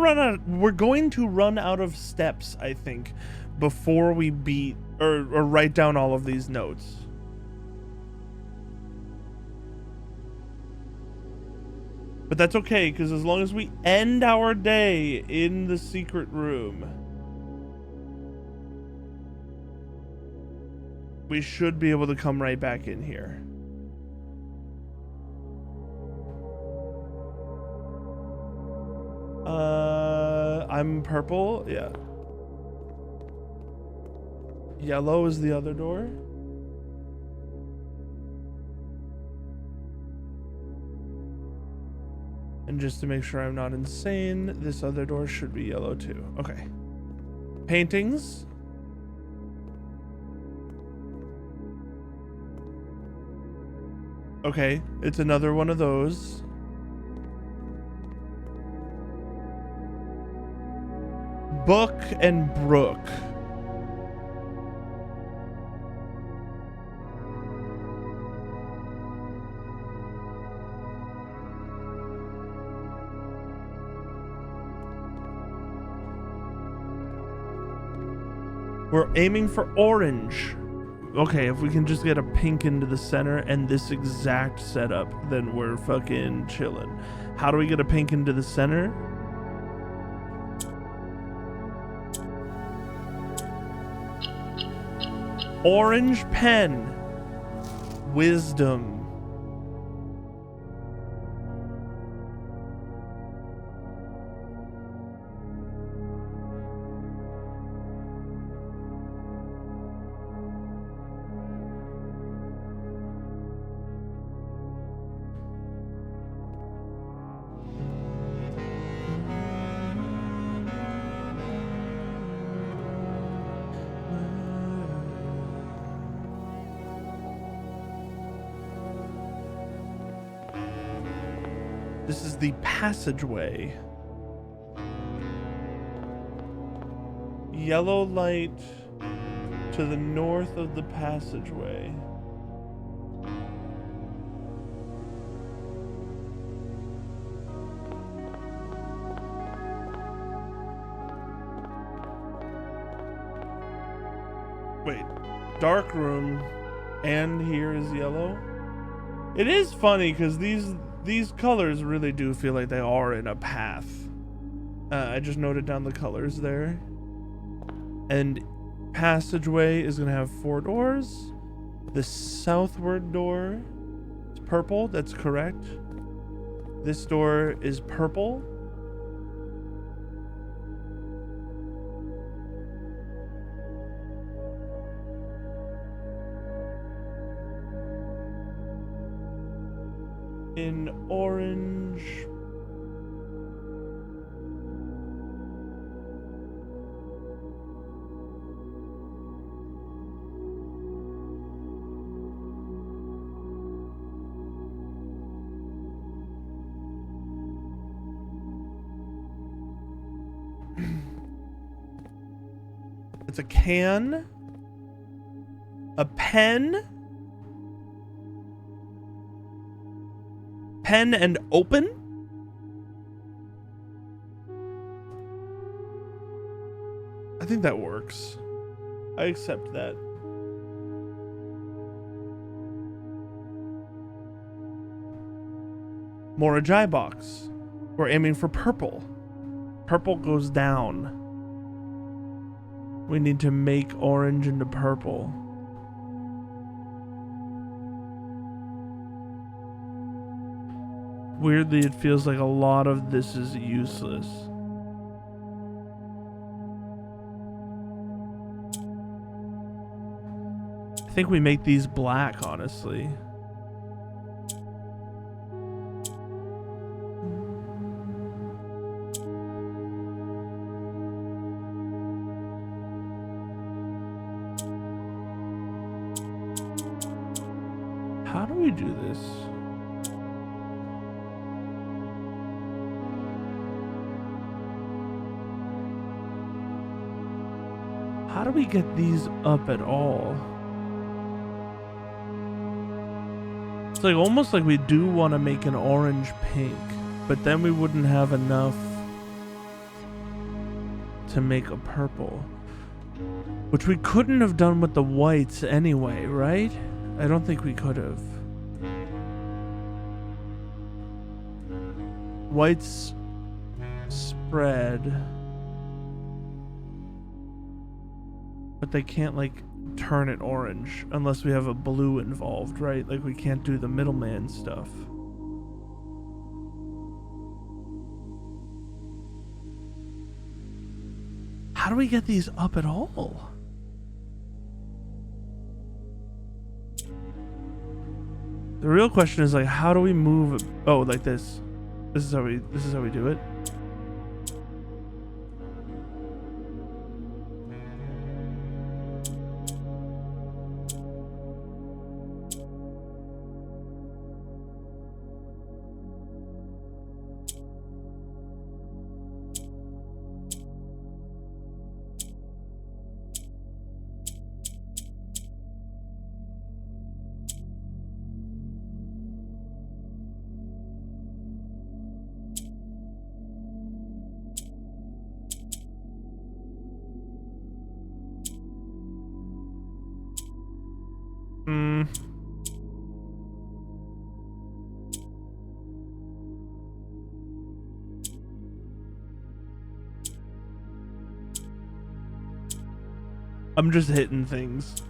to run out of steps, I think, before we beat or write down all of these notes. But that's okay, because as long as we end our day in the secret room, we should be able to come right back in here. I'm purple, yeah. Yellow is the other door. And just to make sure I'm not insane, this other door should be yellow too. Okay. Paintings. Okay, it's another one of those. Book and Brook. We're aiming for orange. Okay, if we can just get a pink into the center and this exact setup, then we're fucking chilling. How do we get a pink into the center? Orange pen. Wisdom. This is the passageway. Yellow light to the north of the passageway. Wait, dark room and here is yellow? It is funny because these colors really do feel like they are in a path. I just noted down the colors there. And passageway is gonna have 4 doors. The southward door is purple, that's correct. This door is purple. In orange. It's a can, a pen, pen and open. I think that works. I accept that. Morajai box. We're aiming for purple. Purple goes down. We need to make orange into purple. Weirdly, it feels like a lot of this is useless. I think we make these black, honestly. How do we do this? How do we get these up at all? It's like almost like we do want to make an orange pink, but then we wouldn't have enough to make a purple, which we couldn't have done with the whites anyway, right? I don't think we could have. Whites spread, but they can't like turn it orange unless we have a blue involved, right? Like we can't do the middleman stuff. How do we get these up at all? The real question is like, how do we move? Oh, like this. This is how we do it. I'm just hitting things.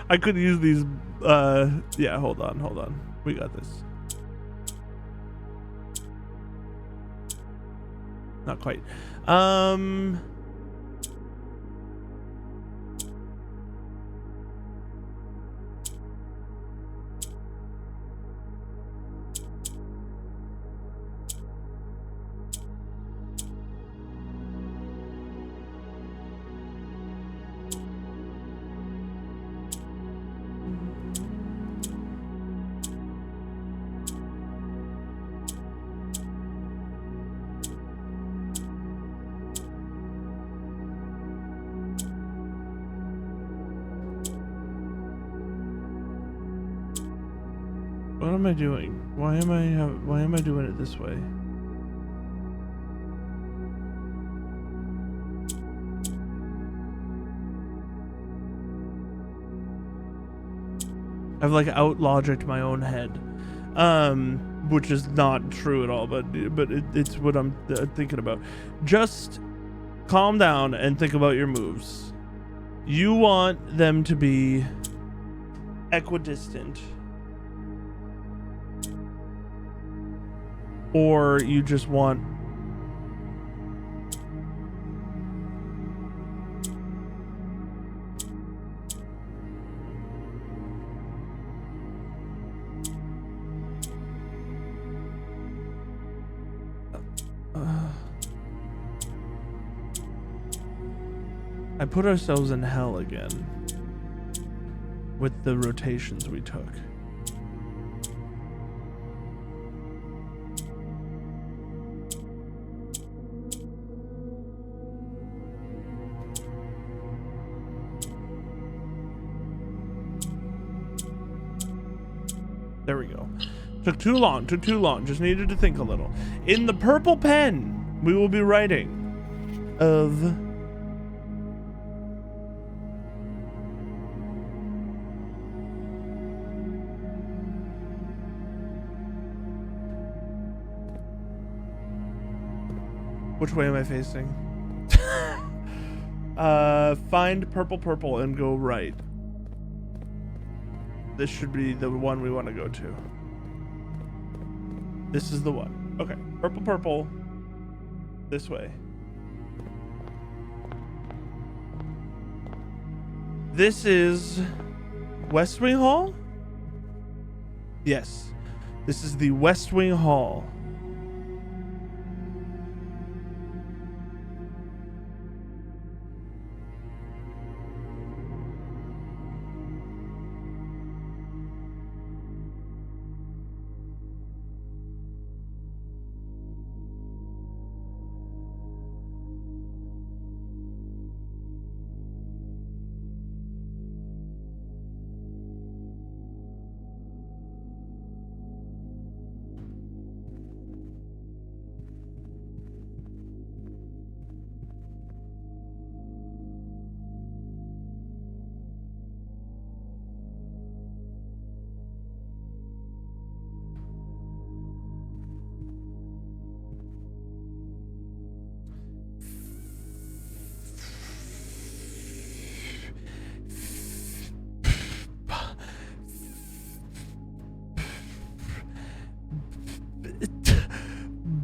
I could use these. Yeah, hold on. We got this. Not quite. What am I doing? Why am I doing it this way? I've like out-logicked my own head, which is not true at all, but it's what I'm thinking about. Just calm down and think about your moves. You want them to be equidistant, or you just want I put ourselves in hell again with the rotations we took. There we go. Took too long, just needed to think a little. In the purple pen, we will be writing of which way am I facing? Find purple and go right. This should be the one we want to go to. This is the one. Okay, purple. This way. This is West Wing Hall? Yes. This is the West Wing Hall.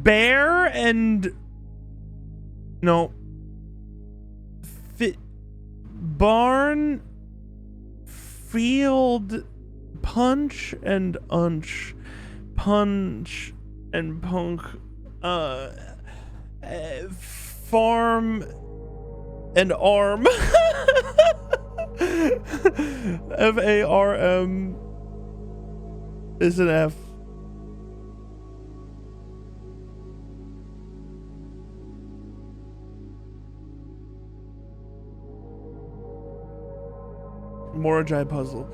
Bear and no fit barn field punch and unch punch and punk farm and arm FARM is an F. Morajai puzzle.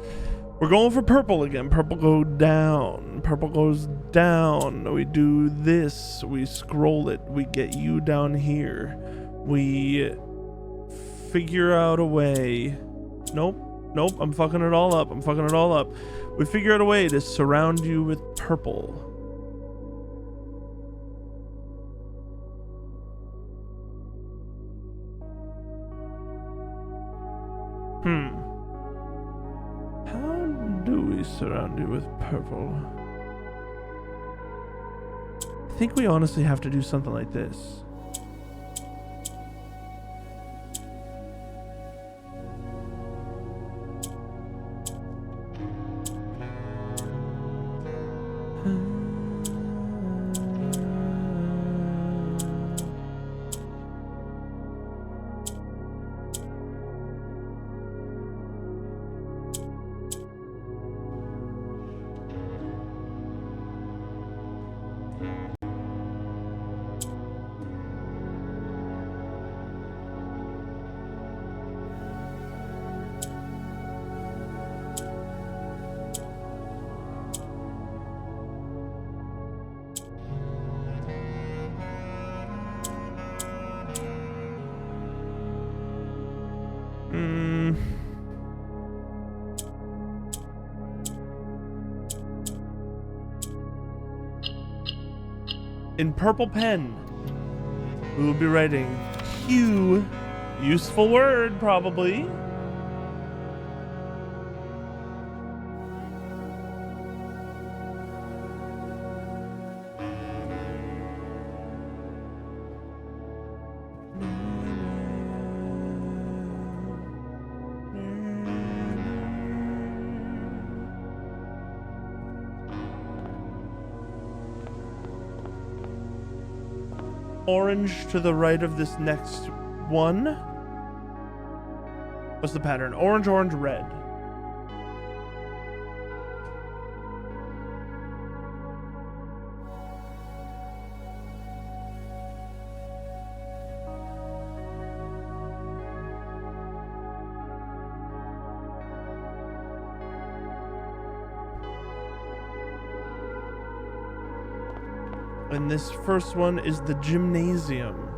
We're going for purple again. Purple go down. Purple goes down. We do this. We scroll it. We get you down here. We figure out a way. Nope. I'm fucking it all up. We figure out a way to surround you with purple. How do we surround you with purple? I think we honestly have to do something like this. In purple pen, we will be writing Q, useful word probably. Orange to the right of this next one. What's the pattern? Orange, red. And this first one is the gymnasium.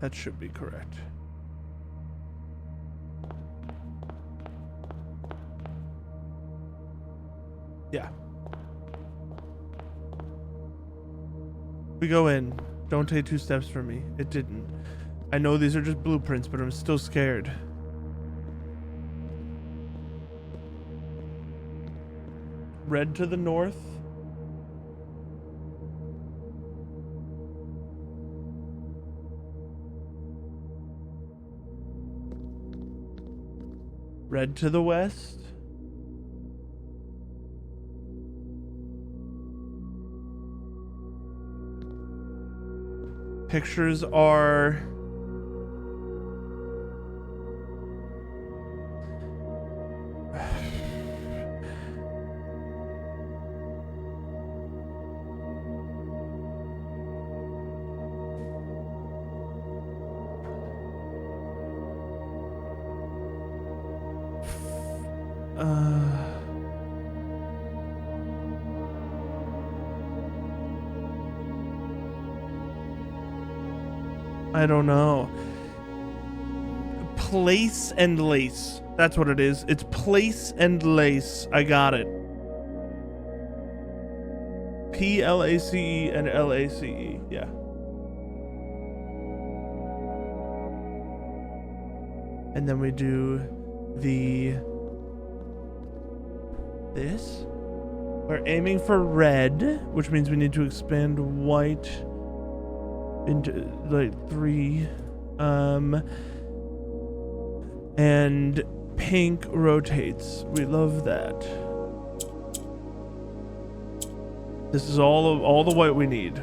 That should be correct. Yeah. We go in. Don't take 2 steps from me. It didn't. I know these are just blueprints, but I'm still scared. Red to the north. Red to the west. Pictures are I don't know. Place and lace. That's what it is. It's place and lace. I got it. P-L-A-C-E and L-A-C-E. Yeah. And then we do this. We're aiming for red, which means we need to expand white into like 3. And pink rotates. We love that. This is all the white we need.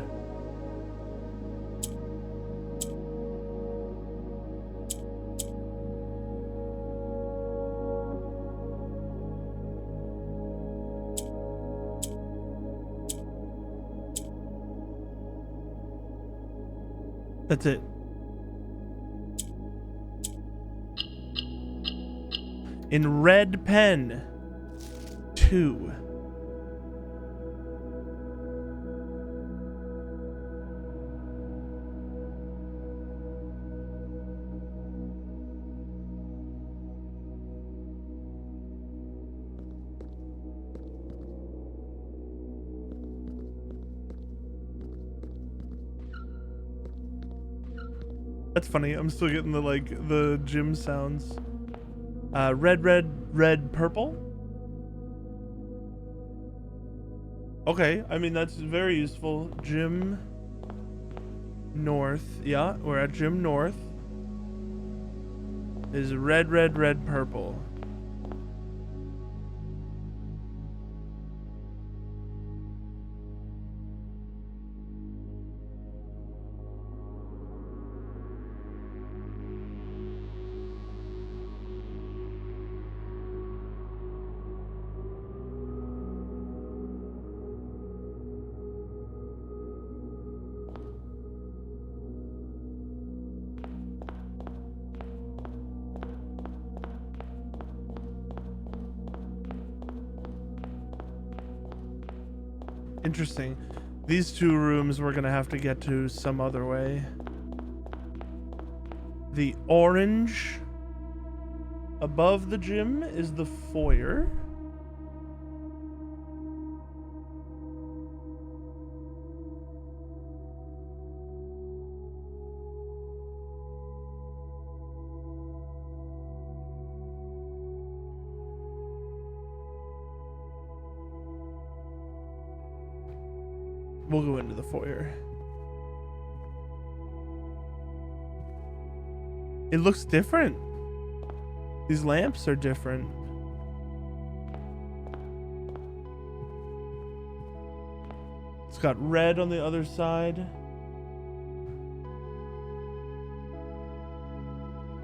That's it. In red pen, 2. That's funny. I'm still getting the gym sounds. Red, purple. Okay, I mean that's very useful. Gym north. Yeah, we're at gym north. Is red, purple. Interesting. These 2 rooms we're gonna have to get to some other way. The orange above the gym is the foyer. We'll go into the foyer. It looks different. These lamps are different. It's got red on the other side.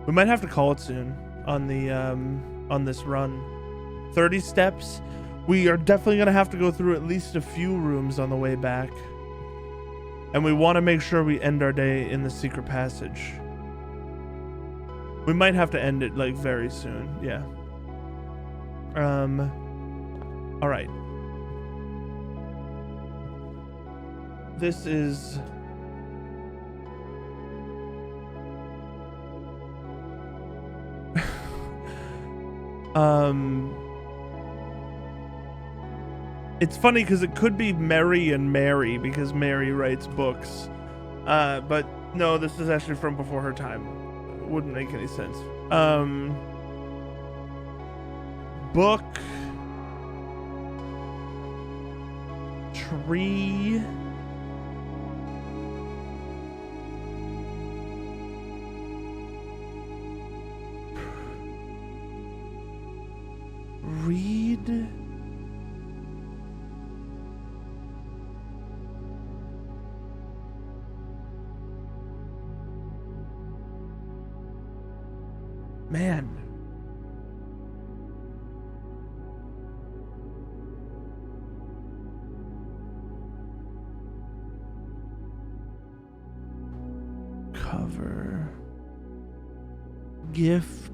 We might have to call it soon on the on this run. 30 steps. We are definitely going to have to go through at least a few rooms on the way back. And we want to make sure we end our day in the secret passage. We might have to end it like very soon. Yeah. All right. This is It's funny because it could be Mary and Mary because Mary writes books. But no, this is actually from before her time. It wouldn't make any sense. Book. Tree. Read. Man. Cover. Gift.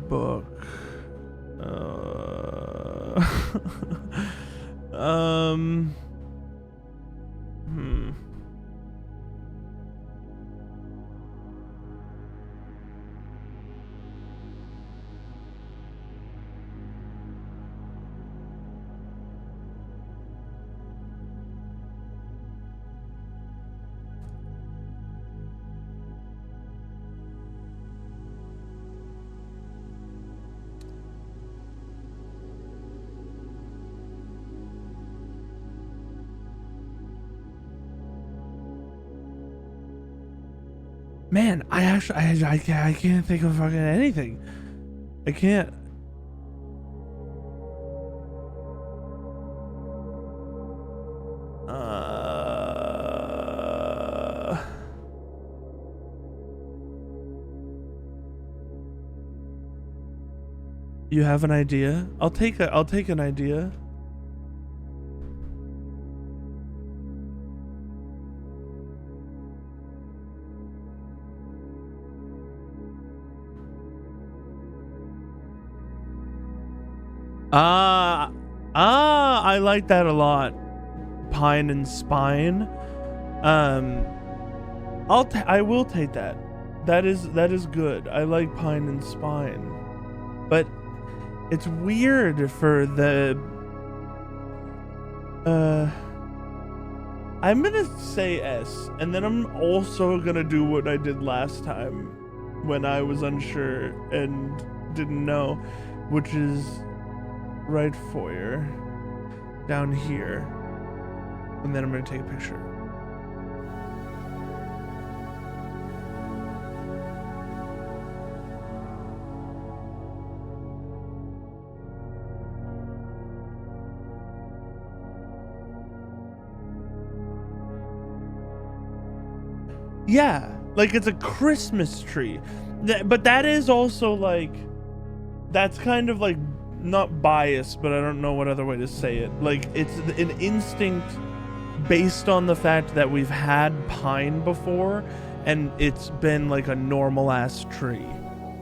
Book. Man, I can't think of fucking anything. I can't. You have an idea? I'll take an idea. I like that a lot. Pine and spine. I will take that. That is good. I like pine and spine. But it's weird for the I'm gonna say S, and then I'm also gonna do what I did last time when I was unsure and didn't know, which is right foyer down here, and then I'm gonna take a picture. Yeah, like it's a Christmas tree, but that is also like, that's kind of like not biased, but I don't know what other way to say it. Like it's an instinct based on the fact that we've had pine before and it's been like a normal ass tree.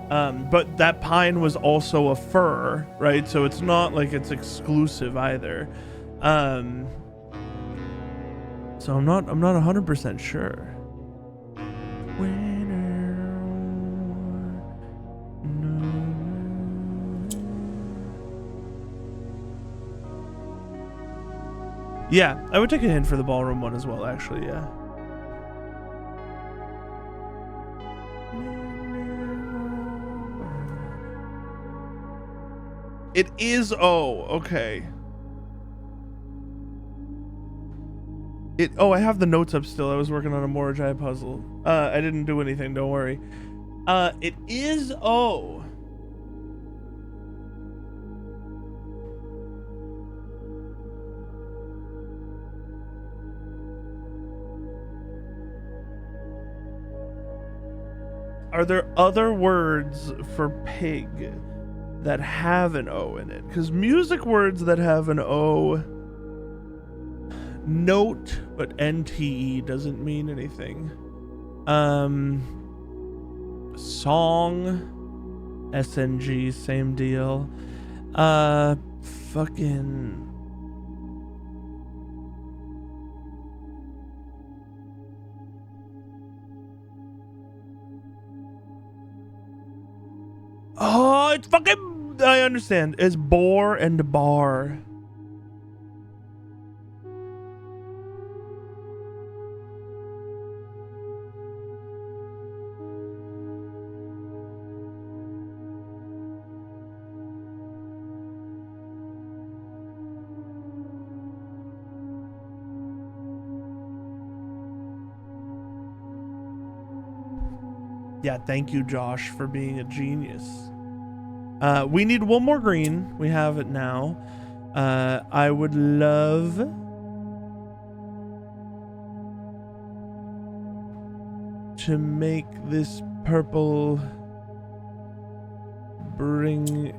But that pine was also a fir, right? So it's not like it's exclusive either. So I'm not 100% sure. Yeah, I would take a hint for the ballroom one as well, actually, yeah. It is O, okay. I have the notes up still. I was working on a Morajai puzzle. I didn't do anything, don't worry. It is O. Are there other words for pig that have an O in it? Because music words that have an O, note, but NTE doesn't mean anything. song. SNG, same deal. Fucking... Oh, it's fucking... I understand. It's bore and bar. Yeah, thank you, Josh, for being a genius. We need one more green. We have it now. I would love to make this purple bring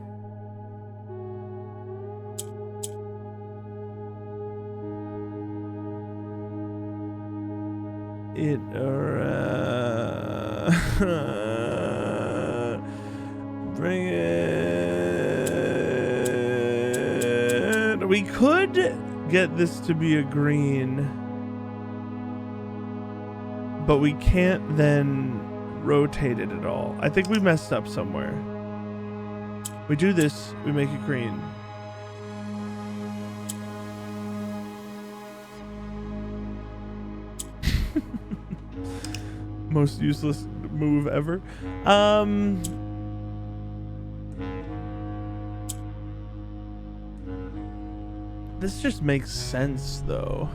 it around. Bring it. We could get this to be a green, but we can't then rotate it at all. I think we messed up somewhere. We do this, we make it green. Most useless move ever. This just makes sense though.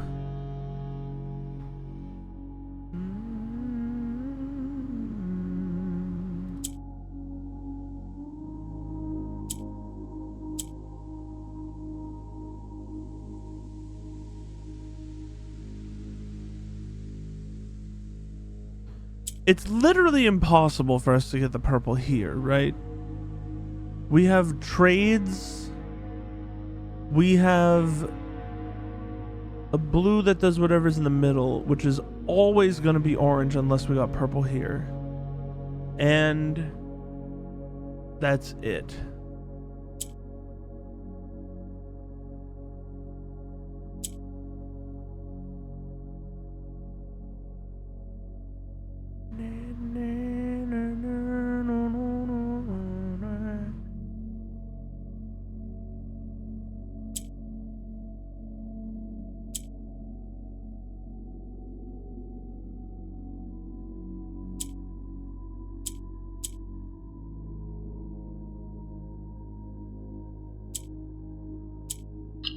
It's literally impossible for us to get the purple here, right? We have trades. We have a blue that does whatever's in the middle, which is always going to be orange unless we got purple here. And that's it.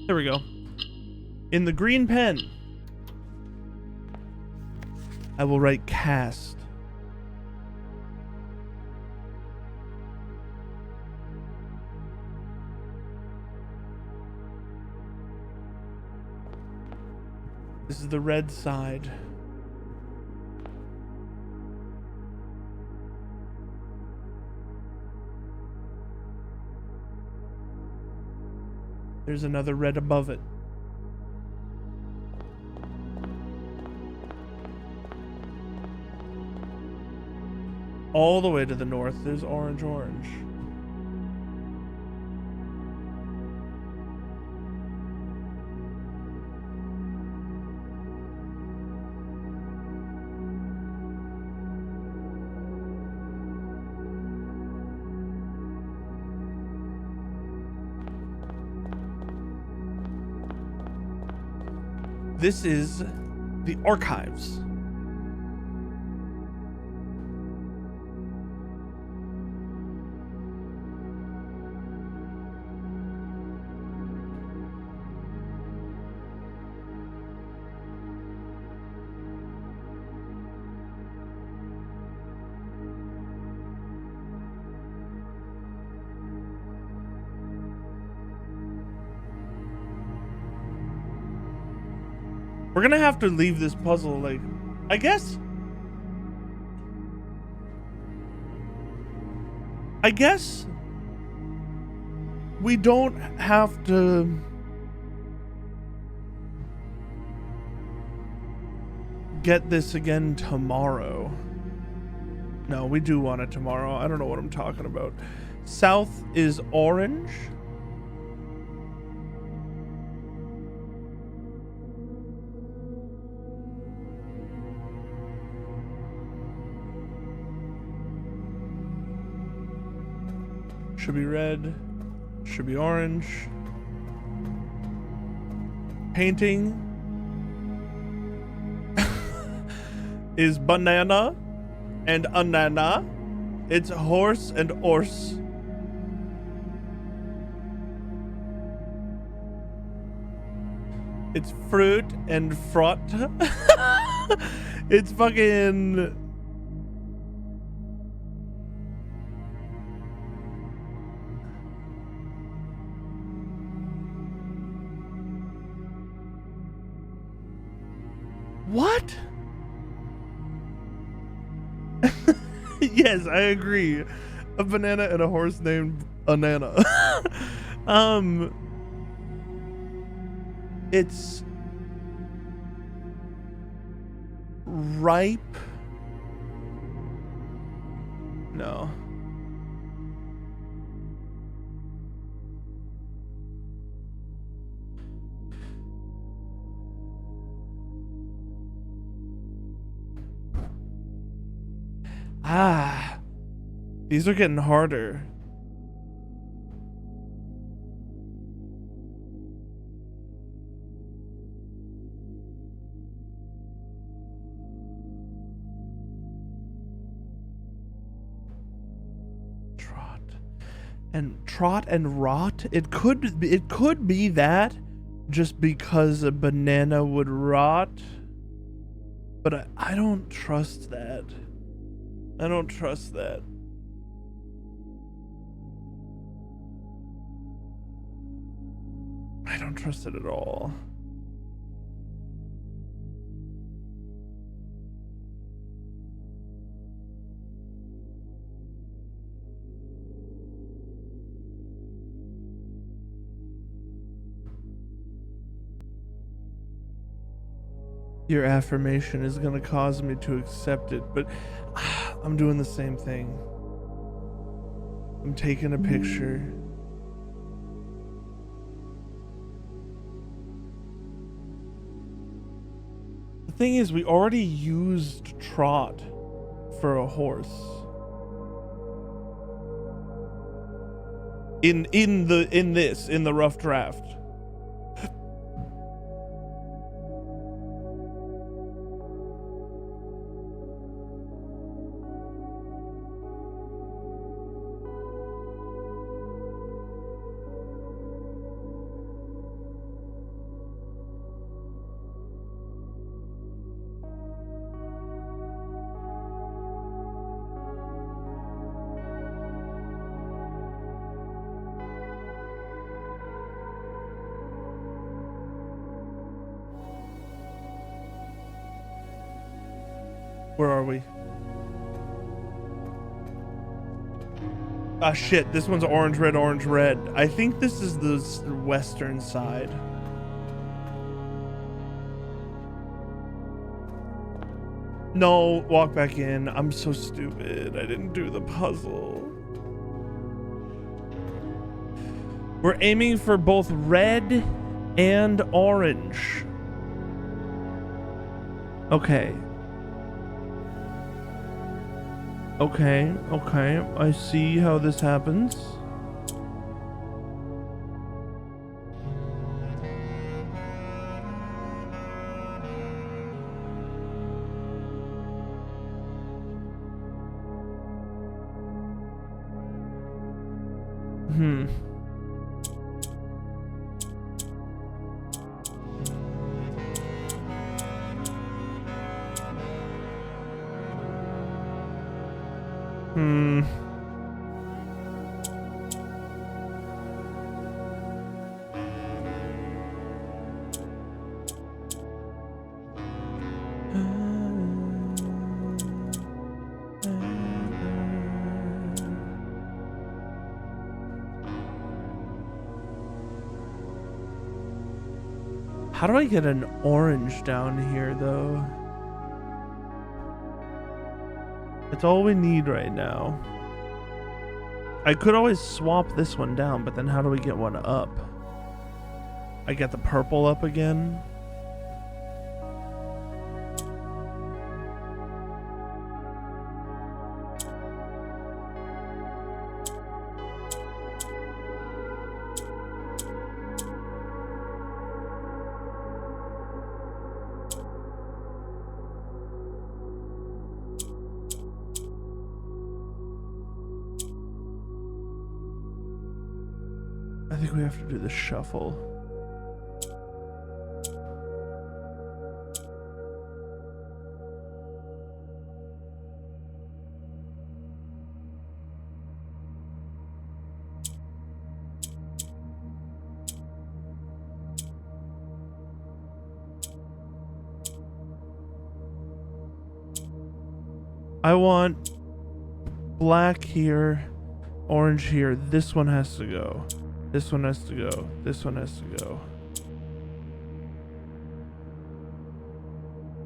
There we go. In the green pen, I will write cast. This is the red side. There's another red above it. All the way to the north, there's orange, orange. This is the archives. We're gonna have to leave this puzzle, like, I guess we don't have to get this again tomorrow. No, we do want it tomorrow. I don't know what I'm talking about. South is orange. Should be red. Should be orange. Painting is banana and anana. It's horse and horse. It's fruit and fraught. It's fucking... What? Yes, I agree. A banana and a horse named Anana. It's ripe. No. Ah, these are getting harder. Trot and rot. It could be that, just because a banana would rot, but I don't trust that. I don't trust that. I don't trust it at all. Your affirmation is going to cause me to accept it, but I'm doing the same thing. I'm taking a picture. The thing is, we already used trot for a horse. In the rough draft. Where are we? Ah, shit. This one's orange, red, orange, red. I think this is the western side. No, walk back in. I'm so stupid. I didn't do the puzzle. We're aiming for both red and orange. Okay. Okay, I see how this happens. How do I get an orange down here, though? It's all we need right now. I could always swap this one down, but then how do we get one up? I get the purple up again. I think we have to do the shuffle. I want black here, orange here. This one has to go. This one has to go. This one has to go.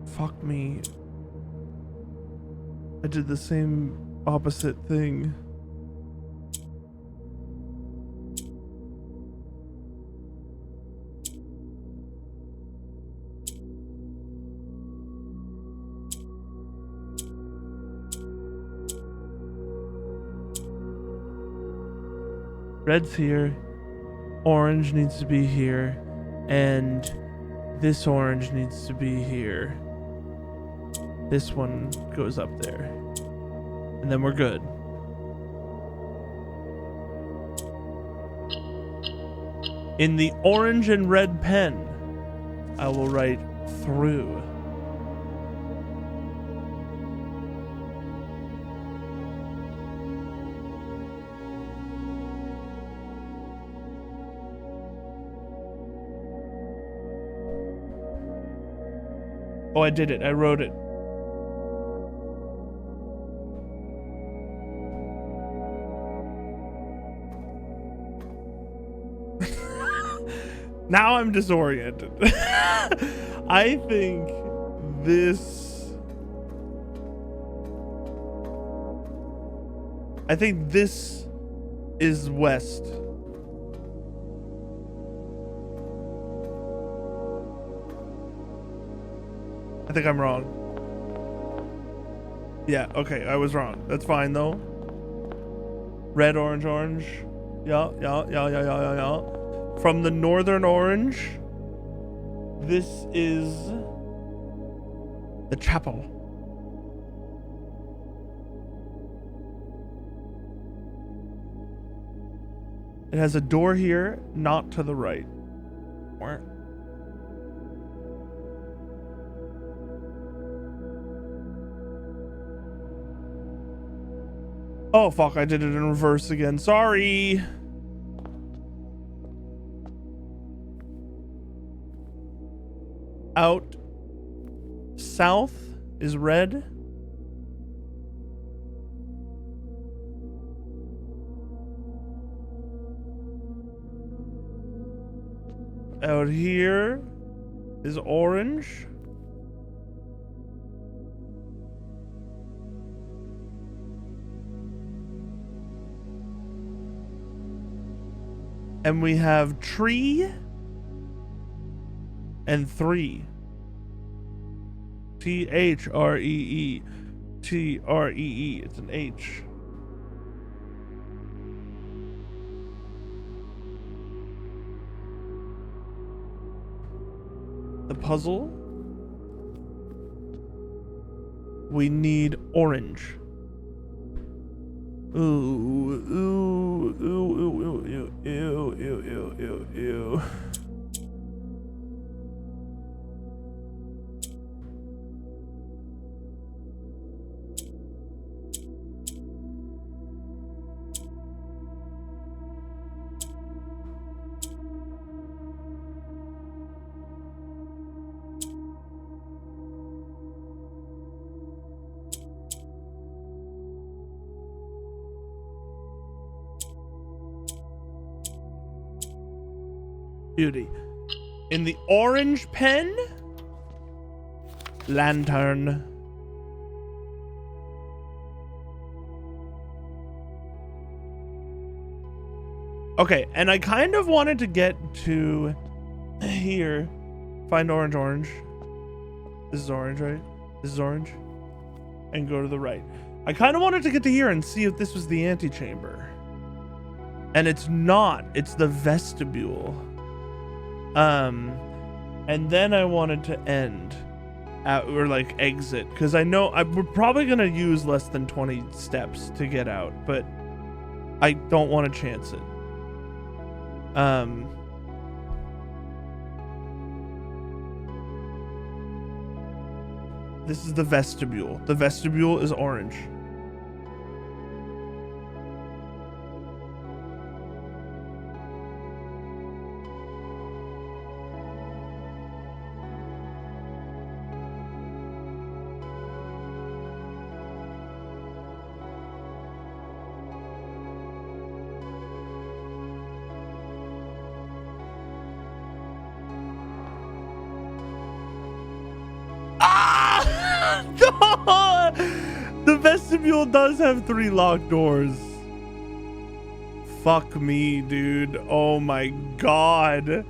Fuck me. I did the same opposite thing. Red's here. Orange needs to be here. And this orange needs to be here. This one goes up there. And then we're good. In the orange and red pen, I will write through. Oh, I did it. I wrote it. Now I'm disoriented. I think this... I think this is west. I think I'm wrong. Yeah, okay, I was wrong. That's fine though. Red, orange, orange. Yeah. From the northern orange, this is the chapel. It has a door here, not to the right. Oh fuck, I did it in reverse again. Sorry. Out south is red. Out here is orange. And we have tree and 3. T-H-R-E-E. T-R-E-E. It's an H. The puzzle. We need orange. Ooh, ooh, ooh, ooh, ooh, ooh, ooh, ooh, ooh, ooh, ooh. Beauty. In the orange pen, lantern. Okay, and I kind of wanted to get to here. Find orange. This is orange, right? This is orange. And go to the right. I kind of wanted to get to here and see if this was the antechamber. And it's not. It's the vestibule. And then I wanted to end at, or like exit, because I know we're probably gonna use less than 20 steps to get out, but I don't want to chance it. This is the vestibule. The vestibule is orange. The vestibule does have 3 locked doors. Fuck me, dude. Oh my god.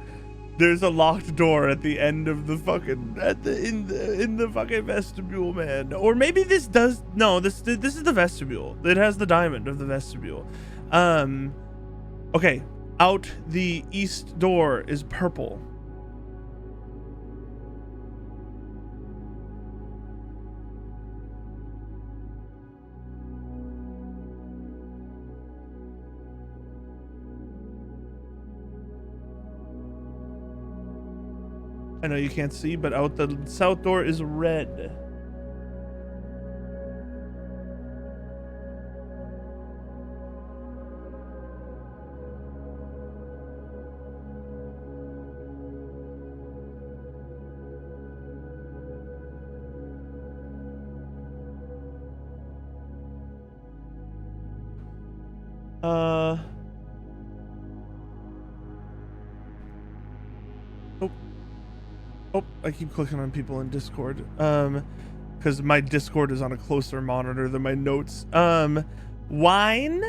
There's a locked door at the end of the fucking in the fucking vestibule, man. Or maybe this does. No, this is the vestibule. It has the diamond of the vestibule. Okay. Out the east door is purple. I know you can't see, but out the south door is red. Oh, I keep clicking on people in Discord. Because my Discord is on a closer monitor than my notes. Wine.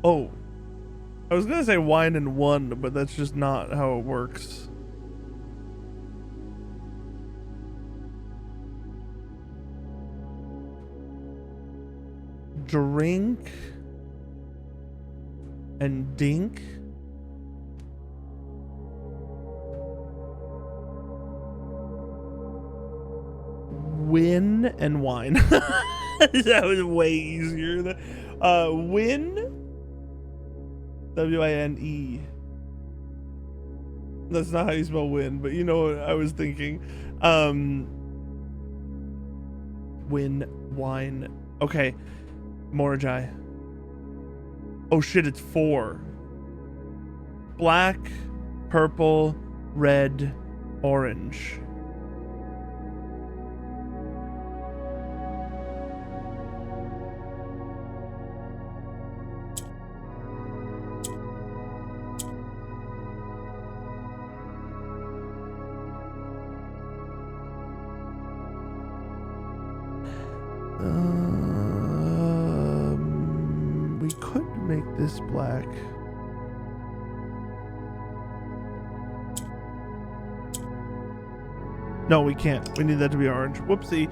Oh, I was gonna say wine and 1, but that's just not how it works. Drink and dink. Win and wine. That was way easier than win. W-I-N-E. That's not how you spell win, but you know what I was thinking. Win, wine. Okay. Morajai. Oh shit, it's 4. Black, purple, red, orange. We could make this black. No, we can't. We need that to be orange. Whoopsie.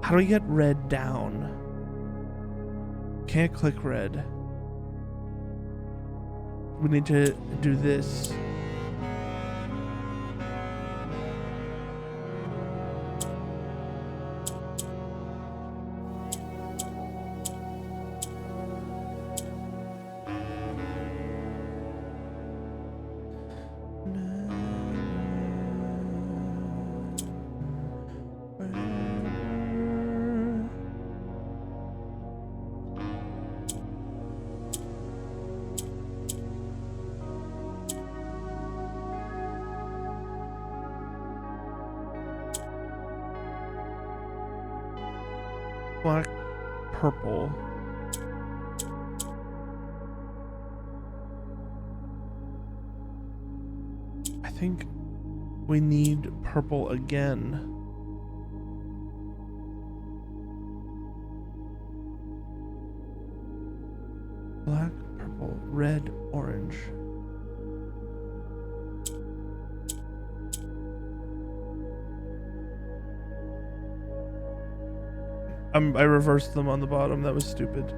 How do we get red down? Can't click red. We need to do this. Black, purple. I think we need purple again. Black, purple, red, orange. I reversed them on the bottom. That was stupid.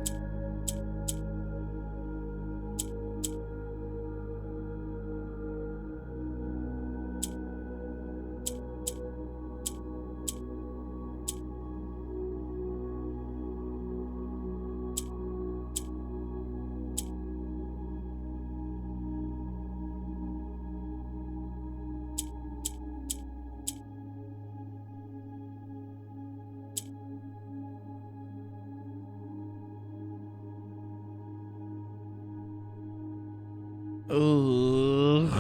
Ugh.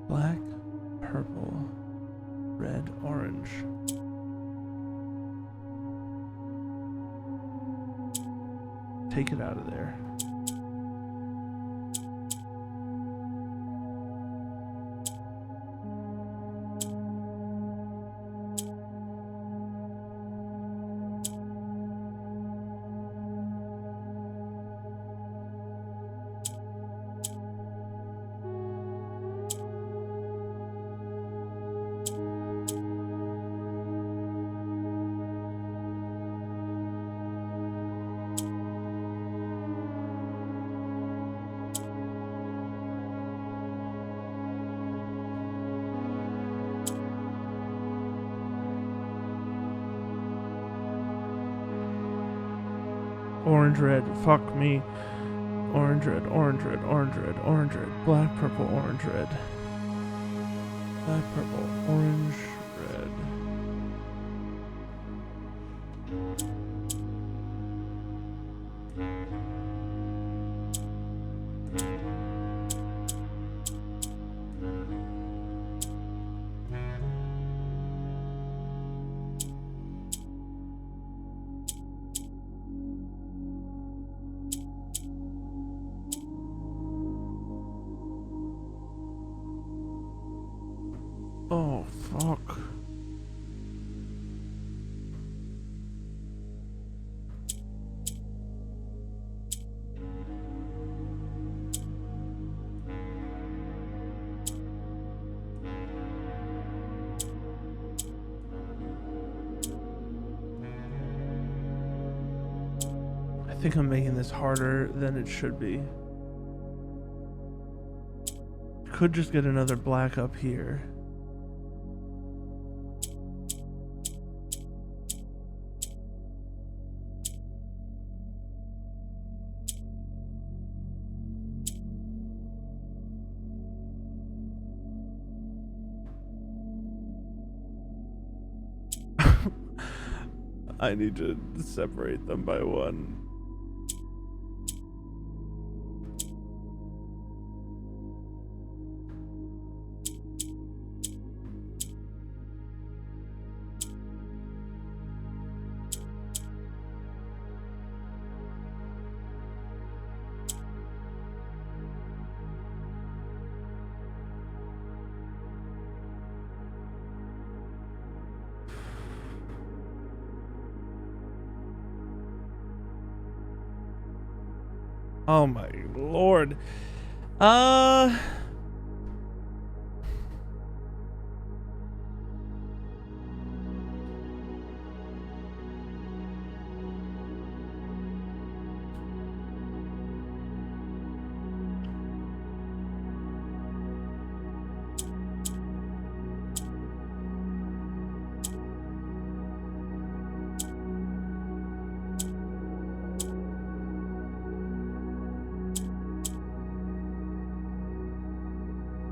Black, purple, red, orange. Take it out of there. Orange, red, fuck me. Orange, red, orange, red, orange, red, orange, red. Black, purple, orange, red. Black, purple, orange, red. Oh, fuck. I think I'm making this harder than it should be. Could just get another black up here. I need to separate them by one. Oh my lord.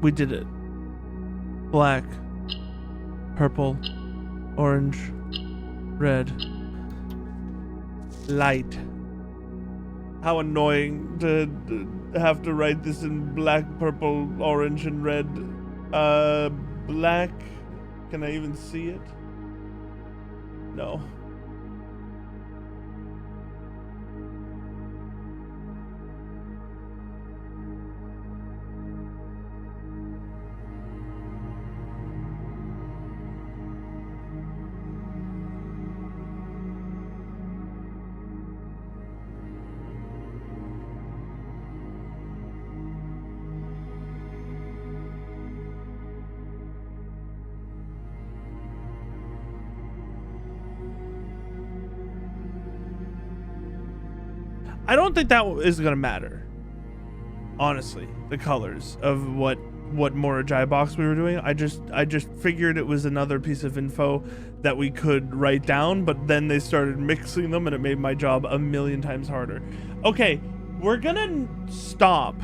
We did it. Black, purple, orange, red, light, How annoying to have to write this in black, purple, orange, and red. Black. Can I even see it? No. I don't think that is gonna matter. Honestly, the colors of what Morajai box we were doing. I just figured it was another piece of info that we could write down, but then they started mixing them and it made my job a million times harder. Okay, we're gonna stop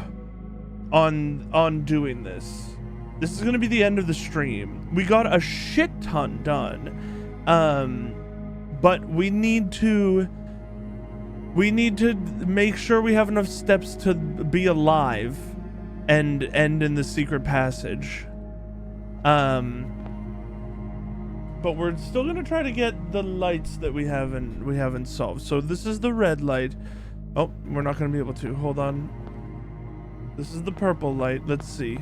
on doing this. This is gonna be the end of the stream. We got a shit ton done. But we need to make sure we have enough steps to be alive and end in the secret passage. But we're still gonna try to get the lights that we haven't solved. So this is the red light. Oh, we're not gonna be able to. Hold on. This is the purple light. Let's see.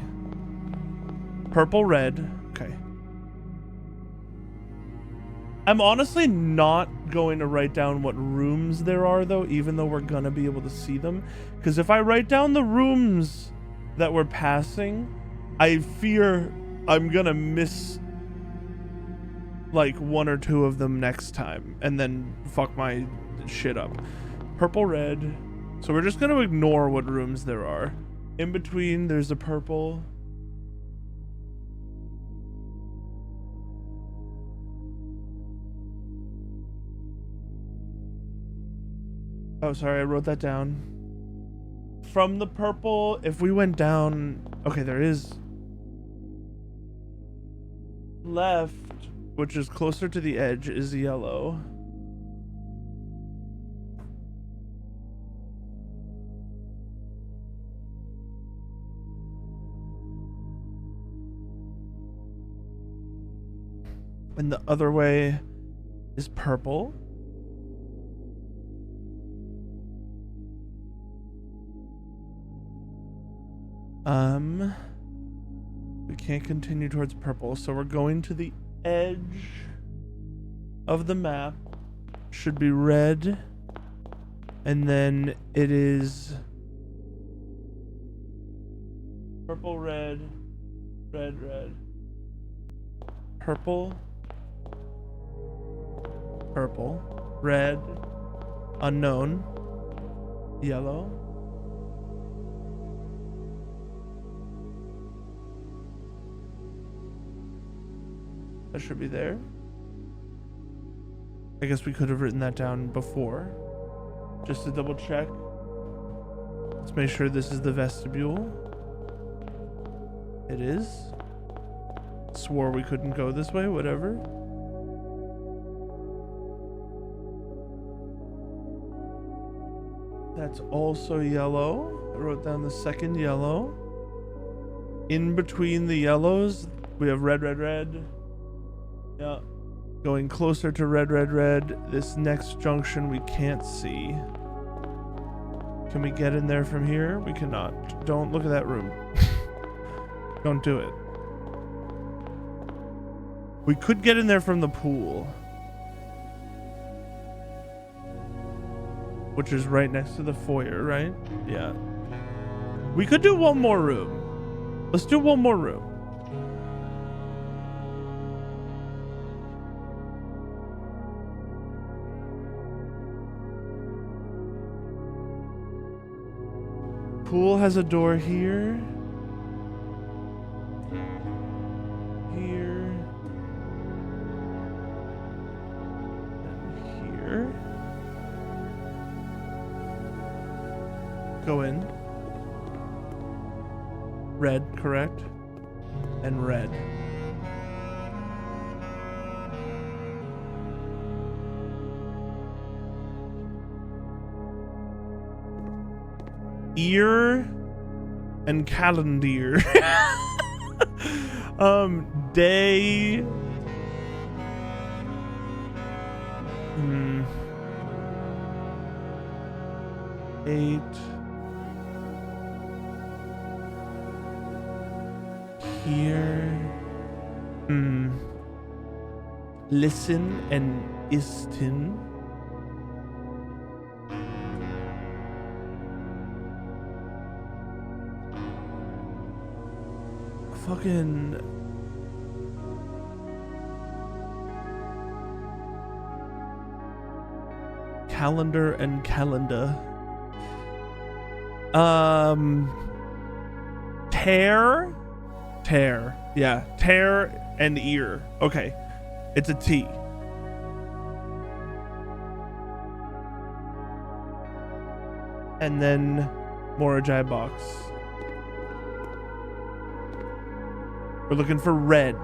Purple, red. Okay. I'm honestly not going to write down what rooms there are, though, even though we're gonna be able to see them. Because if I write down the rooms that we're passing, I fear I'm gonna miss like one or two of them next time and then fuck my shit up. Purple, red. So we're just gonna ignore what rooms there are. In between, there's a purple. Oh, sorry, I wrote that down. From the purple, if we went down... Okay, there is... Left, which is closer to the edge, is yellow. And the other way is purple. We can't continue towards purple, so we're going to the edge of the map. Should be red. And then it is purple, red, red, red. Purple, purple, red, unknown, yellow. That should be there. I guess we could have written that down before. Just to double check. Let's make sure this is the vestibule. It is. Swore we couldn't go this way, whatever. That's also yellow. I wrote down the second yellow. In between the yellows, we have red, red, red. Yeah. Going closer to red, red, red. This next junction we can't see. Can we get in there from here? We cannot. Don't look at that room. Don't do it. We could get in there from the pool, which is right next to the foyer, right? Yeah. We could do one more room. Let's do one more room. Pool has a door here. Here. And here. Go in. Red, correct? And red. ear and calendar. Day. Eight. Here. Listen and isten. Fucking calendar and calendar. Tear. Yeah, tear and ear. Okay, it's a T. And then Morajai box. We're looking for red.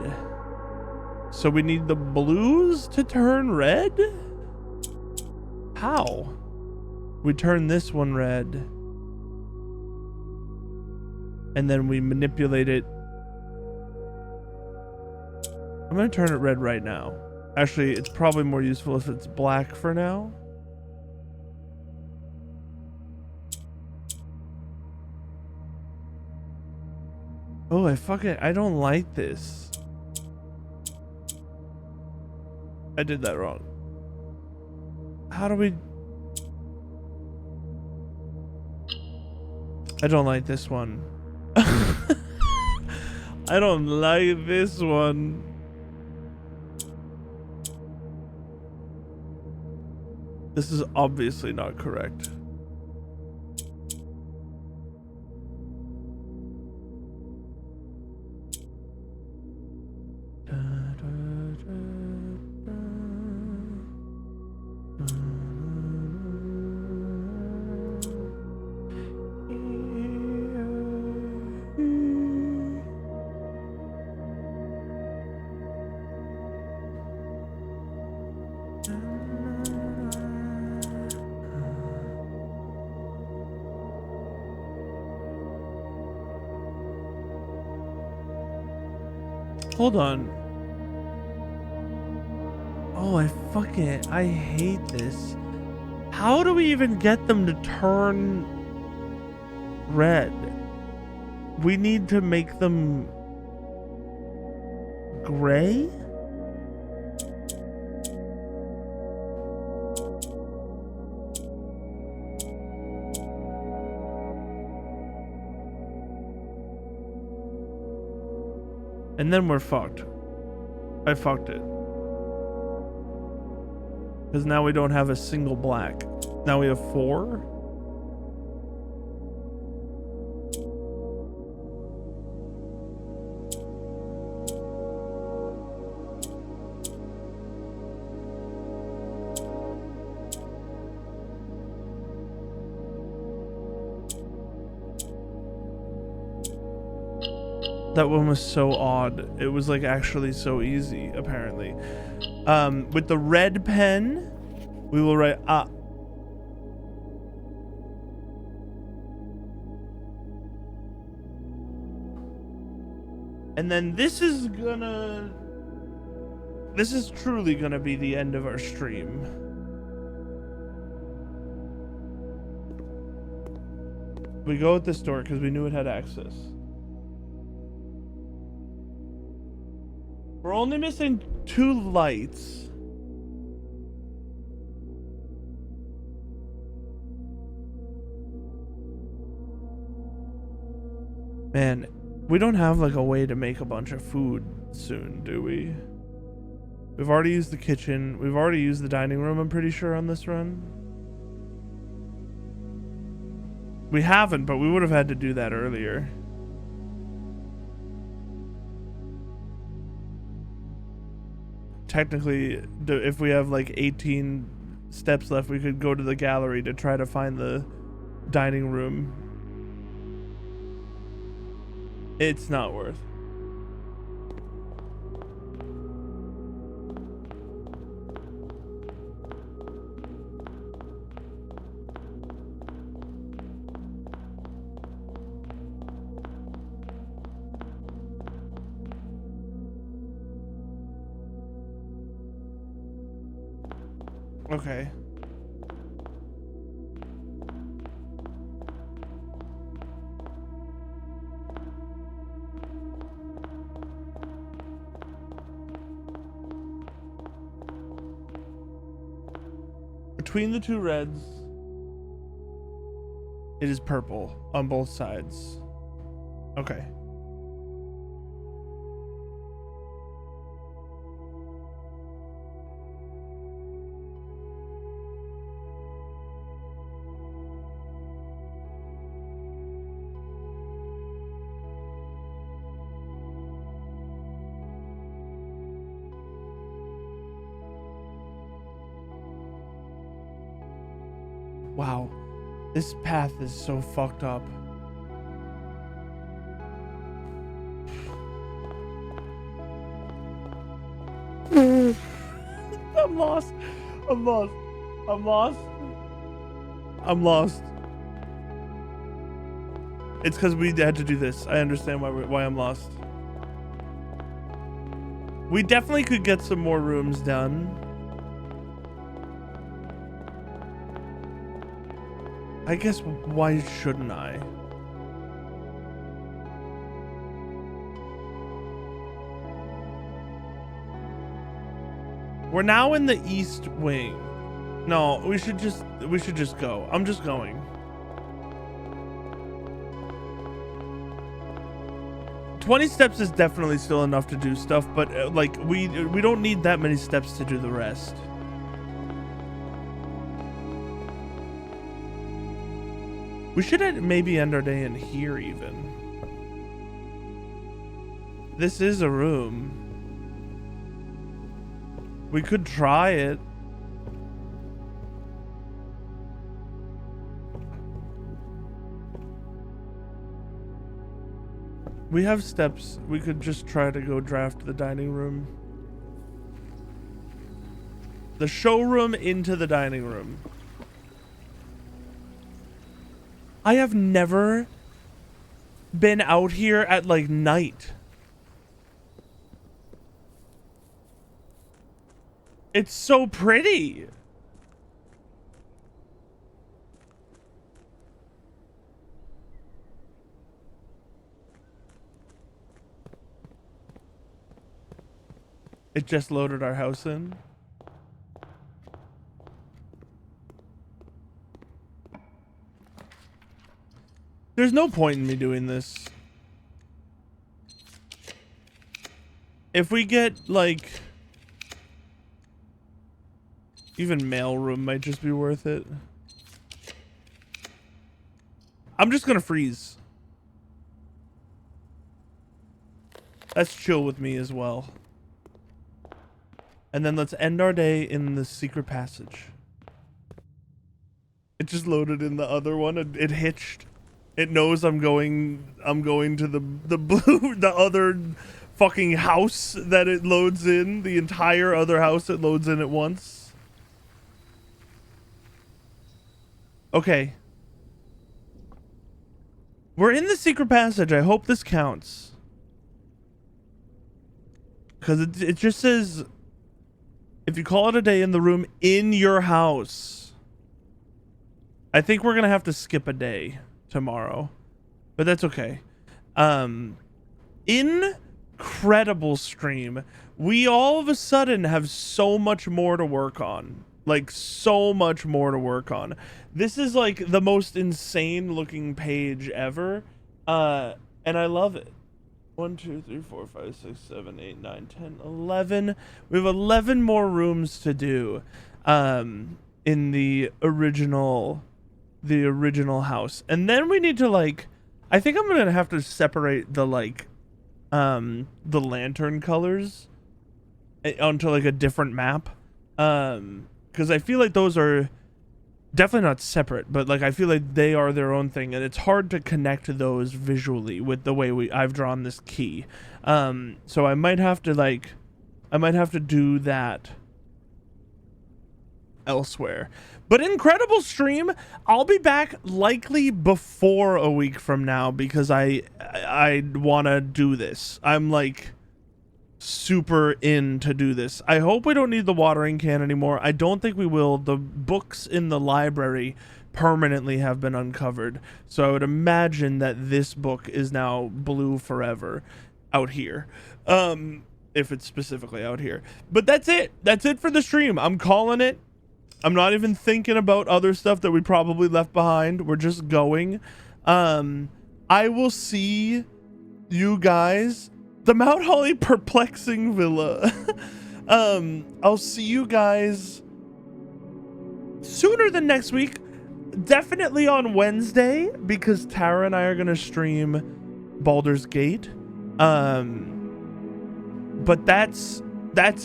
So we need the blues to turn red? How? We turn this one red. And then we manipulate it. I'm gonna turn it red right now. Actually, it's probably more useful if it's black for now. Oh, I don't like this. I did that wrong. How do we... I don't like this one. I don't like this one. This is obviously not correct. Hold on. Oh, I hate this. How do we even get them to turn red? We need to make them gray? And then we're fucked. I fucked it. Because now we don't have a single black. Now we have 4. That one was so odd. It was like actually so easy, apparently. With the red pen, we will write and then this is truly gonna be the end of our stream. We go at this door because we knew it had access. We're only missing 2 lights. Man, we don't have like a way to make a bunch of food soon, do we? We've already used the kitchen. We've already used the dining room, I'm pretty sure, on this run. We haven't, but we would have had to do that earlier. Technically, if we have like 18 steps left, we could go to the gallery to try to find the dining room. It's not worth. Okay. Between the two reds, it is purple on both sides. Okay. Wow, this path is so fucked up. I'm lost. I'm lost. I'm lost. I'm lost. It's because we had to do this. I understand why I'm lost. We definitely could get some more rooms done. I guess why shouldn't I? We're now in the east wing. No, we should just go. I'm just going. $20 steps is definitely still enough to do stuff, but like we don't need that many steps to do the rest. We should maybe end our day in here even. This is a room. We could try it. We have steps. We could just try to go draft the dining room. The showroom into the dining room. I have never been out here at like night. It's so pretty. It just loaded our house in. There's no point in me doing this. If we get like even mailroom might just be worth it. I'm just gonna freeze. That's chill with me as well. And then let's end our day in the secret passage. It just loaded in the other one. It hitched. It knows I'm going to the blue, the other fucking house that it loads in. The entire other house it loads in at once. Okay. We're in the secret passage. I hope this counts. Because it just says, if you call it a day in the room in your house. I think we're going to have to skip a day tomorrow, but that's okay. Incredible stream. We all of a sudden have so much more to work on. Like so much more to work on. This is like the most insane looking page ever. And I love it. 1, 2, 3, 4, 5, 6, 7, 8, 9, 10, 11. We have 11 more rooms to do in the original house. And then we need to like, I think I'm gonna have to separate the like the lantern colors onto like a different map, because I feel like those are definitely not separate, but like I feel like they are their own thing, and it's hard to connect those visually with the way I've drawn this key. So I might have to do that elsewhere. But incredible stream. I'll be back likely before a week from now because I want to do this. I'm like super in to do this. I hope we don't need the watering can anymore. I don't think we will. The books in the library permanently have been uncovered, so I would imagine that this book is now blue forever out here, if it's specifically out here. But that's it for the stream. I'm calling it. I'm not even thinking about other stuff that we probably left behind. We're just going. I will see you guys. The Mount Holly perplexing villa. I'll see you guys sooner than next week. Definitely on Wednesday, because Tara and I are gonna stream Baldur's Gate. But that's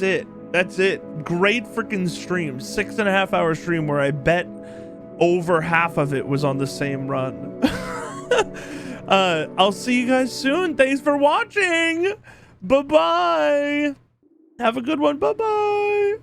it. That's it. Great freaking stream. 6.5 hour stream where I bet over half of it was on the same run. I'll see you guys soon. Thanks for watching. Bye-bye. Have a good one. Bye-bye.